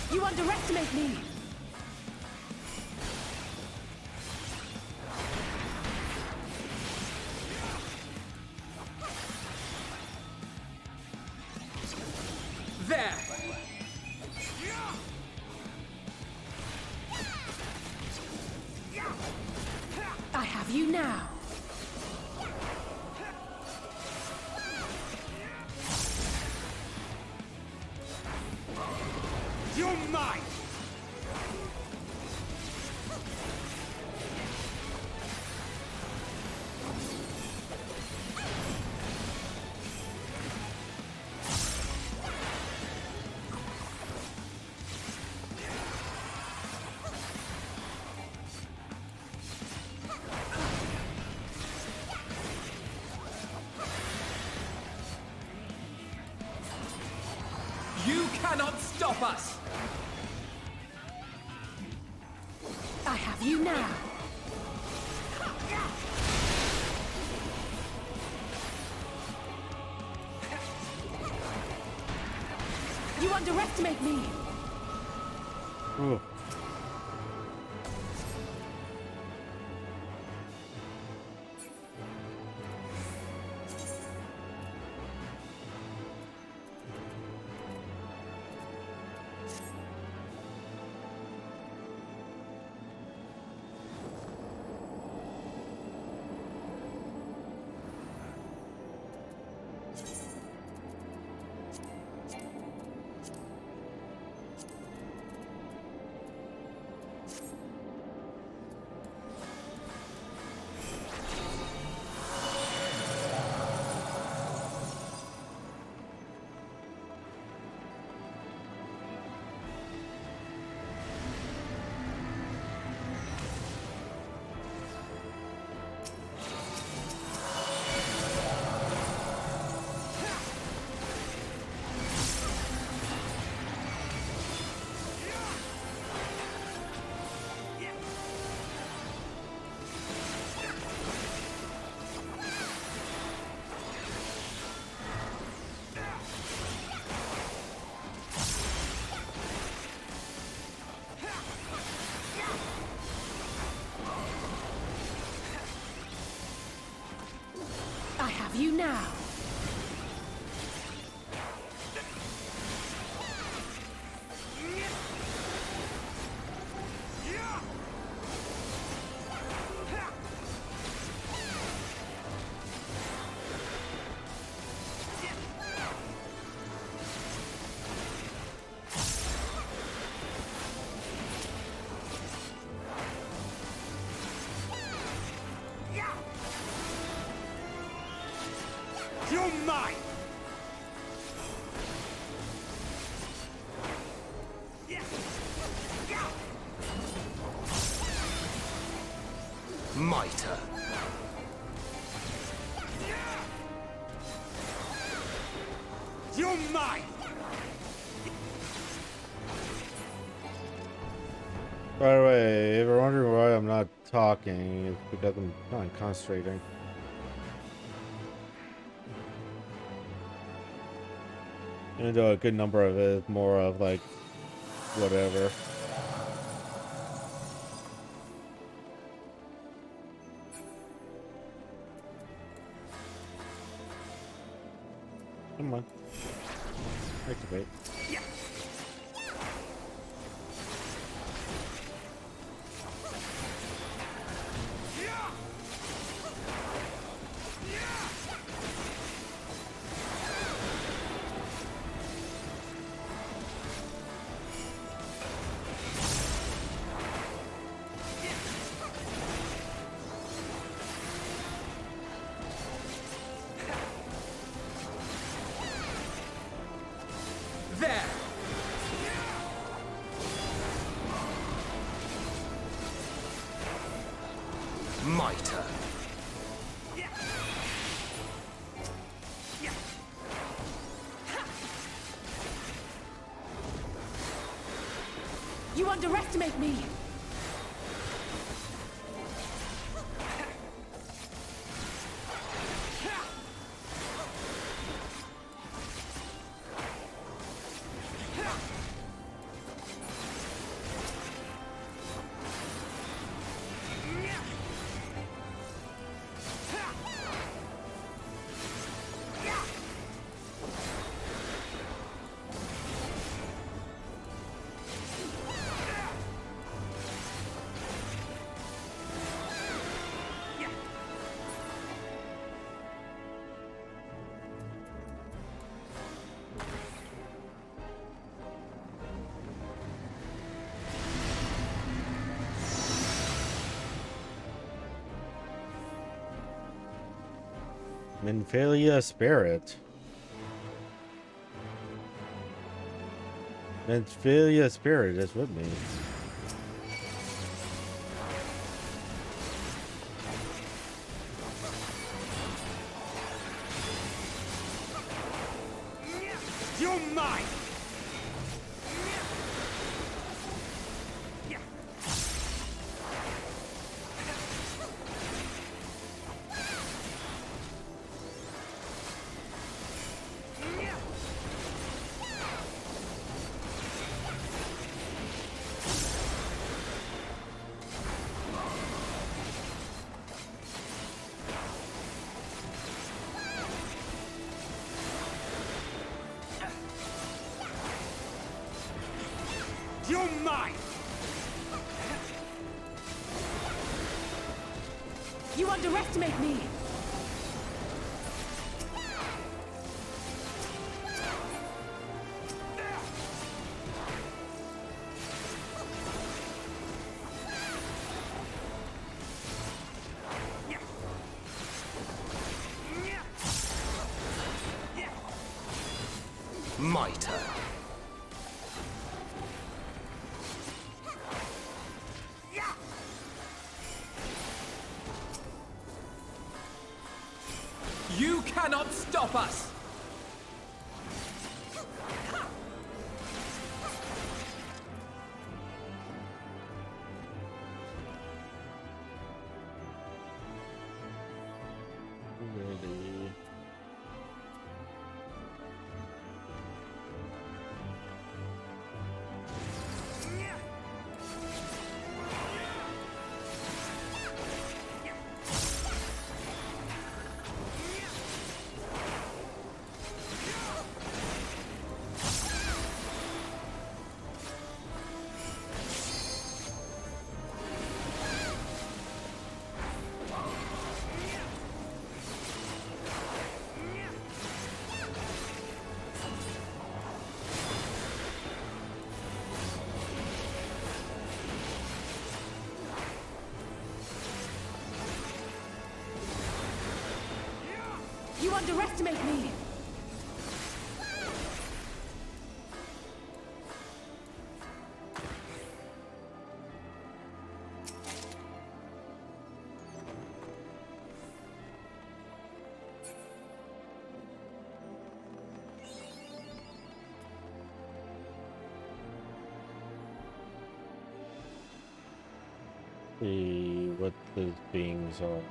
Speaker 4: You underestimate me!
Speaker 22: There!
Speaker 4: I have you now!
Speaker 1: You're mine!
Speaker 22: You cannot stop us!
Speaker 4: I have you now! You underestimate me!
Speaker 2: Ooh.
Speaker 4: you now.
Speaker 1: You're mine!
Speaker 11: Mitre.
Speaker 1: You're mine!
Speaker 2: By the way, if you're wondering why I'm not talking, it's because I'm not concentrating. Even though a good number of it is more of like, whatever. Come on. Activate.
Speaker 3: There!
Speaker 11: Mitre.
Speaker 4: You underestimate me.
Speaker 2: Minfilia Spirit. Minfilia Spirit is with me.
Speaker 1: You're mine! You're mine!
Speaker 4: You underestimate me.
Speaker 11: Mitre.
Speaker 3: You cannot stop us!
Speaker 2: Really?
Speaker 4: You underestimate me!
Speaker 2: See what those beings are.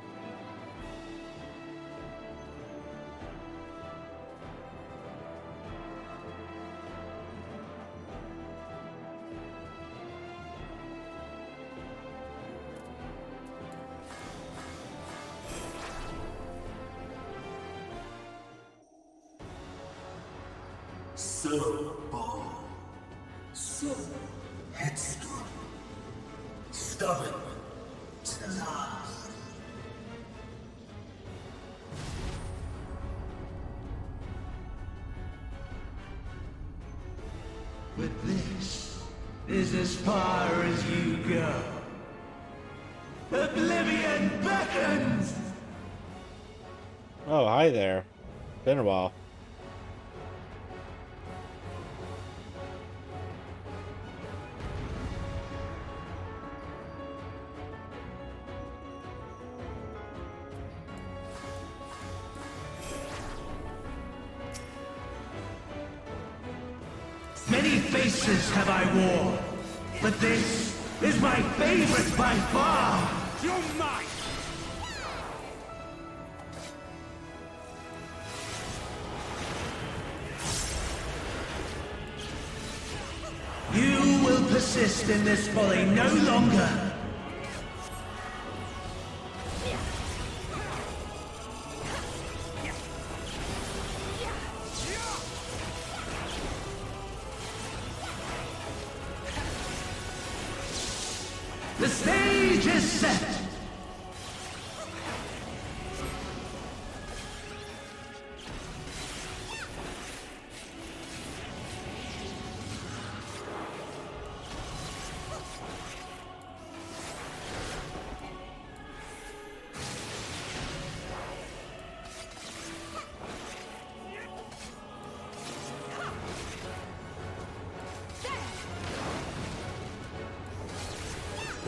Speaker 8: So bold, so headstrong, stubborn to the last. But this is as far as you go. Oblivion beckons!
Speaker 2: Oh, hi there. Been a while.
Speaker 8: Many faces have I worn, but this is my favorite by far! You're mine! You will persist in this folly no longer! The stage is set!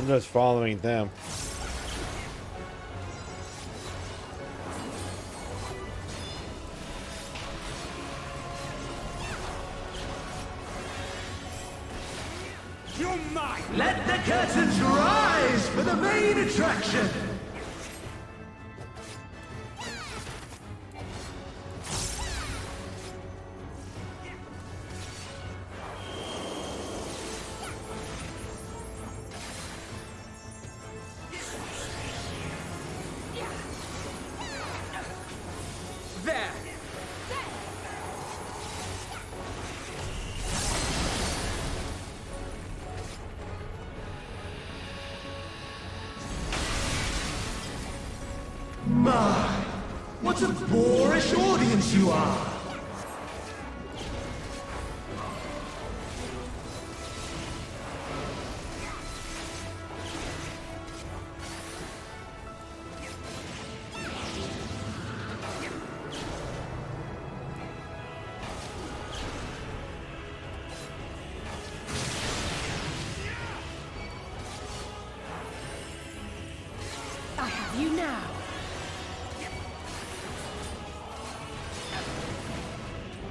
Speaker 2: I'm just following them.
Speaker 8: You're mine! Let the curtains rise for the main attraction!
Speaker 10: There!
Speaker 8: My, what a boorish audience you are!
Speaker 4: I have you now.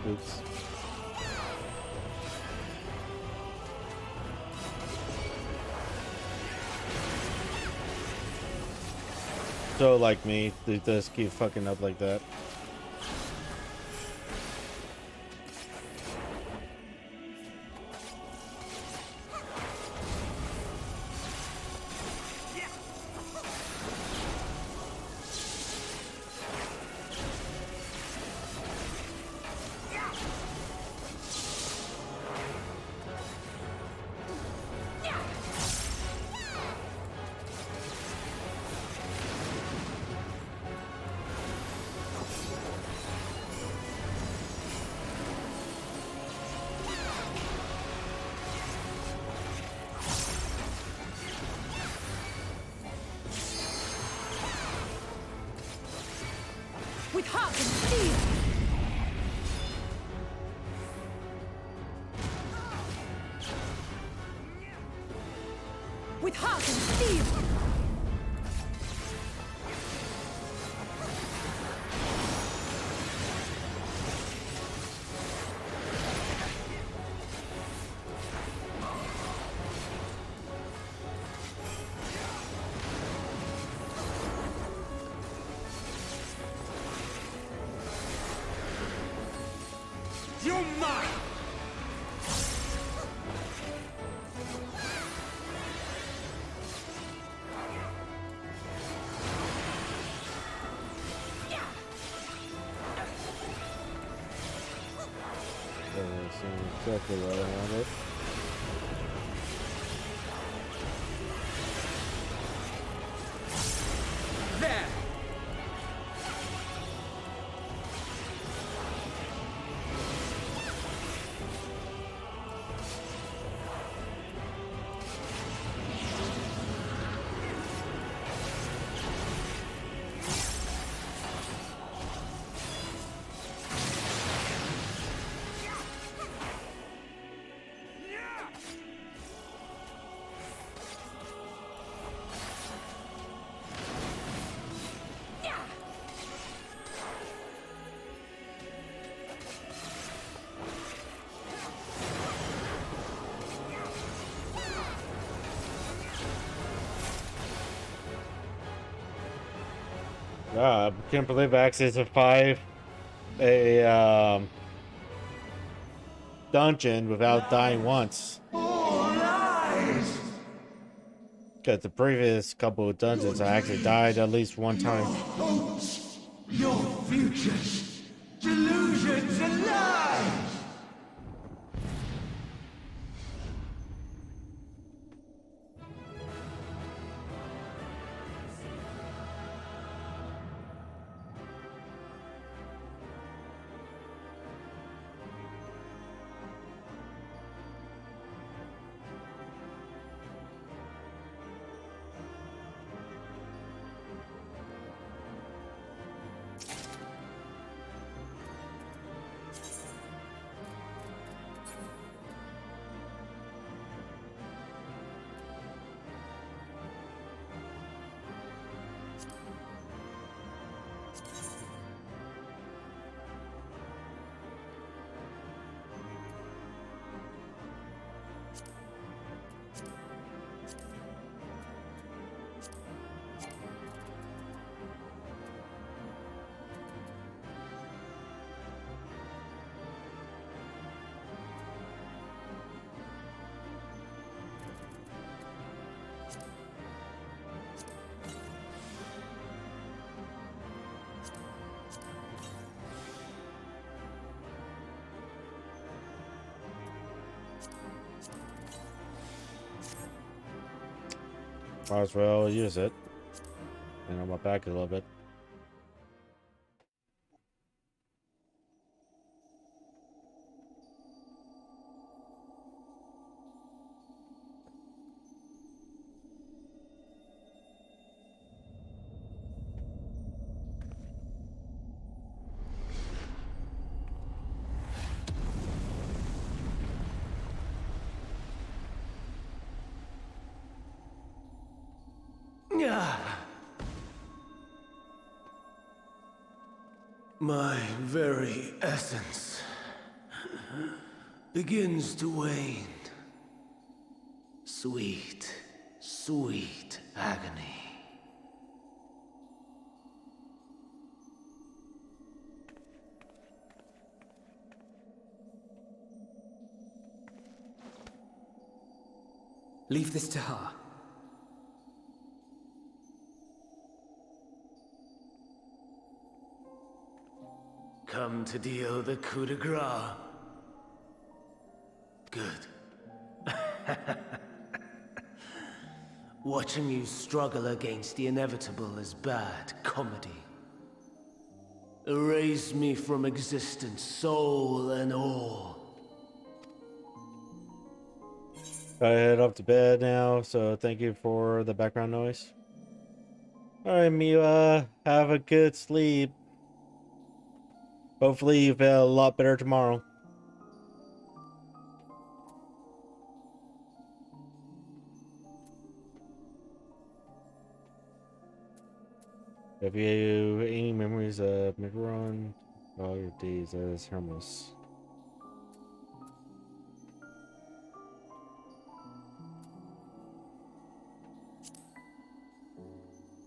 Speaker 2: Oops. So like me, they just keep fucking up like that.
Speaker 4: With heart and steel! With heart and steel!
Speaker 8: You're mine!
Speaker 2: Exactly what I wanted.
Speaker 8: There!
Speaker 2: I can't believe I actually survived a dungeon without dying once. Because the previous couple of dungeons I actually died at least one time.
Speaker 8: Hopes, your futures, delusions and lies!
Speaker 2: Might as well use it. And on my back a little bit.
Speaker 8: My very essence begins to wane. Sweet, sweet agony.
Speaker 3: Leave this to her.
Speaker 8: Come to deal the coup de grace. Good. Watching you struggle against the inevitable is bad comedy. Erase me from existence, soul and all.
Speaker 2: Gotta head up to bed now, so thank you for the background noise. Alright, Miwa, have a good sleep. Hopefully you feel a lot better tomorrow. Have you any memories of Midron? All your days as Hermes.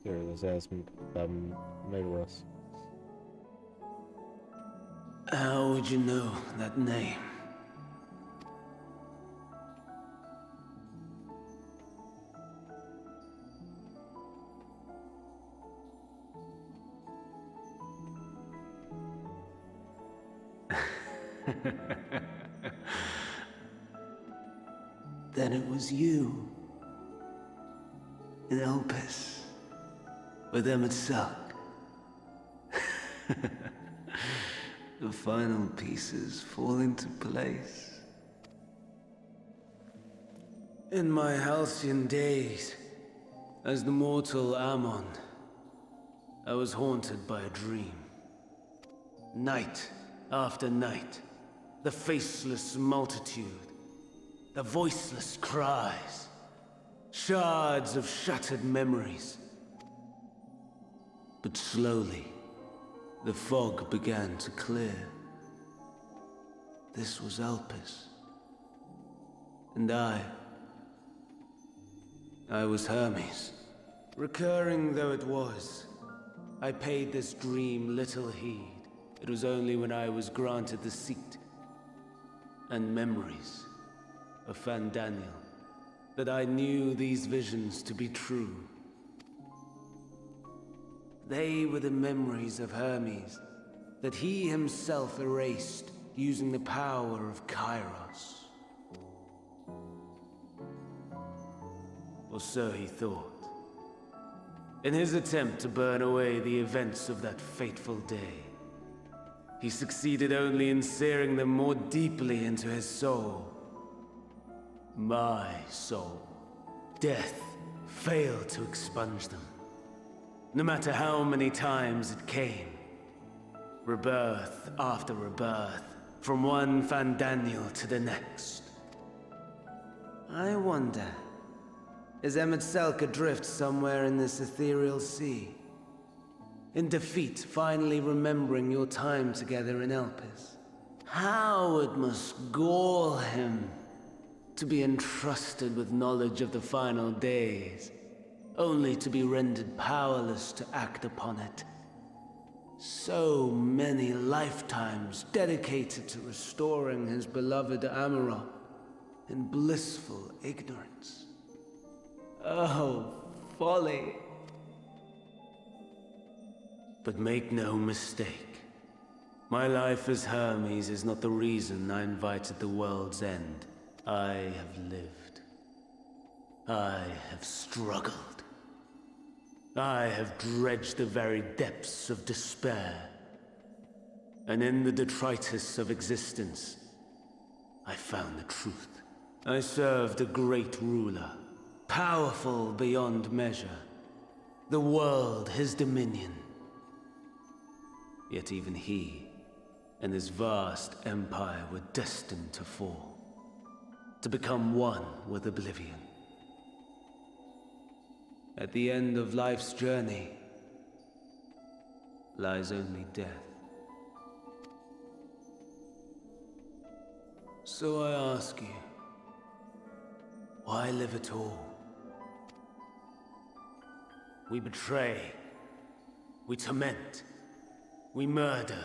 Speaker 2: Here, let's ask Midros.
Speaker 16: How would you know that name? Then it was you. In Elpis. With Emmett Selk. The final pieces fall into place. In my halcyon days, as the mortal Ammon, I was haunted by a dream. Night after night, the faceless multitude, the voiceless cries, shards of shattered memories. But slowly, the fog began to clear. This was Elpis. And I was Hermes. Recurring though it was, I paid this dream little heed. It was only when I was granted the seat and memories of Fandaniel that I knew these visions to be true. They were the memories of Hermes that he himself erased using the power of Kairos. Or so he thought. In his attempt to burn away the events of that fateful day, he succeeded only in searing them more deeply into his soul. My soul. Death failed to expunge them. No matter how many times it came. Rebirth after rebirth, from one Fandaniel to the next. I wonder, is Emmett Selk adrift somewhere in this ethereal sea? In defeat, finally remembering your time together in Elpis? How it must gall him to be entrusted with knowledge of the final days, only to be rendered powerless to act upon it. So many lifetimes dedicated to restoring his beloved Amarok in blissful ignorance. Oh, folly. But make no mistake, my life as Hermes is not the reason I invited the world's end. I have lived. I have struggled. I have dredged the very depths of despair. And in the detritus of existence, I found the truth. I served a great ruler, powerful beyond measure. The world, his dominion. Yet even he and his vast empire were destined to fall, to become one with oblivion. At the end of life's journey lies only death. So I ask you, why live at all? We betray, we torment, we murder.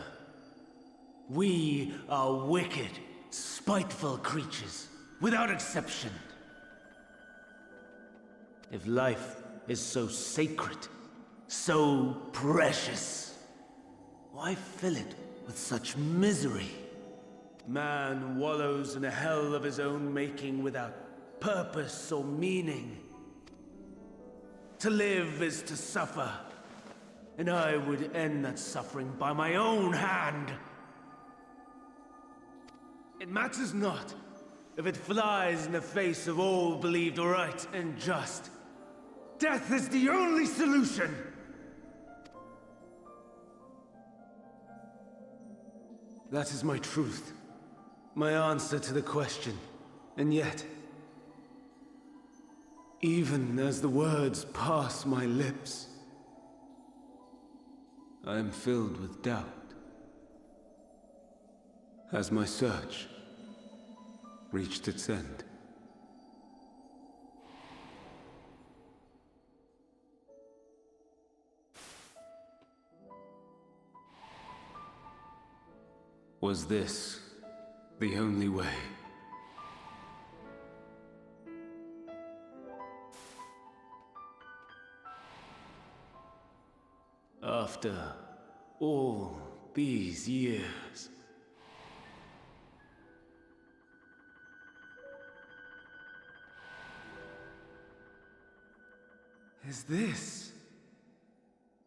Speaker 16: We are wicked, spiteful creatures, without exception. If life is so sacred, so precious, why fill it with such misery? Man wallows in a hell of his own making without purpose or meaning. To live is to suffer, and I would end that suffering by my own hand. It matters not if it flies in the face of all believed right and just. Death is the only solution! That is my truth. My answer to the question. And yet, even as the words pass my lips, I am filled with doubt. Has my search reached its end? Was this the only way? After all these years, is this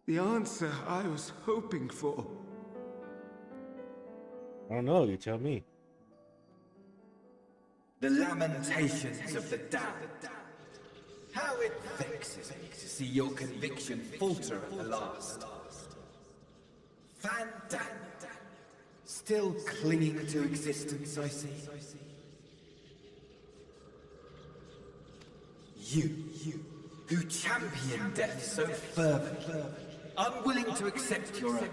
Speaker 16: the answer I was hoping for?
Speaker 2: I don't know, you tell me.
Speaker 7: The lamentations of the damned. How it vexes me to see your conviction falter at the last. Van Daniel, still clinging to existence, I see. You, who champion death so fervently, unwilling to accept your own,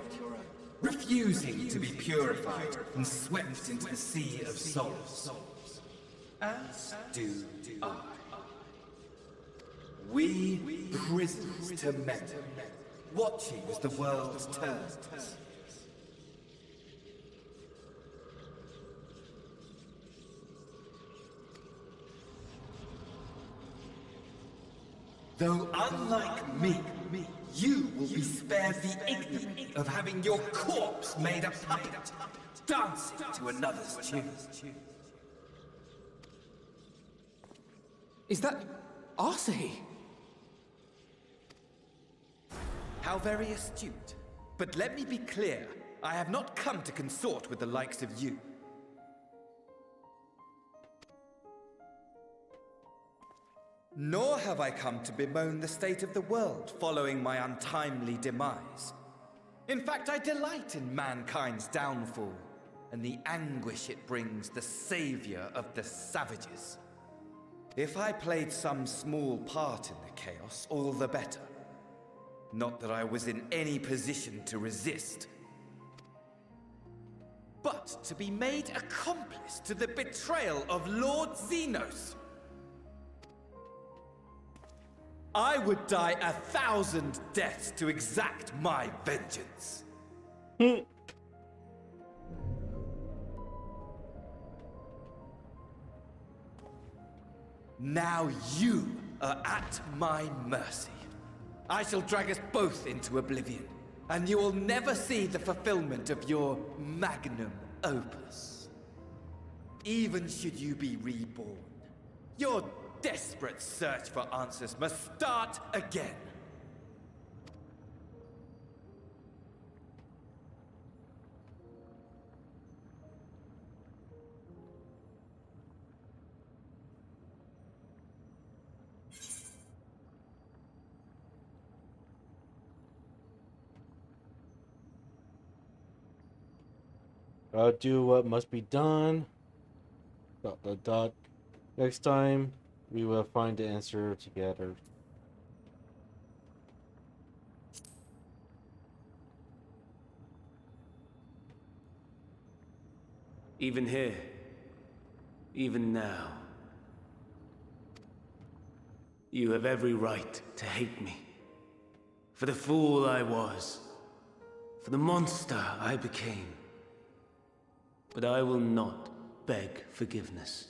Speaker 7: refusing to be purified and swept into the sea of souls. As do I. We prisoners to memory, watching as the world turns. Though unlike me, you will be spared the ignominy of having your corpse made a puppet, dancing to another's tune.
Speaker 3: Is that Arsahe?
Speaker 7: How very astute. But let me be clear, I have not come to consort with the likes of you. Nor have I come to bemoan the state of the world following my untimely demise. In fact, I delight in mankind's downfall and the anguish it brings the savior of the savages. If I played some small part in the chaos, all the better. Not that I was in any position to resist. But to be made accomplice to the betrayal of Lord Xenos. I would die 1,000 deaths to exact my vengeance. Now you are at my mercy. I shall drag us both into oblivion, and you will never see the fulfillment of your magnum opus. Even should you be reborn, your desperate search for answers must start again.
Speaker 2: Do what must be done. ... Next time, we will find the answer together.
Speaker 16: Even here, even now, you have every right to hate me. For the fool I was, for the monster I became. But I will not beg forgiveness.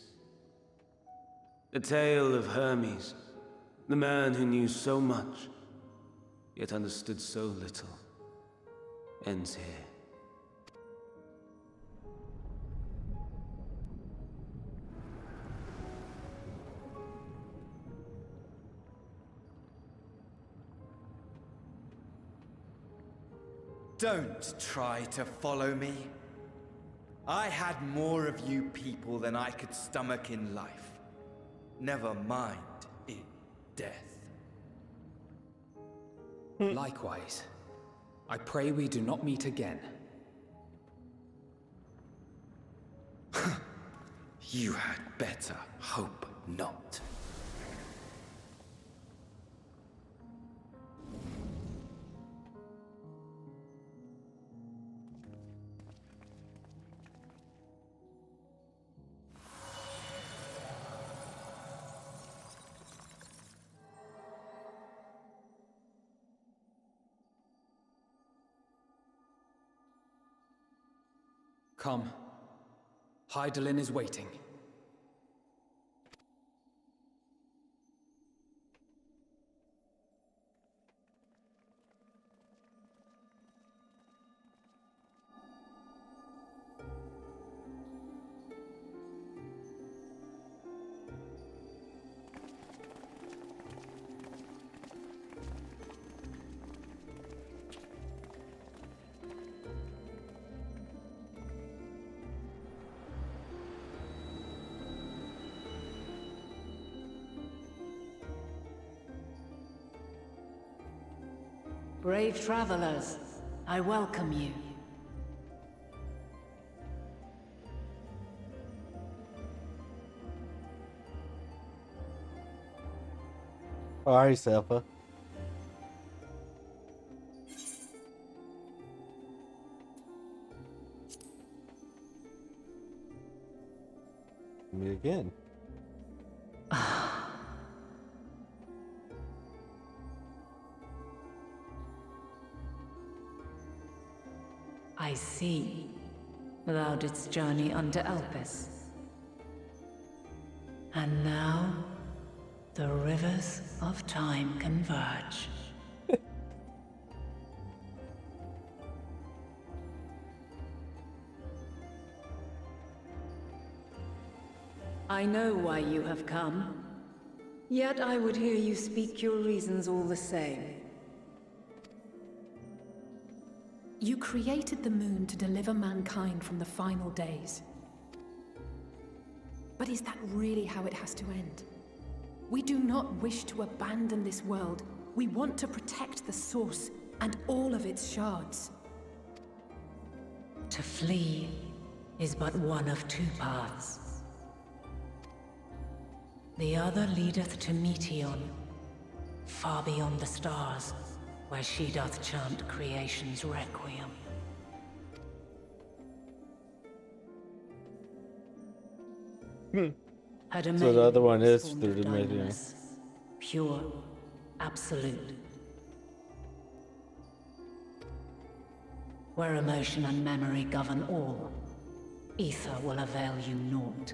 Speaker 16: The tale of Hermes, the man who knew so much, yet understood so little, ends here.
Speaker 7: Don't try to follow me. I had more of you people than I could stomach in life. Never mind in death.
Speaker 3: Likewise. I pray we do not meet again.
Speaker 7: You had better hope not.
Speaker 3: Come. Hydaelyn is waiting.
Speaker 24: Brave travelers, I welcome you.
Speaker 2: Alright, Selfa. Me again.
Speaker 24: I see. Thou didst journey unto Elpis. And now, the rivers of time converge. I know why you have come. Yet I would hear you speak your reasons all the same.
Speaker 4: You created the moon to deliver mankind from the final days. But is that really how it has to end? We do not wish to abandon this world. We want to protect the source and all of its shards.
Speaker 24: To flee is but one of two paths. The other leadeth to Meteon, far beyond the stars, where she doth chant creation's requiem. Her
Speaker 2: So the
Speaker 24: domain
Speaker 2: other one is
Speaker 24: formed
Speaker 2: through
Speaker 24: of
Speaker 2: the Meteor.
Speaker 24: diamonds, pure, absolute. Where emotion and memory govern all, ether will avail you naught.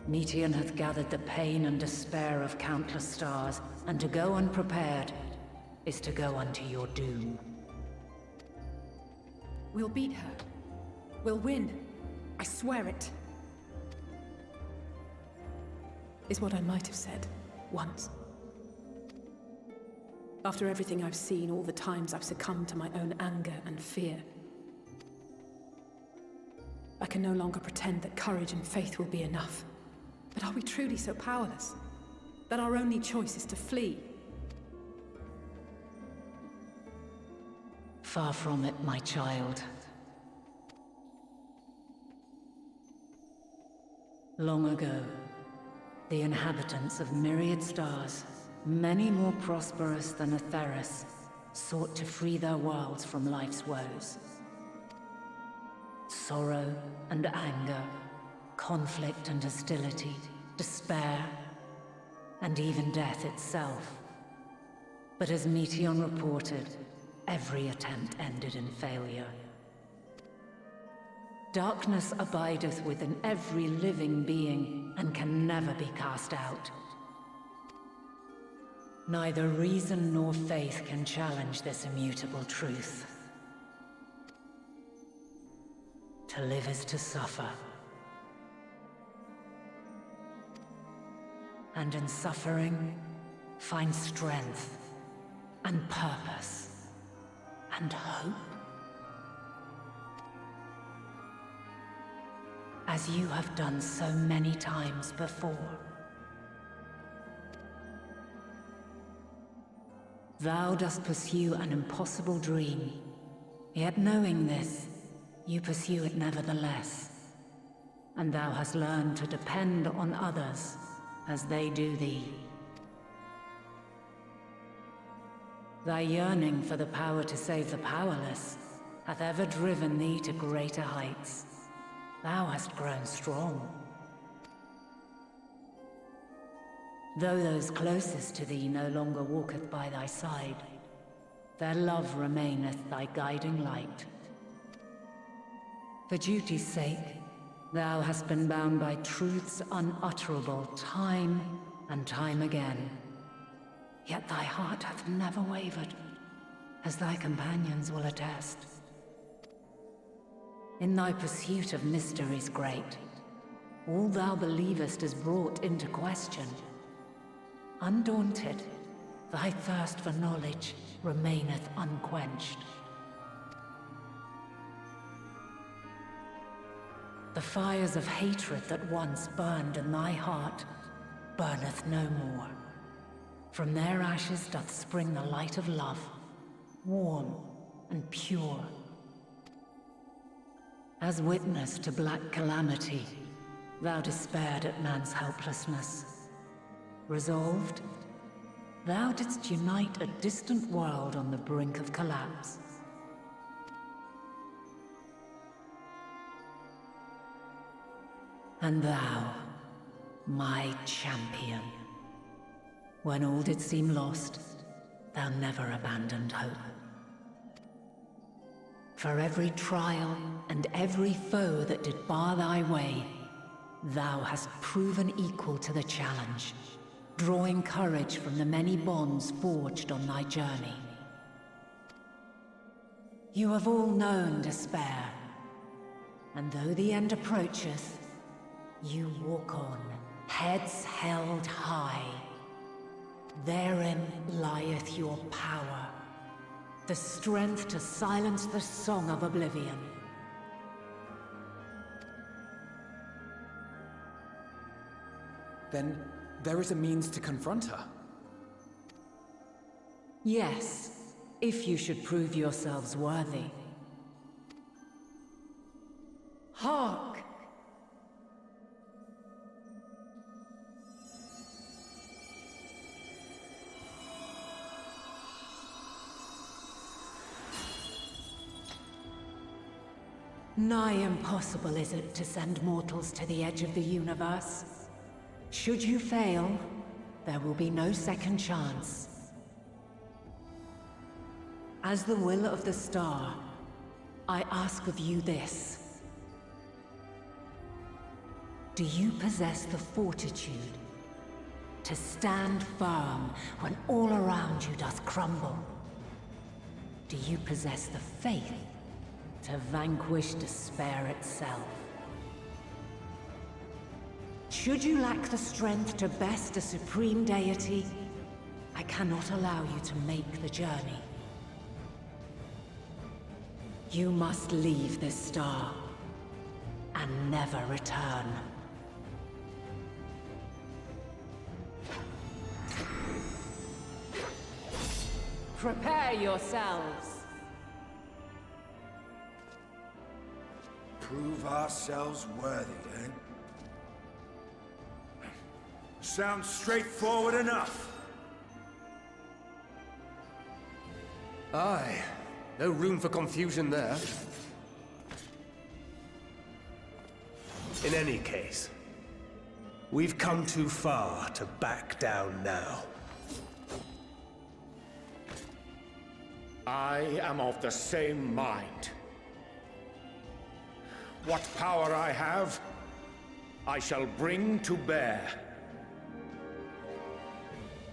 Speaker 24: Meteon hath gathered the pain and despair of countless stars, and to go unprepared is to go unto your doom.
Speaker 4: We'll beat her. We'll win. I swear it. Is what I might have said once. After everything I've seen, all the times I've succumbed to my own anger and fear, I can no longer pretend that courage and faith will be enough. But are we truly so powerless? That our only choice is to flee?
Speaker 24: Far from it, my child. Long ago, the inhabitants of myriad stars, many more prosperous than Atheris, sought to free their worlds from life's woes. Sorrow and anger, conflict and hostility, despair, and even death itself. But as Meteon reported, every attempt ended in failure. Darkness abideth within every living being and can never be cast out. Neither reason nor faith can challenge this immutable truth. To live is to suffer. And in suffering, find strength and purpose and hope. As you have done so many times before. Thou dost pursue an impossible dream, yet knowing this, You pursue it nevertheless, and thou hast learned to depend on others as they do thee. Thy yearning for the power to save the powerless hath ever driven thee to greater heights. Thou hast grown strong. Though those closest to thee no longer walketh by thy side, their love remaineth thy guiding light. For duty's sake, thou hast been bound by truths unutterable time and time again. Yet thy heart hath never wavered, as thy companions will attest. In thy pursuit of mysteries great, all thou believest is brought into question. Undaunted, thy thirst for knowledge remaineth unquenched. The fires of hatred that once burned in thy heart burneth no more. From their ashes doth spring the light of love, warm and pure. As witness to black calamity, thou despaired at man's helplessness. Resolved, thou didst unite a distant world on the brink of collapse. And thou, my champion, when all did seem lost, thou never abandoned hope. For every trial and every foe that did bar thy way, thou hast proven equal to the challenge, drawing courage from the many bonds forged on thy journey. You have all known despair, and though the end approacheth, you walk on, heads held high. Therein lieth your power, the strength to silence the song of oblivion.
Speaker 3: Then there is a means to confront her.
Speaker 24: Yes, if you should prove yourselves worthy. Hark! Nigh impossible is it to send mortals to the edge of the universe. Should you fail, there will be no second chance. As the will of the star, I ask of you this. Do you possess the fortitude to stand firm when all around you doth crumble? Do you possess the faith to vanquish despair itself? Should you lack the strength to best a supreme deity, I cannot allow you to make the journey. You must leave this star and never return. Prepare yourselves.
Speaker 5: Prove ourselves worthy, then? Sounds straightforward enough.
Speaker 11: Aye. No room for confusion there. In any case, we've come too far to back down now.
Speaker 17: I am of the same mind. What power I have, I shall bring to bear.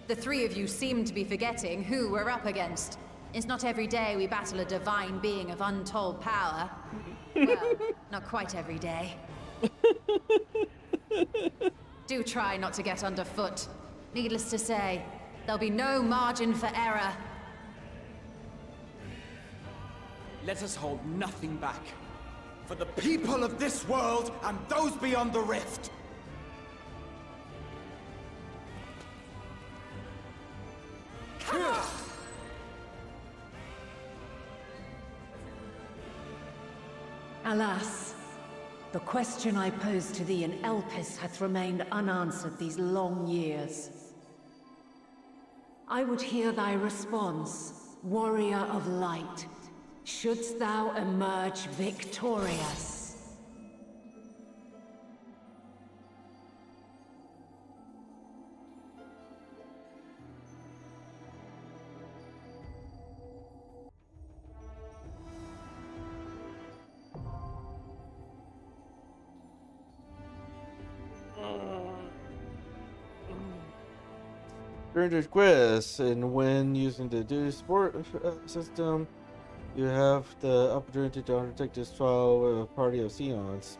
Speaker 19: The three of you seem to be forgetting who we're up against. It's not every day we battle a divine being of untold power. Well, not quite every day. Do try not to get underfoot. Needless to say, there'll be no margin for error.
Speaker 12: Let us hold nothing back.
Speaker 7: For the people of this world and those beyond the rift.
Speaker 19: Come on!
Speaker 24: Alas, the question I posed to thee in Elpis hath remained unanswered these long years. I would hear thy response, warrior of light. Shouldst thou emerge victorious?
Speaker 2: During this quiz, and when using the duty support system, you have the opportunity to undertake this trial with a party of Xeons.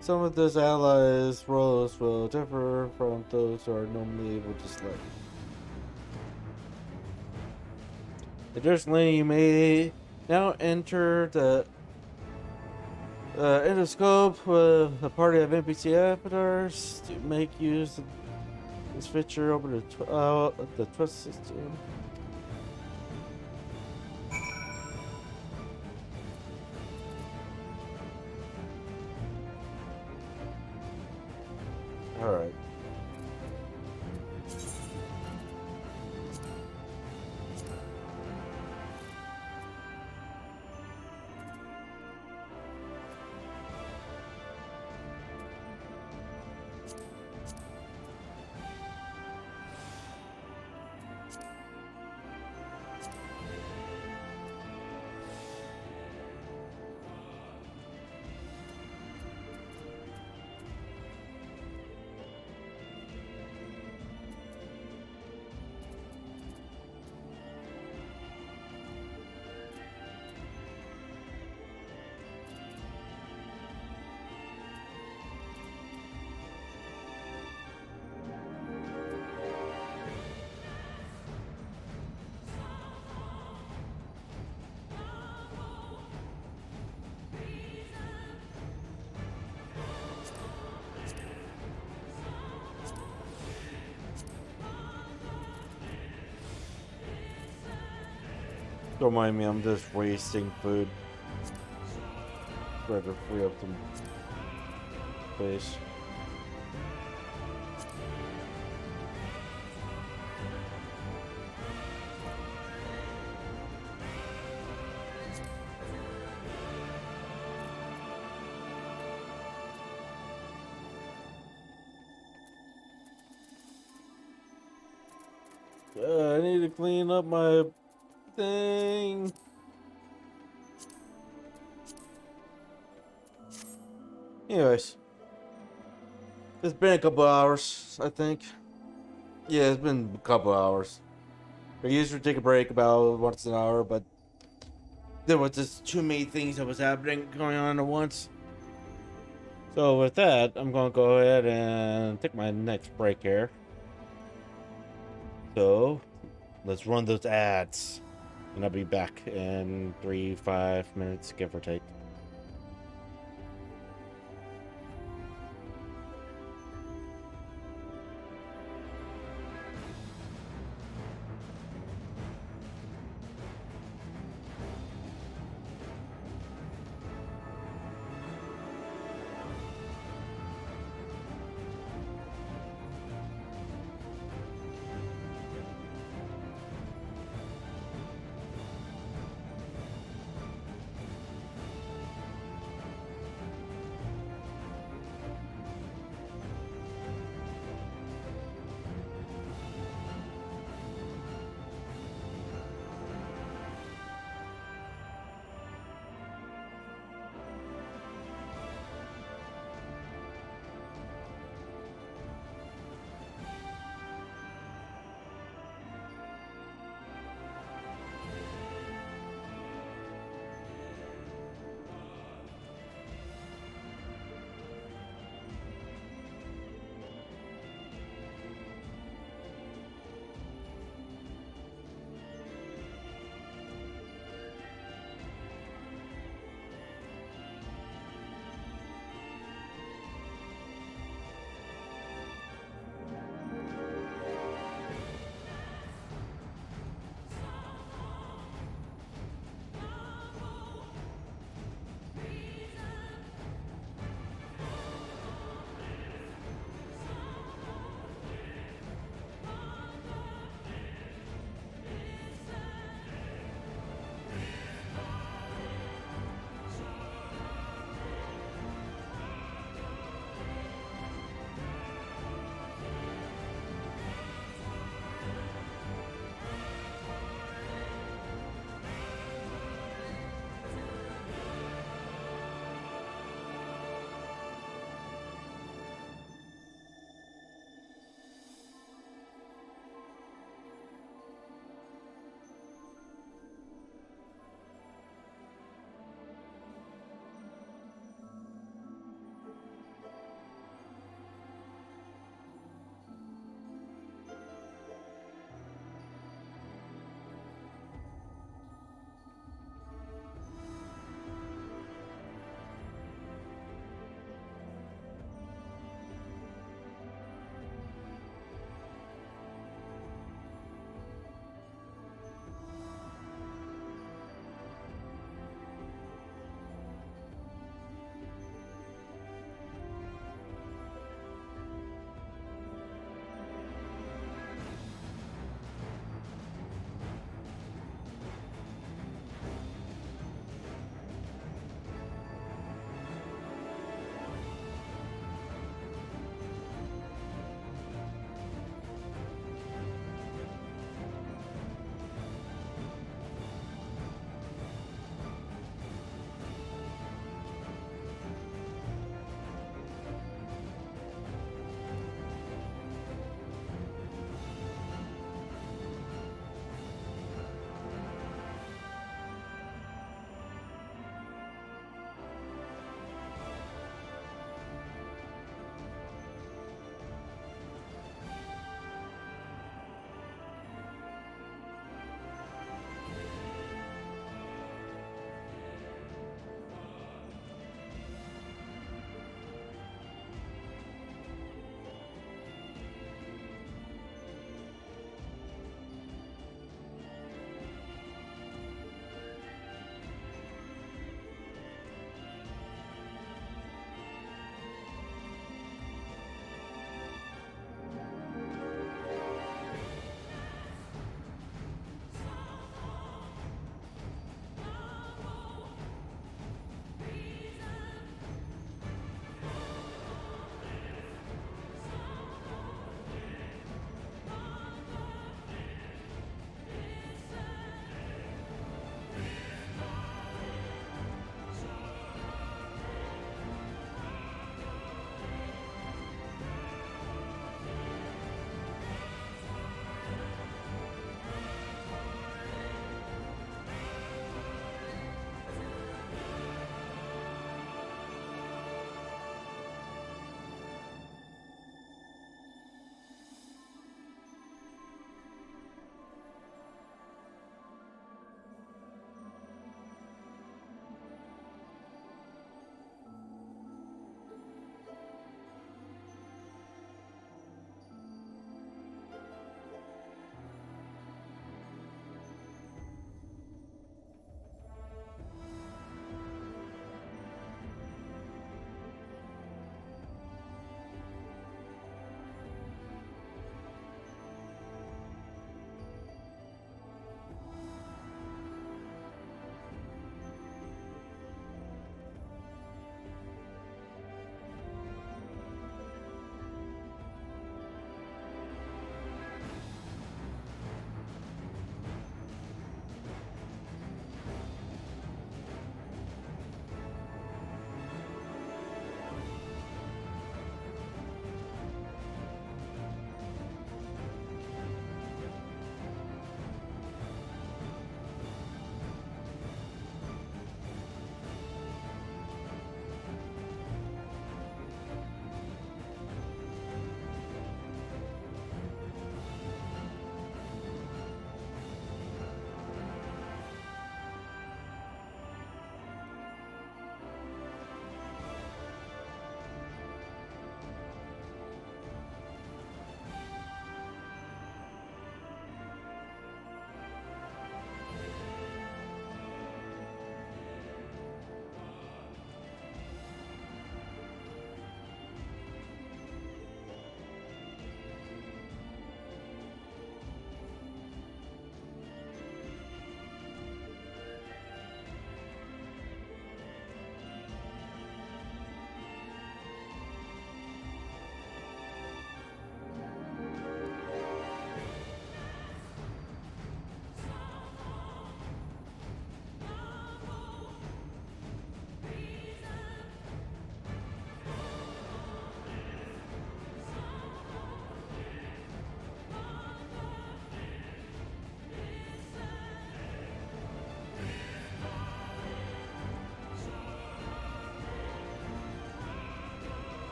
Speaker 2: Some of those allies' roles will differ from those who are normally able to select. Additionally, you may now enter the endoscope with a party of NPC avatars to make use of this feature over the trust system. All right. Don't mind me, I'm just wasting food. Try to free up some space. I need to clean up my thing. Anyways, it's been a couple hours, I think. Yeah, it's been a couple hours. I usually take a break about once an hour, but there was just too many things that was happening going on at once. So with that, I'm gonna go ahead and take my next break here. So let's run those ads. And I'll be back in 3-5 minutes, give or take.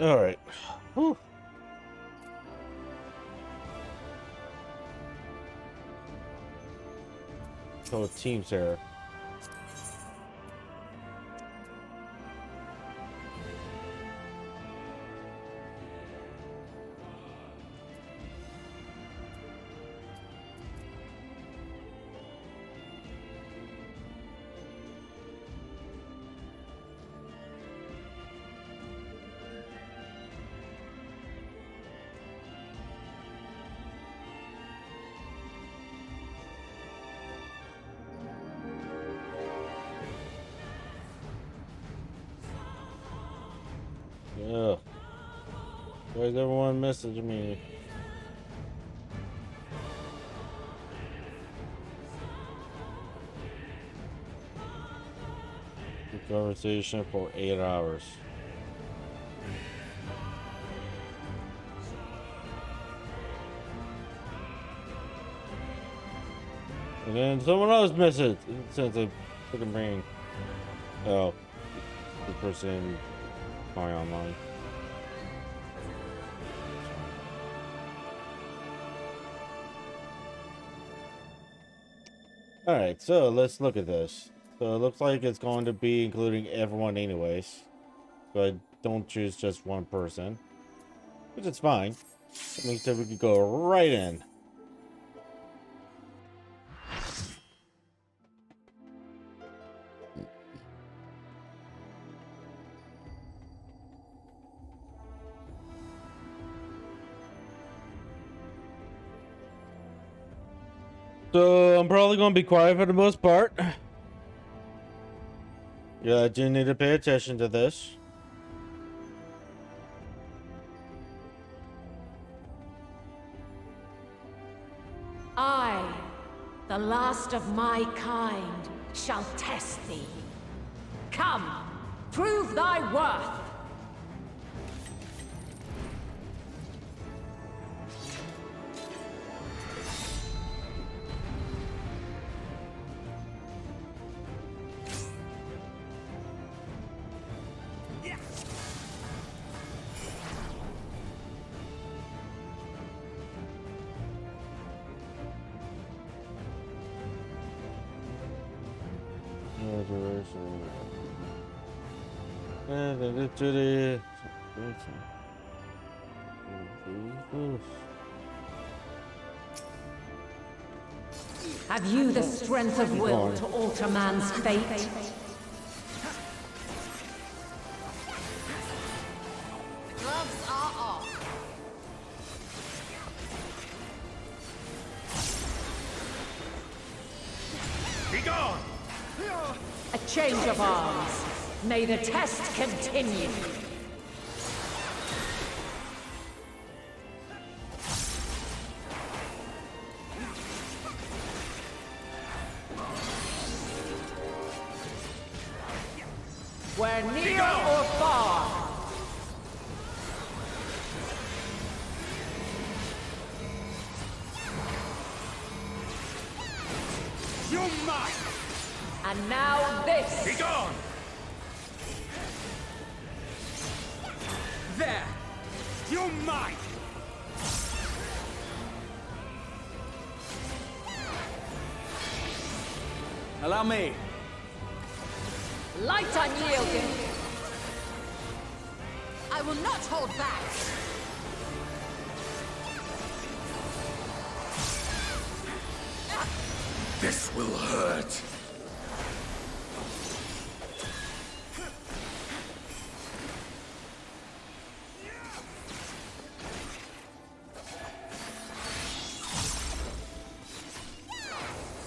Speaker 2: Alright. So teams here. Yeah. Why is everyone messaging me? The conversation for 8 hours. And then someone else messaged since a freaking ring. Oh, the person calling online. Alright, so let's look at this. So it looks like it's going to be including everyone anyways. So I don't choose just one person. Which is fine. That means that we could go right in. So I'm probably going to be quiet for the most part. Yeah, I do need to pay attention to this.
Speaker 24: I, the last of my kind, shall test thee. Come, prove thy worth. Have you the strength of will to alter man's fate?
Speaker 19: The gloves are off.
Speaker 8: Be gone!
Speaker 24: A change of arms. May the test continue. We're near or far.
Speaker 8: You might!
Speaker 24: And now this.
Speaker 8: Be gone! There! You might!
Speaker 7: Allow me.
Speaker 24: Light unyielding.
Speaker 19: I will not hold back.
Speaker 5: This will hurt.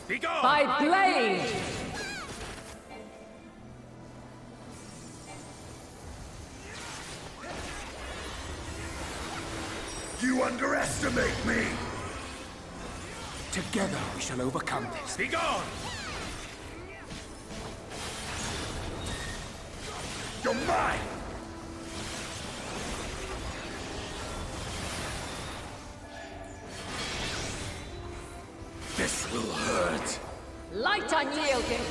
Speaker 8: Be gone!
Speaker 24: By blade!
Speaker 5: You underestimate me!
Speaker 15: Together we shall overcome this.
Speaker 8: Be gone!
Speaker 5: You're mine! This will hurt.
Speaker 24: Light unyielding.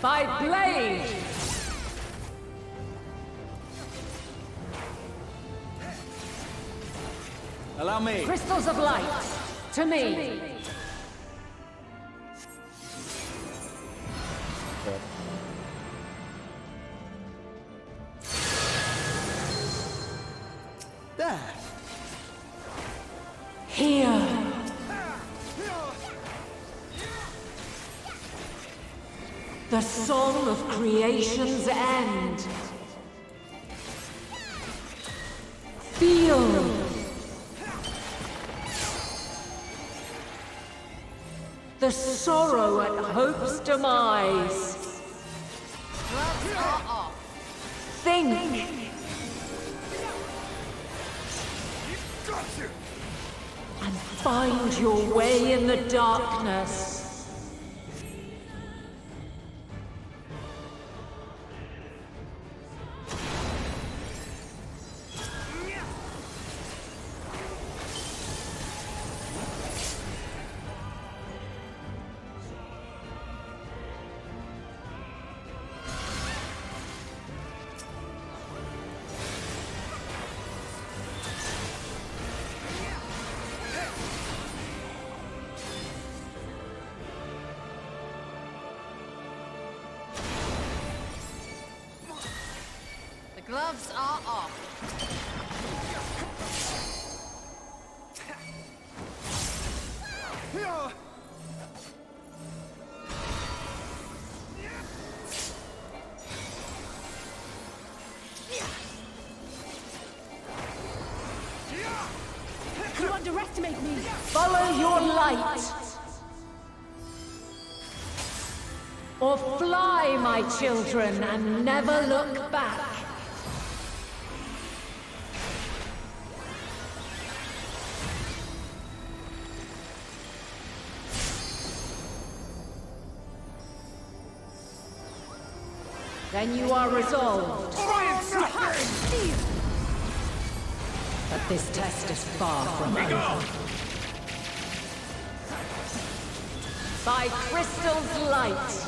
Speaker 24: By blade!
Speaker 22: Allow me.
Speaker 24: Crystals of light, to me.
Speaker 22: There.
Speaker 24: Here. The song of creation's end. Feel. The sorrow at hope's demise.
Speaker 19: Gloves are off.
Speaker 24: Think. And find your way in the darkness.
Speaker 19: The gloves are off.
Speaker 4: You underestimate me.
Speaker 24: Follow your light. Or fly, my children, and never look back. Then you are resolved. But this test is far from over. By crystal's light.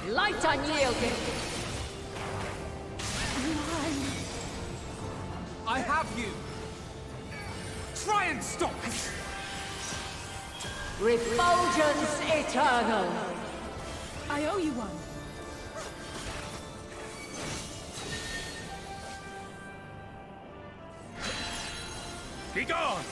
Speaker 24: Light unyielding.
Speaker 22: I have you. Try and stop it.
Speaker 24: Refulgence eternal.
Speaker 4: I owe you one.
Speaker 22: Be gone.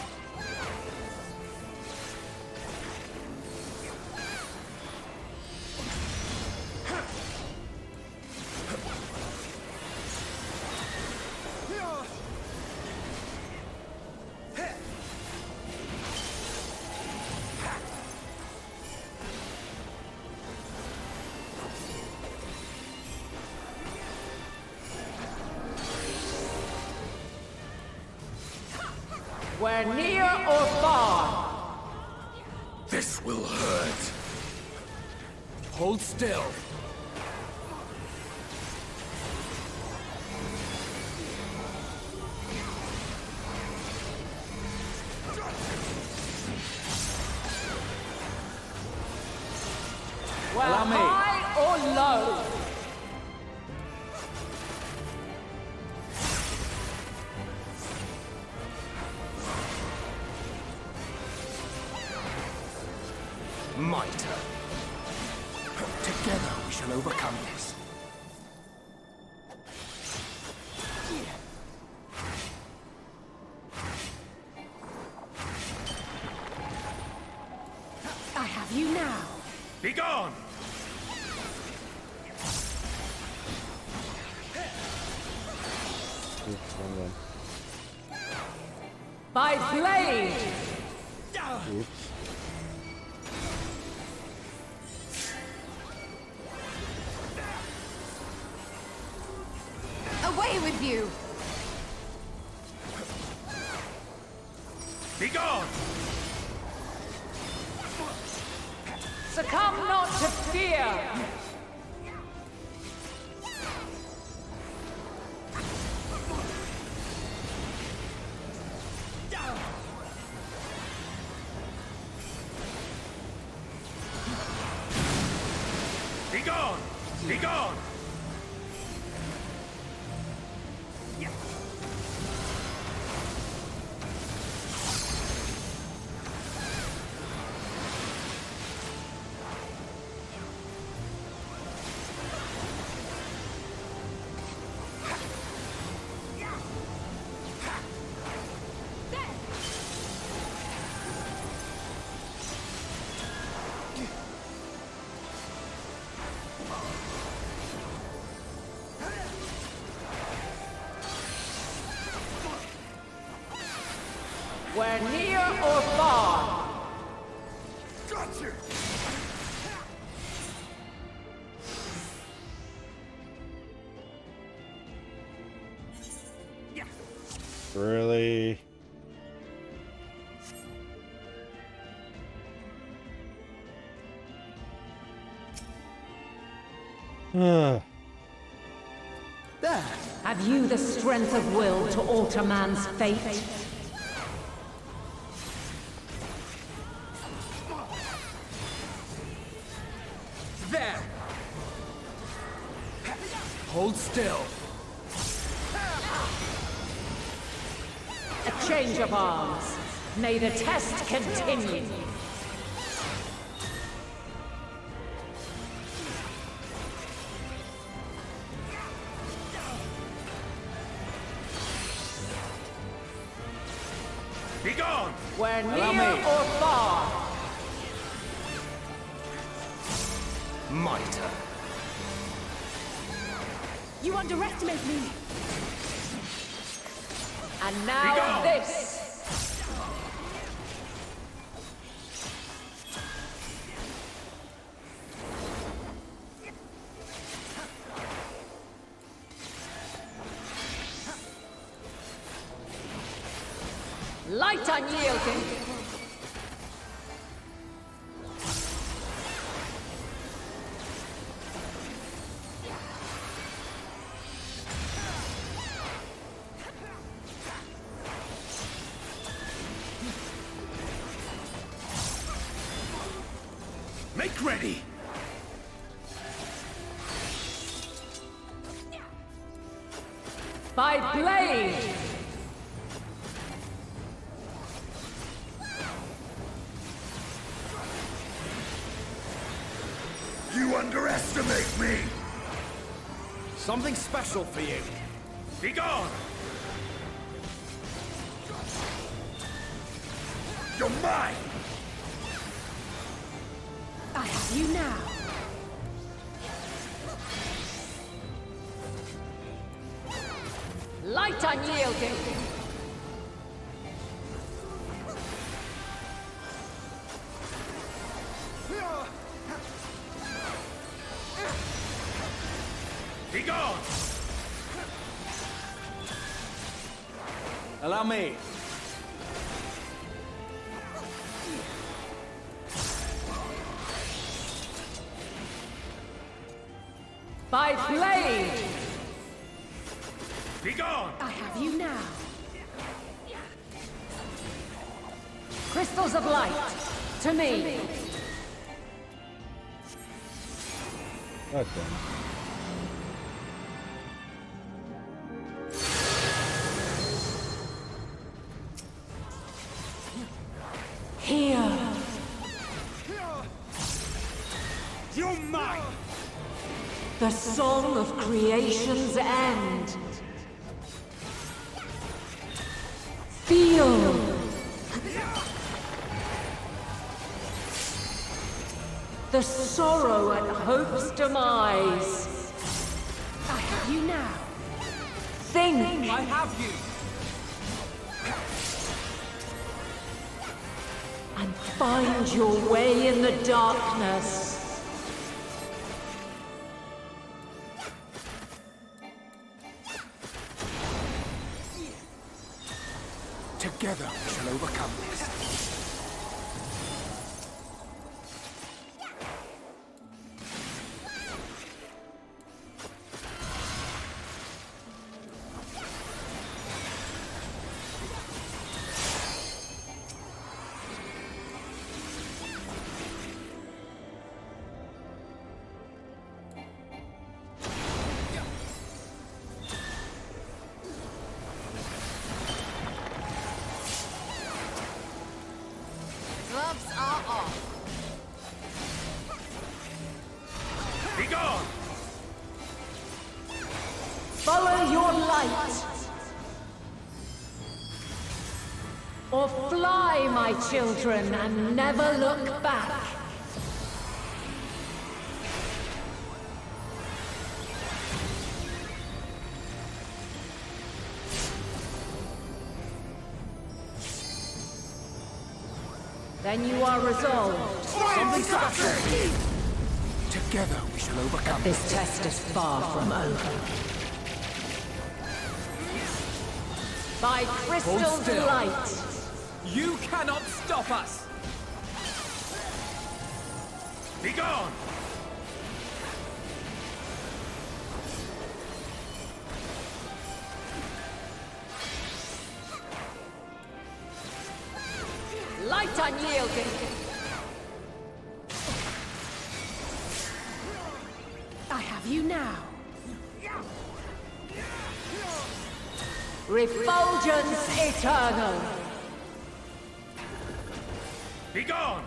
Speaker 24: Where near or far.
Speaker 22: This will hurt. Hold still.
Speaker 24: Well,
Speaker 22: Allow me.
Speaker 24: high or low.
Speaker 11: My turn. Together we shall overcome this.
Speaker 4: I have you now.
Speaker 22: Be gone.
Speaker 24: By blade.
Speaker 2: Oops.
Speaker 19: Away with you!
Speaker 22: Be gone.
Speaker 24: Succumb not to fear.
Speaker 8: Be gone!
Speaker 9: Where near or far.
Speaker 8: Gotcha!
Speaker 2: Really?
Speaker 24: There. Have you the strength of will to alter man's fate?
Speaker 10: There! Hold still.
Speaker 24: A change of arms. May the test continue.
Speaker 8: Be gone!
Speaker 24: Where near or far.
Speaker 11: My turn.
Speaker 4: You underestimate me.
Speaker 24: And now this. Light unyielding.
Speaker 8: Make ready!
Speaker 24: By blade.
Speaker 8: You underestimate me!
Speaker 10: Something special for you.
Speaker 8: Be gone! You're mine!
Speaker 4: I have you now.
Speaker 24: Light unyielding.
Speaker 8: Be gone!
Speaker 10: Allow me.
Speaker 24: By blade.
Speaker 8: Be gone!
Speaker 4: I have you now.
Speaker 24: Crystals of light. To me.
Speaker 2: Okay.
Speaker 24: Here.
Speaker 8: You're mine!
Speaker 24: The song of creation's end. Feel. The sorrow at hope's demise.
Speaker 4: I have you now.
Speaker 24: Think.
Speaker 10: I have you.
Speaker 24: And find your way in the darkness.
Speaker 10: Together we shall overcome this.
Speaker 9: light! Or fly, my children, and never look back! Then you are resolved. Something special.
Speaker 8: Together we shall overcome.
Speaker 24: This test is far from over.
Speaker 9: By crystal's light.
Speaker 10: You cannot stop us!
Speaker 17: Be gone!
Speaker 9: Light unyielding. I have you now. Refulgence eternal.
Speaker 17: Be gone!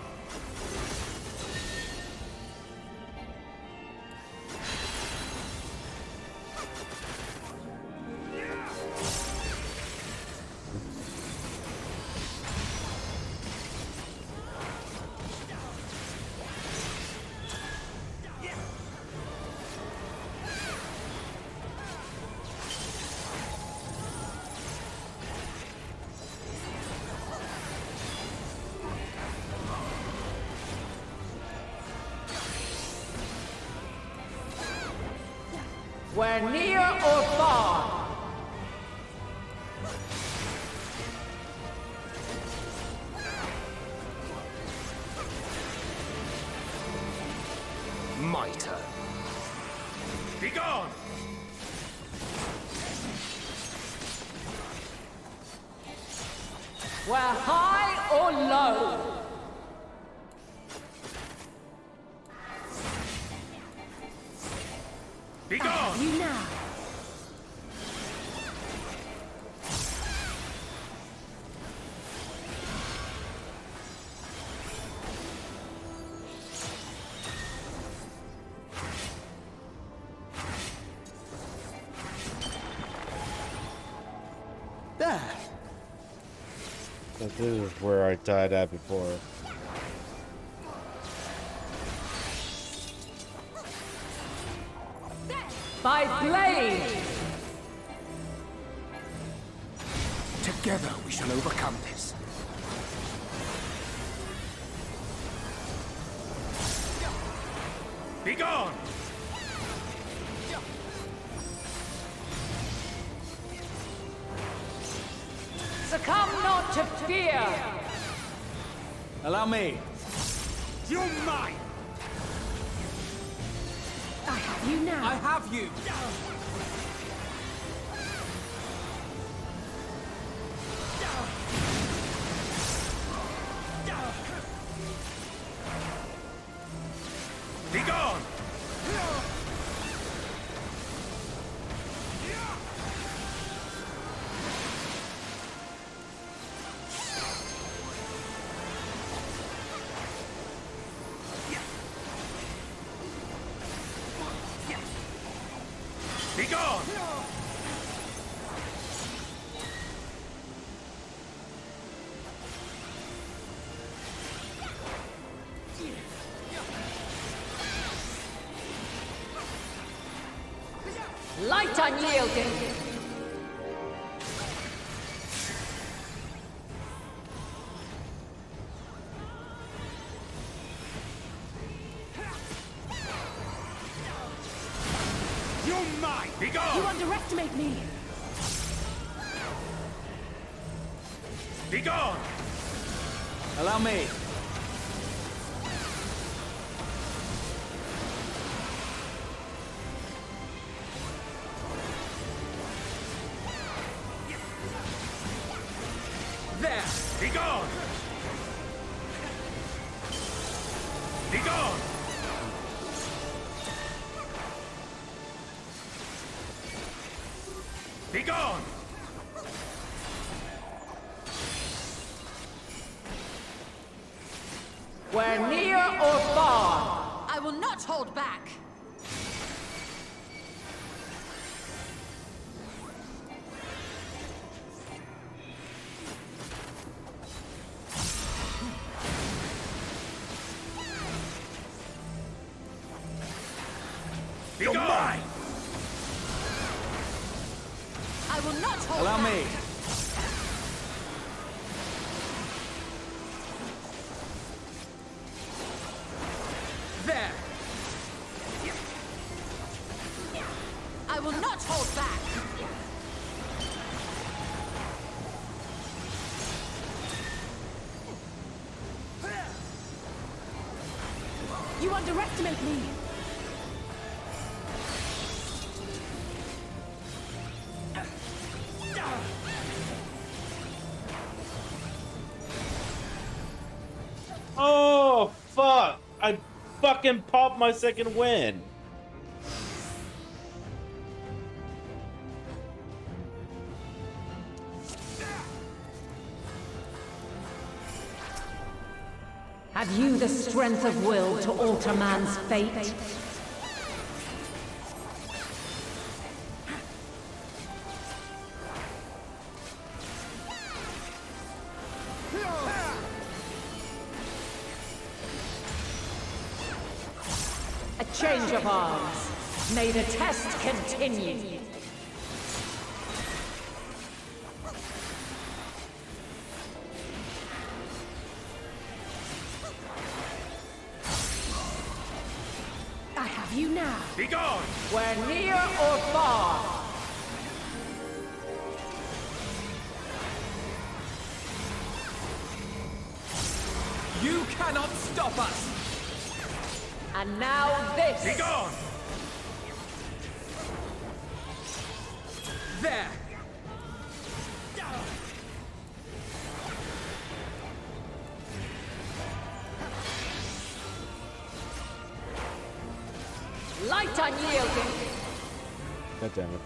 Speaker 9: We're near or far.
Speaker 11: My turn.
Speaker 17: Be gone!
Speaker 9: We're high or low.
Speaker 17: Be gone!
Speaker 9: You now.
Speaker 2: There. So this is where I died at before.
Speaker 9: By blade!
Speaker 8: Together we shall overcome this.
Speaker 17: Be gone!
Speaker 9: Succumb not to fear!
Speaker 10: Allow me.
Speaker 17: You're mine!
Speaker 9: I have you now.
Speaker 10: I have you.
Speaker 17: Be gone! Be gone!
Speaker 9: Light unyielding!
Speaker 17: You're mine! Be gone!
Speaker 9: You underestimate me!
Speaker 17: Be gone!
Speaker 10: Allow me.
Speaker 17: There! Be gone! Be gone! Be gone!
Speaker 9: We're near or far.
Speaker 19: I will not hold back. hold
Speaker 22: Allow
Speaker 19: back.
Speaker 22: me.
Speaker 10: There!
Speaker 19: I will not hold back.
Speaker 4: You underestimate me.
Speaker 2: Oh, fuck! I fucking popped my second win.
Speaker 24: Have you the strength of will to alter man's fate? A change of arms. May the test continue.
Speaker 4: I have you now.
Speaker 17: Be gone!
Speaker 24: Where near or far.
Speaker 10: You cannot stop us!
Speaker 24: And now this.
Speaker 17: Be gone!
Speaker 10: There!
Speaker 24: Light unyielding.
Speaker 2: God damn it.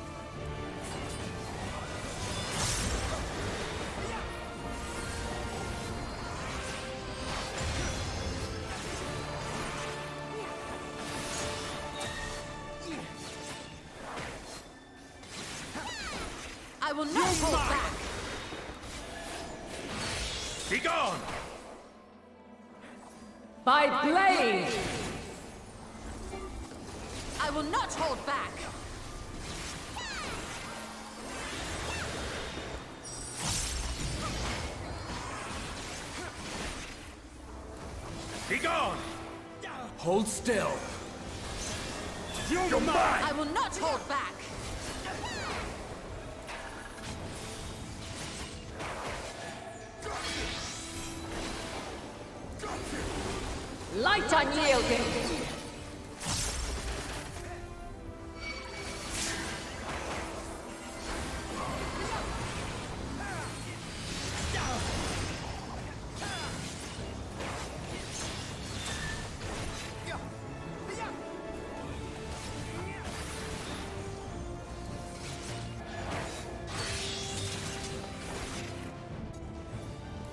Speaker 19: I will not hold back.
Speaker 17: Be gone!
Speaker 24: By blade.
Speaker 19: I will not hold back.
Speaker 17: Be gone!
Speaker 10: Hold still.
Speaker 17: You're mine!
Speaker 19: I will not hold back.
Speaker 24: Light unyielding.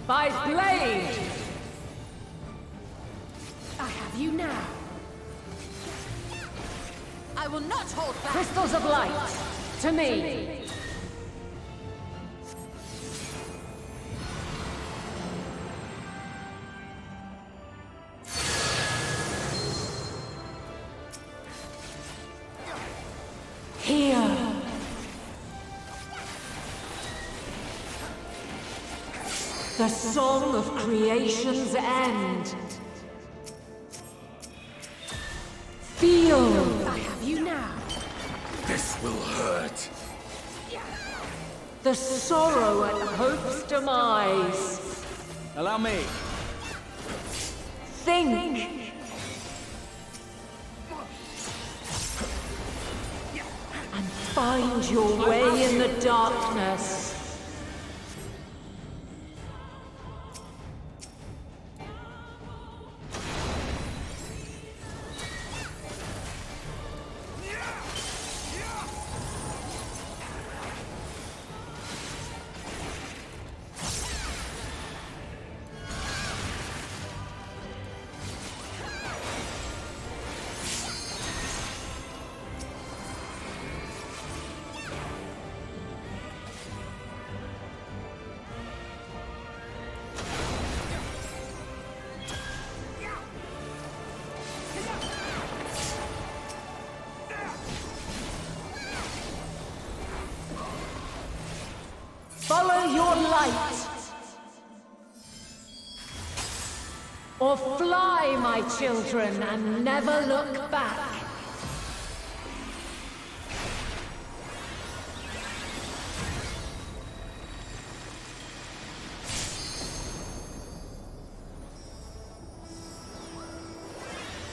Speaker 24: By blade.
Speaker 4: I have you now.
Speaker 19: I will not hold back.
Speaker 24: Crystals of light. To me. Here. The song of creation's end. Feel.
Speaker 4: I have you now.
Speaker 17: This will hurt.
Speaker 24: The sorrow at hope's demise.
Speaker 22: Allow me.
Speaker 24: Think. And find your way in the darkness.
Speaker 9: Or fly, my children, and never look back.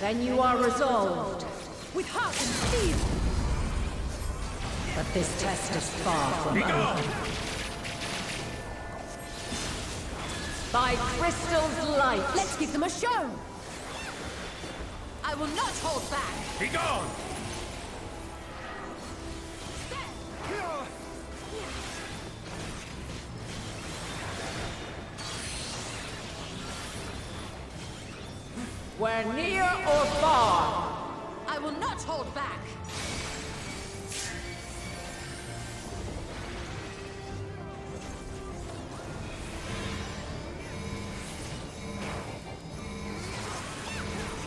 Speaker 9: Then you are resolved.
Speaker 4: With heart and steel!
Speaker 24: But this test is far from over.
Speaker 9: By Crystal's light.
Speaker 4: Let's give them a show!
Speaker 19: I will not hold back.
Speaker 17: Be gone!
Speaker 9: Where near or far.
Speaker 19: I will not hold back.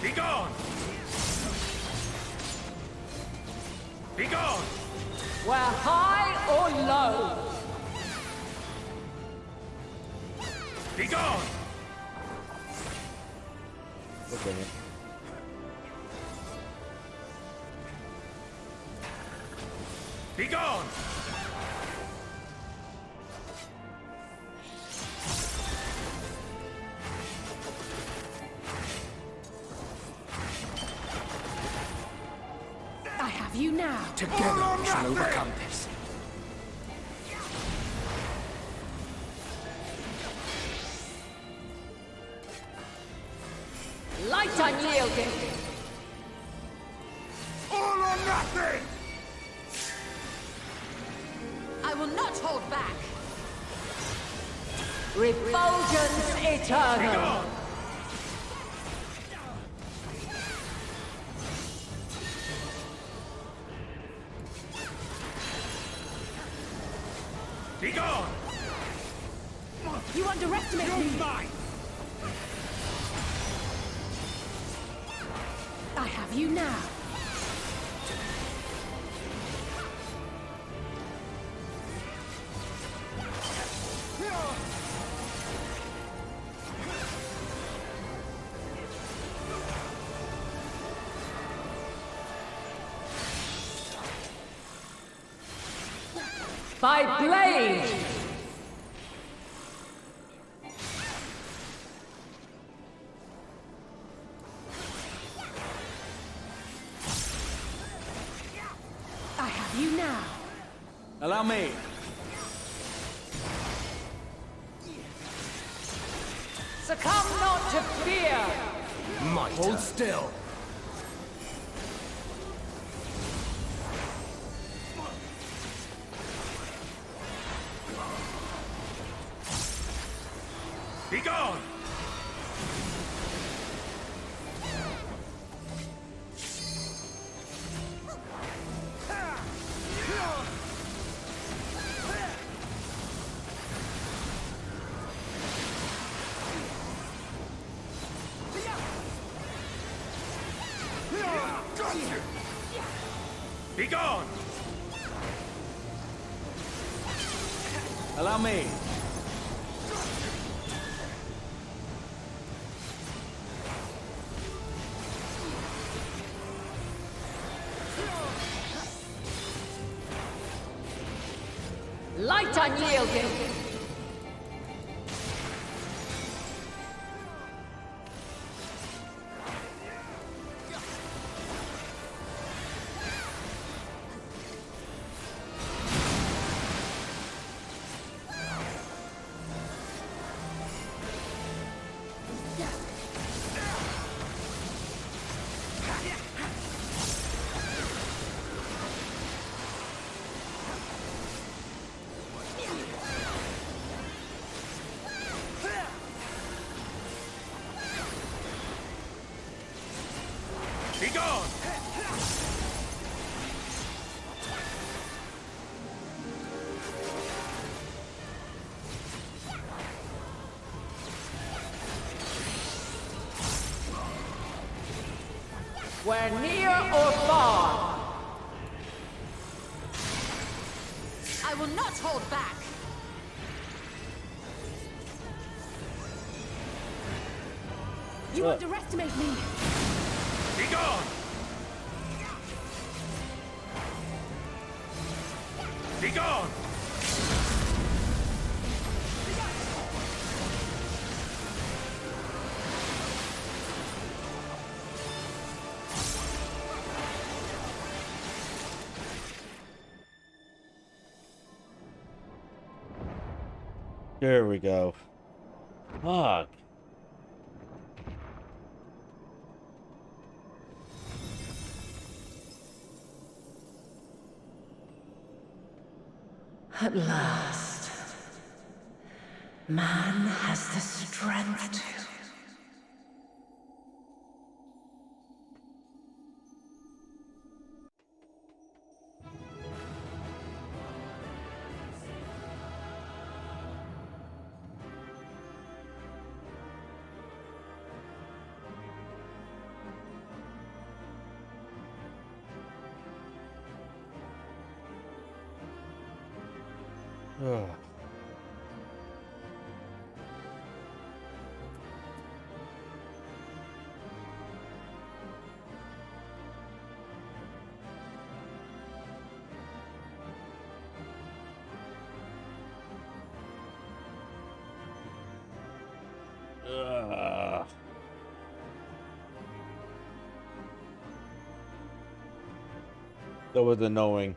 Speaker 17: Be gone! Be gone!
Speaker 9: Where high or low.
Speaker 17: Be gone!
Speaker 2: Okay.
Speaker 17: Be gone!
Speaker 4: I have you now.
Speaker 6: Together we shall overcome this.
Speaker 9: Light unyielding.
Speaker 17: All or nothing!
Speaker 19: I will not hold back.
Speaker 9: Refulgence eternal.
Speaker 17: Be gone!
Speaker 4: You underestimate me!
Speaker 17: Mine!
Speaker 4: I have you now.
Speaker 9: By blade.
Speaker 4: I have you now.
Speaker 6: Allow me.
Speaker 9: Succumb not to fear.
Speaker 6: Hold still.
Speaker 17: Be gone! Be gone!
Speaker 6: Allow me.
Speaker 9: Light unyielding.
Speaker 17: Be gone!
Speaker 9: Where near or far.
Speaker 19: I will not hold back.
Speaker 4: You underestimate me!
Speaker 1: Be gone! Be gone!
Speaker 2: There we go. Fuck.
Speaker 24: At last, man has the strength to.
Speaker 2: Ugh. Ugh. That was annoying.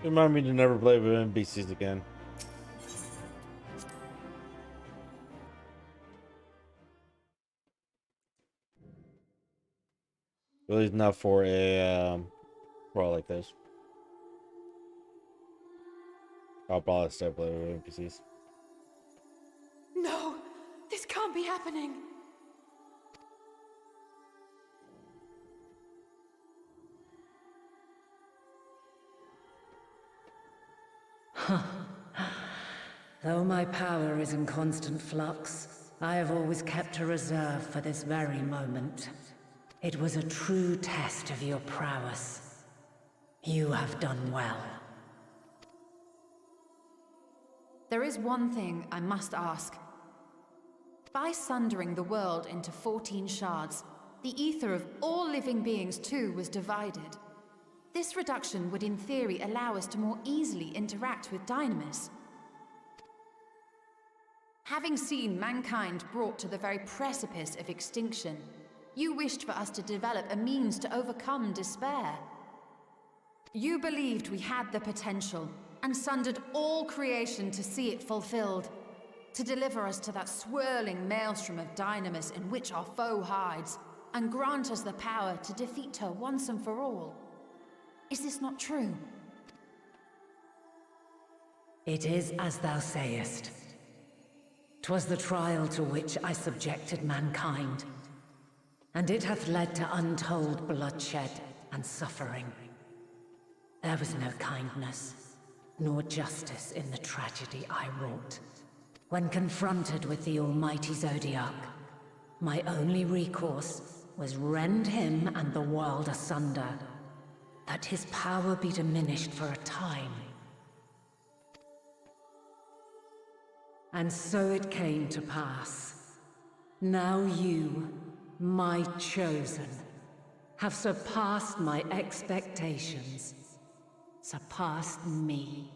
Speaker 2: Remind me to never play with NPCs again. At least not for a brawl like this. I'll probably still play with NPCs.
Speaker 4: No! This can't be happening!
Speaker 24: Though my power is in constant flux, I have always kept a reserve for this very moment. It was a true test of your prowess. You have done well.
Speaker 19: There is one thing I must ask. By sundering the world into 14 shards, the ether of all living beings too was divided. This reduction would in theory allow us to more easily interact with Dynamis. Having seen mankind brought to the very precipice of extinction, you wished for us to develop a means to overcome despair. You believed we had the potential, and sundered all creation to see it fulfilled, to deliver us to that swirling maelstrom of Dynamis in which our foe hides, and grant us the power to defeat her once and for all. Is this not true?
Speaker 24: It is as thou sayest. 'Twas the trial to which I subjected mankind, and it hath led to untold bloodshed and suffering. There was no kindness, nor justice in the tragedy I wrought. When confronted with the almighty Zodiac, my only recourse was rend him and the world asunder, that his power be diminished for a time. And so it came to pass. Now you, my chosen, have surpassed my expectations, surpassed me.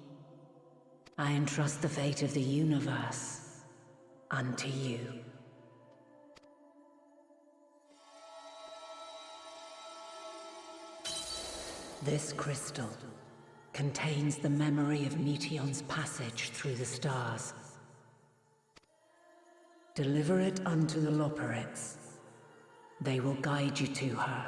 Speaker 24: I entrust the fate of the universe unto you. This crystal contains the memory of Meteion's passage through the stars. Deliver it unto the Loporrits. They will guide you to her.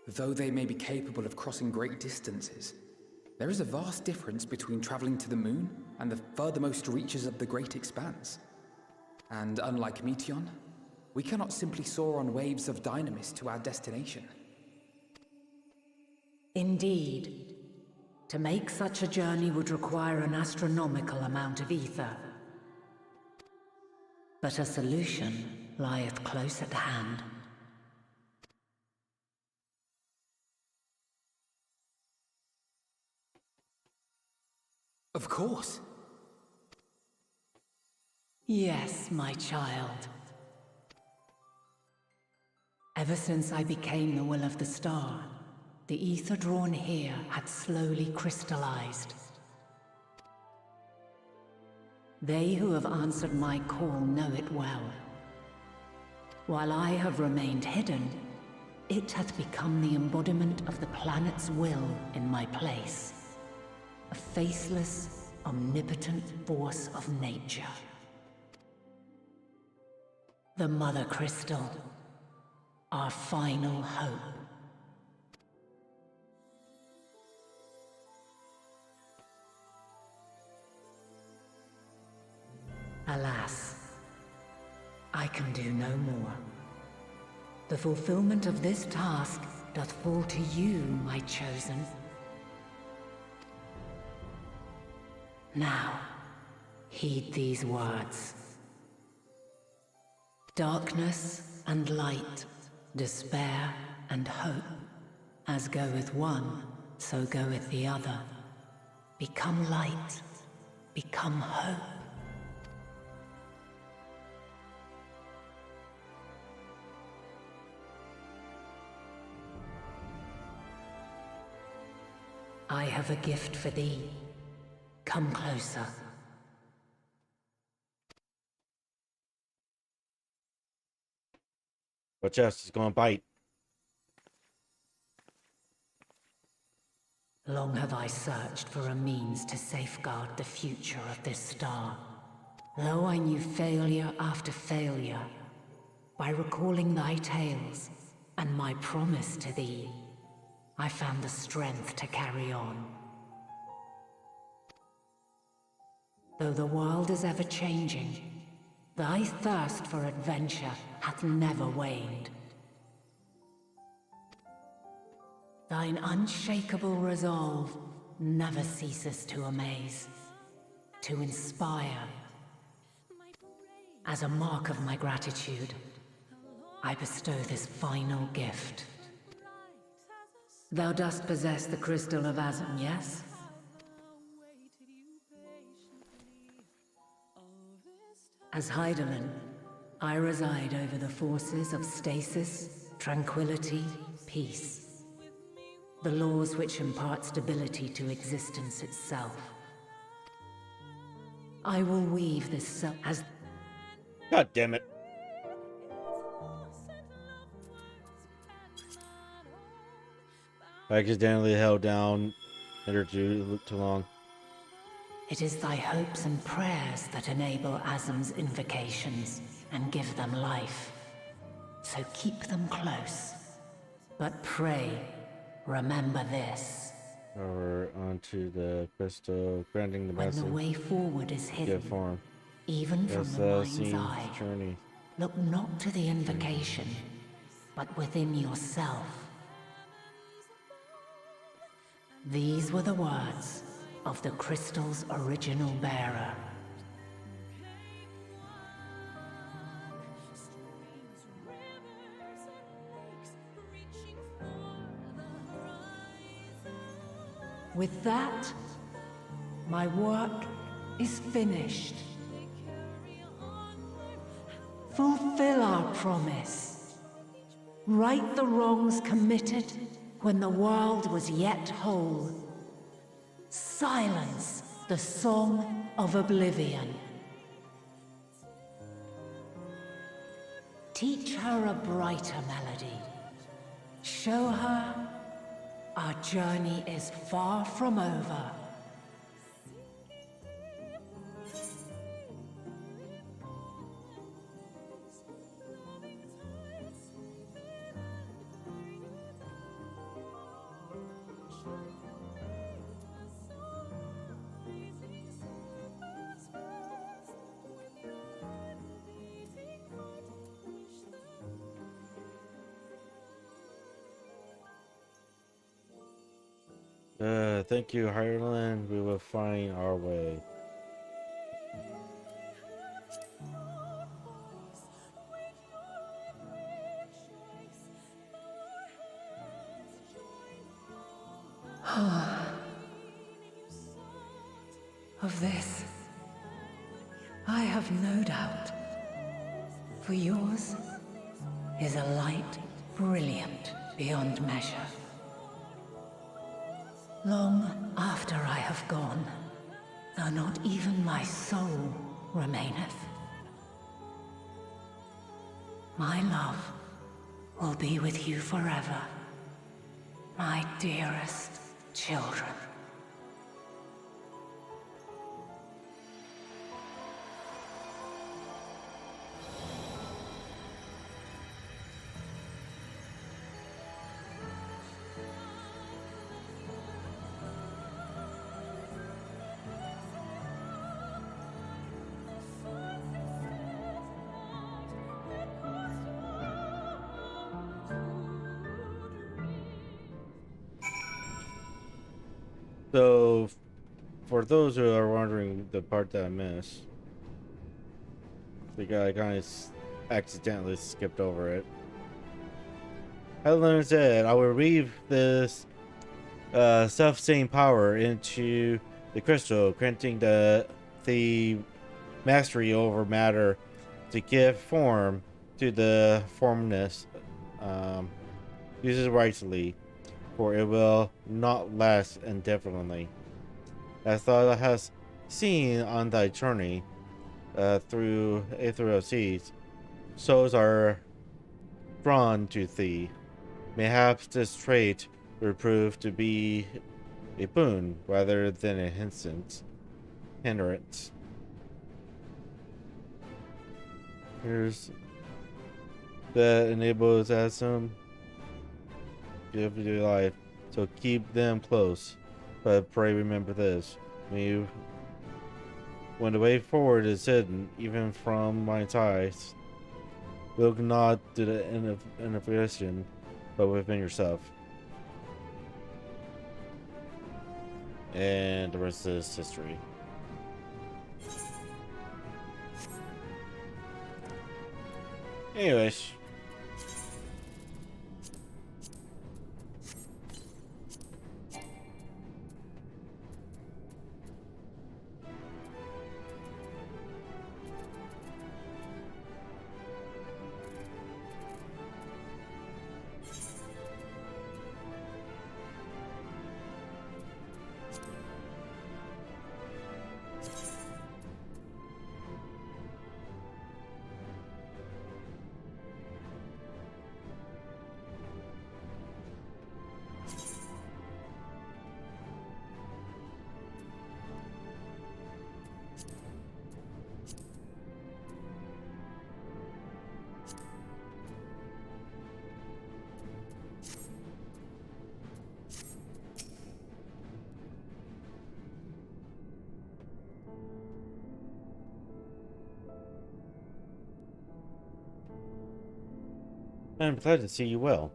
Speaker 3: Though they may be capable of crossing great distances, There is a vast difference between traveling to the moon and the furthermost reaches of the great expanse. And unlike Meteion, we cannot simply soar on waves of dynamis to our destination.
Speaker 24: Indeed. To make such a journey would require an astronomical amount of ether. But a solution lieth close at hand.
Speaker 3: Of course.
Speaker 24: Yes, my child. Ever since I became the will of the star, the ether drawn here had slowly crystallized. They who have answered my call know it well. While I have remained hidden, it hath become the embodiment of the planet's will in my place. A faceless, omnipotent force of nature. The Mother Crystal, our final hope. Alas, I can do no more. The fulfillment of this task doth fall to you, my chosen. Now, heed these words. Darkness and light, despair and hope, as goeth one, so goeth the other. Become light, become hope. I have a gift for thee. Come closer.
Speaker 2: Watch out, he's gonna bite.
Speaker 24: Long have I searched for a means to safeguard the future of this star. Though I knew failure after failure, by recalling thy tales and my promise to thee, I found the strength to carry on. Though the world is ever changing, thy thirst for adventure hath never waned. Thine unshakable resolve never ceases to amaze, to inspire. As a mark of my gratitude, I bestow this final gift. Thou dost possess the Crystal of Azum, yes? As Hydaelyn, I reside over the forces of stasis, tranquility, peace. The laws which impart stability to existence itself. I will weave this as...
Speaker 2: God damn it. I accidentally held down enter too long.
Speaker 24: It is thy hopes and prayers that enable Azum's invocations and give them life. So keep them close. But pray, remember this.
Speaker 2: Over onto the crystal, granting the
Speaker 24: When the
Speaker 2: message.
Speaker 24: way forward is hidden,
Speaker 2: Form.
Speaker 24: even from
Speaker 2: Yes,
Speaker 24: the mind's
Speaker 2: seems
Speaker 24: eye,
Speaker 2: journey.
Speaker 24: look not to the invocation, but within yourself. These were the words of the crystal's original bearer. With that, my work is finished. Fulfill our promise. Right the wrongs committed when the world was yet whole. Silence the song of oblivion. Teach her a brighter melody. Show her our journey is far from over.
Speaker 2: Thank you, Ireland. We will find our way.
Speaker 24: Of this, I have no doubt. For yours is a light brilliant beyond measure. Long after I have gone, though not even my soul remaineth, my love will be with you forever, my dearest children.
Speaker 2: So, for those who are wondering the part that I missed, I kind of accidentally skipped over it. Helen said, I will weave this self-same power into the crystal, granting the mastery over matter to give form to the formless. Use it wisely, for it will not last indefinitely. As thou hast seen on thy journey through ethereal seas, souls are drawn to thee. Mayhaps this trait will prove to be a boon rather than a hindrance. Here's that enables Asum give you life, so keep them close. But pray remember this: when the way forward is hidden, even from my eyes, look not to the innovation, but within yourself. And the rest is history. Anyways. I'm glad to see you well.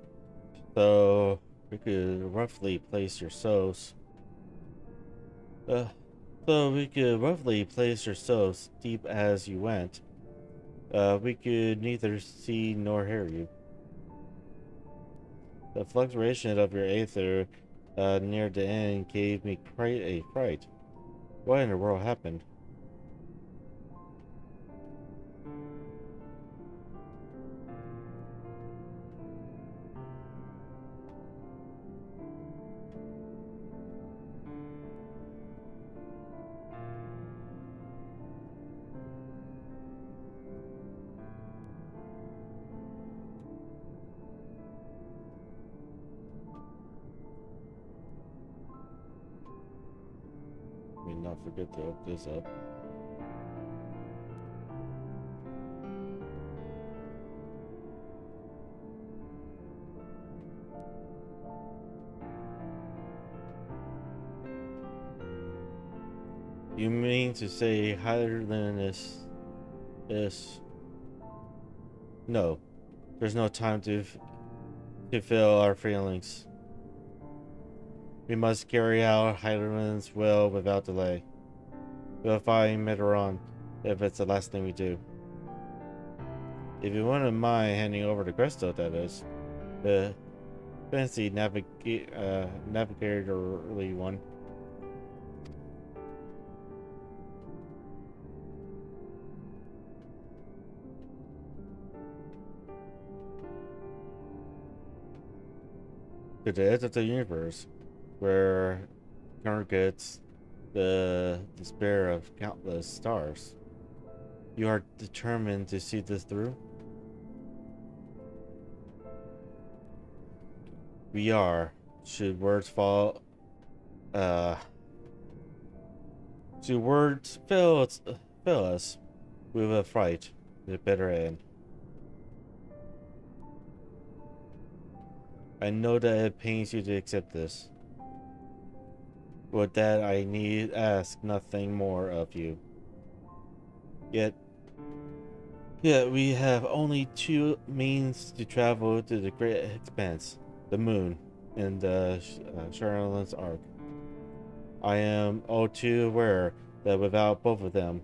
Speaker 2: So we could roughly place your souls. Deep as you went. We could neither see nor hear you. The fluctuation of your aether near the end gave me quite a fright. What in the world happened? Let me not forget to open this up. You mean to say higher than this? No, there's no time to feel our feelings. We must carry out Hydaelyn's will without delay. We'll find Meteoron if it's the last thing we do. If you wouldn't mind handing over the crystal, that is. The fancy navigatorly one. To the edge of the universe, where congregates the despair of countless stars. You are determined to see this through? We are. Should words fail us, we will fight the bitter end. I know that it pains you to accept this. With that, I need ask nothing more of you. Yet we have only two means to travel to the great expanse: the moon and the Charlotte's Ark. I am all too aware that without both of them,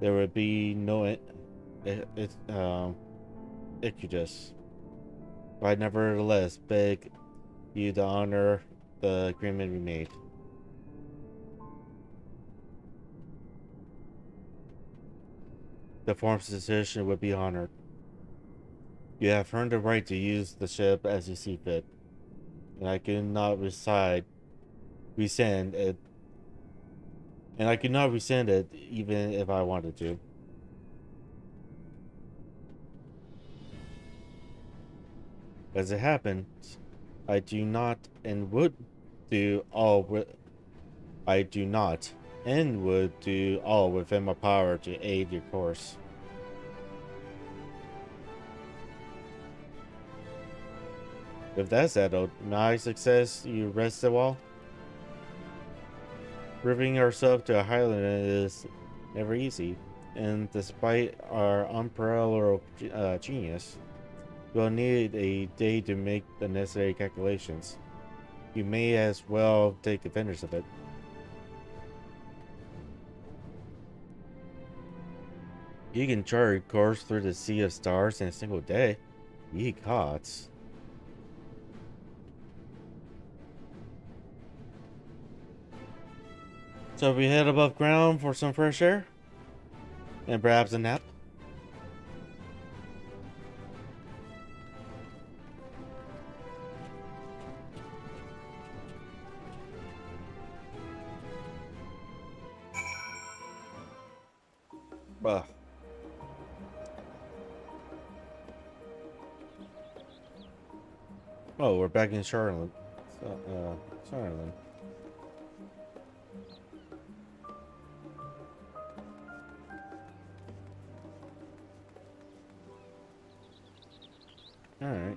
Speaker 2: there would be no Icudus. I nevertheless beg you to honor the agreement we made. The form's decision would be honored. You have earned the right to use the ship as you see fit, and I cannot rescind it. And I could not rescind it even if I wanted to. As it happens, I do not and would do all within my power to aid your course. With that settled, my success, you rest a while. Proving ourselves to a Highlander is never easy, and despite our unparalleled genius, we'll need a day to make the necessary calculations. You may as well take advantage of it. You can chart a course through the sea of stars in a single day. Ye gods. So we head above ground for some fresh air? And perhaps a nap? Oh, we're back in Charlotte. Charlotte. All right.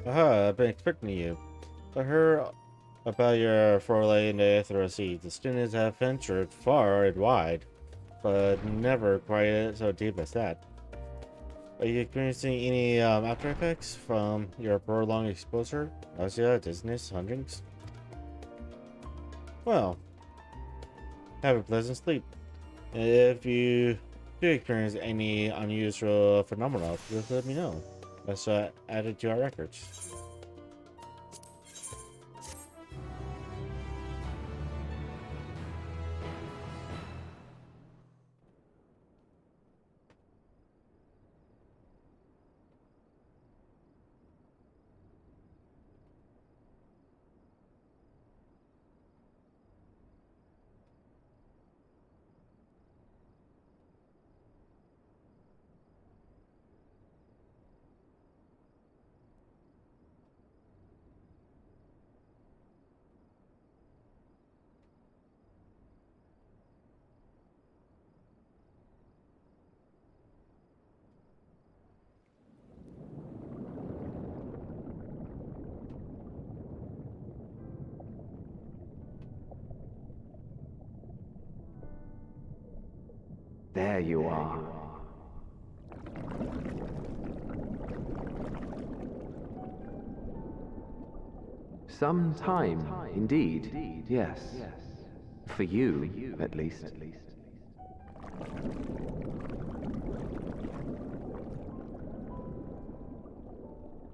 Speaker 2: Aha, I've been expecting you. I heard about your foray in the Aetheral Sea. The students have ventured far and wide, but never quite so deep as that. Are you experiencing any after effects from your prolonged exposure? Nausea, dizziness, hungerings? Well, have a pleasant sleep. If you do experience any unusual phenomena, just let me know. Let's add it to our records.
Speaker 14: There you are. Some time, indeed, yes. For you, at least.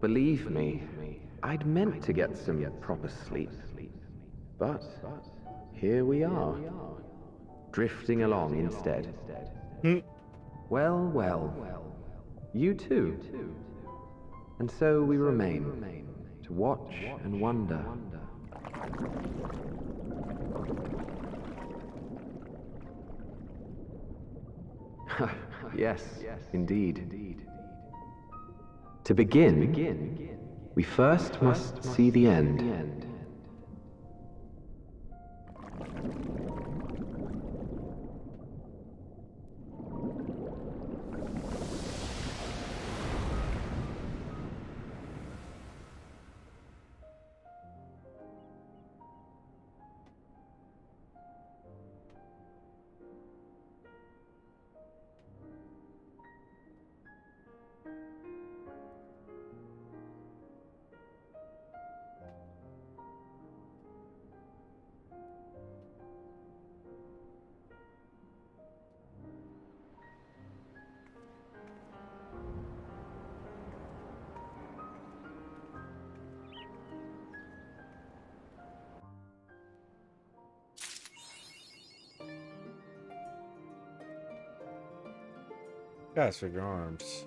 Speaker 14: Believe me, I'd meant to get some proper sleep. But here we are, drifting along instead. Well, well, you too. And so we remain, to watch and wonder. Yes, indeed. To begin, we first must see the end.
Speaker 2: Guys, for your arms.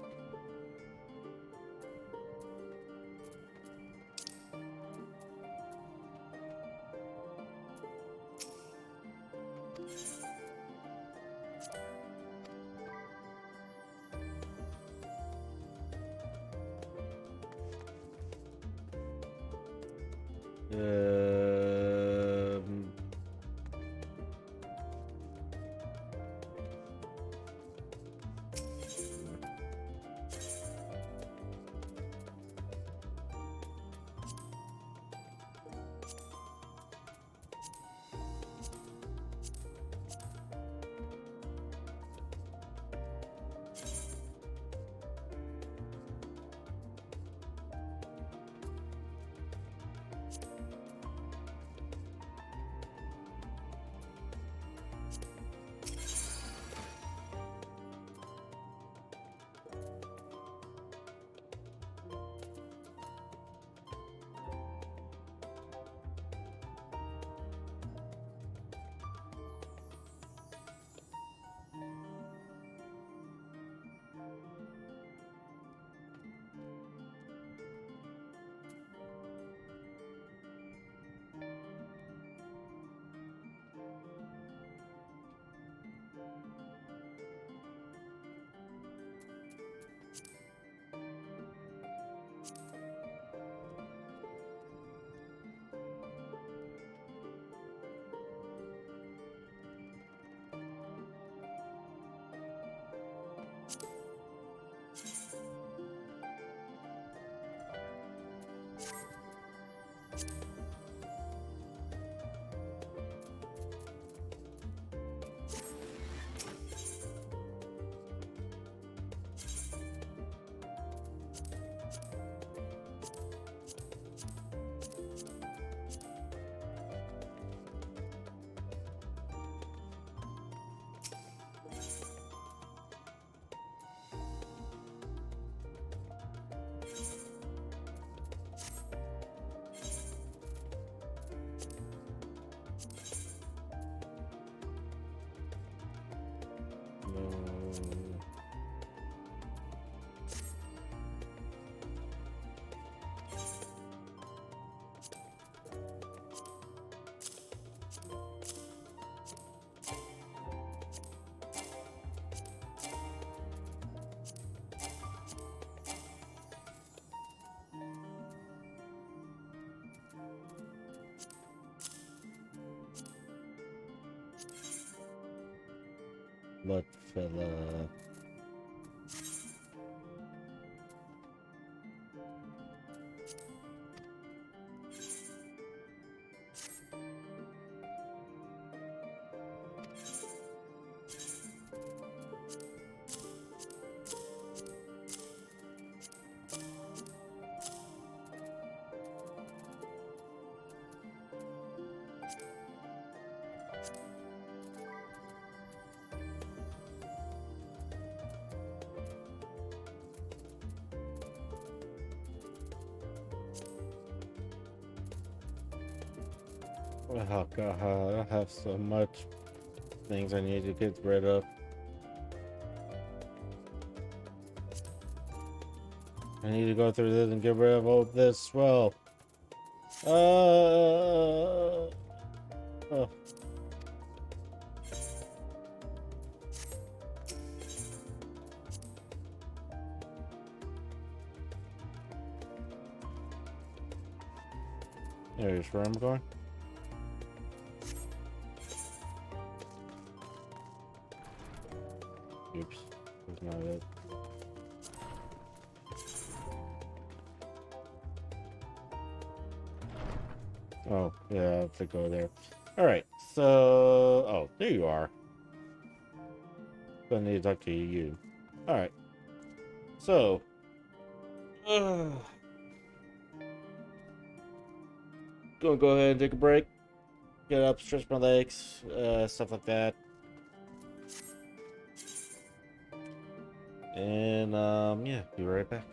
Speaker 2: Blood fella. Oh god, I have so much things I need to get rid of. I need to go through this and get rid of all this as well. Oh. There's where I'm going. Oops, that's not it. Oh, yeah, I have to go there. Alright, so... Oh, there you are. I need to talk to you. Alright. So... Gonna go ahead and take a break. Get up, stretch my legs, stuff like that. And, yeah, be right back.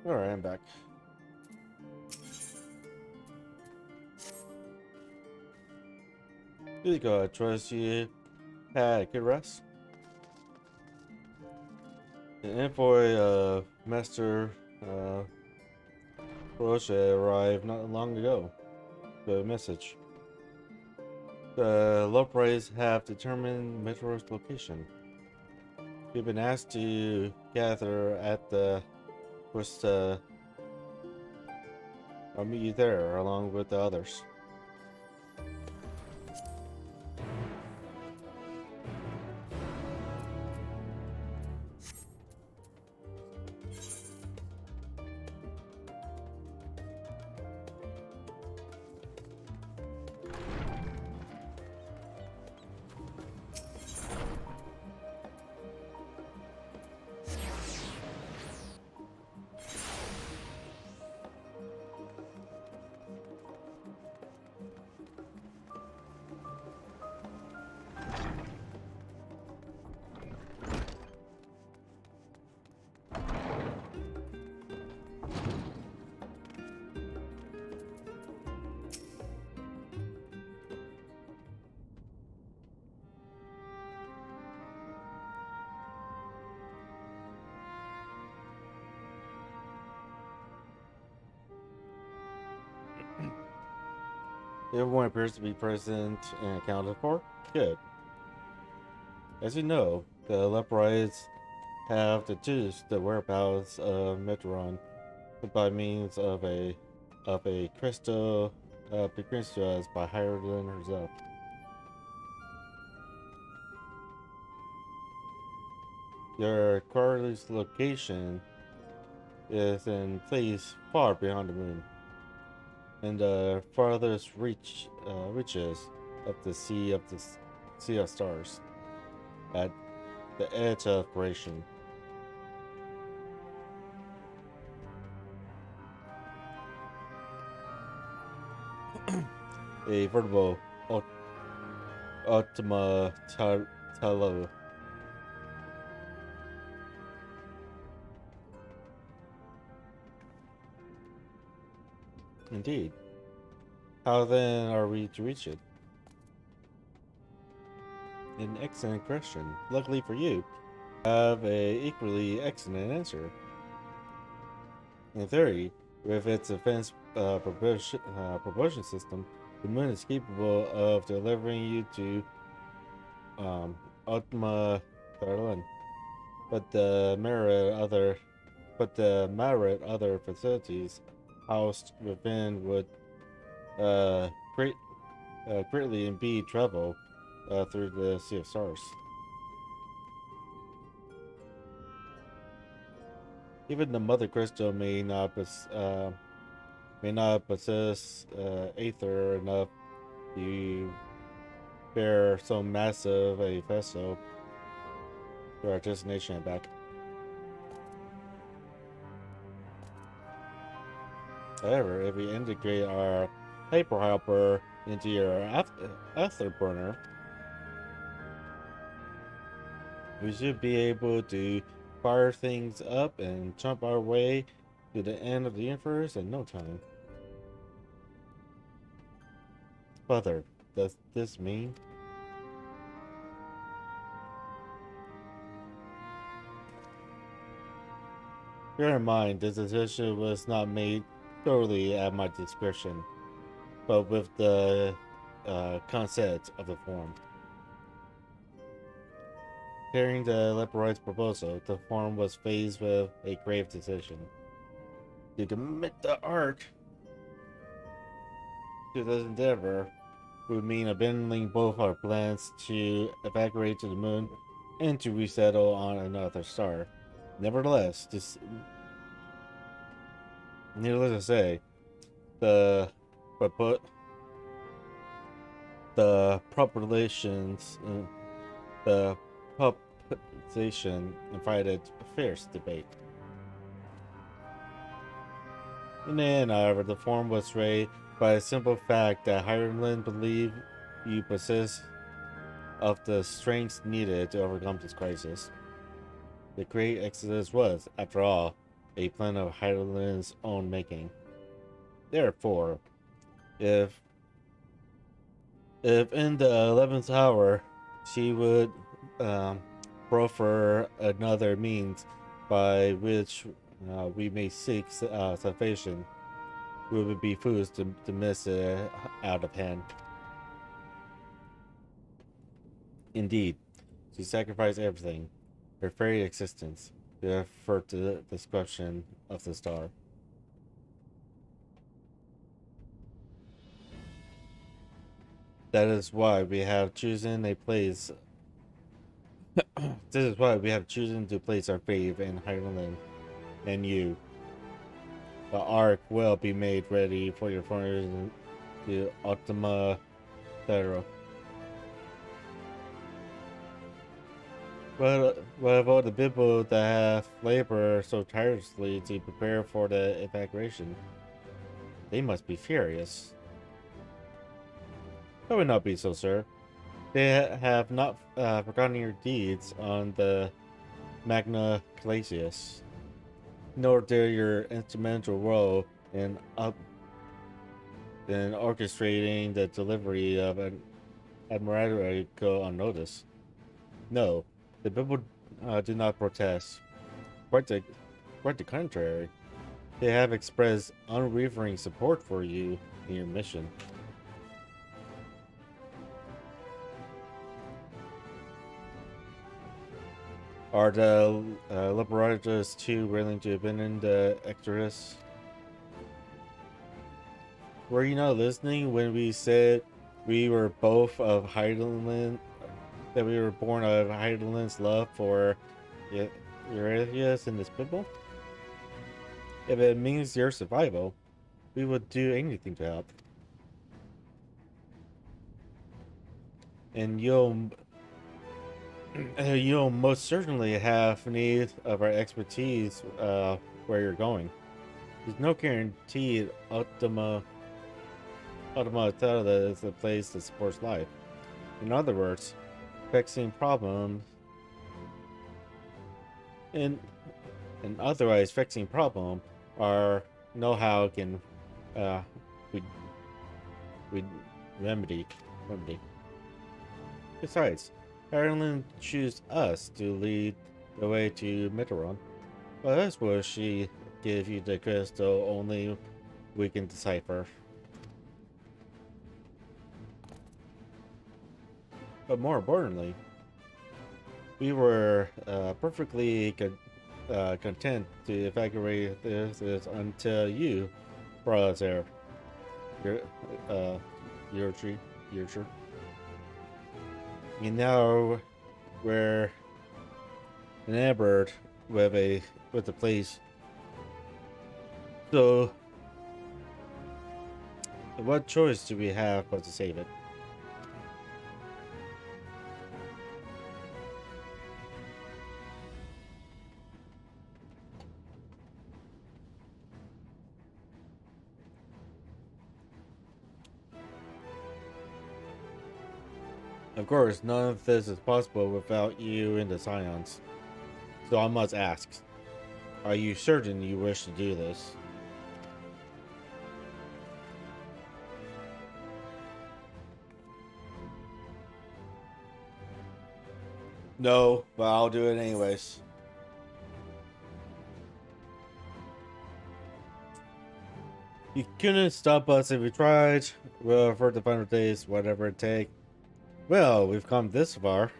Speaker 2: Alright, I'm back. Here you go. I trust you had a good rest. The envoy, Master Roche arrived not long ago. The message. The Loprides have determined Meteor's location. We've been asked to gather at the first. I'll meet you there along with the others. Everyone appears to be present and accounted for. Good. As you know, the Leprides have deduced the whereabouts of Metron by means of a crystal bequeathed to us by Hyrule herself. Your quarry's location is in place far beyond the moon, in the farthest reaches of the Sea of Stars, at the edge of creation. A veritable Ultima Thule. Indeed. How then are we to reach it? An excellent question. Luckily for you, I have a equally excellent answer. In theory, with its advanced propulsion system, the moon is capable of delivering you to Ultima Thule, but the myriad other facilities housed within would greatly impede travel through the Sea of Stars. Even the Mother Crystal may not possess aether enough to bear so massive a vessel to our destination and back. However, if we integrate our hyperhopper into your afterburner, we should be able to fire things up and jump our way to the end of the universe in no time. Father, does this mean? Bear in mind, this decision was not made solely at my discretion, but with the consent of the Forum. Hearing the Lepride's proposal, the Forum was faced with a grave decision. To commit the Ark to this endeavor would mean abandoning both our plans to evacuate to the moon and to resettle on another star. Nevertheless, needless to say, the population invited fierce debate. In the end, however, the Forum was swayed by a simple fact that Hyrule believed you possess of the strengths needed to overcome this crisis. The Great Exodus was, after all, a plan of Heidelberg's own making. Therefore, if in the 11th hour she would proffer another means by which we may seek salvation, we would be fools to miss it out of hand. Indeed, she sacrificed everything, her very existence, to avert the destruction of the star. That is why we have chosen a place. This is why we have chosen to place our faith in Highland and you. The Ark will be made ready for your foreigners to Optima Terra. But of all the people that have labored so tirelessly to prepare for the evacuation, they must be furious. I would not be so, sir. They have not forgotten your deeds on the Magna Glacius, nor dare your instrumental role in orchestrating the delivery of an admiralty go unnoticed. No, the people do not protest. Quite the contrary. They have expressed unwavering support for you in your mission. Are the Liberators too willing to abandon the Exodus? Were you not listening when we said we were both of Heidelin, that we were born of Heidelin's love for Eurystheus and his people? If it means your survival, we would do anything to help. And you'll most certainly have need of our expertise where you're going. There's no guarantee Optima Terra is the place that supports life. In other words, fixing problems and otherwise fixing problem our know-how can we remedy. Besides, Ireland choose us to lead the way to Mitteron. But else will she give you the crystal only we can decipher? But more importantly, we were perfectly content to evacuate this until you brought us there. Your tree. And now we're enamored with the place. So, what choice do we have but to save it? Of course, none of this is possible without you and the Scions. So I must ask, are you certain you wish to do this? No, but I'll do it anyways. You couldn't stop us if we tried. Well, for the final days, whatever it takes. Well, we've come this far.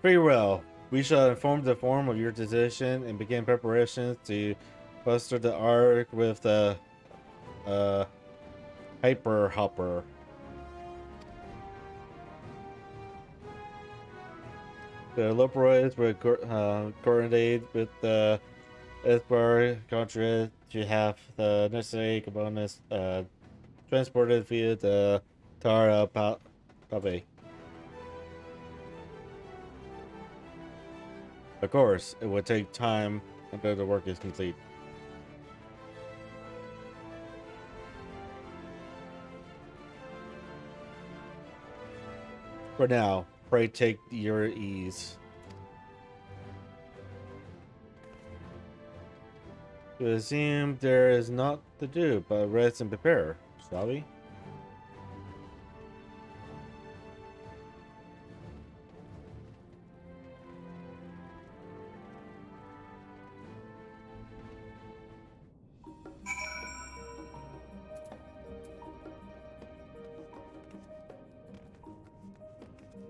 Speaker 2: Very well. We shall inform the form of your decision and begin preparations to buster the Ark with the Hyper Hopper. The Liberators will coordinate with the Earthbar country to have the necessary components transported via the Tara Pabe. Of course, it would take time until the work is complete. For now, pray take your ease. It would seem there is naught to do but rest and prepare, shall we?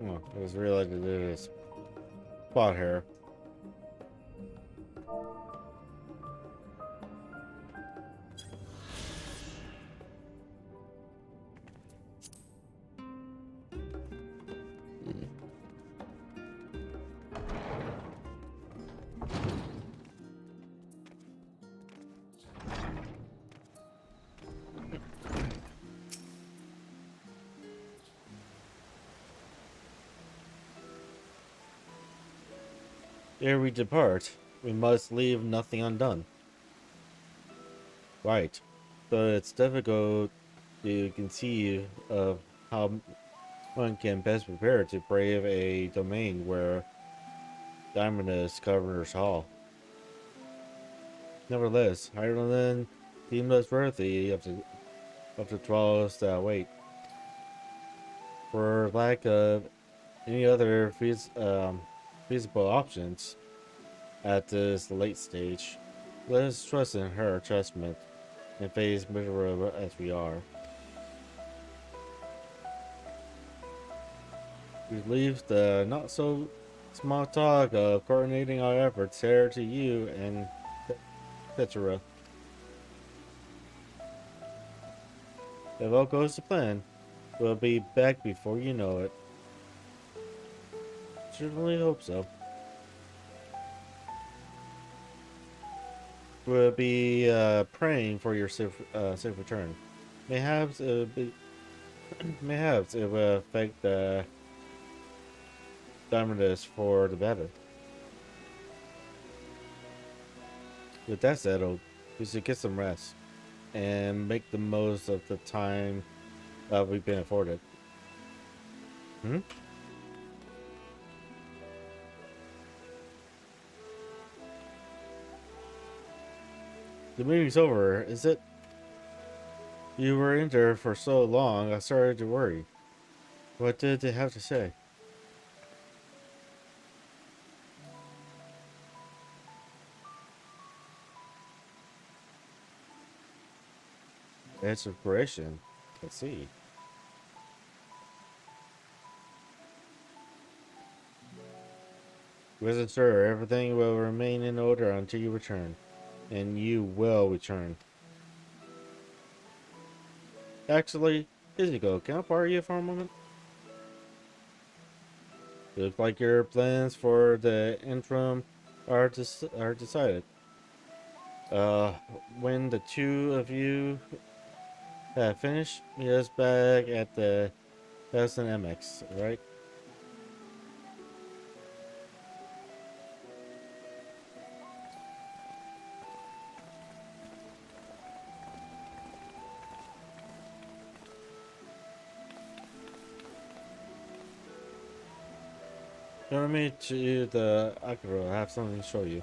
Speaker 2: Oh, I just realized that there's a spot here. Ere we depart, we must leave nothing undone. Right. So it's difficult to conceive of how one can best prepare to brave a domain where diamond is Governor's Hall. Nevertheless, Ireland deemed us worthy of the trials that await. For lack of any other feasible options at this late stage, let us trust in her judgment and face miserable as we are. We leave the not so small talk of coordinating our efforts here to you and etc. If all goes to plan, we'll be back before you know it. Certainly hope so. We'll be praying for your safe return. Mayhaps mayhaps it will affect the Diamondus for the better. With that settled, we should get some rest and make the most of the time we've been afforded. The meeting's over, is it? You were in there for so long, I started to worry. What did they have to say? It's inspiration. Let's see. Listen, sir, everything will remain in order until you return. And you will return. Actually, Izuko, can I borrow you for a moment? Looks like your plans for the interim are decided. When the two of you have finished, meet us back at the MX, right? Join me to the Akira. I have something to show you.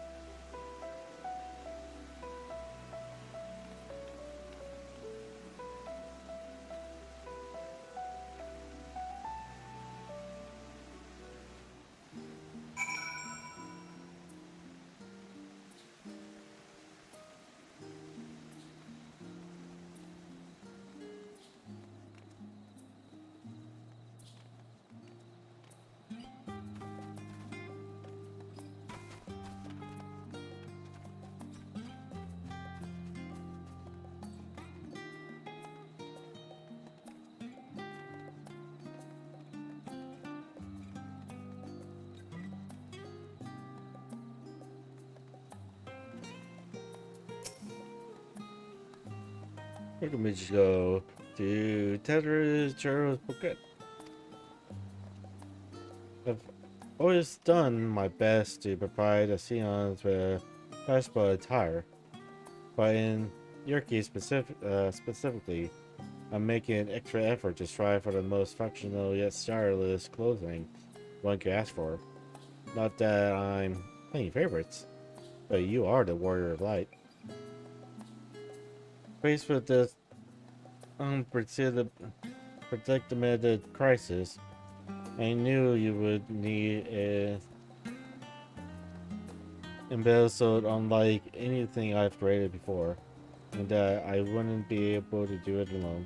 Speaker 2: Let me just go to Tetris Charles Pocket. I've always done my best to provide the Sions with fashionable attire, but in your case specifically, I'm making an extra effort to strive for the most functional yet stylish clothing one could ask for. Not that I'm playing favorites, but you are the warrior of light. Faced with this unprecedented crisis, I knew you would need a embezzled unlike anything I've created before, and that I wouldn't be able to do it alone.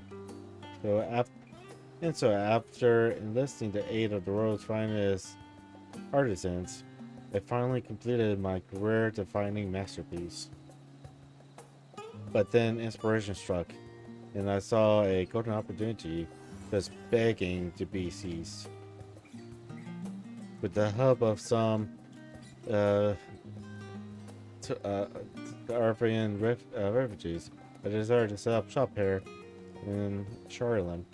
Speaker 2: So after enlisting the aid of the world's finest artisans, I finally completed my career-defining masterpiece. But then inspiration struck, and I saw a golden opportunity just begging to be seized. With the help of some Arthurian refugees, I decided to set up shop here in Charlotte.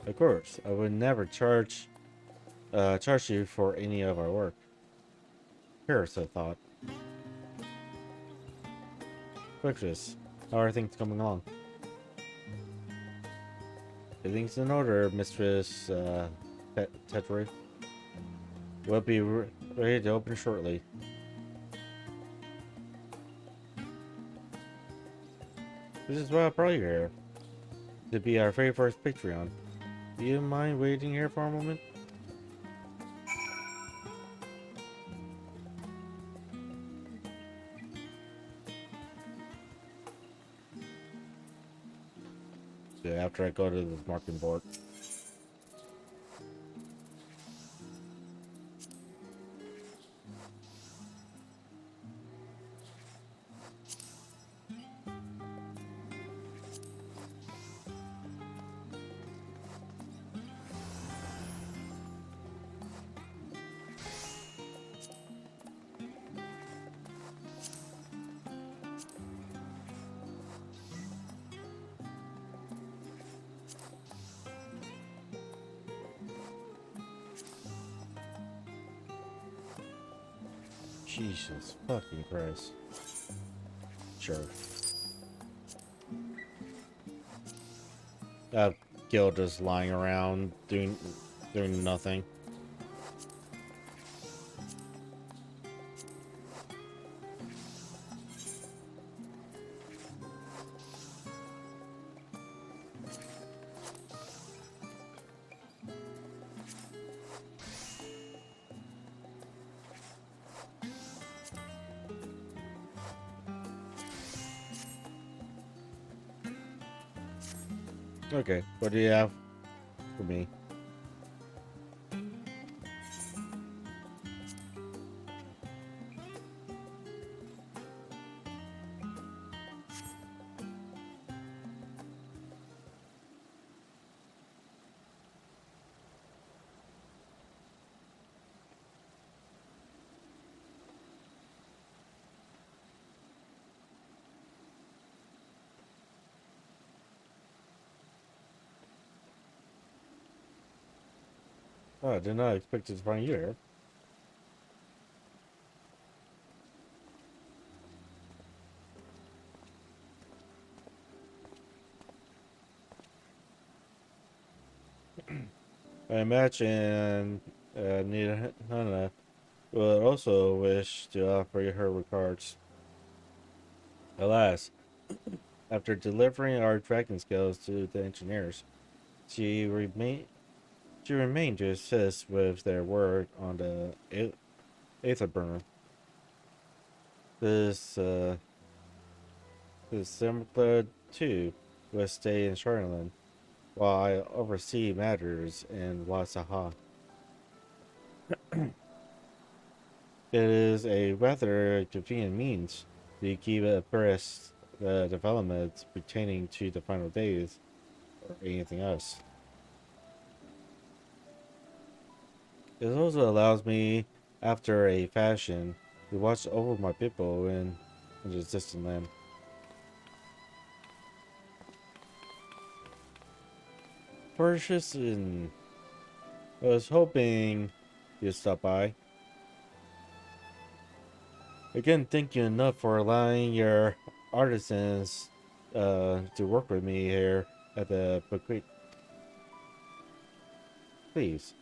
Speaker 2: Of course, I would never charge you for any of our work. Here's a thought. Purchase. How are things coming along? Everything's in order, Mistress Tetri. We'll be ready to open shortly. This is why I brought you here. To be our very first Patreon. Do you mind waiting here for a moment? Yeah, after I go to the marketing board. Jesus fucking Christ. Sure. That Gil just lying around doing nothing. Okay, what do you have for me? Oh, I did not expect to find you here. I imagine Nina would also wish to offer her regards. Alas, after delivering our dragon scales to the engineers, she remained to assist with their work on the Aether burner. This Simcla too will stay in Charlotte while I oversee matters in Wasaha. It is a rather convenient means to keep abreast the developments pertaining to the final days or anything else. It also allows me, after a fashion, to watch over my people in the distant land. purchase and I was hoping you'd stop by. Again, thank you enough for allowing your artisans to work with me here at the Bequeath. Please,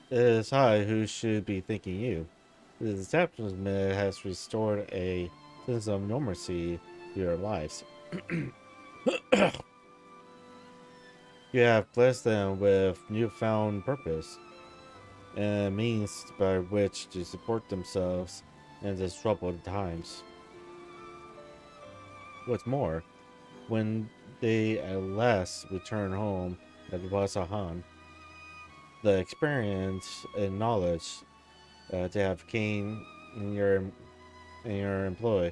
Speaker 2: it is I who should be thanking you. The establishment has restored a sense of normalcy to your lives. You have blessed them with newfound purpose and means by which to support themselves in these troubled times. What's more, when they at last return home at Wasahan, the experience and knowledge they have gained in your employ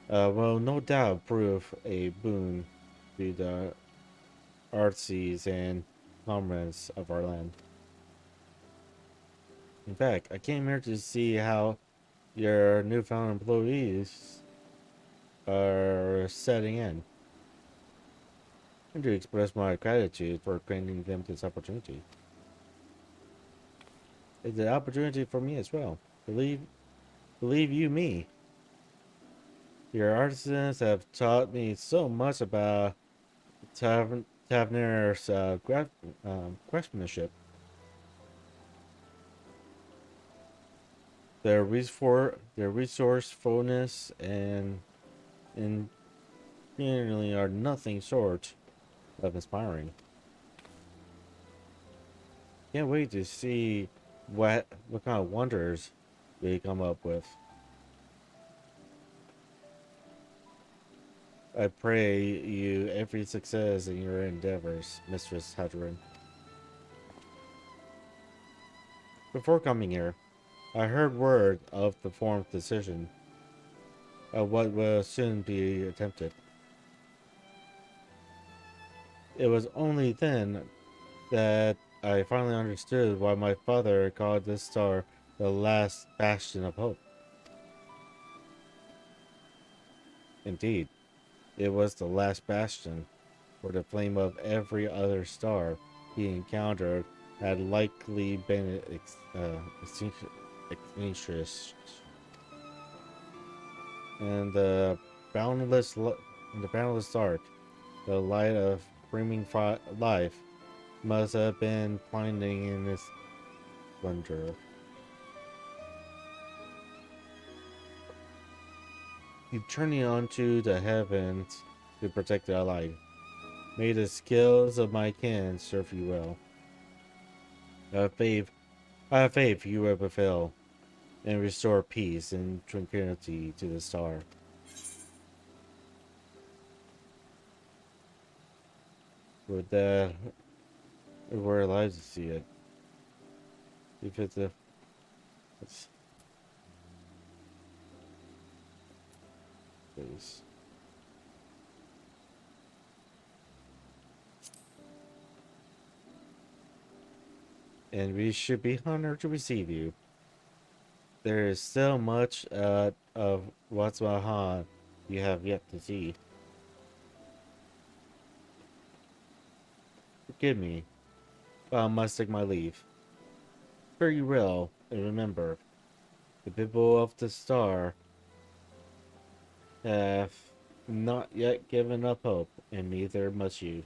Speaker 2: will no doubt prove a boon to the artsies and comrades of our land. In fact, I came here to see how your newfound employees are setting in, and to express my gratitude for granting them this opportunity. It's an opportunity for me as well. Believe you me. Your artisans have taught me so much about Taverner's craftsmanship. Their resourcefulness and generally are nothing short of inspiring. Can't wait to see what kind of wonders they come up with. I pray you every success in your endeavors, Mistress Hadron. Before coming here, I heard word of the formed decision of what will soon be attempted. It was only then that I finally understood why my father called this star the last bastion of hope. Indeed, it was the last bastion, for the flame of every other star he encountered had likely been extinguished. And the boundless dark, the light of brimming life, must have been blinding in its splendor. Turning onto the heavens to protect our light. May the skills of my kin serve you well. I have faith you will prevail and restore peace and tranquility to the star. With that, we're alive to see it. If it's a... Please. And we should be honored to receive you. There is still much of Watswahan you have yet to see. Forgive me, but I must take my leave. Very well, and remember, the people of the star have not yet given up hope, and neither must you.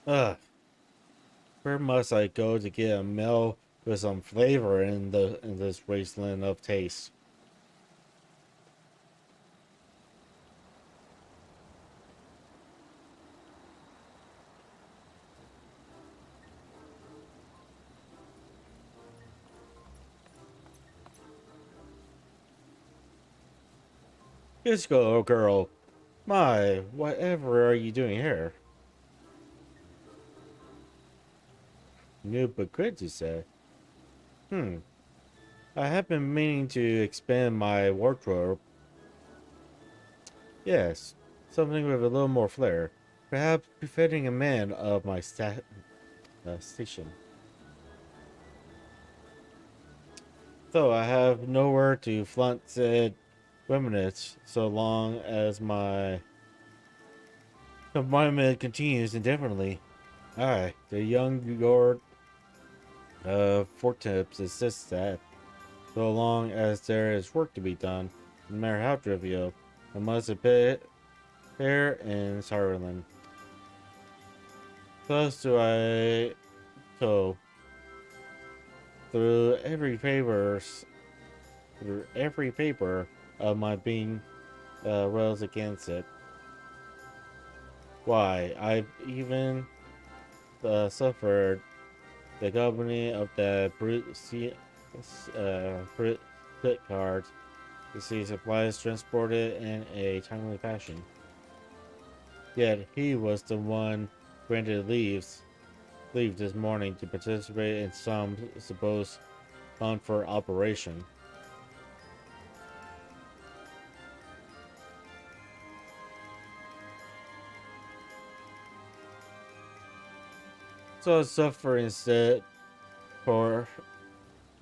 Speaker 2: Ugh. Where must I go to get a meal with some flavor in this wasteland of taste? Let's go, girl. My, whatever are you doing here? New but good, you say? I have been meaning to expand my wardrobe. Yes, something with a little more flair. Perhaps befitting a man of my station. Though I have nowhere to flaunt said reminiscence so long as my confinement continues indefinitely. Aye, the young Lord of Fortips insists that, so long as there is work to be done, no matter how trivial, I must appear in Ireland. Thus do I go through every paper of my being rails against it. Why, I've even suffered the company of the brute cards to see supplies transported in a timely fashion. Yet he was the one granted leave this morning to participate in some supposed hunt for operation. So I suffer instead for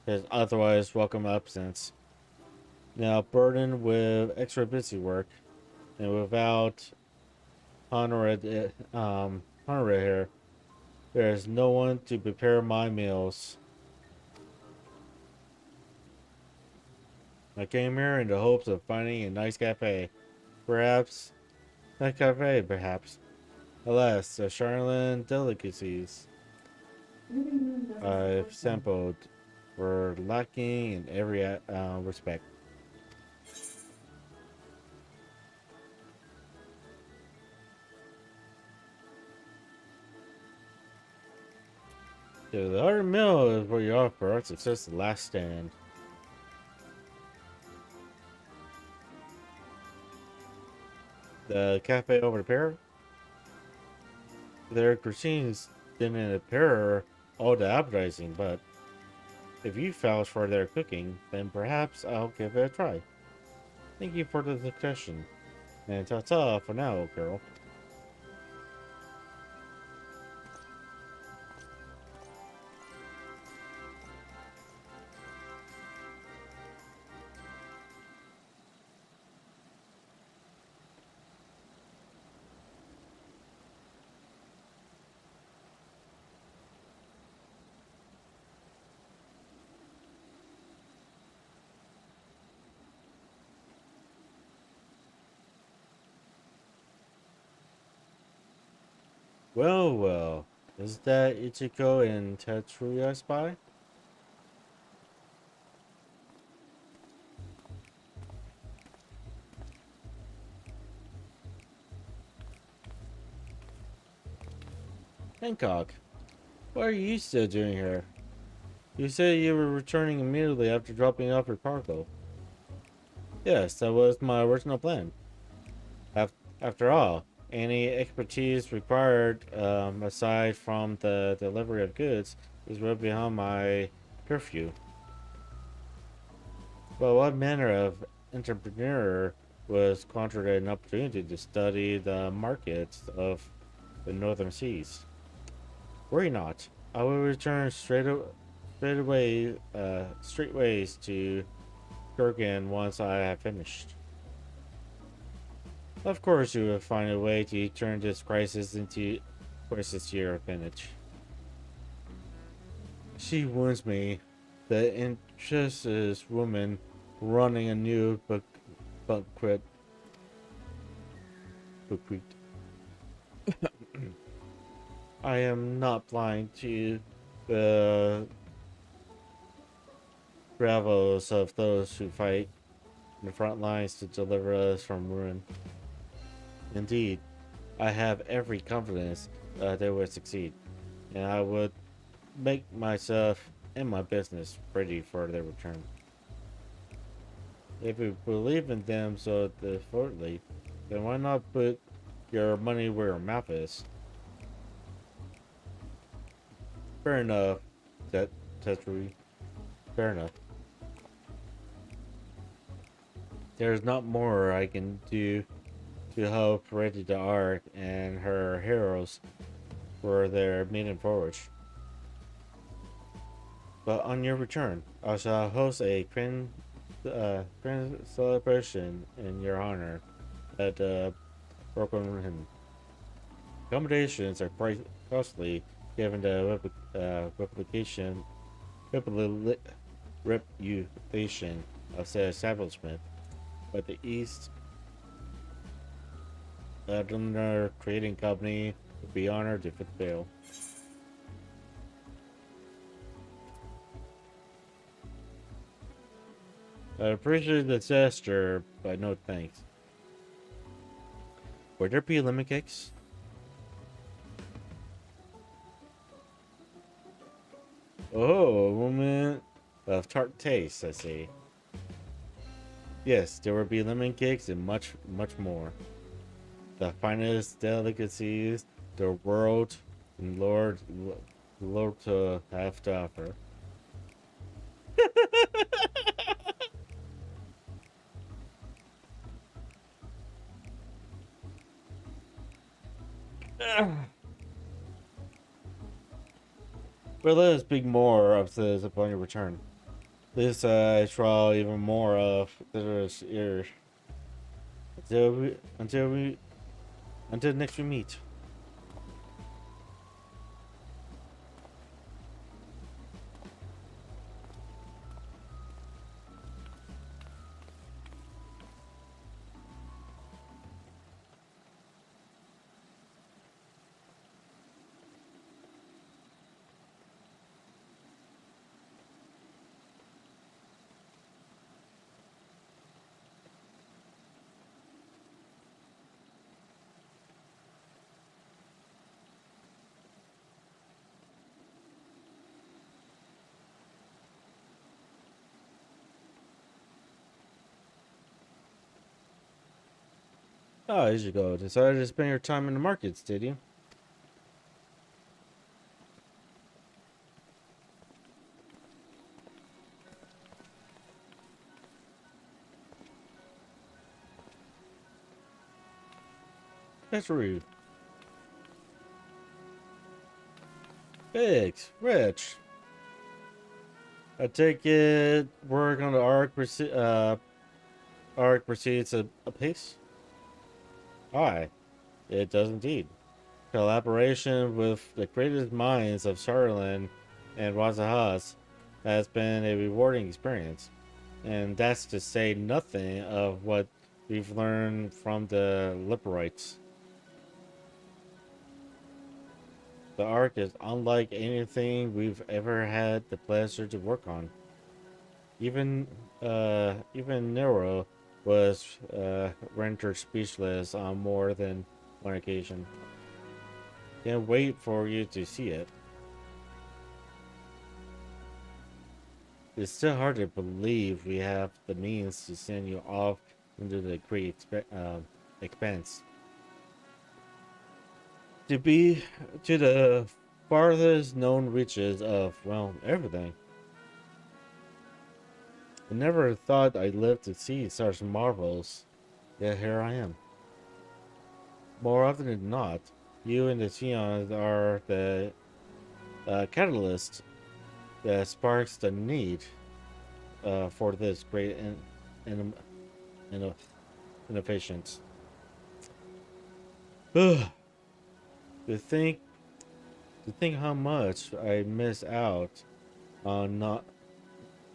Speaker 2: his otherwise welcome absence. Now burdened with extra busy work, and without Honorate here, there is no one to prepare my meals. I came here in the hopes of finding a nice cafe. Perhaps. Alas, the Charlatan delicacies I've sampled were lacking in every respect. So the other meal is what you offer. It's just the last stand. The cafe over the pier? Their cuisines didn't appear all that appetizing, but if you vouch for their cooking, then perhaps I'll give it a try. Thank you for the suggestion. And ta-ta for now, girl. Well, well. Is that Ichiko and Tetsuya spy? Hancock, what are you still doing here? You said you were returning immediately after dropping off your cargo. Yes, that was my original plan. After all, any expertise required aside from the delivery of goods is right behind my purview. But what manner of entrepreneur was granted an opportunity to study the markets of the northern seas? Worry not. I will return straightways to Kurgan once I have finished. Of course, you will find a way to turn this crisis to your advantage. She wounds me. The interested woman running a new banquet. I am not blind to the bravos of those who fight in the front lines to deliver us from ruin. Indeed, I have every confidence they would succeed, and I would make myself and my business ready for their return. If we believe in them so devoutly, then why not put your money where your mouth is? Fair enough, Tetri. Fair enough. There's not more I can do to help Ready the Ark and her heroes for their maiden voyage. But on your return, I shall host a grand celebration in your honor at Broken Inn. Accommodations are quite costly given the reputation of said establishment, but the East London Trading Company would be honored if it failed. I appreciate the gesture, but no thanks. Would there be lemon cakes? Oh, a woman of tart taste, I see. Yes, there will be lemon cakes and much, much more. The finest delicacies the world and Lord to have to offer. But let us speak more of this upon your return. This trial even more of this year until next we meet. Oh, as you go. Decided to spend your time in the markets, did you? That's rude. Biggs, Rich. I take it work on the arc proceeds apace? Aye, it does indeed. Collaboration with the greatest minds of Charlene and Wazahas has been a rewarding experience. And that's to say nothing of what we've learned from the Liberites. The Ark is unlike anything we've ever had the pleasure to work on. Even Nero was rendered speechless on more than one occasion. Can't wait for you to see it. It's still hard to believe we have the means to send you off into the great expense. To be to the farthest known reaches of, well, everything. I never thought I'd live to see such marvels, yet here I am. More often than not, you and the Sions are the catalyst that sparks the need for this great innovations. To think how much I miss out on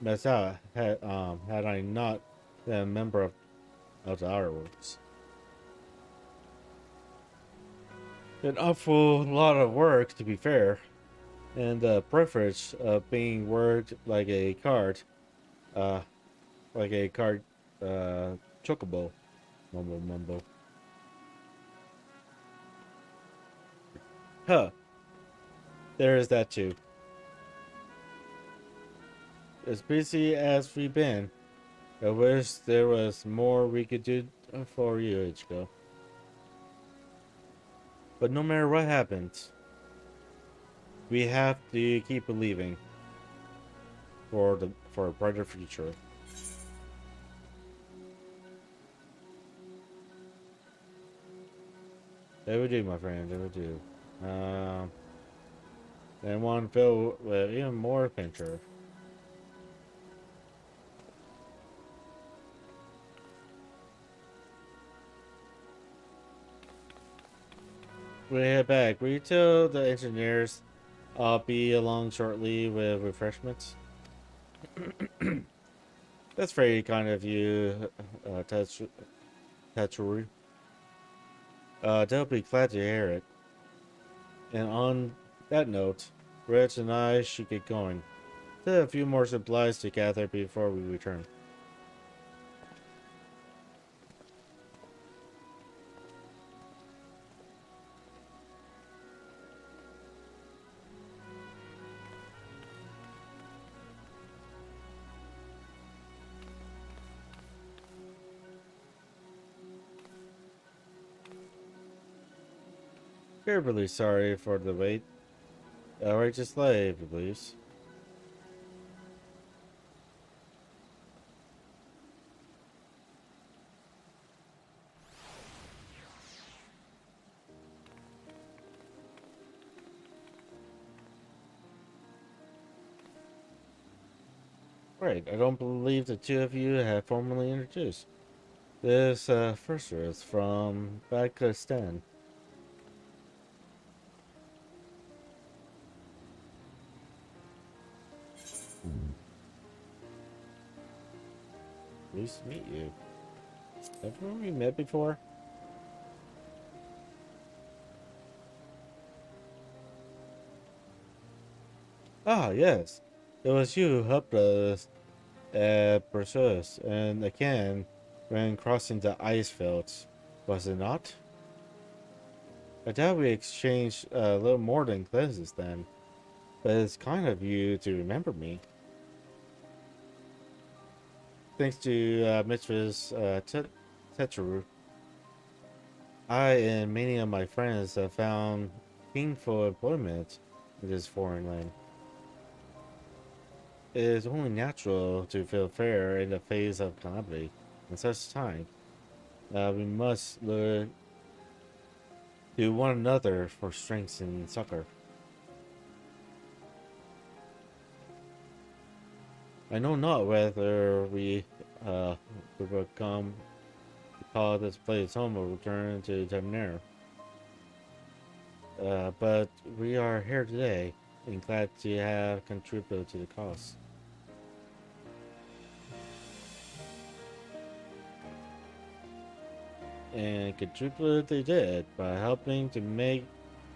Speaker 2: had I not been a member of the Outerworks. An awful lot of work, to be fair, and the privilege of being worked like a cart, chocobo, mumble. Huh. There is that too. As busy as we've been, I wish there was more we could do for you, Ichigo. But no matter what happens, we have to keep believing for a brighter future. They would do, my friend. They would do. And one filled with even more adventure. We head back. Will you tell the engineers I'll be along shortly with refreshments? That's very kind of you, Tatsuri. They'll be glad to hear it. And on that note, Reg and I should get going. Still have a few more supplies to gather before we return. Terribly sorry for the wait. Righteous slave, please. Right, I don't believe the two of you have formally introduced. This first is from Pakistan. Nice to meet you. Haven't we met before? Ah, yes. It was you who helped us at Perseus and again when crossing the ice fields, was it not? I doubt we exchanged a little more than glances then, but it's kind of you to remember me. Thanks to Mistress Tetru, I and many of my friends have found gainful employment in this foreign land. It is only natural to feel fair in the face of calamity. In such time, we must look to one another for strength and succor. I know not whether we will come to call this place home or return to Temner. But we are here today and glad to have contributed to the cause. And contributed they did by helping to make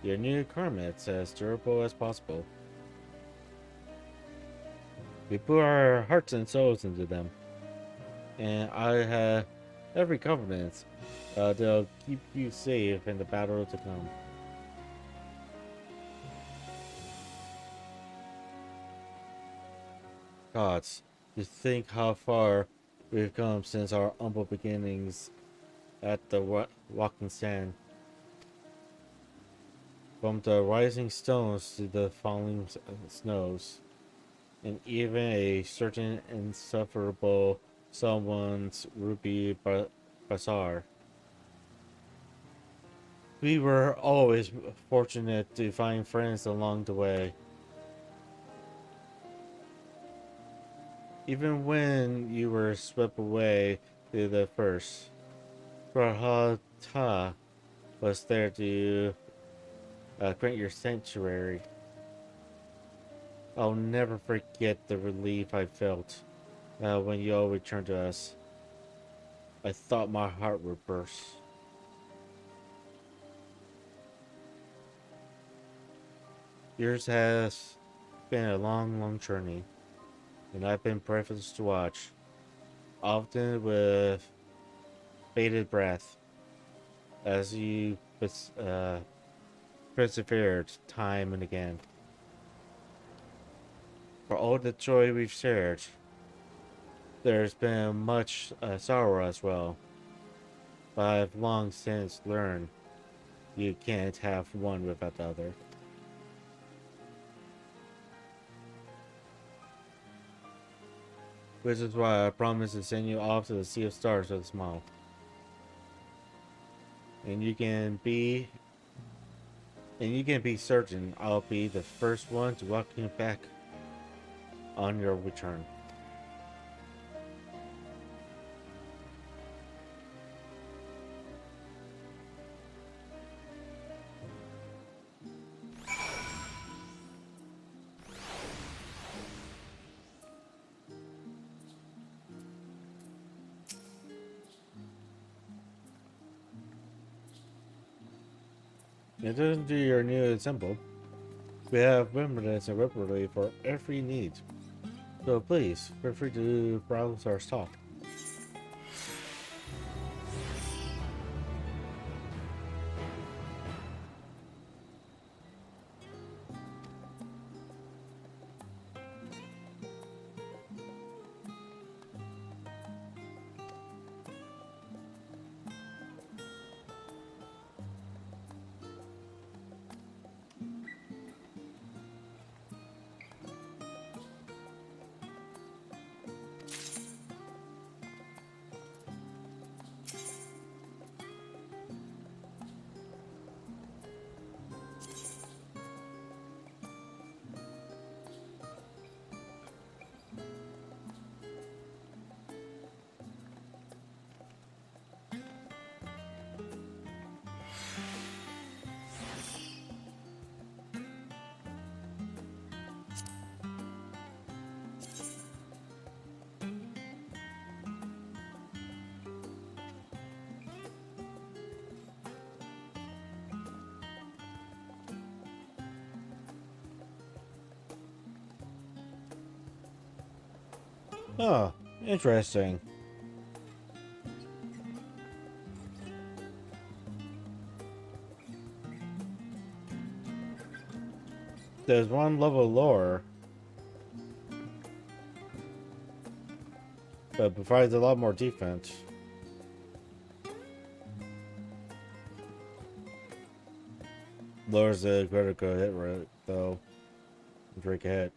Speaker 2: your new garments as durable as possible. We put our hearts and souls into them, and I have every confidence they'll keep you safe in the battle to come. Gods, to think how far we've come since our humble beginnings at the walking stand. From the rising stones to the falling snows, and even a certain insufferable someone's ruby bazaar. We were always fortunate to find friends along the way. Even when you were swept away to the first, Rahata was there to grant your sanctuary. I'll never forget the relief I felt when you all returned to us. I thought my heart would burst. Yours has been a long, long journey, and I've been privileged to watch, often with bated breath, as you persevered time and again. For all the joy we've shared, there's been much sorrow as well, but I've long since learned You can't have one without the other. Which is why I promise to send you off to the Sea of Stars with a smile. And you can be certain I'll be the first one to welcome you back on your return. In addition to your new symbol, we have remnants and weaponry for every need. So please, feel free to browse our stock. Oh, interesting. There's one level lower, but provides a lot more defense. Lowers the critical hit rate, though. Drink a hit.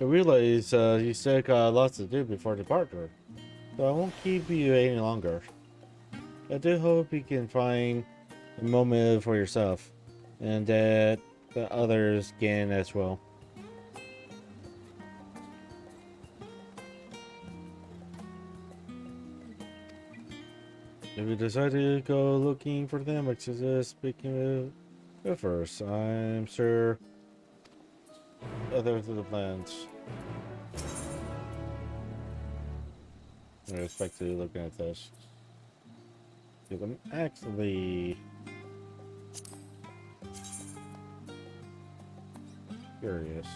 Speaker 2: I realize you still got lots to do before departure, so I won't keep you any longer. I do hope you can find a moment for yourself, and that the others can as well. If you decide to go looking for them, I suggest speaking with first. I'm sure others of the plans. I expect to be looking at this. I'm actually curious.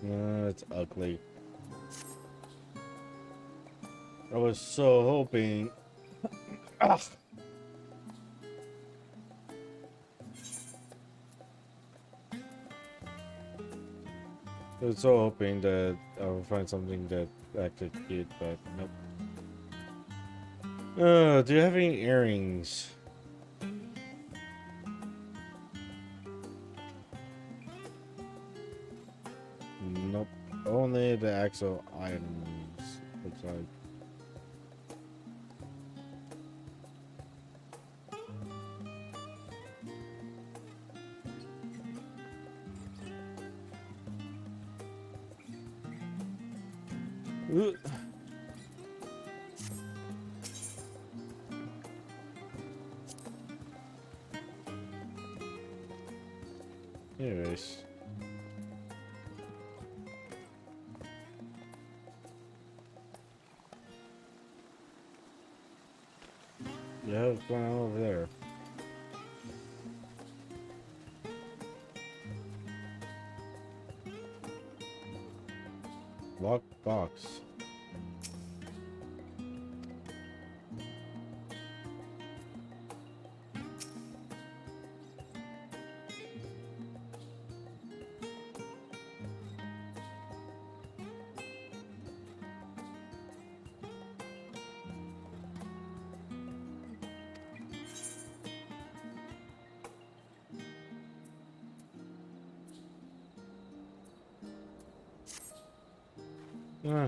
Speaker 2: No, it's ugly. I was so hoping. Ugh. I was so hoping that I would find something that acted cute, but nope. Do you have any earrings? Nope. Only the actual items. Looks like. Anyways. Yeah, what's going on over there? Locked box.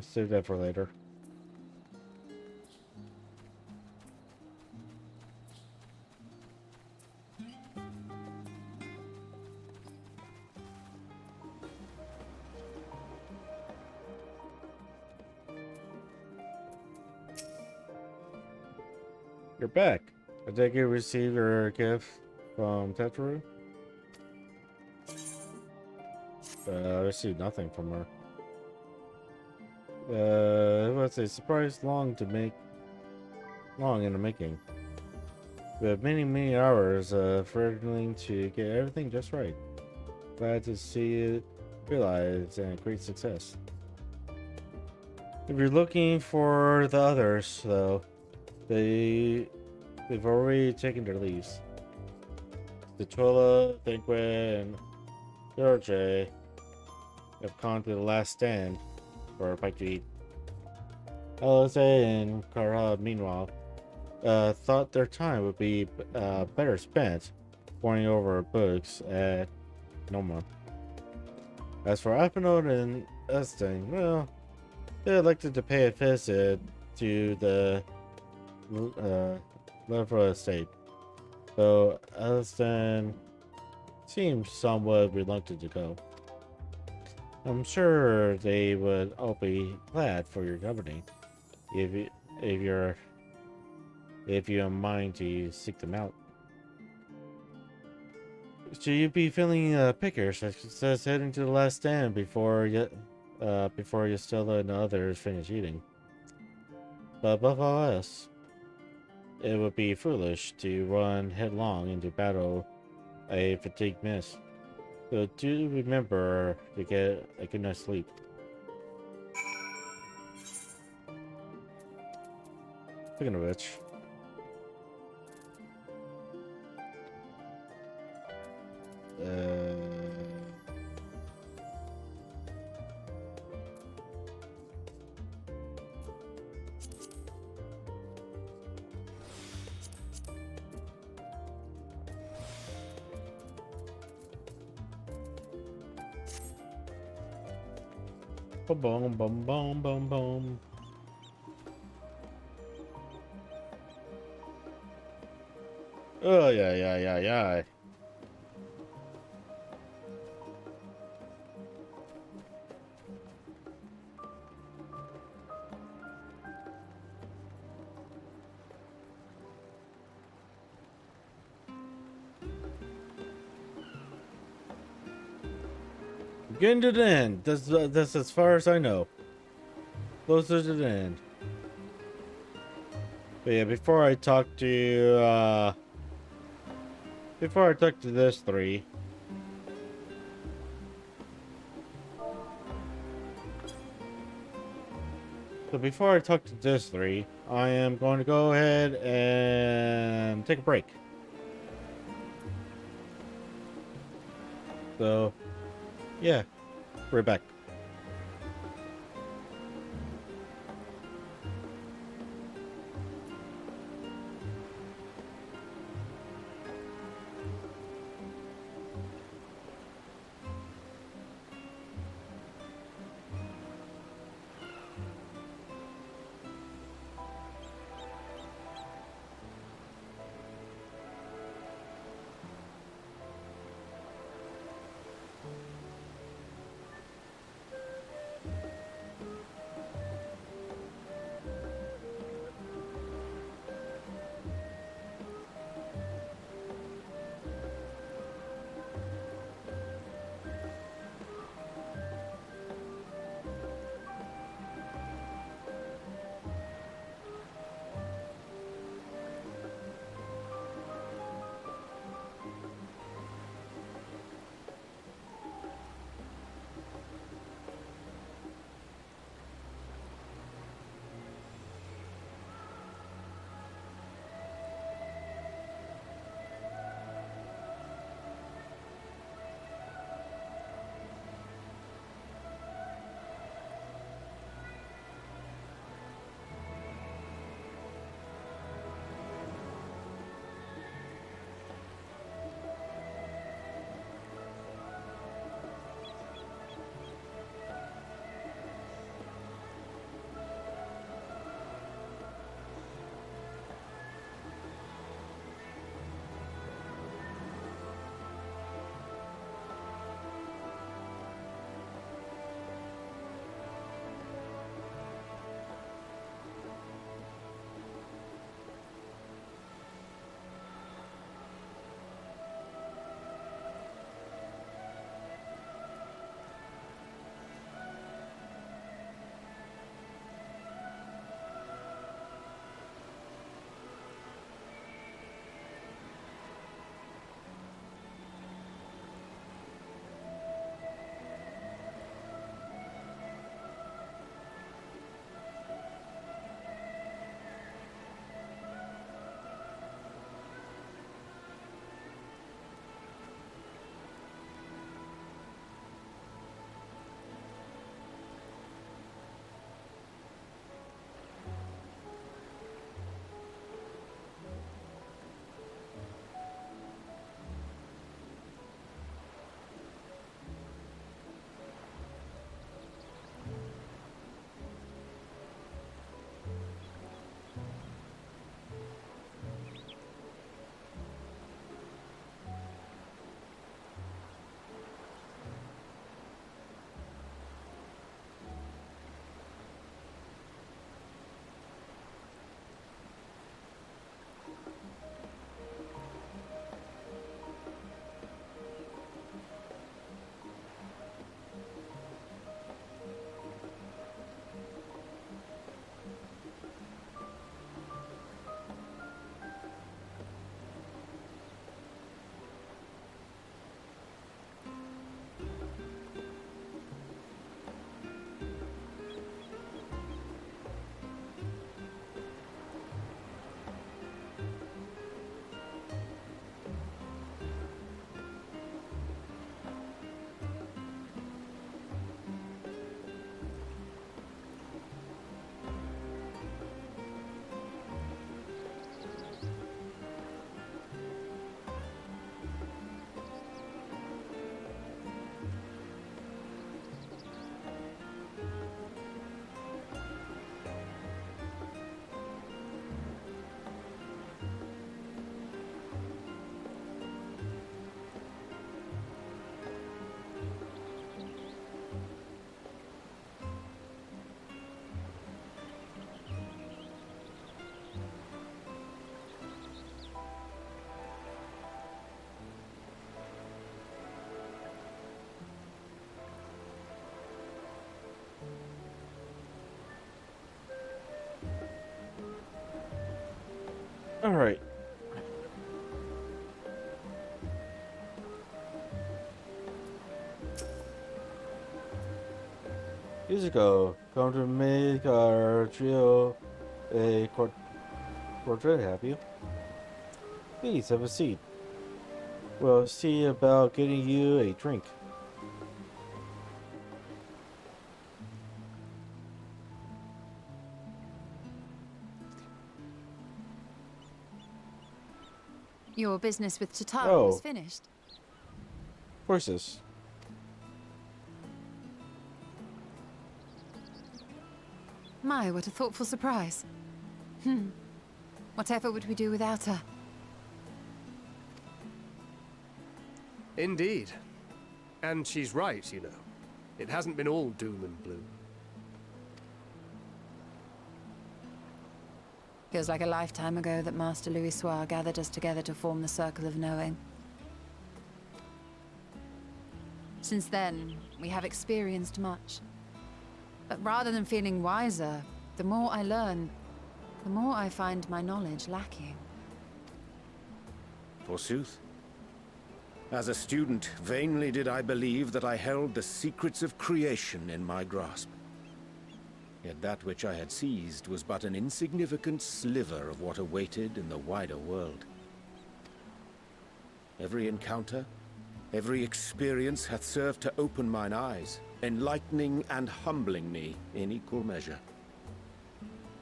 Speaker 2: Save that for later. You're back. I think you received your gift from Tetraru. I received nothing from her. It was a surprise long in the making. With many hours of struggling to get everything just right. Glad to see it realized and a great success. If you're looking for the others, though, they've already taken their leaves. The Chola, Thinquet, and George have gone to the last stand for a bite to eat. Alice and Kara, meanwhile, thought their time would be better spent poring over books at Noma. As for Apinode and Esting, well, they elected to pay a visit to the Levra estate, though Esting seemed somewhat reluctant to go. I'm sure they would all be glad for your company, if you don't mind to seek them out. Should you be feeling pickish, I suggest heading to the last stand before Yastella and the others finish eating. But above all else, it would be foolish to run headlong into battle a fatigued miss. So do remember to get a good night's sleep. Speaking of which, boom, boom, boom, boom, boom. Oh, yeah. Getting to the end. That's as far as I know. Closer to the end. But yeah, before I talk to this three. So before I talk to this three, I am going to go ahead and take a break. So, yeah, we're back. Alright. Musical, come to make our trio a portrait, have you? Please have a seat. We'll see about getting you a drink.
Speaker 19: Your business with Chitauri is finished.
Speaker 2: Horses.
Speaker 19: My, what a thoughtful surprise. Whatever would we do without her?
Speaker 11: Indeed. And she's right, you know. It hasn't been all doom and gloom.
Speaker 19: Feels like a lifetime ago that Master Louis Soir gathered us together to form the Circle of Knowing. Since then, we have experienced much. But rather than feeling wiser, the more I learn, the more I find my knowledge lacking.
Speaker 17: Forsooth. As a student, vainly did I believe that I held the secrets of creation in my grasp. Yet that which I had seized was but an insignificant sliver of what awaited in the wider world. Every encounter, every experience hath served to open mine eyes, enlightening and humbling me in equal measure.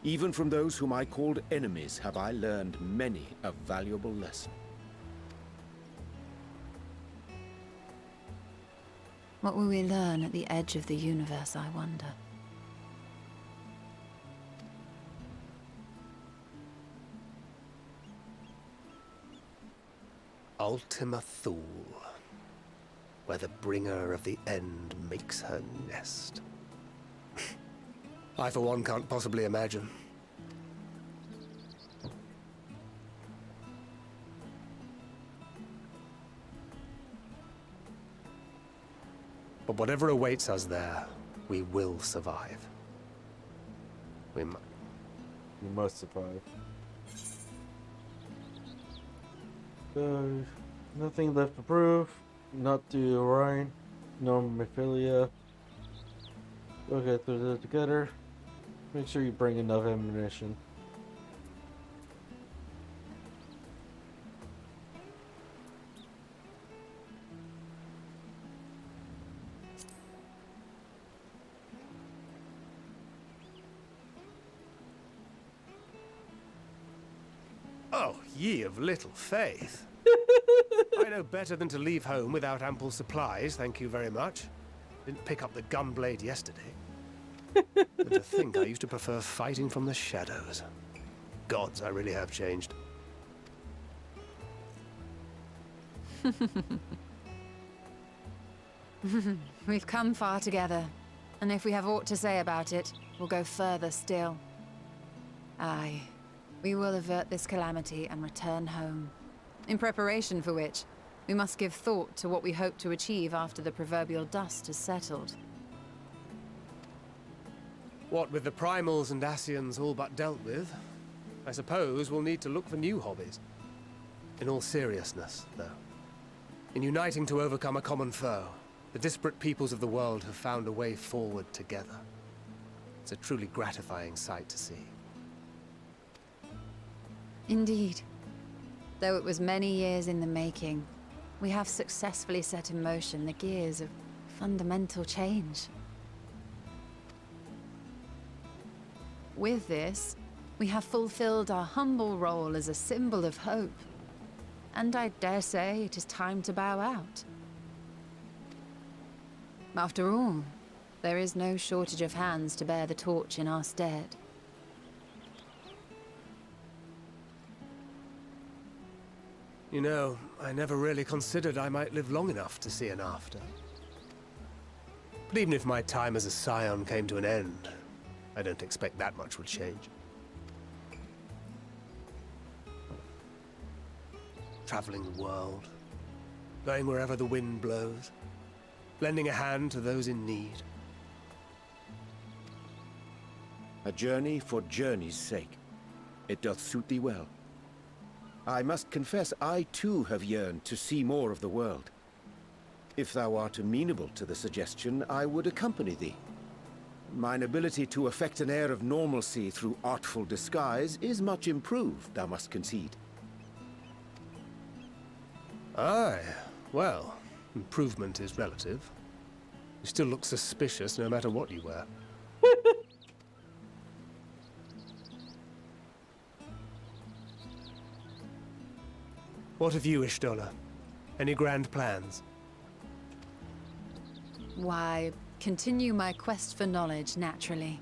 Speaker 17: Even from those whom I called enemies have I learned many a valuable lesson.
Speaker 19: What will we learn at the edge of the universe, I wonder?
Speaker 11: Ultima Thule, where the bringer of the end makes her nest. I, for one, can't possibly imagine. But whatever awaits us there, we will survive. We
Speaker 2: must survive. Nothing left to prove. Not to Orion, nor Mephilia. We'll get through this together. Make sure you bring enough ammunition.
Speaker 11: Oh, ye of little faith. I know better than to leave home without ample supplies, thank you very much. Didn't pick up the gunblade yesterday. But to think I used to prefer fighting from the shadows. Gods, I really have changed.
Speaker 19: We've come far together, and if we have aught to say about it, we'll go further still. Aye, we will avert this calamity and return home. In preparation for which, we must give thought to what we hope to achieve after the proverbial dust has settled.
Speaker 11: What with the primals and Ascians all but dealt with, I suppose we'll need to look for new hobbies. In all seriousness, though, in uniting to overcome a common foe, the disparate peoples of the world have found a way forward together. It's a truly gratifying sight to see.
Speaker 19: Indeed. Though it was many years in the making, we have successfully set in motion the gears of fundamental change. With this, we have fulfilled our humble role as a symbol of hope. And I dare say it is time to bow out. After all, there is no shortage of hands to bear the torch in our stead.
Speaker 11: You know, I never really considered I might live long enough to see an after. But even if my time as a scion came to an end, I don't expect that much would change. Traveling the world, going wherever the wind blows, lending a hand to those in need.
Speaker 17: A journey for journey's sake. It doth suit thee well. I must confess I too have yearned to see more of the world. If thou art amenable to the suggestion, I would accompany thee. Mine ability to affect an air of normalcy through artful disguise is much improved, thou must concede.
Speaker 11: Aye, well, improvement is relative. You still look suspicious no matter what you wear. What of you, Ishtola? Any grand plans?
Speaker 19: Why, continue my quest for knowledge, naturally.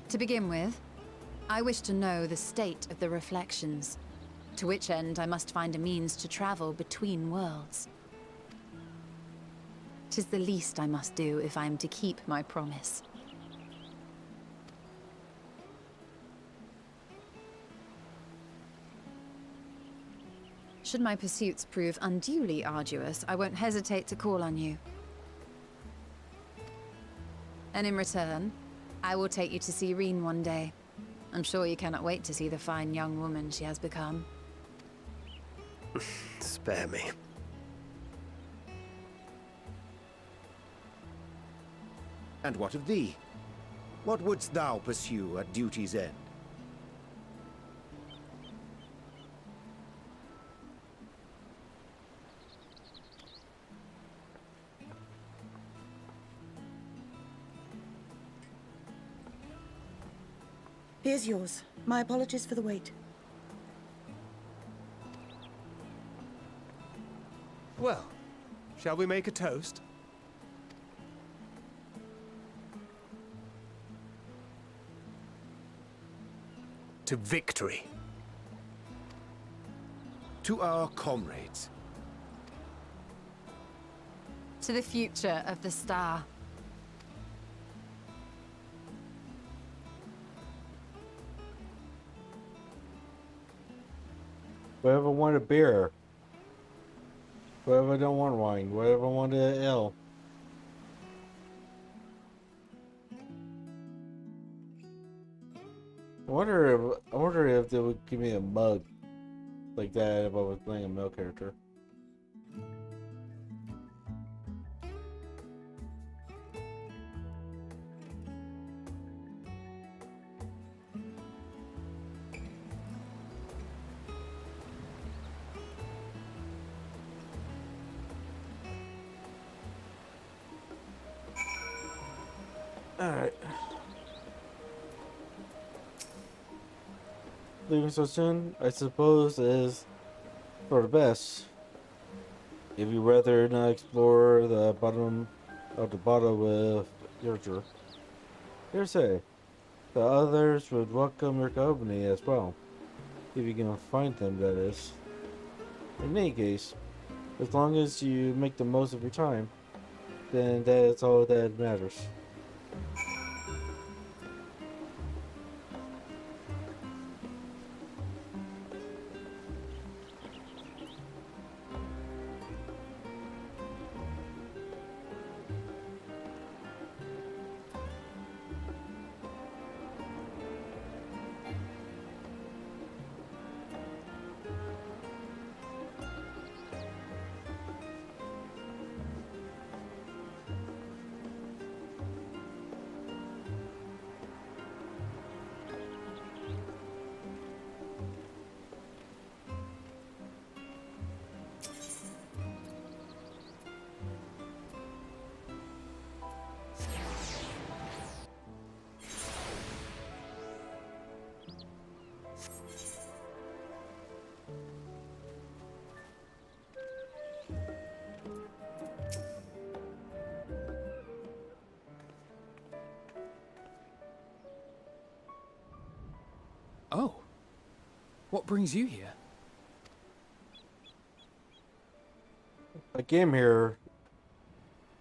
Speaker 19: To begin with, I wish to know the state of the reflections, to which end I must find a means to travel between worlds. 'Tis the least I must do if I am to keep my promise. Should my pursuits prove unduly arduous, I won't hesitate to call on you. And in return, I will take you to see Reen one day. I'm sure you cannot wait to see the fine young woman she has become.
Speaker 11: Spare me.
Speaker 17: And what of thee? What wouldst thou pursue at duty's end?
Speaker 18: Here's yours. My apologies for the wait.
Speaker 11: Well, shall we make a toast? To victory.
Speaker 17: To our comrades.
Speaker 19: To the future of the star.
Speaker 2: Whoever want a beer. Whoever don't want wine. Whoever want an ale. I wonder if they would give me a mug like that if I was playing a male character. Alright. Leaving so soon, I suppose, is for the best. If you rather not explore the bottom of the bottle with Yerger. Dare say, the others would welcome your company as well. If you can find them, that is. In any case, as long as you make the most of your time, then that is all that matters.
Speaker 3: Oh. What brings you here?
Speaker 2: I came here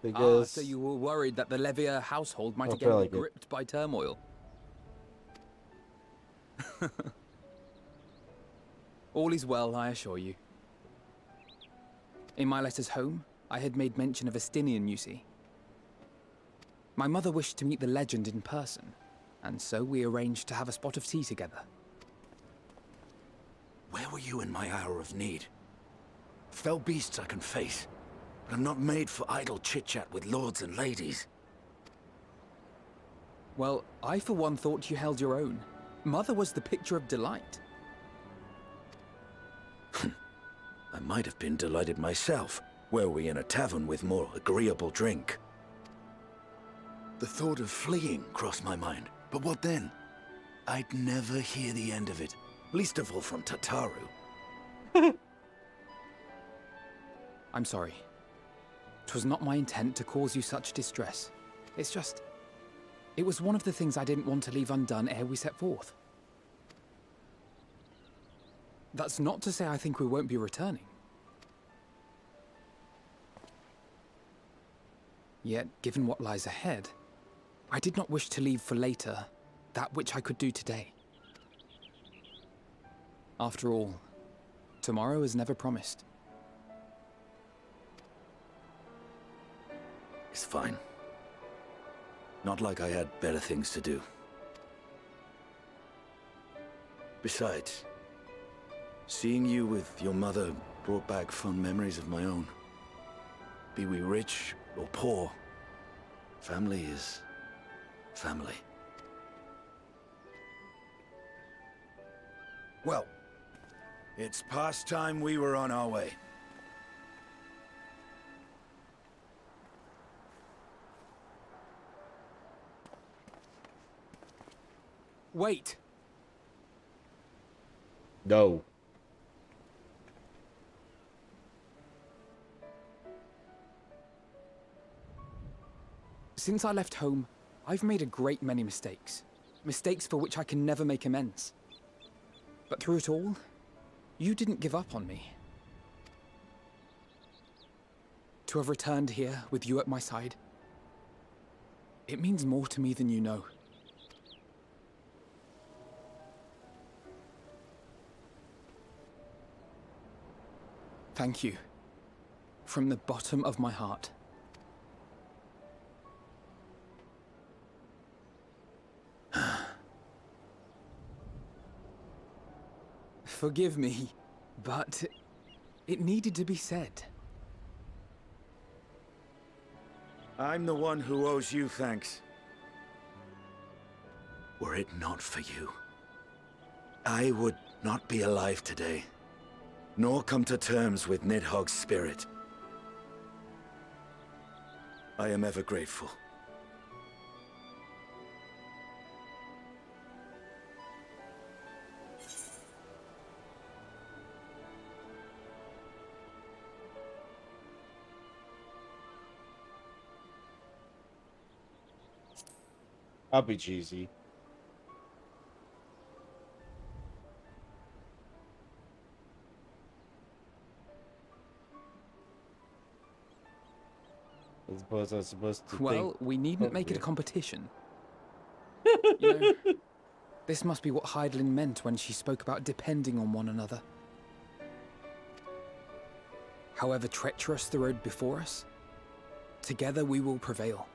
Speaker 2: because...
Speaker 20: so you were worried that the Levier household might
Speaker 2: I
Speaker 20: again
Speaker 2: felt
Speaker 20: be
Speaker 2: like it.
Speaker 20: gripped by turmoil. All is well, I assure you. In my letters home, I had made mention of Estinian, you see. My mother wished to meet the legend in person, and so we arranged to have a spot of tea together.
Speaker 12: Where
Speaker 5: Where were you in my hour of need? Fell beasts I can face, but I'm not made for idle chit-chat with lords and ladies.
Speaker 3: Well, I for one thought you held your own. Mother was the picture of delight.
Speaker 5: I might have been delighted myself, were we in a tavern with more agreeable drink. The thought of fleeing crossed my mind, but what then? I'd never hear the end of it, least of all from Tataru.
Speaker 3: I'm sorry. 'Twas not my intent to cause you such distress. It's just... it was one of the things I didn't want to leave undone ere we set forth. That's not to say I think we won't be returning. Yet, given what lies ahead, I did not wish to leave for later that which I could do today. After all, tomorrow is never promised.
Speaker 5: It's fine. Not like I had better things to do. Besides, seeing you with your mother brought back fond memories of my own. Be we rich or poor, family is family. Well, it's past time we were on our way.
Speaker 3: Wait!
Speaker 2: No.
Speaker 3: Since I left home, I've made a great many mistakes. Mistakes for which I can never make amends. But through it all, you didn't give up on me. To have returned here with you at my side, it means more to me than you know. Thank you. From the bottom of my heart. Forgive me, but it needed to be said.
Speaker 5: I'm the one who owes you thanks. Were it not for you, I would not be alive today, nor come to terms with Nidhogg's spirit. I am ever grateful.
Speaker 2: I'll be cheesy. I suppose I'm supposed to
Speaker 3: Well,
Speaker 2: think...
Speaker 3: we needn't make it a
Speaker 2: yeah.
Speaker 3: competition. You know, this must be what Heidelin meant when she spoke about depending on one another. However treacherous the road before us, together we will prevail.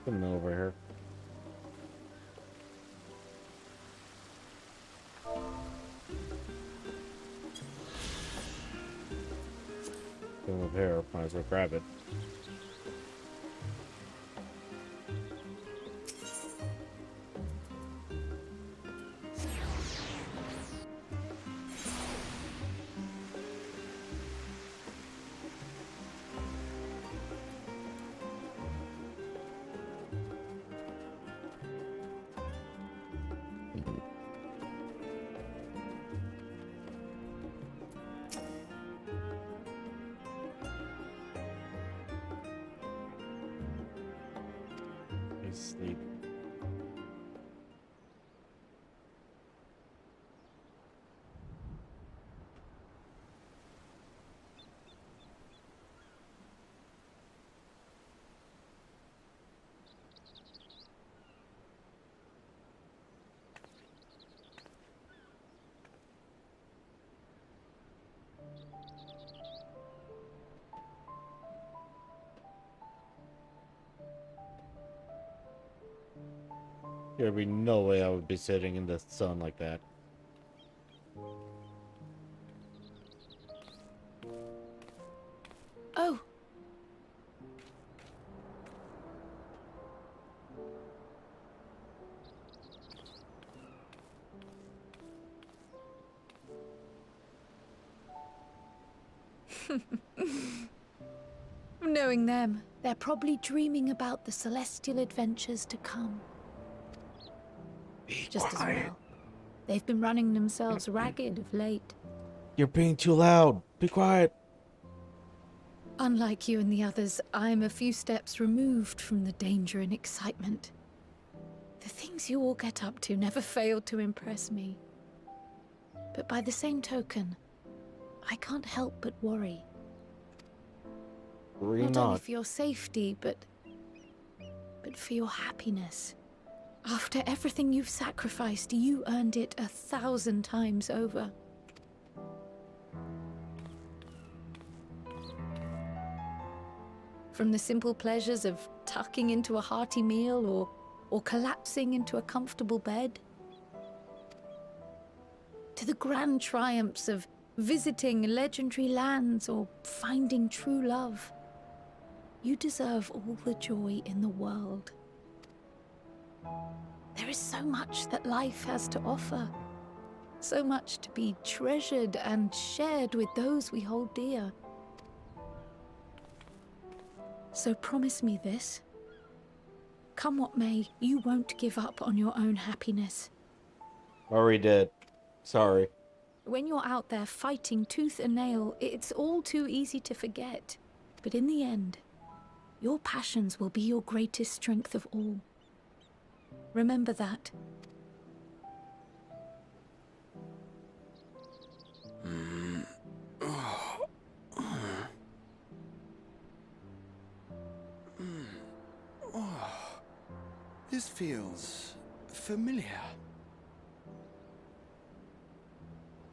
Speaker 2: Coming over here. Come over here, might as well grab it. Sleep. There'd be no way I would be sitting in the sun like that.
Speaker 4: Oh. Knowing them, they're probably dreaming about the celestial adventures to come. Just as well. They've been running themselves ragged of late.
Speaker 2: You're being too loud. Be quiet.
Speaker 4: Unlike you and the others, I'm a few steps removed from the danger and excitement. The things you all get up to never fail to impress me. But by the same token, I can't help but worry. Not only for your safety, but for your happiness. After everything you've sacrificed, you earned it 1,000 times over. From the simple pleasures of tucking into a hearty meal or collapsing into a comfortable bed, to the grand triumphs of visiting legendary lands or finding true love. You deserve all the joy in the world. There is so much that life has to offer. So much to be treasured and shared with those we hold dear. So promise me this. Come what may, you won't give up on your own happiness.
Speaker 2: Already did. Sorry.
Speaker 4: When you're out there fighting tooth and nail, it's all too easy to forget. But in the end, your passions will be your greatest strength of all. Remember that.
Speaker 12: This feels familiar.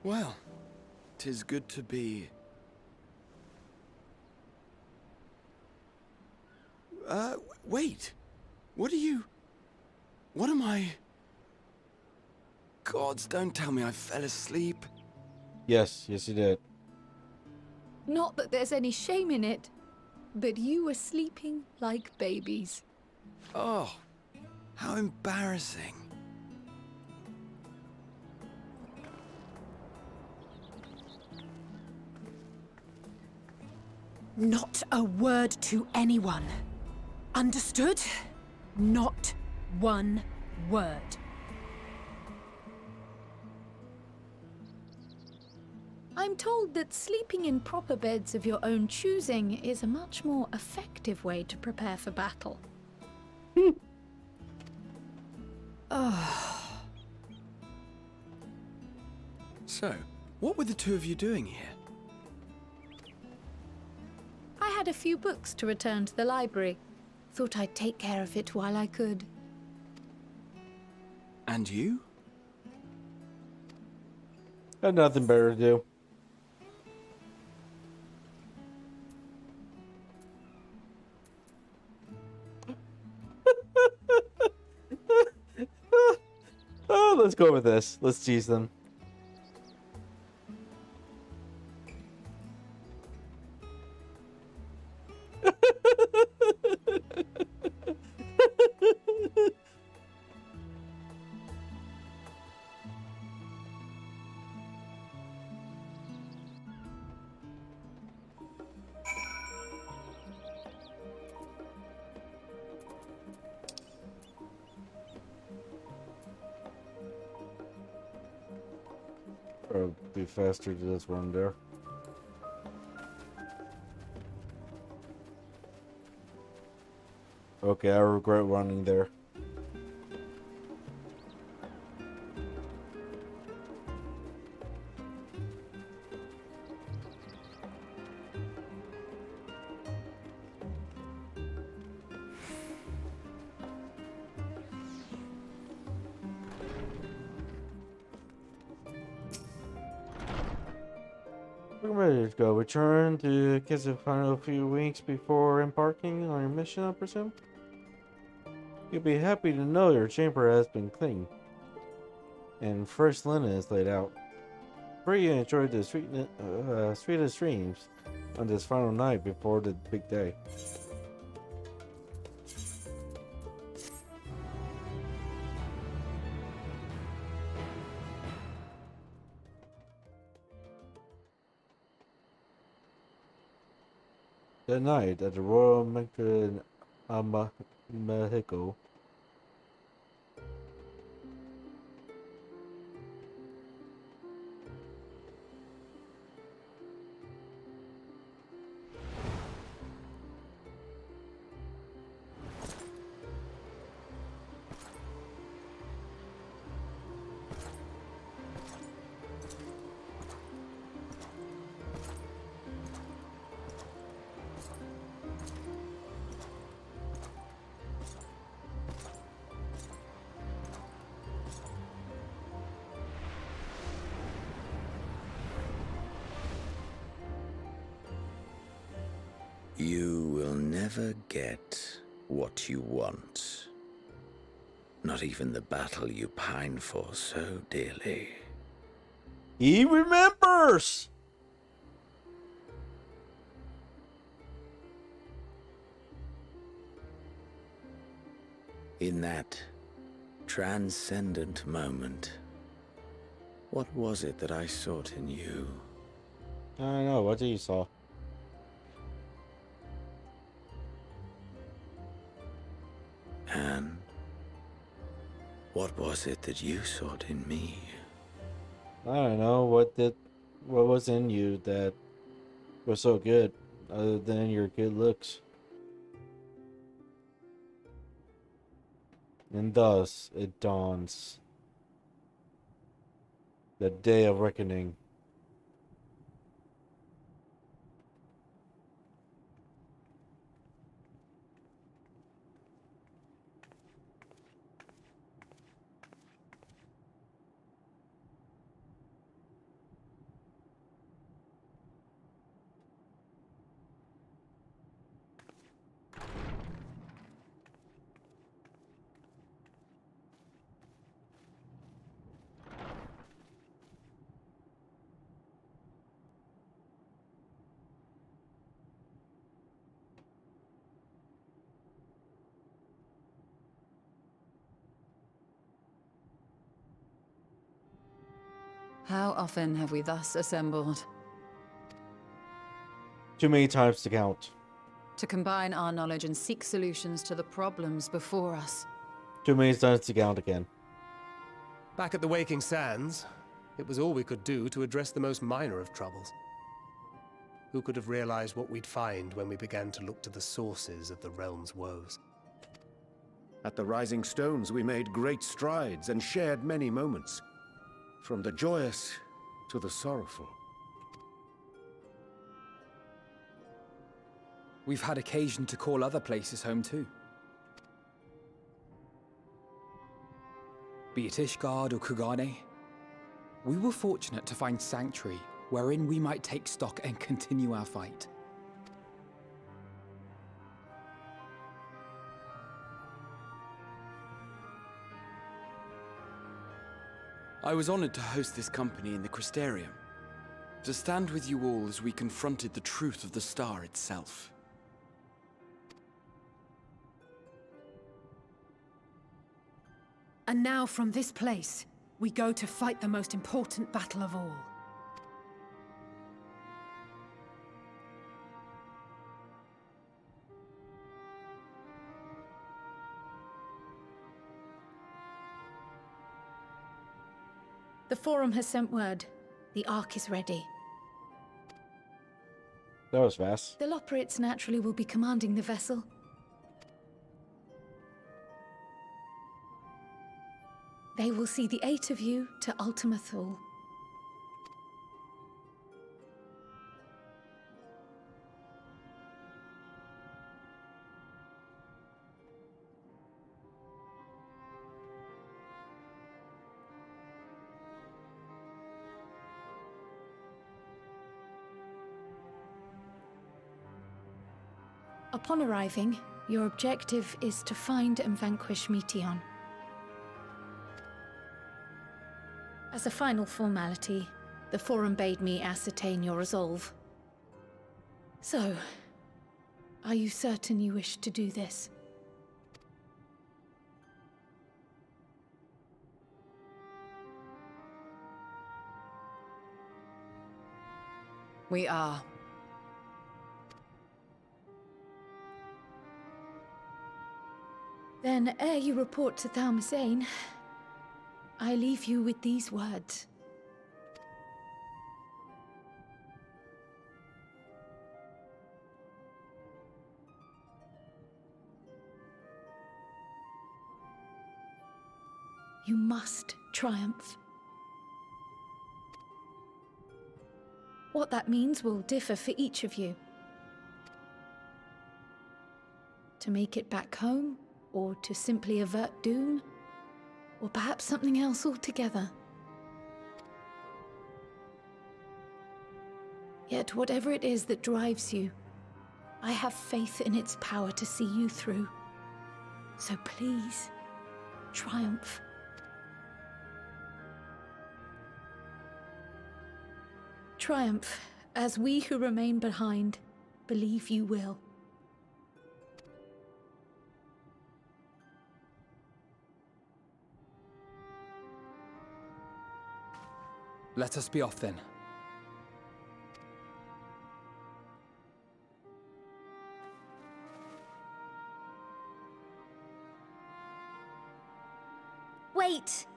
Speaker 12: Well, 'tis good to be... wait. What am I... Gods, don't tell me I fell asleep.
Speaker 2: Yes, you did.
Speaker 4: Not that there's any shame in it, but you were sleeping like babies.
Speaker 12: Oh, how embarrassing.
Speaker 4: Not a word to anyone. Understood? Not one word. I'm told that sleeping in proper beds of your own choosing is a much more effective way to prepare for battle.
Speaker 12: So, what were the two of you doing here?
Speaker 4: I had a few books to return to the library. Thought I'd take care of it while I could.
Speaker 12: And you?
Speaker 2: Got nothing better to do. Oh, let's go with this. Let's tease them. Be faster to just run there. Okay, I regret running there. We're ready to go. Return to kiss the final few weeks before embarking on your mission, I presume? You'll be happy to know your chamber has been cleaned, and fresh linen is laid out. Pray you enjoy the sweetest dreams on this final night before the big day. That night at the Royal Mexico.
Speaker 5: You will never get what you want. Not even the battle you pine for so dearly.
Speaker 2: He remembers!
Speaker 5: In that transcendent moment, what was it that I sought in you?
Speaker 2: I don't know, what did you saw?
Speaker 5: And what was it that you sought in me?
Speaker 2: I don't know, what was in you that was so good, other than your good looks. And thus it dawns. The day of reckoning.
Speaker 19: How often have we thus assembled?
Speaker 2: Too many times to count.
Speaker 19: To combine our knowledge and seek solutions to the problems before us.
Speaker 2: Too many times to count again.
Speaker 11: Back at the Waking Sands, it was all we could do to address the most minor of troubles. Who could have realized what we'd find when we began to look to the sources of the realm's woes?
Speaker 17: At the Rising Stones, we made great strides and shared many moments. From the joyous to the sorrowful.
Speaker 3: We've had occasion to call other places home too. Be it Ishgard or Kugane, we were fortunate to find sanctuary wherein we might take stock and continue our fight.
Speaker 12: I was honored to host this company in the Crystarium, to stand with you all as we confronted the truth of the star itself.
Speaker 9: And now from this place, we go to fight the most important battle of all.
Speaker 4: The Forum has sent word. The Ark is ready.
Speaker 2: That was fast.
Speaker 4: The Loporrits naturally will be commanding the vessel. They will see the 8 of you to Ultima Thule. Upon arriving, Your objective is to find and vanquish Meteon. As a final formality, the Forum bade me ascertain your resolve. So, are you certain you wish to do this?
Speaker 13: We are.
Speaker 4: Then, ere you report to Thalmasane, I leave you with these words. You must triumph. What that means will differ for each of you. To make it back home, or to simply avert doom, or perhaps something else altogether. Yet whatever it is that drives you, I have faith in its power to see you through. So please, triumph. Triumph, as we who remain behind believe you will.
Speaker 20: Let us be off then.
Speaker 16: Wait!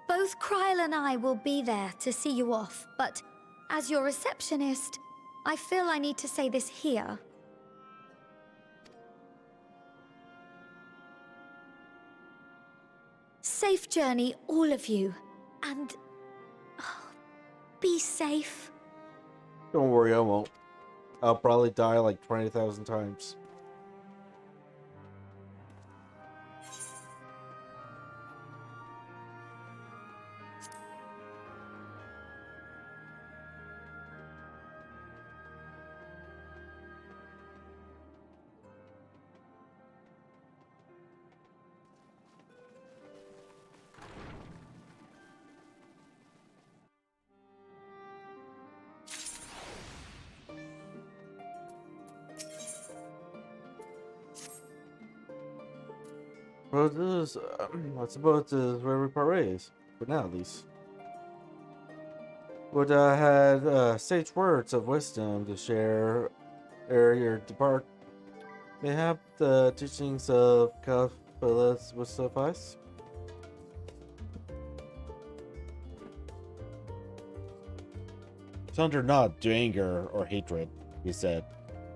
Speaker 16: Both Kryl and I will be there to see you off, but as your receptionist, I feel I need to say this here. Safe journey, all of you, and be safe.
Speaker 2: Don't worry, I won't. I'll probably die like 20,000 times. Well, this is, I suppose this is where we part ways, for now at least. But I had sage words of wisdom to share ere you depart. Mayhap the teachings of Phyllis would suffice? Thunder not to anger or hatred, he said.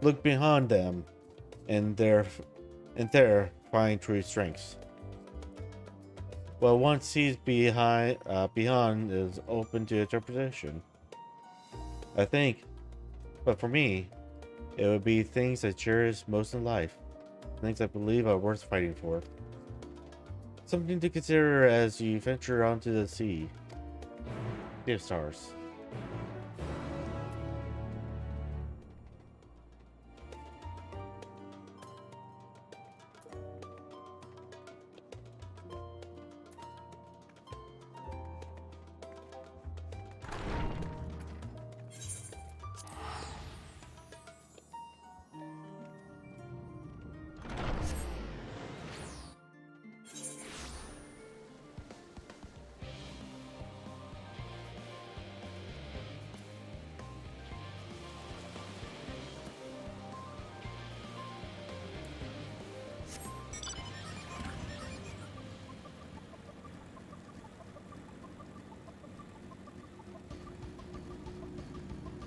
Speaker 2: Look behind them, and there find true strengths. What one sees beyond is open to interpretation. I think, but for me, it would be things I cherish most in life, things I believe are worth fighting for. Something to consider as you venture onto the sea. Dear stars.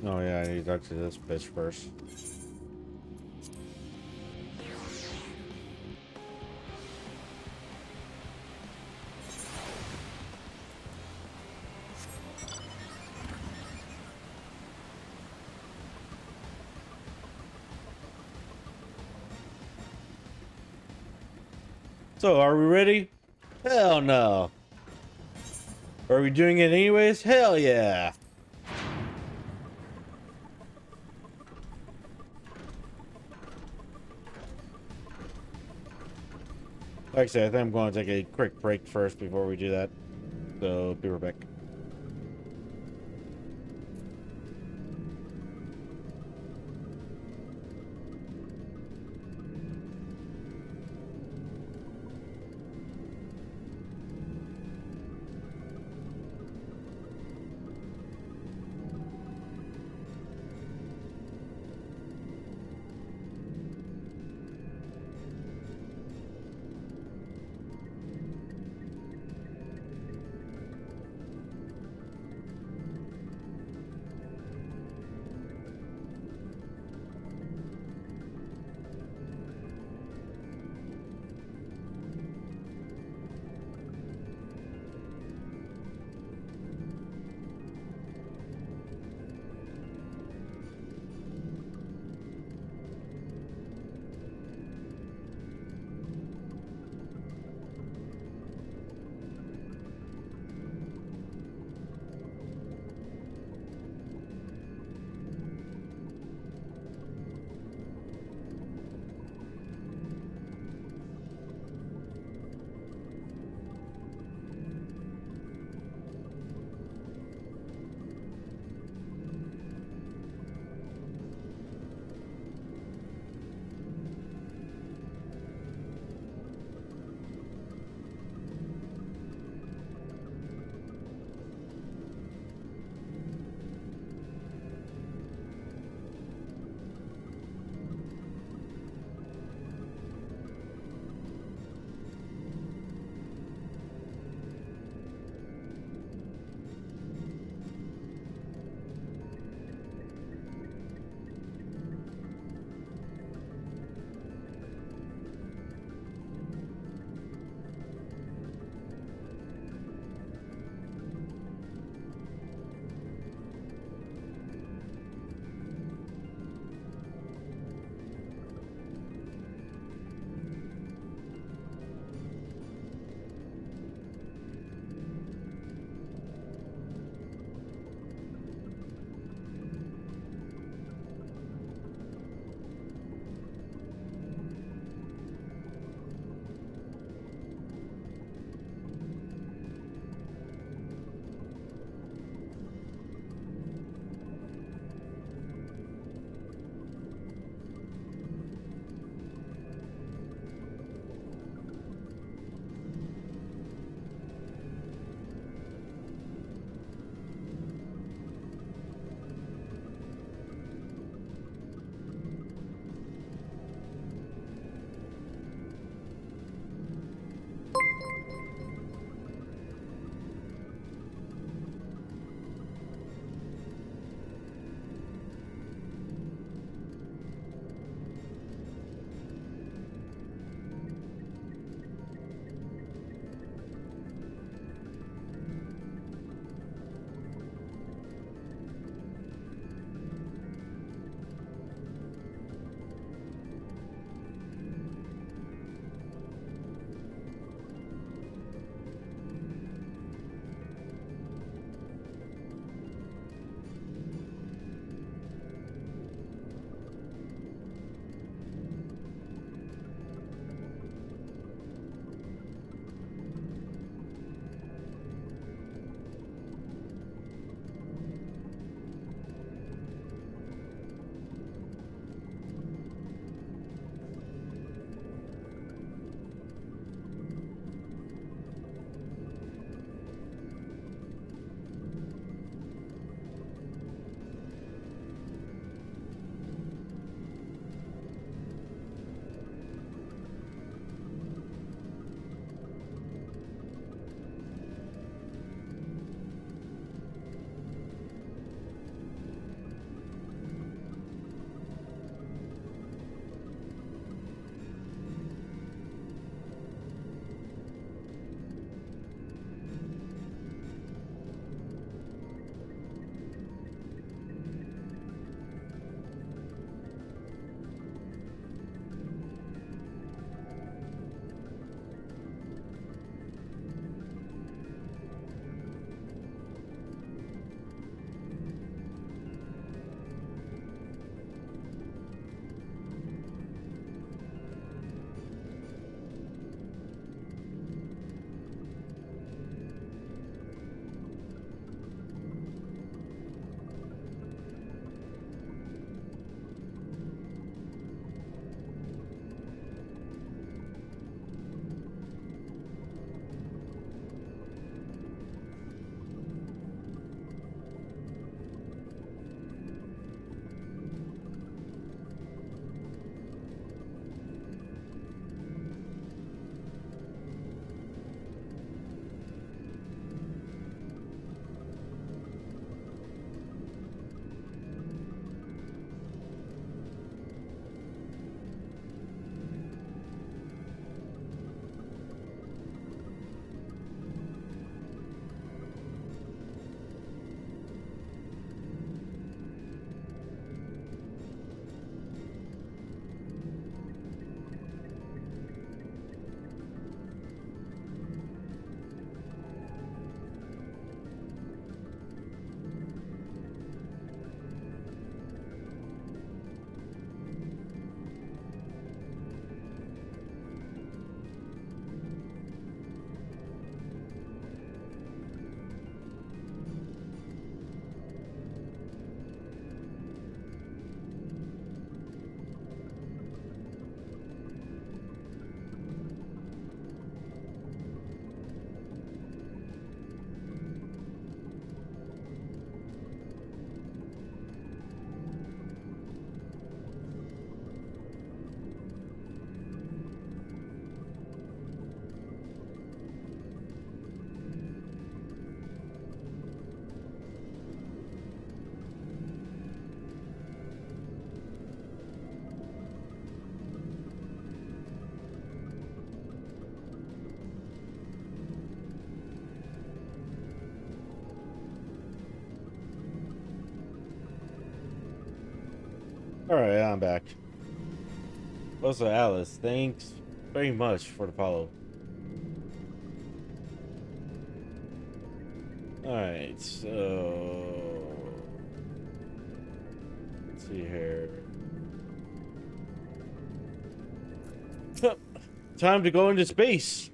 Speaker 2: Oh yeah, I need to talk to this bitch first. So, are we ready? Hell no. Are we doing it anyways? Hell yeah. Like I said, I think I'm going to take a quick break first before we do that. So, be right back. Alright, I'm back. Also, Alice, thanks very much for the follow. Alright, so... let's see here. Time to go into space!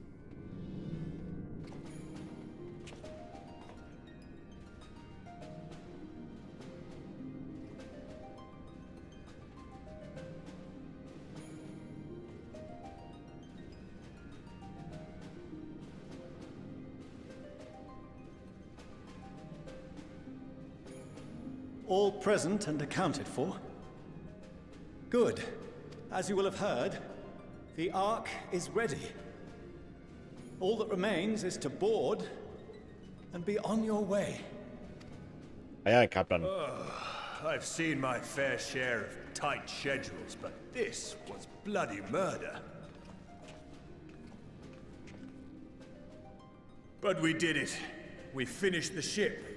Speaker 6: All present and accounted for? Good. As you will have heard, the Ark is ready. All that remains is to board and be on your way.
Speaker 2: Aye, Captain.
Speaker 1: I've seen my fair share of tight schedules, but this was bloody murder. But we did it. We finished the ship.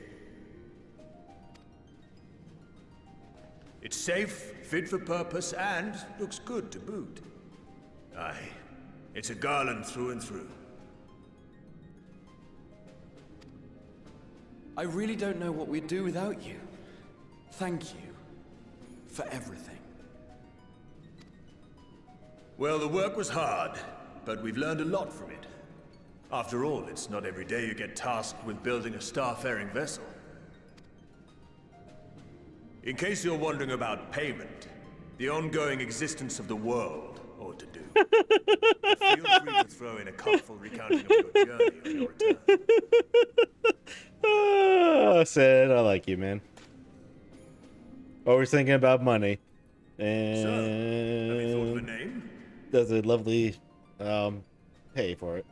Speaker 1: It's safe, fit for purpose, and looks good to boot. Aye, it's a garland through and through.
Speaker 12: I really don't know what we'd do without you. Thank you for everything.
Speaker 1: Well, the work was hard, but we've learned a lot from it. After all, it's not every day you get tasked with building a starfaring vessel. In case you're wondering about payment, the ongoing existence of the world ought to do. Feel free to throw in a colorful recounting of your journey on your return.
Speaker 2: Said, I like you, man. Always thinking about money. And
Speaker 1: So, have you thought of a name?
Speaker 2: Does a lovely pay for it.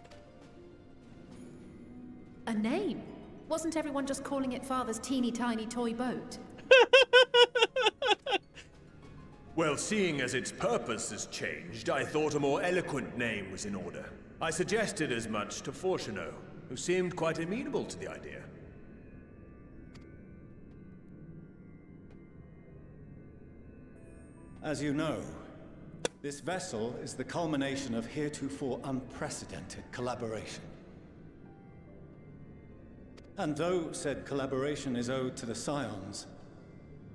Speaker 19: A name? Wasn't everyone just calling it Father's teeny tiny toy boat?
Speaker 1: Well, seeing as its purpose has changed, I thought a more eloquent name was in order. I suggested as much to Fortuno, who seemed quite amenable to the idea.
Speaker 6: As you know, this vessel is the culmination of heretofore unprecedented collaboration. And though said collaboration is owed to the Scions,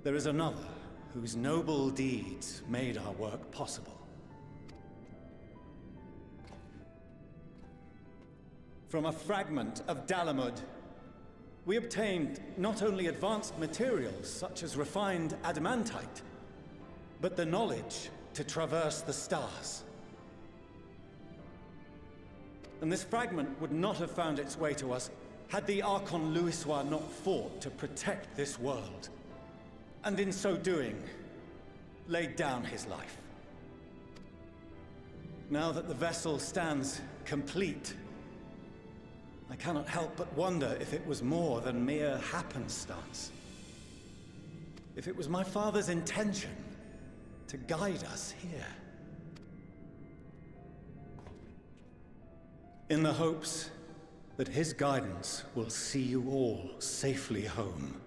Speaker 6: there is another whose noble deeds made our work possible. From a fragment of Dalamud, we obtained not only advanced materials such as refined adamantite, but the knowledge to traverse the stars. And this fragment would not have found its way to us had the Archon Louisois not fought to protect this world, and in so doing, laid down his life. Now that the vessel stands complete, I cannot help but wonder if it was more than mere happenstance. If it was my father's intention to guide us here. In the hopes that his guidance will see you all safely home,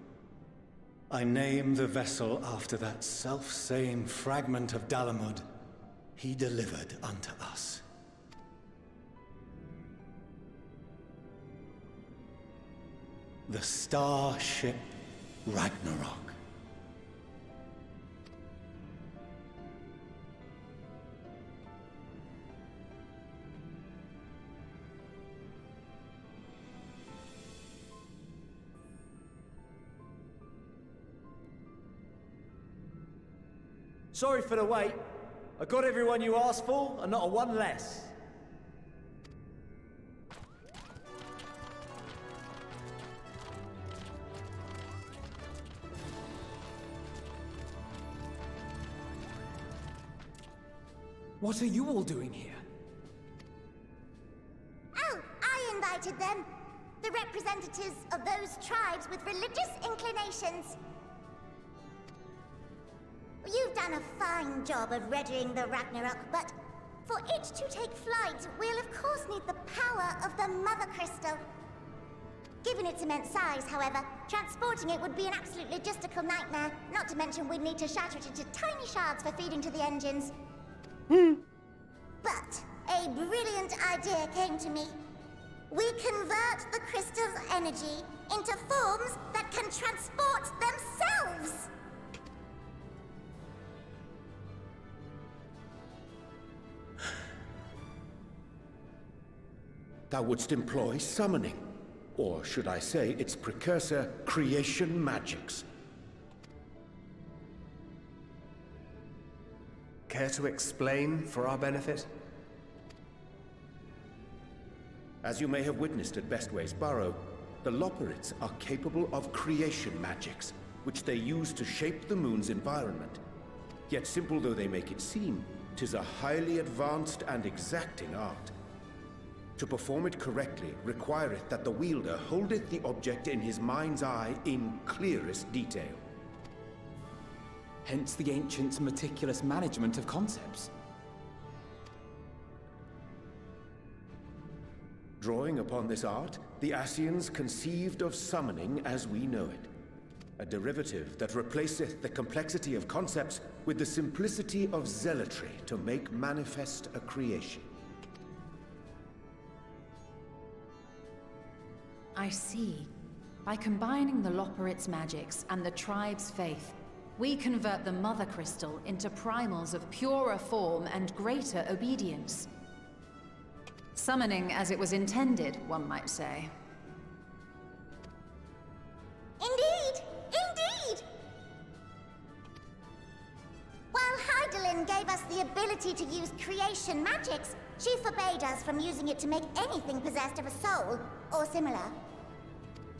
Speaker 6: I name the vessel after that self-same fragment of Dalamud he delivered unto us. The starship Ragnarok.
Speaker 7: Sorry for the wait. I got everyone you asked for, and not a one less.
Speaker 3: What are you all doing here?
Speaker 15: Oh, I invited them. The representatives of those tribes with religious inclinations. You've done a fine job of readying the Ragnarok, but for it to take flight, we'll of course need the power of the Mother Crystal. Given its immense size, however, transporting it would be an absolute logistical nightmare, not to mention we'd need to shatter it into tiny shards for feeding to the engines. But a brilliant idea came to me. We convert the crystal's energy into forms that can transport themselves!
Speaker 17: Thou wouldst employ summoning. Or should I say its precursor, creation magics.
Speaker 11: Care to explain for our benefit?
Speaker 17: As you may have witnessed at Bestway's Burrow, the Loporrits are capable of creation magics, which they use to shape the moon's environment. Yet simple though they make it seem, 'tis a highly advanced and exacting art. To perform it correctly requireth that the wielder holdeth the object in his mind's eye in clearest detail.
Speaker 20: Hence the ancients' meticulous management of concepts.
Speaker 17: Drawing upon this art, the Ascians conceived of summoning as we know it. A derivative that replaceth the complexity of concepts with the simplicity of zealotry to make manifest a creation.
Speaker 19: I see. By combining the Loporrit's magics and the tribe's faith, we convert the Mother Crystal into primals of purer form and greater obedience. Summoning as it was intended, one might say.
Speaker 15: Indeed! Indeed! While Hydaelyn gave us the ability to use creation magics, she forbade us from using it to make anything possessed of a soul, or similar.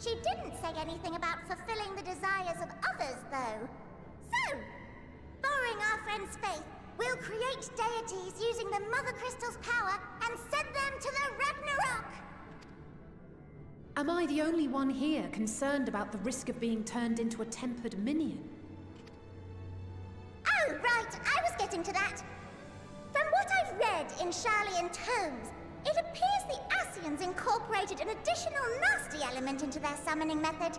Speaker 15: She didn't say anything about fulfilling the desires of others, though. So, borrowing our friend's faith, we'll create deities using the Mother Crystal's power and send them to the Ragnarok!
Speaker 19: Am I the only one here concerned about the risk of being turned into a tempered minion?
Speaker 15: Oh, right, I was getting to that. From what I've read in Sharlayan tomes, it appears the Ascians incorporated an additional nasty element into their summoning method.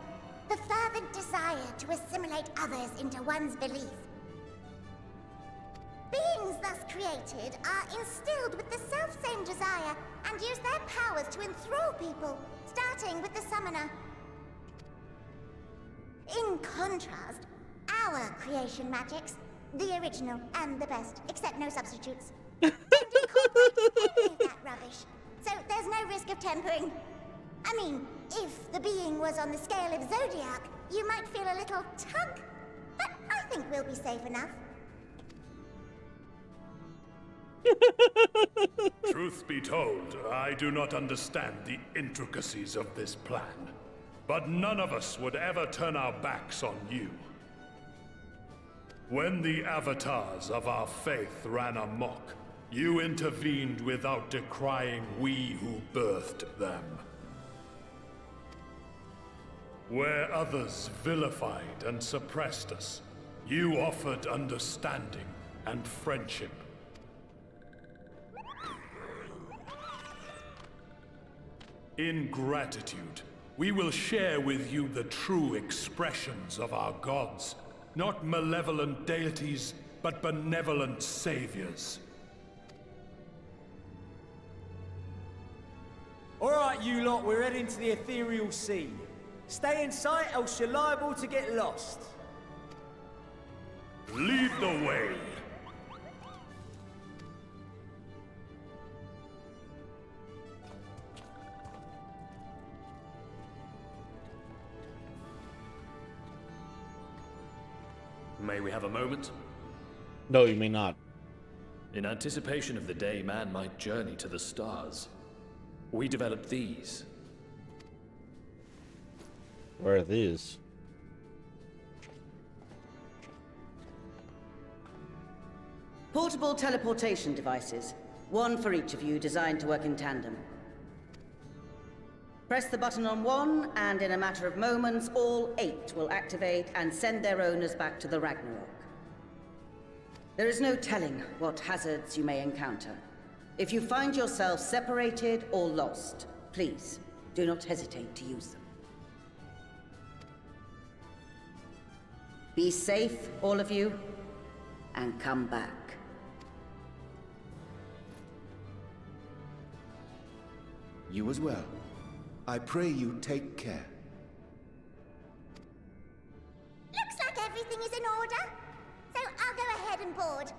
Speaker 15: The fervent desire to assimilate others into one's belief. Beings thus created are instilled with the self-same desire and use their powers to enthrall people, starting with the summoner. In contrast, our creation magics, the original and the best, except no substitutes, don't incorporate any of that rubbish, so there's no risk of tempering. I mean, if the being was on the scale of Zodiac, you might feel a little tug, but I think we'll be safe enough.
Speaker 1: Truth be told, I do not understand the intricacies of this plan. But none of us would ever turn our backs on you. When the avatars of our faith ran amok, you intervened without decrying we who birthed them. Where others vilified and suppressed us, you offered understanding and friendship. In gratitude, we will share with you the true expressions of our gods. Not malevolent deities, but benevolent saviors.
Speaker 7: Alright, you lot, we're heading to the ethereal sea. Stay in sight, else you're liable to get lost.
Speaker 1: Lead the way.
Speaker 8: May we have a moment?
Speaker 2: No, you may not.
Speaker 8: In anticipation of the day man might journey to the stars, we developed these.
Speaker 2: Where are these?
Speaker 10: Portable teleportation devices. One for each of you, designed to work in tandem. Press the button on one, and in a matter of moments, all 8 will activate and send their owners back to the Ragnarok. There is no telling what hazards you may encounter. If you find yourself separated or lost, please do not hesitate to use them. Be safe, all of you, and come back.
Speaker 5: You as well. I pray you take care.
Speaker 15: Looks like everything is in order, so I'll go ahead and board.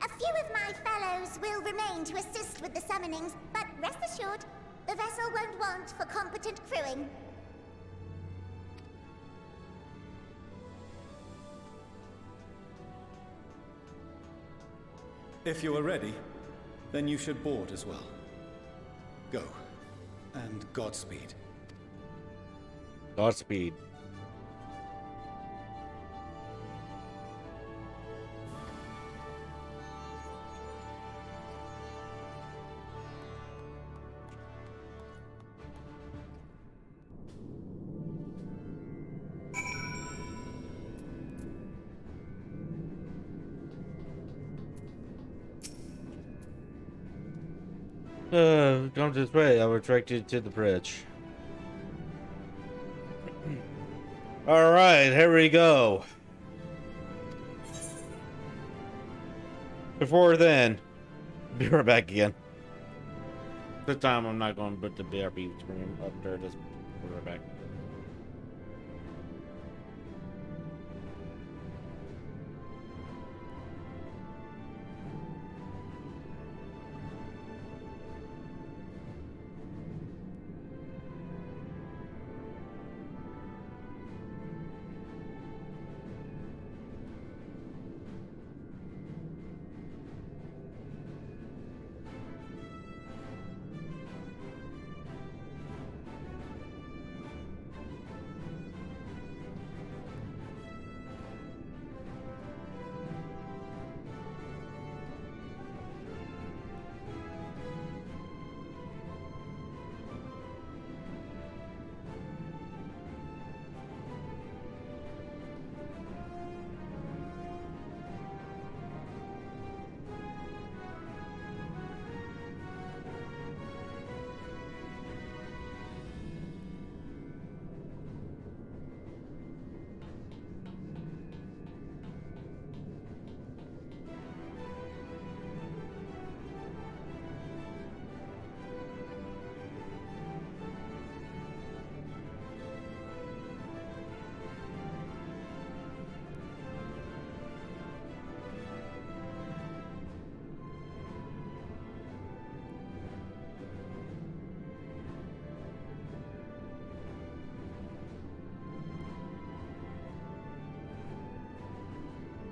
Speaker 15: A few of my fellows will remain to assist with the summonings, but rest assured, the vessel won't want for competent crewing.
Speaker 6: If you are ready, then you should board as well. Go, and Godspeed.
Speaker 2: Godspeed. Come this way. I will direct you to the bridge. All right, here we go. Before then, be right back again. This time I'm not going to put the BRB screen up there. Just be right back.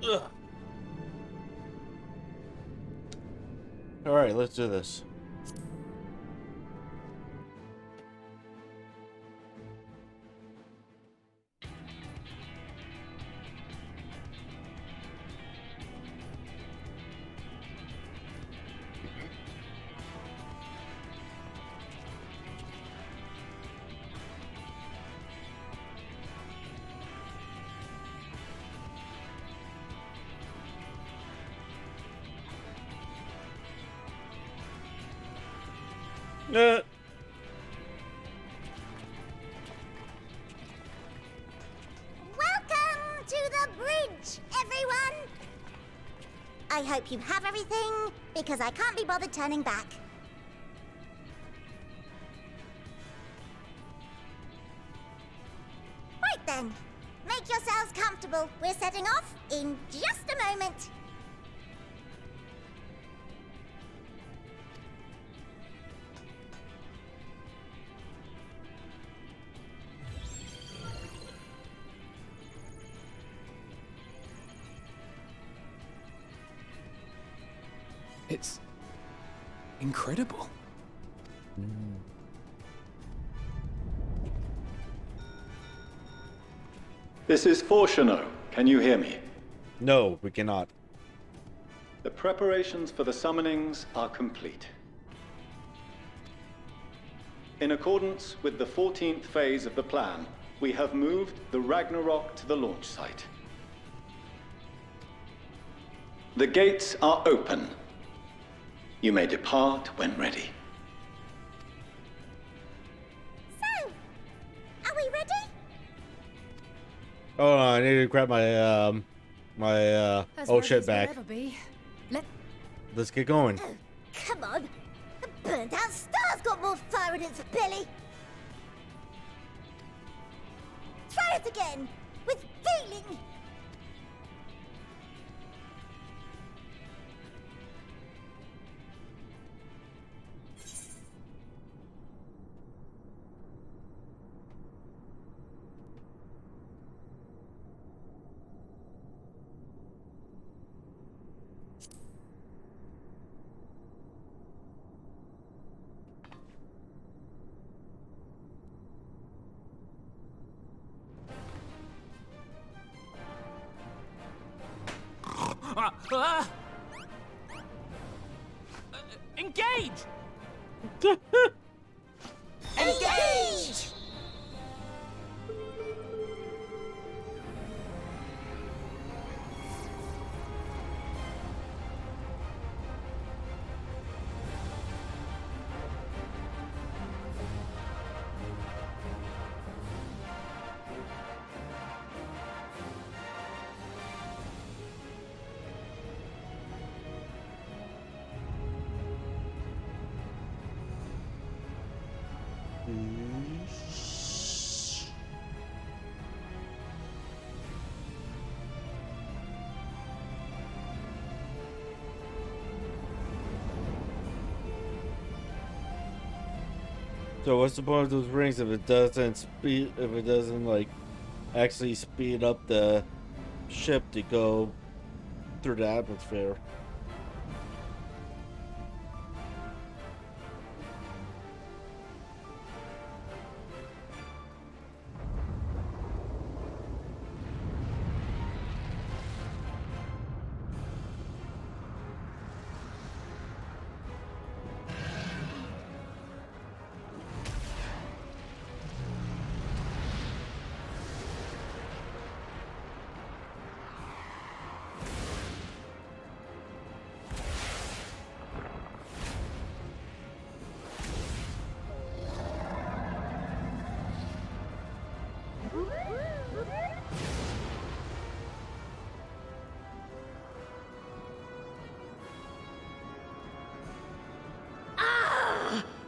Speaker 2: Ugh. All right, let's do this.
Speaker 15: Welcome to the bridge, everyone! I hope you have everything, because I can't be bothered turning back. Right then, make yourselves comfortable. We're setting off in just a moment.
Speaker 20: It's incredible.
Speaker 6: This is Fortuno. Can you hear me?
Speaker 2: No, we cannot.
Speaker 6: The preparations for the summonings are complete. In accordance with the 14th phase of the plan, we have moved the Ragnarok to the launch site. The gates are open. You may depart when ready.
Speaker 15: So, are we ready?
Speaker 2: Oh, I need to grab my oh shit back. Let's get going.
Speaker 15: Oh, come on. A burnt out star's got more fire in its belly. Try it again, with feeling.
Speaker 7: Engage! Engage!
Speaker 2: So what's the point of those rings if it doesn't like actually speed up the ship to go through the atmosphere?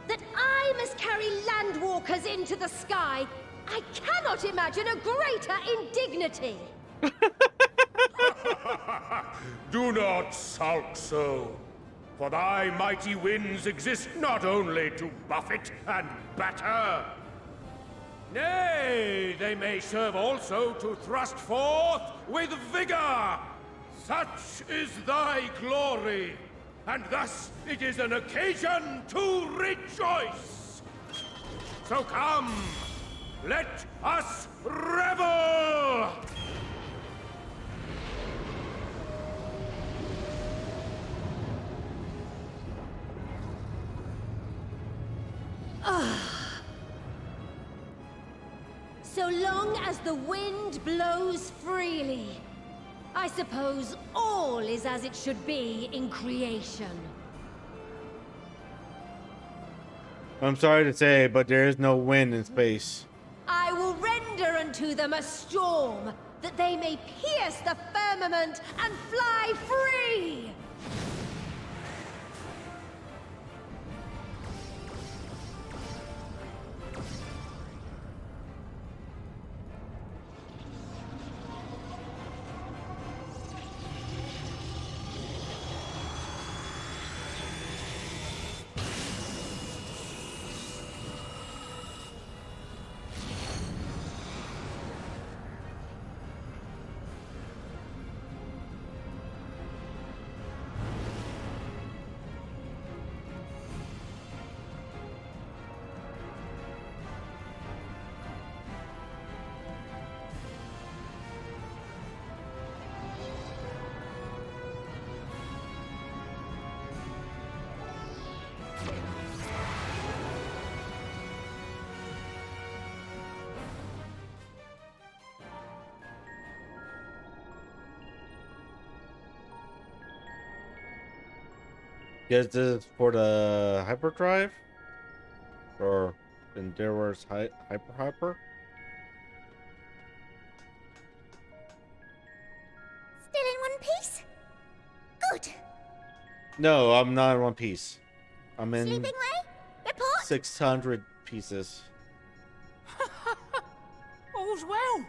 Speaker 9: That I must carry landwalkers into the sky! I cannot imagine a greater indignity!
Speaker 1: Do not sulk so, for thy mighty winds exist not only to buffet and batter. Nay, they may serve also to thrust forth with vigor. Such is thy glory, and thus it is an occasion to rejoice. So come, let us revel!
Speaker 9: So long as the wind blows freely, I suppose all is as it should be in creation.
Speaker 2: I'm sorry to say, but there is no wind in space.
Speaker 9: I will render unto them a storm, that they may pierce the firmament and fly free!
Speaker 2: Guess this is for the hyperdrive? Or Endeavor's hyper?
Speaker 15: Piece? Good.
Speaker 2: No, I'm not in one piece. I'm in
Speaker 15: Sleeping Way? Report?
Speaker 2: 600 pieces.
Speaker 21: All's well.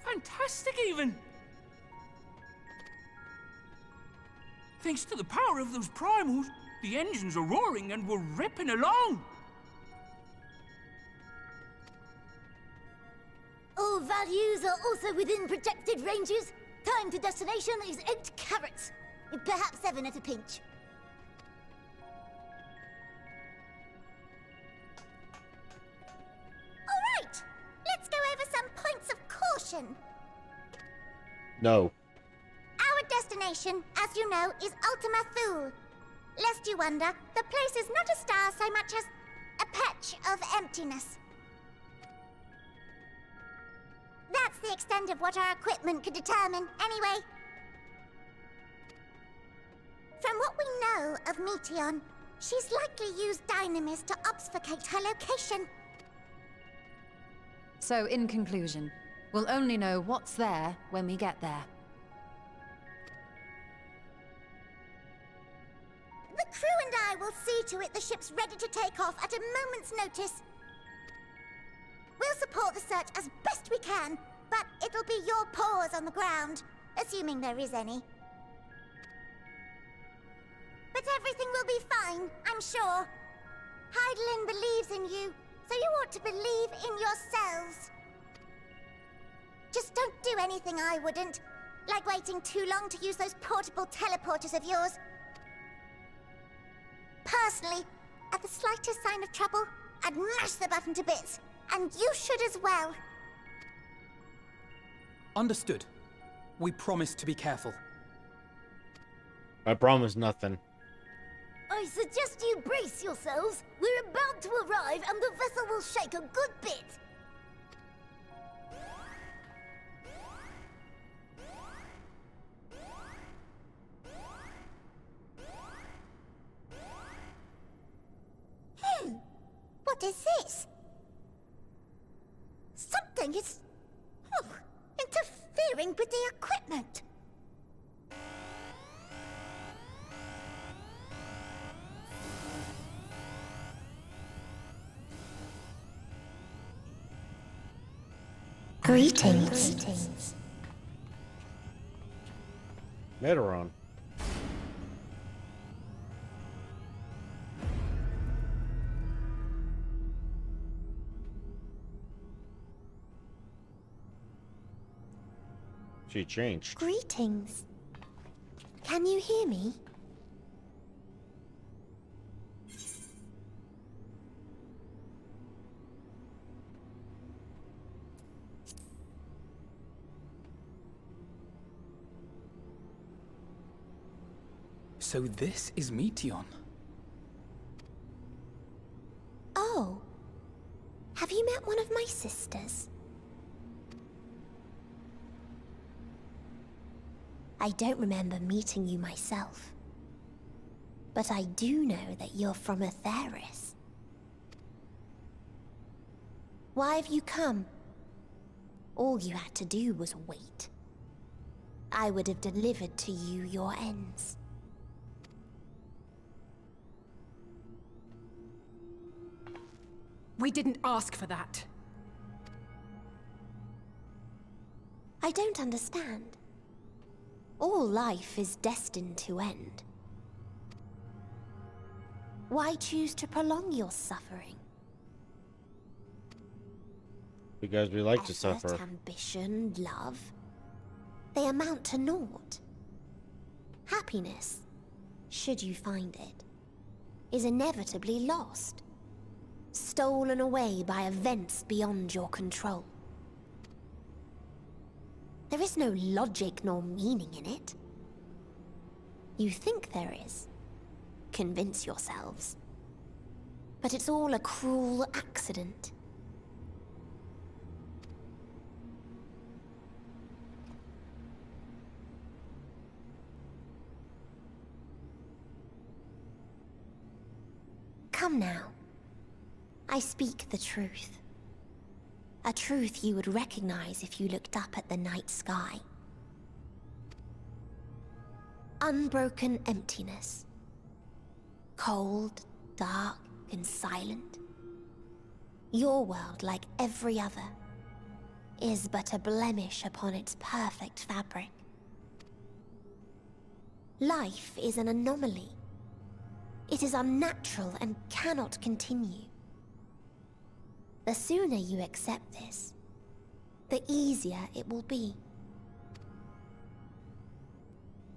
Speaker 21: Fantastic, even. Thanks to the power of those primals, the engines are roaring and we're ripping along.
Speaker 9: All values are also within projected ranges. Time to destination is 8 carats. Perhaps 7 at a pinch.
Speaker 15: All right. Let's go over some points of caution.
Speaker 2: No.
Speaker 15: Our destination, as you know, is Ultima Thule. Lest you wonder, the place is not a star so much as a patch of emptiness. That's the extent of what our equipment could determine, anyway. From what we know of Meteion, she's likely used dynamis to obfuscate her location.
Speaker 13: So, in conclusion, we'll only know what's there when we get there.
Speaker 15: The crew and I will see to it the ship's ready to take off at a moment's notice. We'll support the search as best we can, but it'll be your paws on the ground, assuming there is any. But everything will be fine, I'm sure. Hydaelyn believes in you, so you ought to believe in yourselves. Just don't do anything I wouldn't, like waiting too long to use those portable teleporters of yours. Personally, at the slightest sign of trouble, I'd mash the button to bits, and you should as well.
Speaker 3: Understood. We promise to be careful.
Speaker 2: I promise nothing.
Speaker 9: I suggest you brace yourselves. We're about to arrive and the vessel will shake a good bit.
Speaker 15: What is this? Something is... interfering with the equipment.
Speaker 2: Greetings. Meteoron. She changed.
Speaker 15: Greetings. Can you hear me?
Speaker 3: So this is Meteion.
Speaker 15: Oh. Have you met one of my sisters? I don't remember meeting you myself. But I do know that you're from Atheris. Why have you come? All you had to do was wait. I would have delivered to you your ends.
Speaker 22: We didn't ask for that.
Speaker 15: I don't understand. All life is destined to end. Why choose to prolong your suffering?
Speaker 2: Because we like to suffer.
Speaker 15: Ambition, love, they amount to naught. Happiness, should you find it, is inevitably lost. Stolen away by events beyond your control. There is no logic nor meaning in it. You think there is. Convince yourselves. But it's all a cruel accident. Come now. I speak the truth. A truth you would recognize if you looked up at the night sky. unbroken emptiness. Cold, dark, and silent. Your world, like every other, is but a blemish upon its perfect fabric. Life is an anomaly. It is unnatural and cannot continue. The sooner you accept this, the easier it will be.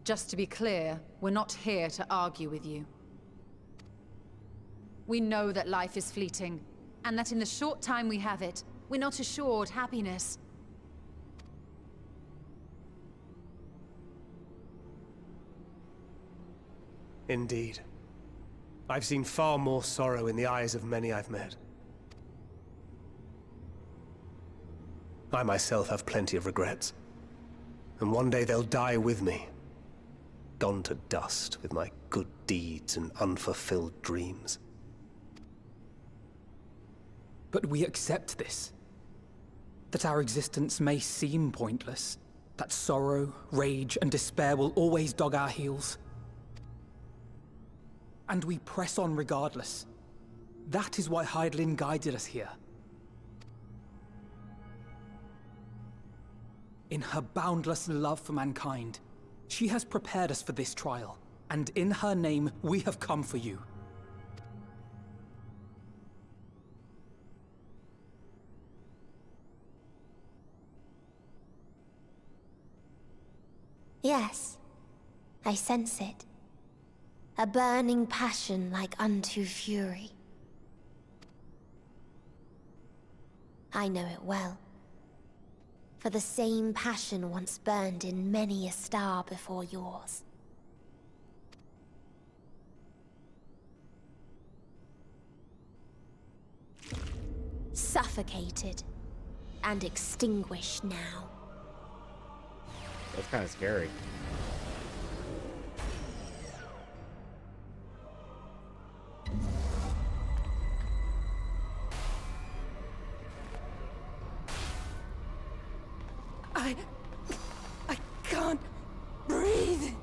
Speaker 19: Just to be clear, we're not here to argue with you. We know that life is fleeting, and that in the short time we have it, we're not assured happiness.
Speaker 11: Indeed. I've seen far more sorrow in the eyes of many I've met. I myself have plenty of regrets. And one day they'll die with me. Gone to dust with my good deeds and unfulfilled dreams.
Speaker 3: But we accept this. That our existence may seem pointless. That sorrow, rage, and despair will always dog our heels. And we press on regardless. That is why Hydaelyn guided us here. In her boundless love for mankind, she has prepared us for this trial, and in her name, we have come for you.
Speaker 15: Yes, I sense it. A burning passion like unto fury. I know it well. For the same passion once burned in many a star before yours. Suffocated and extinguished now.
Speaker 2: That's kind of scary.
Speaker 18: I can't breathe.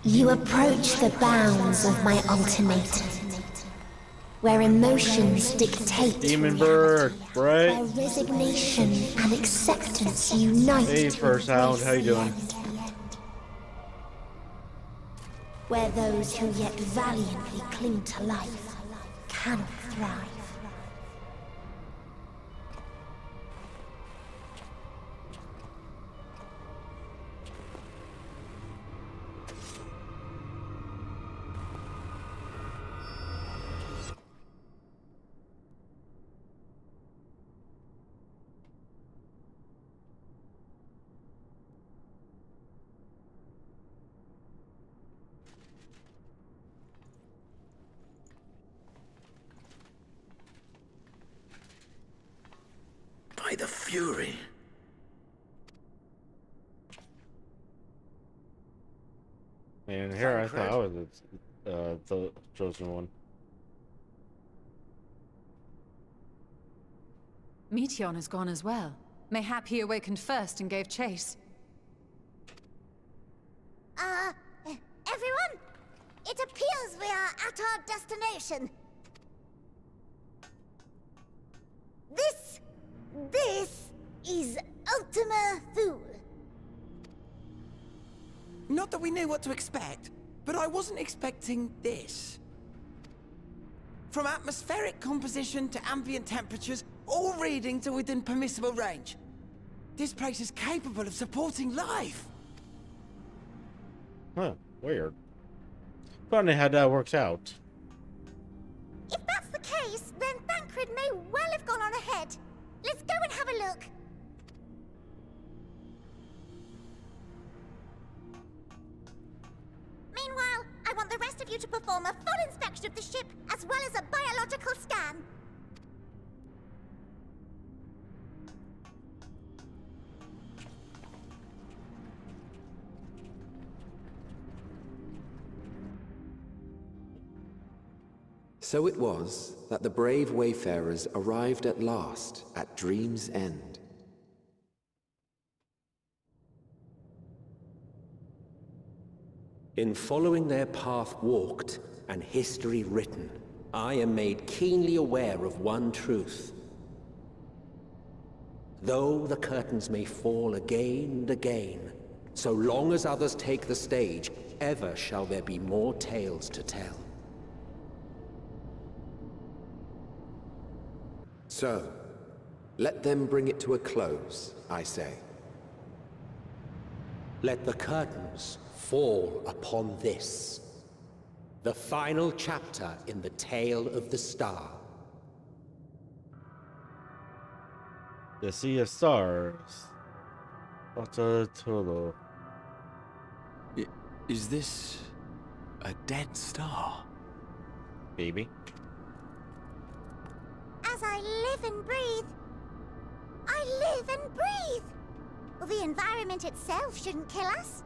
Speaker 15: You approach the bounds of my ultimatum, where emotions dictate
Speaker 2: Demon
Speaker 15: reality,
Speaker 2: Bird, right?
Speaker 15: where resignation and acceptance unite.
Speaker 2: Hey, First Hound, how you doing?
Speaker 15: Where those who yet valiantly cling to life cannot thrive.
Speaker 5: By the Fury.
Speaker 2: Man, here I thought I was the chosen one.
Speaker 19: Meteon has gone as well. Mayhap he awakened first and gave chase.
Speaker 15: Everyone? It appears we are at our destination. This is Ultima Thule.
Speaker 18: Not that we knew what to expect, but I wasn't expecting this. From atmospheric composition to ambient temperatures, all reading to within permissible range. This place is capable of supporting life.
Speaker 2: Huh, weird. Funny how that works out.
Speaker 15: If that's the case, then Thancred may well have gone on ahead. Let's go and have a look. Meanwhile, I want the rest of you to perform a full inspection of the ship, as well as a biological scan.
Speaker 14: So it was that the brave wayfarers arrived at last at Dream's End. In following their path walked and history written, I am made keenly aware of one truth. Though the curtains may fall again and again, so long as others take the stage, ever shall there be more tales to tell. So, let them bring it to a close, I say. Let the curtains fall upon this, the final chapter in the tale of the star.
Speaker 2: The Sea of Stars. What's a total?
Speaker 5: Is this a dead star?
Speaker 2: Baby.
Speaker 15: As I live and breathe, I live and breathe. Well, the environment itself shouldn't kill us.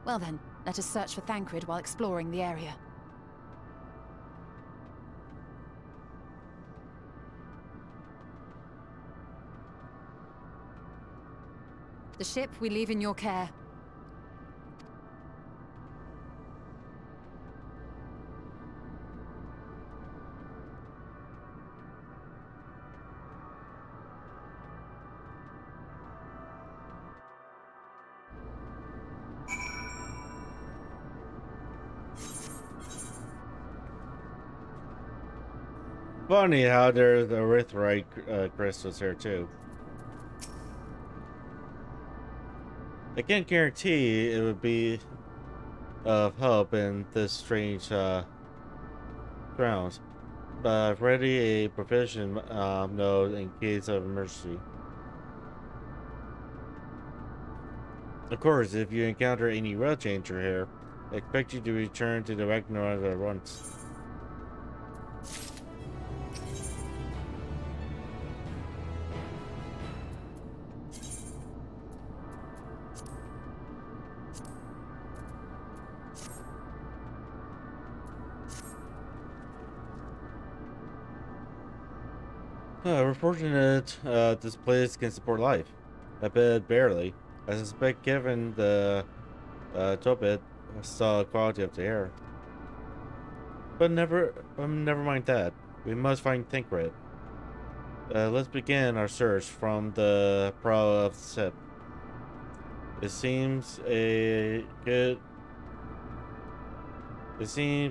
Speaker 13: Well then, let us search for Thancred while exploring the area. The ship we leave in your care.
Speaker 2: Funny how there's the erythrite crystals here too. I can't guarantee it would be of help in this strange grounds, but I've ready a provision node in case of emergency. Of course, if you encounter any road changer here, I expect you to return to the Ragnarok at once. We're fortunate this place can support life. I bet barely. I suspect given the Tobit saw quality of the air. But never mind that. We must find Thancred. Let's begin our search from the prow of the ship. It seems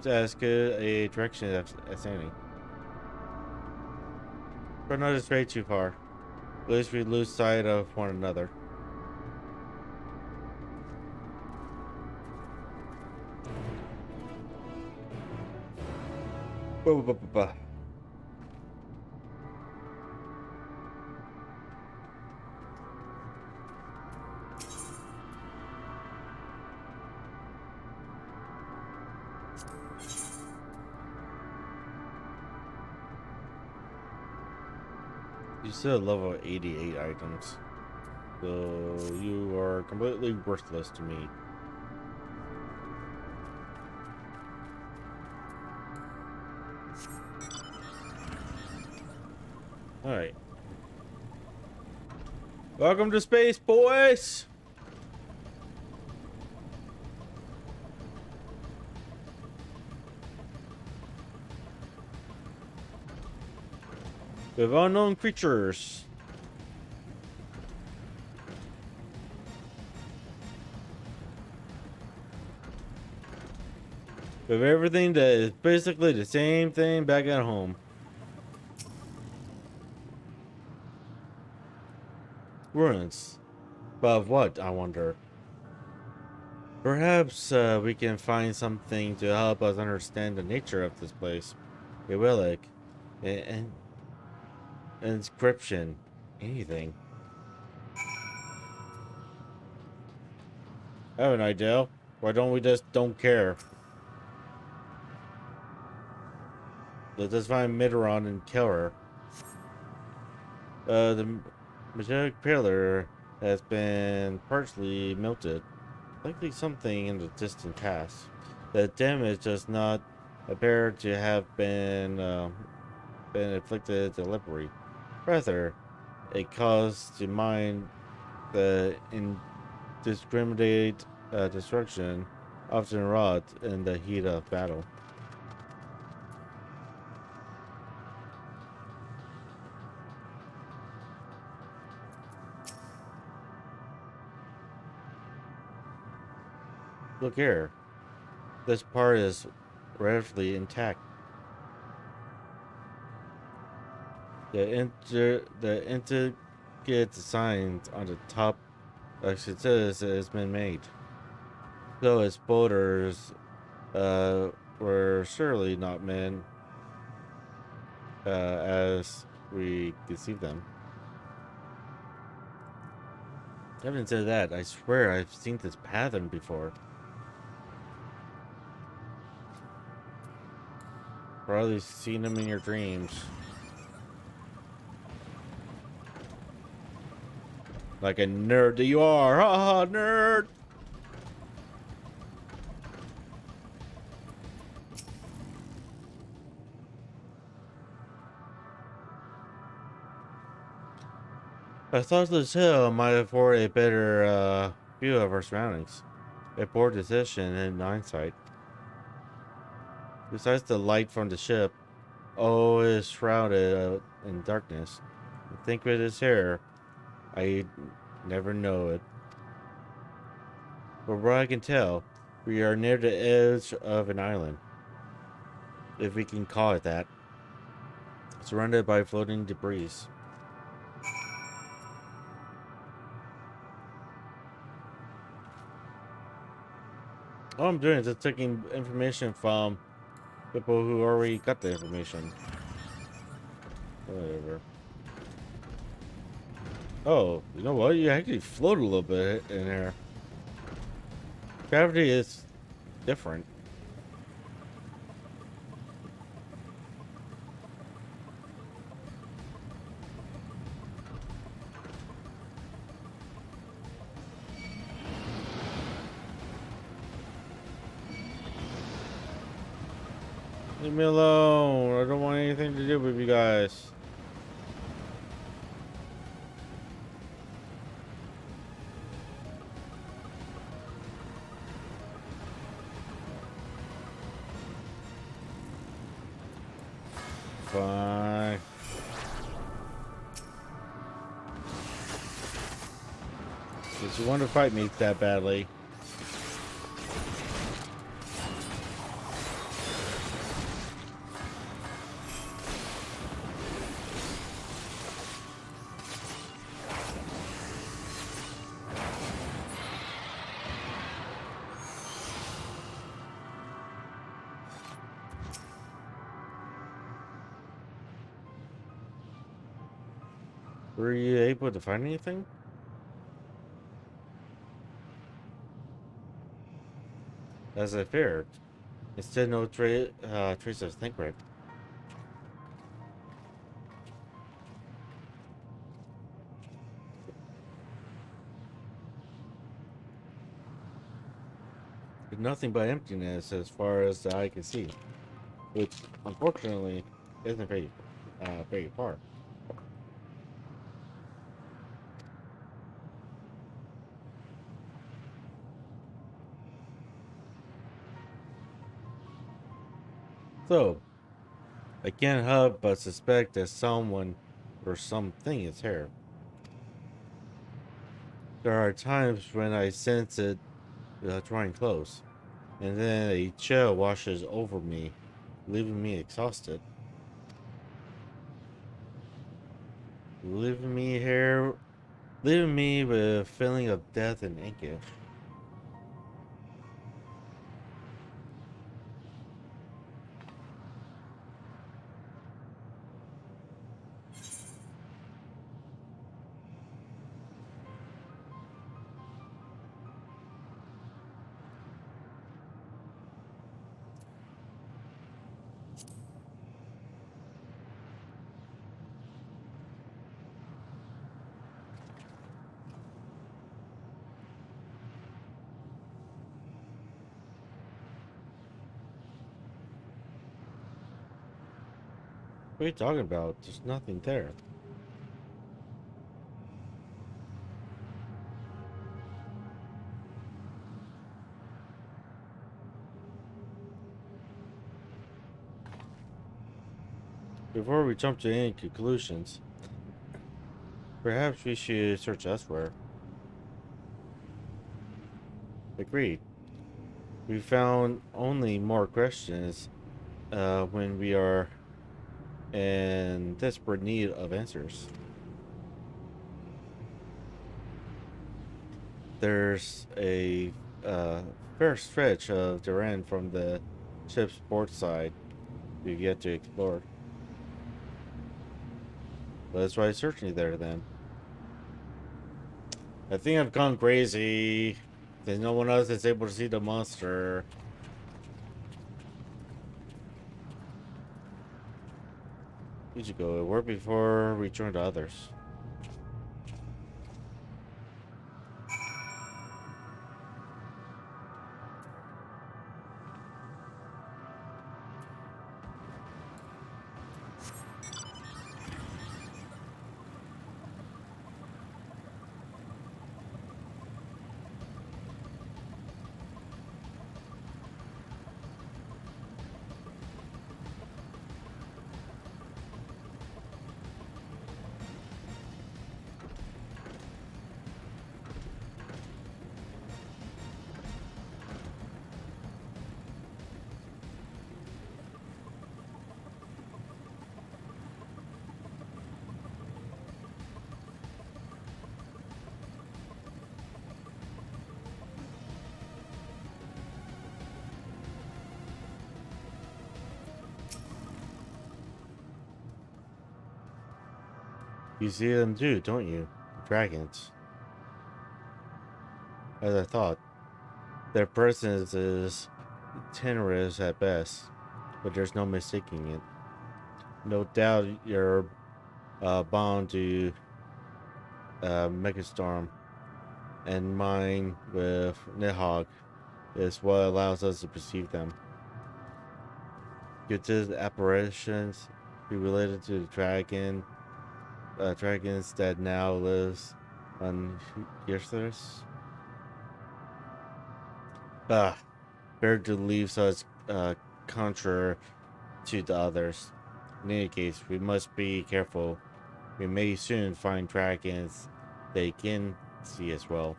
Speaker 2: as good a direction as any. But not to stray too far. At least we lose sight of one another. You still have level 88 items, so you are completely worthless to me. Alright. Welcome to space, boys! With unknown creatures. With everything that is basically the same thing back at home. Ruins. But of what, I wonder? Perhaps we can find something to help us understand the nature of this place. A relic. An inscription. Anything. I have an idea. Why don't we just don't care? Let us find Midron and kill her. The magnetic pillar has been partially melted. Likely something in the distant past. The damage does not appear to have been inflicted deliberately. Rather, it caused to mine the discriminate destruction, often wrought in the heat of battle. Look here. This part is relatively intact. The intricate designs on the top has been made. Though its boulders were surely not meant as we conceived them. Having said that, I swear I've seen this pattern before. Probably seen them in your dreams. Like a nerd that you are. Ha ha, nerd! I thought this hill might afford a better view of our surroundings. A poor decision in hindsight. Besides the light from the ship, all is shrouded in darkness. Think of it as here. I never know it. But what I can tell, we are near the edge of an island, if we can call it that, surrounded by floating debris. All I'm doing is just taking information from people who already got the information. Whatever. Oh, you know what? You actually float a little bit in here. Gravity is different. Leave me alone. I don't want anything to do with you guys. Fine. Did you want to fight me that badly? Were you able to find anything? As I feared. Instead, no trace of Thinkwraith. Nothing but emptiness as far as the eye can see, which unfortunately isn't very far. So, I can't help but suspect that someone or something is here. There are times when I sense it drawing close, and then a chill washes over me, leaving me exhausted. Leaving me with a feeling of death and anguish. What are you talking about? There's nothing there. Before we jump to any conclusions, perhaps we should search elsewhere. Agreed. We found only more questions when we are in desperate need of answers. There's a fair stretch of terrain from the ship's port side we've yet to explore. Let's try searching there then. I think I've gone crazy. There's no one else that's able to see the monster. We should go work before we join the others. You see them too, don't you? Dragons. As I thought. Their presence is tenuous at best, but there's no mistaking it. No doubt you're bound to Megastorm, and mine with Nidhogg is what allows us to perceive them. Could these apparitions be related to the dragons that now lives on Yerthus? Better to leave such contra to the others. In any case, we must be careful. We may soon find dragons they can see as well.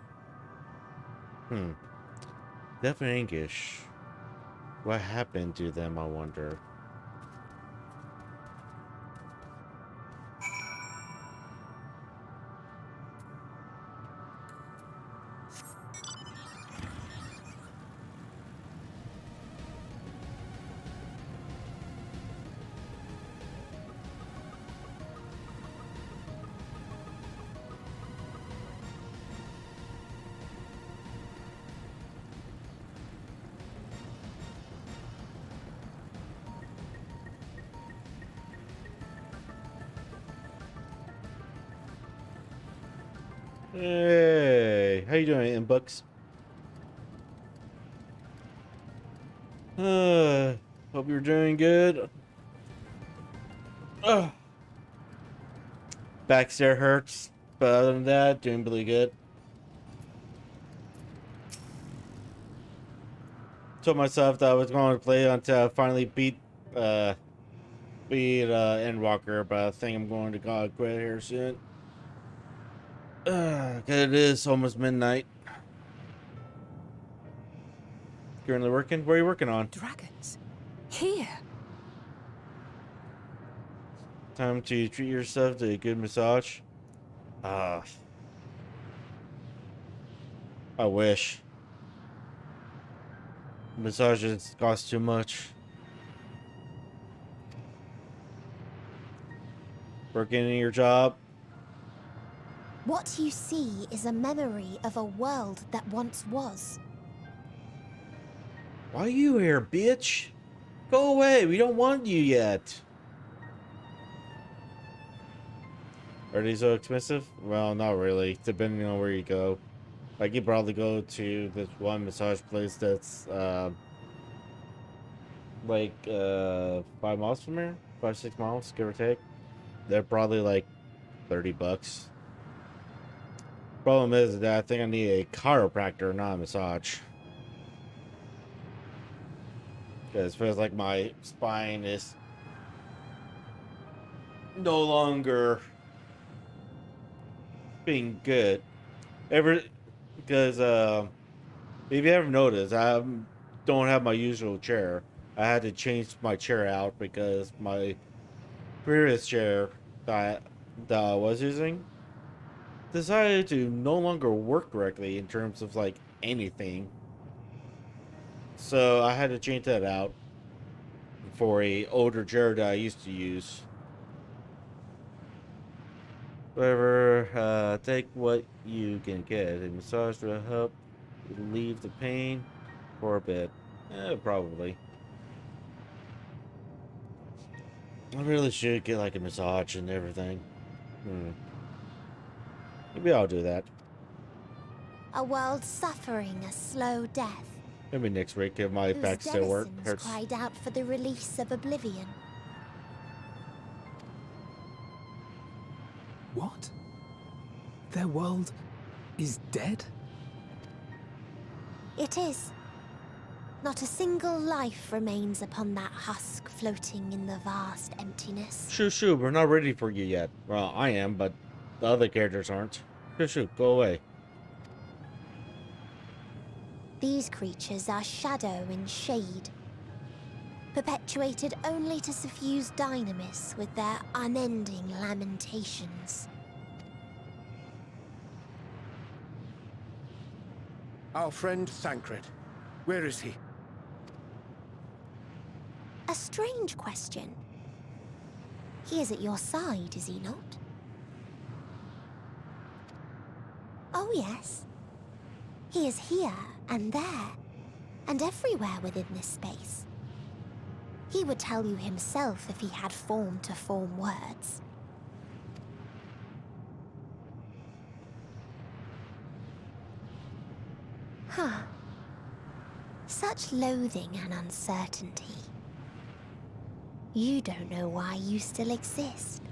Speaker 2: Definitely English. What happened to them, I wonder? Hey, how you doing, Inbucks? Hope you're doing good. Back still hurts, but other than that, doing really good. Told myself that I was going to play until I finally beat Endwalker, but I think I'm going to quit here soon. Cause it is almost midnight. Currently working? What are you working on?
Speaker 4: Dragons? Here?
Speaker 2: Time to treat yourself to a good massage. I wish. Massages cost too much. Working in your job?
Speaker 15: What you see is a memory of a world that once was.
Speaker 2: Why are you here, bitch? Go away, we don't want you yet. Are these so expensive? Well, not really, depending on where you go. Like, you probably go to this one massage place that's, 5 miles from here? 5-6 miles, give or take. They're probably like $30. Problem is that I think I need a chiropractor, not a massage. Because it feels like my spine is no longer being good. Because if you ever noticed, I don't have my usual chair. I had to change my chair out because my previous chair that I was using decided to no longer work correctly in terms of like anything. So I had to change that out for a older chair that I used to use. Whatever, take what you can get. A massage will help relieve the pain for a bit. Probably. I really should get like a massage and everything. Maybe I'll do that.
Speaker 15: A world suffering a slow death.
Speaker 2: Maybe next week if my back still hurts.
Speaker 15: Cried out for the release of oblivion.
Speaker 3: What? Their world is dead?
Speaker 15: It is. Not a single life remains upon that husk floating in the vast emptiness.
Speaker 2: Shoo, we're not ready for you yet. Well, I am, but the other characters aren't. Shoo, go away.
Speaker 15: These creatures are shadow and shade, perpetuated only to suffuse dynamis with their unending lamentations.
Speaker 17: Our friend Thancred, where is he?
Speaker 15: A strange question. He is at your side, is he not? Oh yes. He is here and there, and everywhere within this space. He would tell you himself if he had form to form words. Huh. Such loathing and uncertainty. You don't know why you still exist.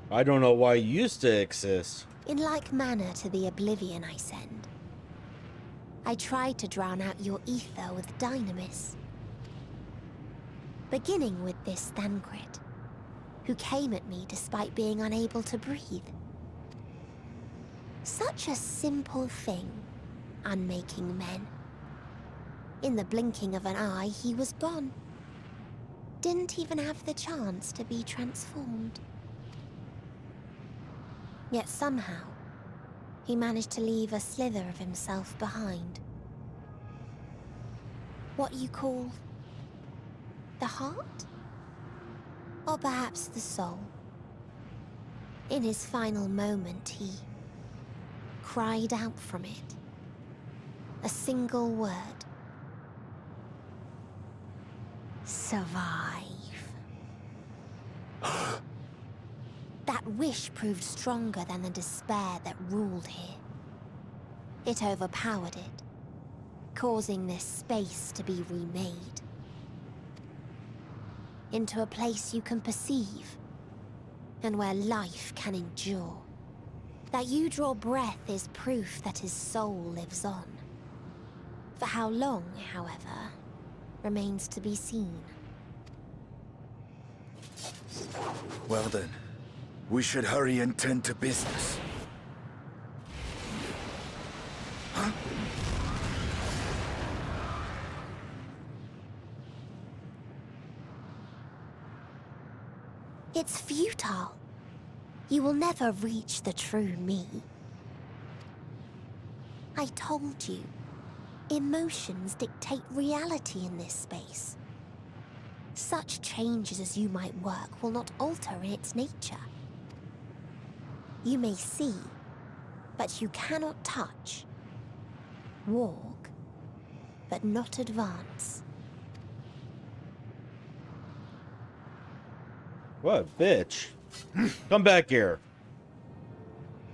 Speaker 2: I don't know why you used to exist.
Speaker 15: In like manner to the oblivion I send. I tried to drown out your ether with dynamis. Beginning with this Thancred, who came at me despite being unable to breathe. Such a simple thing, unmaking men. In the blinking of an eye, he was gone. Didn't even have the chance to be transformed. Yet somehow, he managed to leave a slither of himself behind. What you call the heart? Or perhaps the soul. In his final moment, he cried out from it. A single word. Survive. That wish proved stronger than the despair that ruled here. It overpowered it, causing this space to be remade. Into a place you can perceive, and where life can endure. That you draw breath is proof that his soul lives on. For how long, however, remains to be seen.
Speaker 5: Well then, we should hurry and tend to business. Huh?
Speaker 15: It's futile. You will never reach the true me. I told you, emotions dictate reality in this space. Such changes as you might work will not alter in its nature. You may see, but you cannot touch. Walk, but not advance.
Speaker 2: What a bitch. Come back here.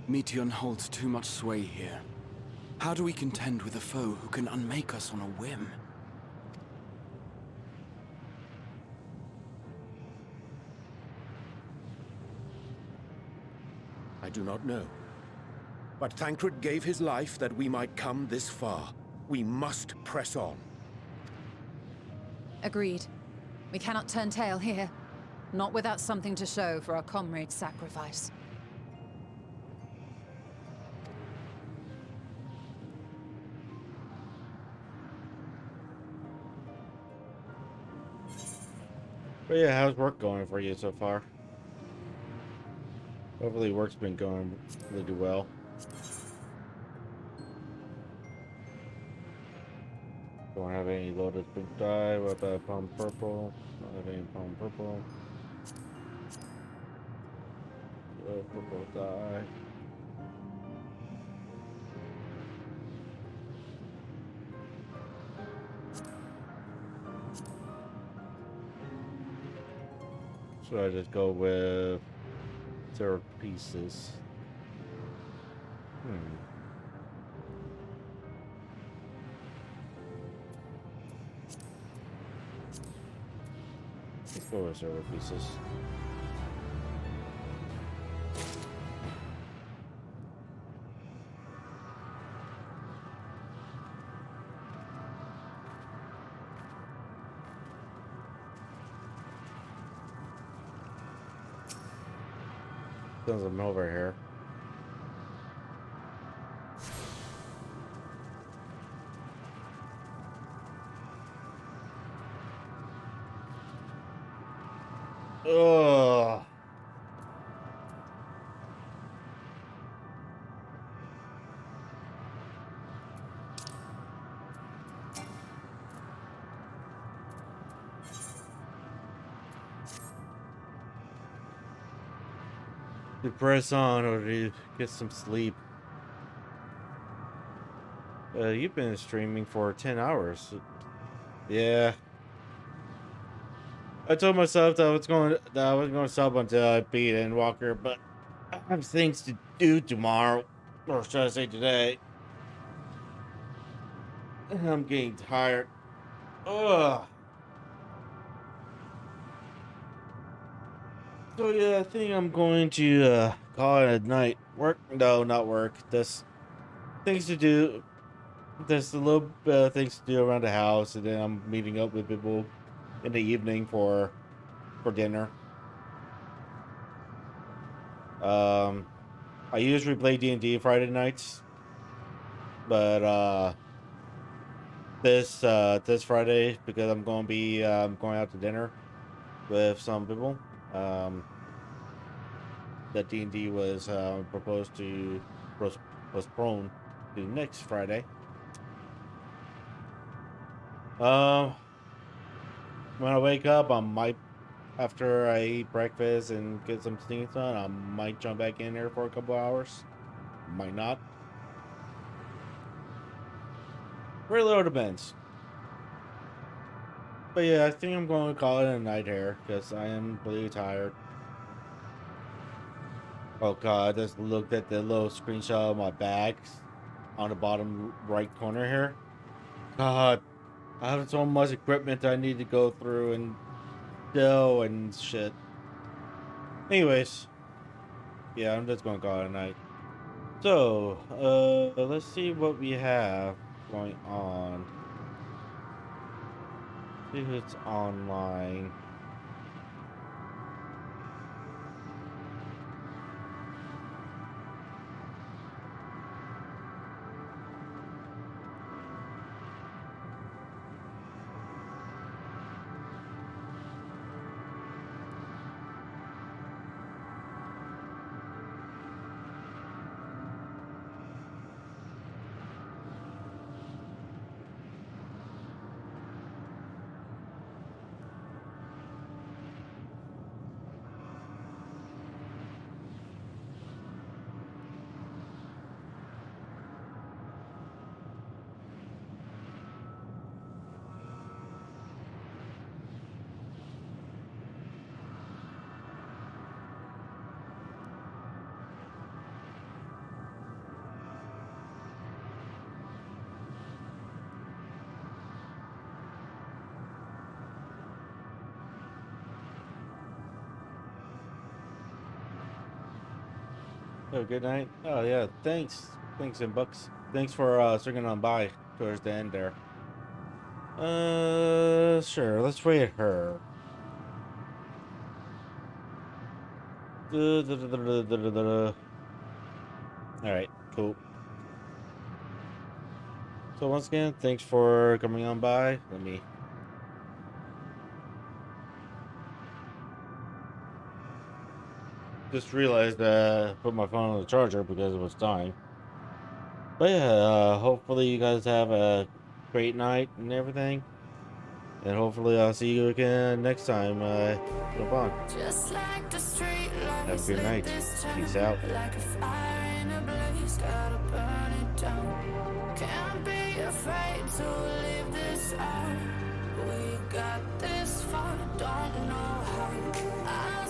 Speaker 12: Meteon holds too much sway here. How do we contend with a foe who can unmake us on a whim?
Speaker 17: I do not know. But Thancred gave his life that we might come this far. We must press on.
Speaker 13: Agreed. We cannot turn tail here. Not without something to show for our comrade's sacrifice.
Speaker 2: But yeah, how's work going for you so far? Hopefully work's been going really well. Don't have any loaded pink dye. What about palm purple? Don't have any palm purple. Purple dye. So I just go with 0 pieces. Let's go with 0 pieces. Since I'm over here. Ugh. To press on or to get some sleep. You've been streaming for 10 hours. Yeah. I told myself that I was going to sub until I beat Endwalker, but I have things to do tomorrow, or should I say today? I'm getting tired. Ugh. So yeah, I think I'm going to call it a night. Work? No, not work. There's things to do. There's a little things to do around the house, and then I'm meeting up with people in the evening for dinner. I usually play D&D Friday nights, but this Friday, because I'm going to be going out to dinner with some people, that D&D was proposed to postpone to next Friday. When I wake up, I might, after I eat breakfast and get some things done, I might jump back in here for a couple hours. Might not. Really all depends. But yeah, I think I'm going to call it a night here, because I am really tired. Oh god, I just looked at the little screenshot of my bags on the bottom right corner here. God, I have so much equipment that I need to go through and do and shit. Anyways, yeah, I'm just gonna call it a night. So, let's see what we have going on. See if it's online. Oh, good night. Oh yeah, thanks. Thanks, Inbox. Thanks for swinging on by towards the end there. Sure, let's rate her. Alright, cool. So once again, thanks for coming on by. Let me... Just realized I put my phone on the charger because it was dying. But yeah, hopefully you guys have a great night and everything. And hopefully I'll see you again next time jump on.
Speaker 16: Just like the street
Speaker 2: Have a good night. Peace out.
Speaker 16: Like a fire in a blaze, gotta burn it down. Can't be afraid to leave this out. We got this far, don't know how.